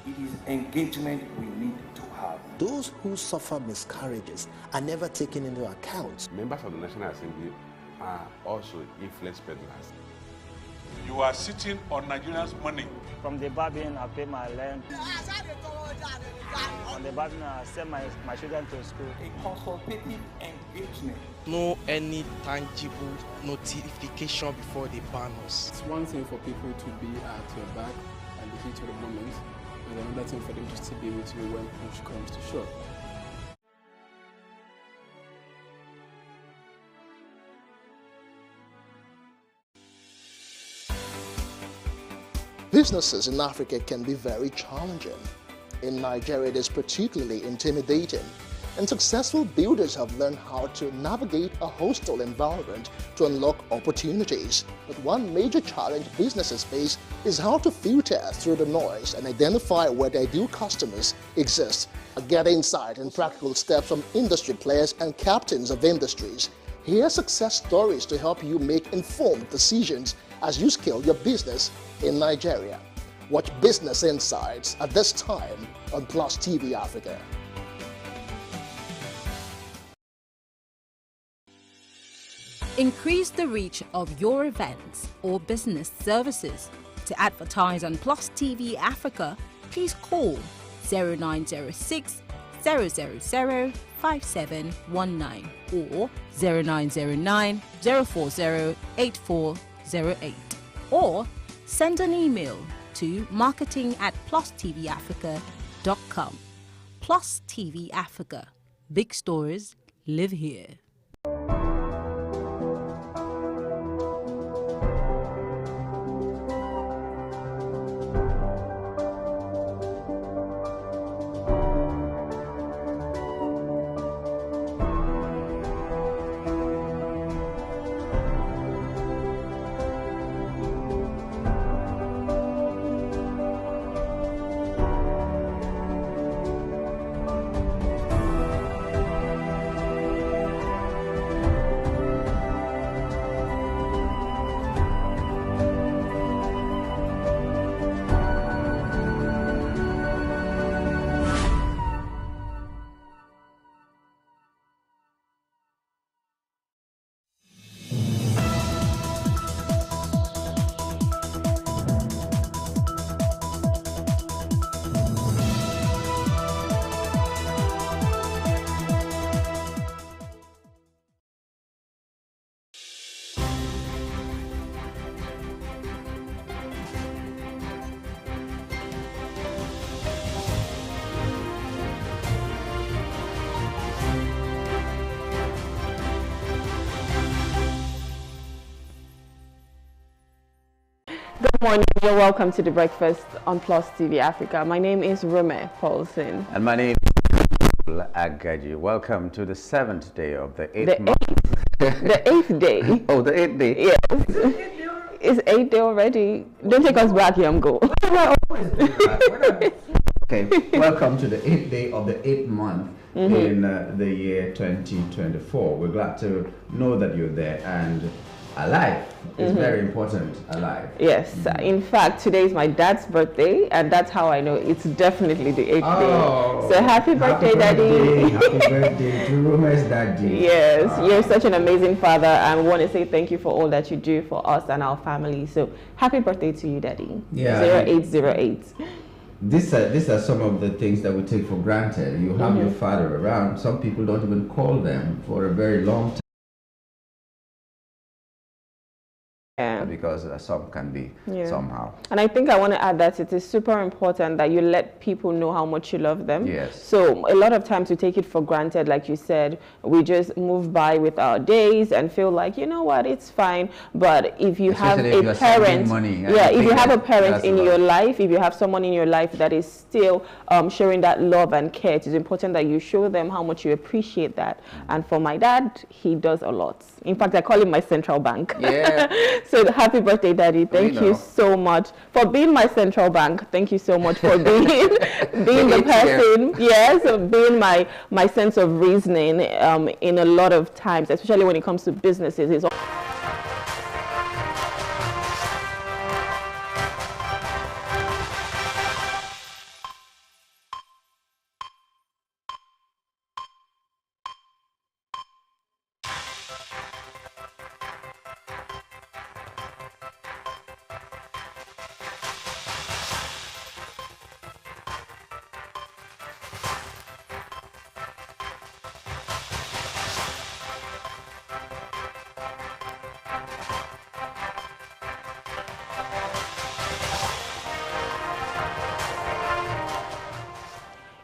Speaker 11: It is engagement we need to have.
Speaker 12: Those who suffer miscarriages are never taken into account.
Speaker 13: Members of the National Assembly are also influence peddlers.
Speaker 25: You are sitting on Nigerians' money.
Speaker 14: From the Babin, I pay my rent. On the Babin, I send my children to school.
Speaker 11: A consultative engagement.
Speaker 18: No any tangible notification before they ban us.
Speaker 23: It's one thing for people to be at your back and the heat of the moment, and another thing for them to still be with you when push comes to shove.
Speaker 12: Businesses in Africa can be very challenging. In Nigeria, it is particularly intimidating, and successful builders have learned how to navigate a hostile environment to unlock opportunities. But one major challenge businesses face is how to filter through the noise and identify where their ideal customers exist. Get insight and practical steps from industry players and captains of industries. Hear success stories to help you make informed decisions as you scale your business in Nigeria. Watch Business Insights at this time on Plus TV Africa.
Speaker 24: Increase the reach of your events or business services. To advertise on Plus TV Africa, please call 0906 000 5719 or 0909 040 8408, or send an email to marketing@plustvafrica.com. Plus TV Africa. Big stories live here.
Speaker 2: Good morning. You're welcome to The Breakfast on Plus TV Africa. My name is Rome Paulson.
Speaker 5: And my name is Agaji. Welcome to the 7th day of the 8th month.
Speaker 2: The 8th day.
Speaker 5: Oh, the 8th day.
Speaker 2: Yes. It's 8th day already. Don't take us back, young go.
Speaker 5: Okay, welcome to the 8th day of the 8th month in the year 2024. We're glad to know that you're there and alive. It's very important, alive.
Speaker 2: Yes, in fact, today is my dad's birthday, and that's how I know it's definitely the 8th day. So happy birthday, Daddy.
Speaker 5: Happy birthday to Rome's daddy.
Speaker 2: Yes, you're such an amazing father, and we want to say thank you for all that you do for us and our family. So happy birthday to you, Daddy.
Speaker 5: Yeah.
Speaker 2: 0808.
Speaker 5: These are some of the things that we take for granted. You have your father around. Some people don't even call them for a very long time.
Speaker 2: Yeah.
Speaker 5: Because some can be somehow.
Speaker 2: And I think I want to add that it is super important that you let people know how much you love them.
Speaker 5: Yes.
Speaker 2: So a lot of times we take it for granted, like you said, we just move by with our days and feel like, you know what, it's fine. But if you have a parent, if you have a parent in your life, if you have someone in your life that is still showing that love and care, it is important that you show them how much you appreciate that. And for my dad, he does a lot. In fact, I call him my central bank. Yeah. So happy birthday, Daddy. Thank you so much for being my central bank. Thank you so much for being the person, being my sense of reasoning in a lot of times, especially when it comes to businesses.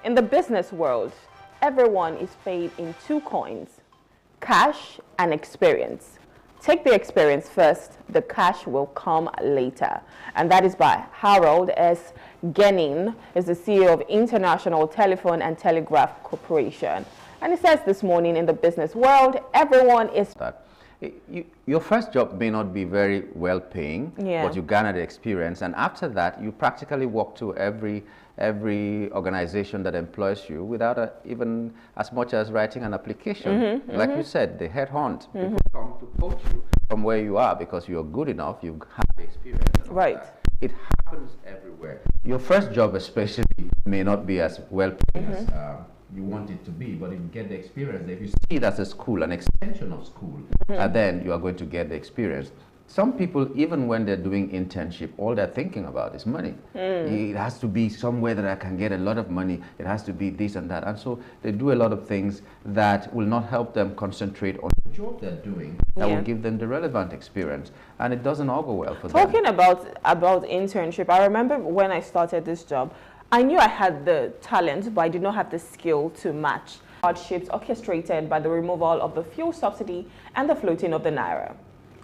Speaker 2: In the business world, everyone is paid in 2 coins, cash and experience. Take the experience first, the cash will come later. And that is by Harold S. Genning, is the CEO of International Telephone and Telegraph Corporation. And he says this morning, in the business world, everyone is...
Speaker 5: Your first job may not be very well paying, but you garner the experience, and after that you practically walk to every organization that employs you without even as much as writing an application. Like you said, they headhunt. People come to poach you from where you are because you're good enough, you've had the experience. Right. It happens everywhere. Your first job especially may not be as well paid as you want it to be, but if you get the experience, if you see it as a school, an extension of school, then you are going to get the experience. Some people, even when they're doing internship, all they're thinking about is money. It has to be somewhere that I can get a lot of money. It has to be this and that. And so they do a lot of things that will not help them concentrate on the job they're doing, that will give them the relevant experience. And it doesn't all go well for them.
Speaker 2: Talking about internship, I remember when I started this job, I knew I had the talent, but I did not have the skill to match hardships orchestrated by the removal of the fuel subsidy and the floating of the naira.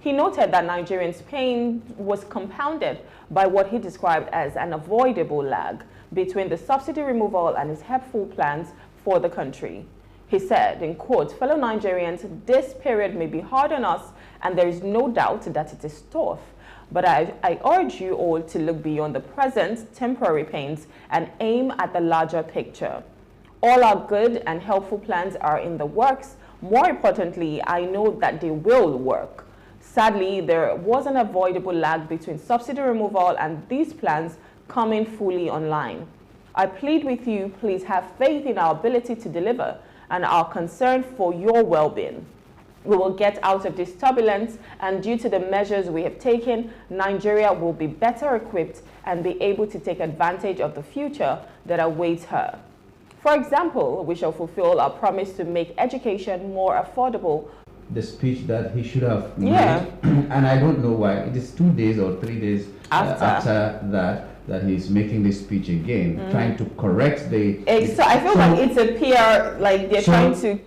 Speaker 2: He noted that Nigerians' pain was compounded by what he described as an avoidable lag between the subsidy removal and his helpful plans for the country. He said, in quote, "Fellow Nigerians, this period may be hard on us, and there is no doubt that it is tough. But I urge you all to look beyond the present temporary pains and aim at the larger picture. All our good and helpful plans are in the works. More importantly, I know that they will work. Sadly, there was an avoidable lag between subsidy removal and these plans coming fully online. I plead with you, please have faith in our ability to deliver and are concerned for your well-being. We will get out of this turbulence, and due to the measures we have taken, Nigeria will be better equipped and be able to take advantage of the future that awaits her. For example, we shall fulfill our promise to make education more affordable."
Speaker 5: The speech that he should have made, and I don't know why, it is 2 days or 3 days after that that he's making this speech again, trying to correct the...
Speaker 2: So I feel like it's a PR, like they're trying to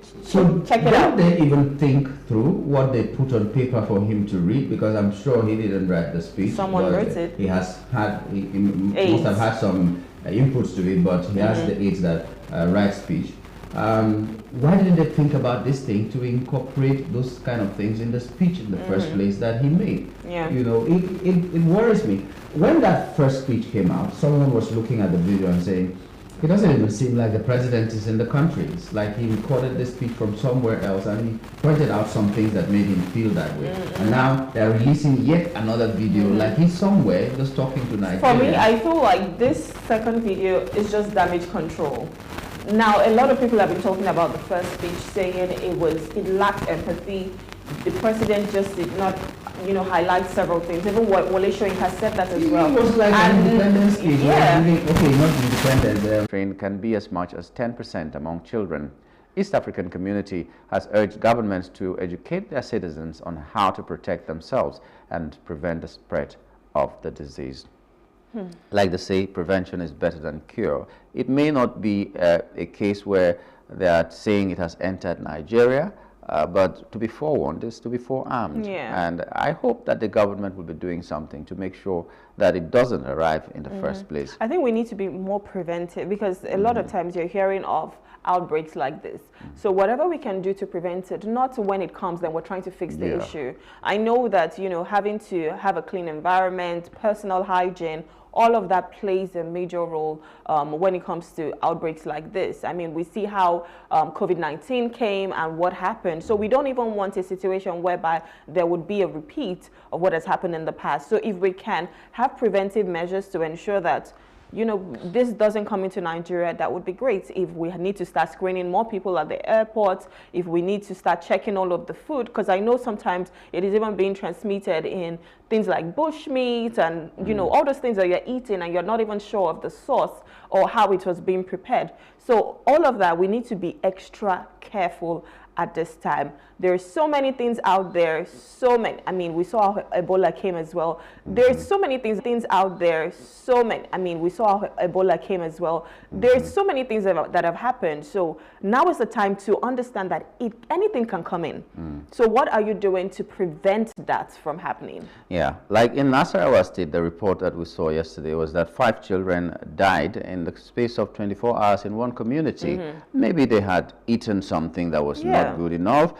Speaker 2: check it out.
Speaker 5: Don't they even think through what they put on paper for him to read? Because I'm sure he didn't write the speech.
Speaker 2: Someone wrote it.
Speaker 5: He has had, he must have had some inputs to it, but he has the aides that write speech. Why didn't they think about this thing to incorporate those kind of things in the speech in the first place that he made?
Speaker 2: Yeah.
Speaker 5: You know, it worries me. When that first speech came out, someone was looking at the video and saying, it doesn't even seem like the president is in the country. It's like he recorded this speech from somewhere else, and he pointed out some things that made him feel that way. And now they're releasing yet another video, like he's somewhere just talking to Nigeria.
Speaker 2: For me, I feel like this second video is just damage control. Now, a lot of people have been talking about the first speech, saying it lacked empathy. The president just did not, highlight several things. Even Wole Soyinka has said that as well.
Speaker 5: It was like an independence speech.
Speaker 2: Yeah.
Speaker 5: Okay, not independence. Train can be as much as 10% among children. East African Community has urged governments to educate their citizens on how to protect themselves and prevent the spread of the disease. Like they say, prevention is better than cure. It may not be a case where they are saying it has entered Nigeria, but to be forewarned is to be forearmed.
Speaker 2: Yeah.
Speaker 5: And I hope that the government will be doing something to make sure that it doesn't arrive in the first place.
Speaker 2: I think we need to be more preventive, because a lot of times you're hearing of outbreaks like this. So whatever we can do to prevent it, not when it comes, then we're trying to fix the issue. I know that, having to have a clean environment, personal hygiene, all of that plays a major role when it comes to outbreaks like this. I mean, we see how COVID-19 came and what happened. So we don't even want a situation whereby there would be a repeat of what has happened in the past. So if we can have preventive measures to ensure that this doesn't come into Nigeria, that would be great. If we need to start screening more people at the airport, if we need to start checking all of the food, because I know sometimes it is even being transmitted in things like bushmeat and, all those things that you're eating and you're not even sure of the source or how it was being prepared. So all of that, we need to be extra careful at this time. There are so many things out there, so many. I mean, we saw how Ebola came as well. There's so many things out there, so many. I mean, we saw how Ebola came as well. There's so many things that have happened. So now is the time to understand that anything can come in. So what are you doing to prevent that from happening?
Speaker 5: Yeah, like in Nasarawa State, the report that we saw yesterday was that 5 children died in the space of 24 hours in one community. Maybe they had eaten something that was not good enough.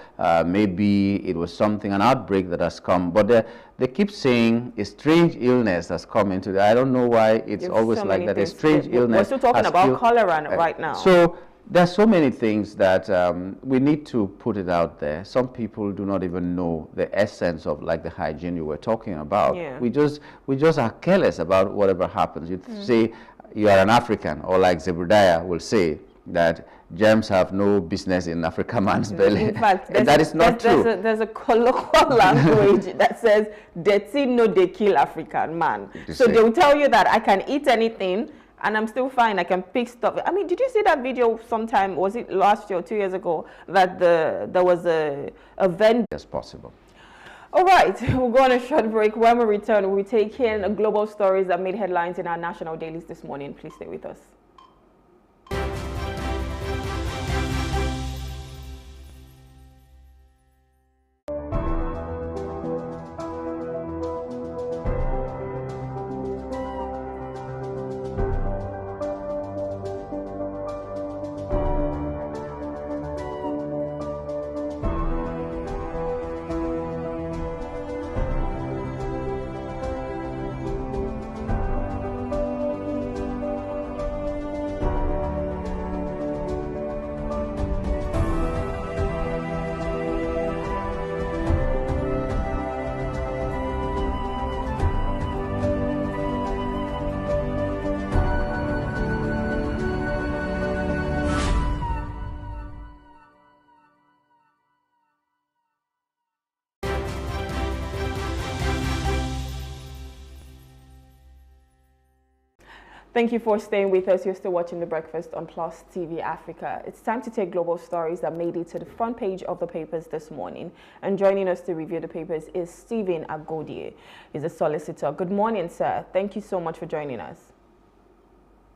Speaker 5: Maybe it was an outbreak that has come, but they keep saying a strange illness has come into I don't know why it's always so like that. A strange illness.
Speaker 2: We're still talking about cholera right now.
Speaker 5: So there's so many things that we need to put it out there. Some people do not even know the essence of like the hygiene you were talking about. We just are careless about whatever happens. You say you are an African, or like Zebrudaya will say that germs have no business in African man's belly.
Speaker 2: In fact,
Speaker 5: that is not true.
Speaker 2: There's a colloquial language that says, "Dirty no they kill African man." So they will tell you that I can eat anything and I'm still fine. I can pick stuff. I mean, did you see that video sometime? Was it last year or 2 years ago that there was a vendor?
Speaker 5: As possible.
Speaker 2: All right, we'll go on a short break. When we return, we'll take in global stories that made headlines in our national dailies this morning. Please stay with us. Thank you for staying with us. You're still watching The Breakfast on Plus TV Africa. It's time to take global stories that made it to the front page of the papers this morning. And joining us to review the papers is Stephen Agodie. He's a solicitor. Good morning, sir. Thank you so much for joining us.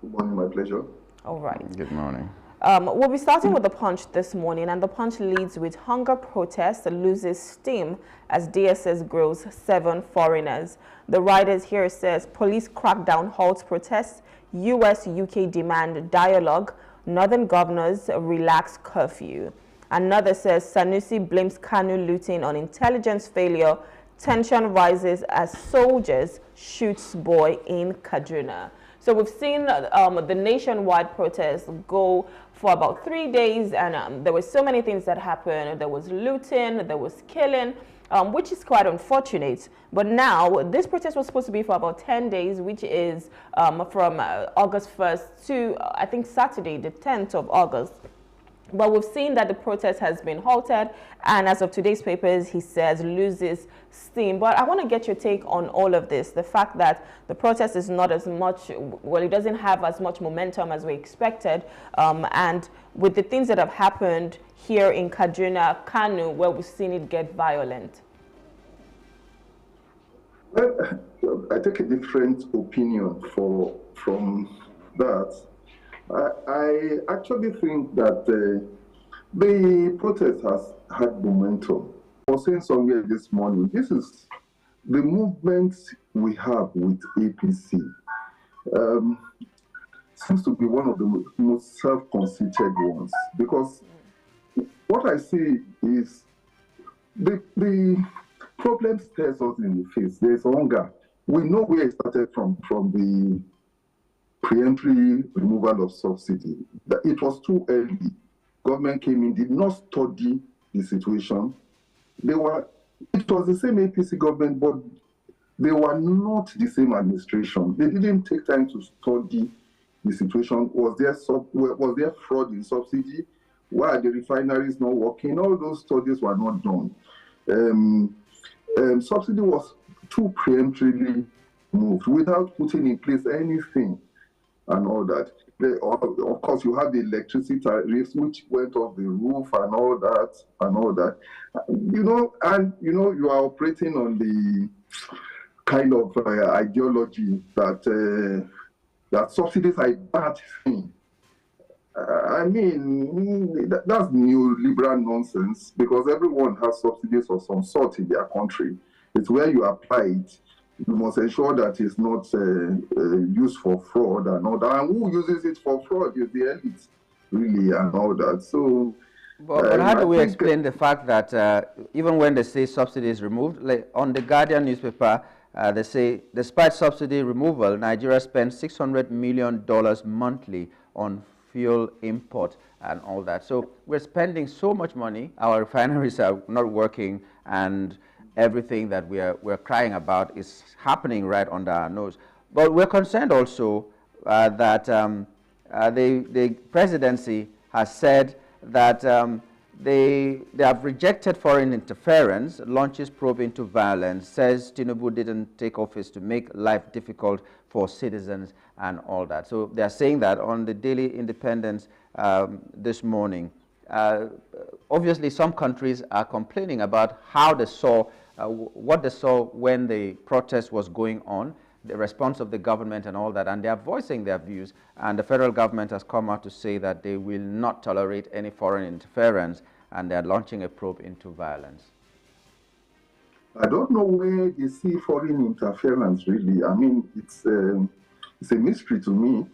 Speaker 15: Good morning, my pleasure.
Speaker 2: All right.
Speaker 5: Good morning.
Speaker 2: We'll be starting with the Punch this morning, and the Punch leads with hunger protest loses steam as DSS grows 7 foreigners. The writers here says police crackdown halts protests, US-UK demand dialogue, northern governors relax curfew. Another says Sanusi blames Kanu looting on intelligence failure, tension rises as soldiers shoots boy in Kaduna. So we've seen the nationwide protests go for about 3 days, and there were so many things that happened. There was looting, there was killing, which is quite unfortunate. But now, this protest was supposed to be for about 10 days, which is from August 1st to, I think, Saturday, the 10th of August. But we've seen that the protest has been halted, and as of today's papers, he says loses steam. But I want to get your take on all of this. The fact that the protest is not as much, well, it doesn't have as much momentum as we expected. And with the things that have happened here in Kaduna, Kanu, where we've seen it get violent.
Speaker 15: Well, I take a different opinion from that. I actually think that the protest has had momentum. I was saying somewhere this morning, this is the movement we have with APC. Seems to be one of the most self-conceited ones, because what I see is the problem stares us in the face. There's hunger. We know where it started from the preemptory removal of subsidy. It was too early. Government came in, did not study the situation. It was the same APC government, but they were not the same administration. They didn't take time to study the situation. Was there fraud in subsidy? Why are the refineries not working? All those studies were not done. Subsidy was too preemptively moved without putting in place anything and all that. Of course, you have the electricity tariffs which went off the roof and all that. You are operating on the kind of ideology that that subsidies are a bad thing. I mean, that's neoliberal nonsense, because everyone has subsidies of some sort in their country. It's where you apply it. You must ensure that it's not used for fraud and all that. And who uses it for fraud is the elite, really, and all that. So,
Speaker 5: but how do we explain the fact that even when they say subsidy is removed, like on the Guardian newspaper, they say despite subsidy removal, Nigeria spends $600 million monthly on fuel import and all that. So we're spending so much money. Our refineries are not working, and everything that we're crying about is happening right under our nose. But we're concerned also that the presidency has said that they have rejected foreign interference, launches probe into violence, says Tinubu didn't take office to make life difficult for citizens and all that. So they're saying that on the Daily Independence this morning. Obviously, some countries are complaining about how they saw what they saw when the protest was going on, the response of the government and all that, and they are voicing their views. And the federal government has come out to say that they will not tolerate any foreign interference, and they are launching a probe into violence.
Speaker 15: I don't know where they see foreign interference, really. I mean, it's a mystery to me.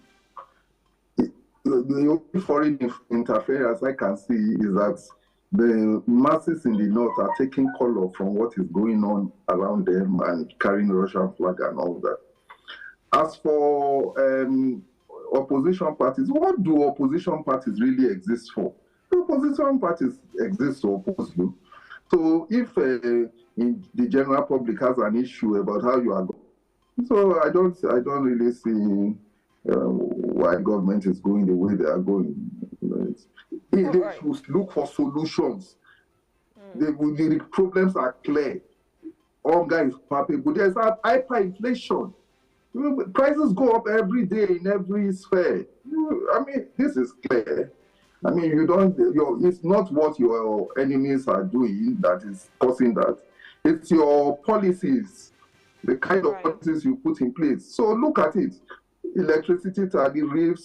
Speaker 15: The only foreign interference I can see is that the masses in the north are taking color from what is going on around them and carrying the Russian flag and all that. As for opposition parties, what do opposition parties really exist for? The opposition parties exist to oppose you. So if the general public has an issue about how you are going, so I don't really see why government is going the way they are going. They should look for solutions. The problems are clear. Hunger is palpable. There's hyperinflation. Prices go up every day in every sphere. I mean, this is clear. I mean, it's not what your enemies are doing that is causing that. It's your policies, the kind of policies you put in place. So look at it. electricity tariffs,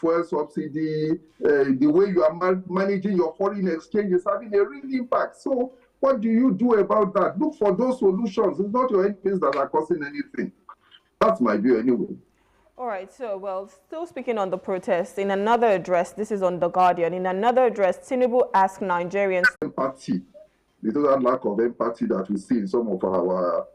Speaker 15: fuel subsidy, the way you are managing your foreign exchange is having a real impact. So what do you do about that? Look for those solutions. It's not your enemies that are causing anything. That's my view anyway. All
Speaker 2: right, so, well, still speaking on the protest, in another address, this is on The Guardian, in another address, Tinubu asked Nigerians...
Speaker 15: Empathy. The total lack of empathy that we see in some of our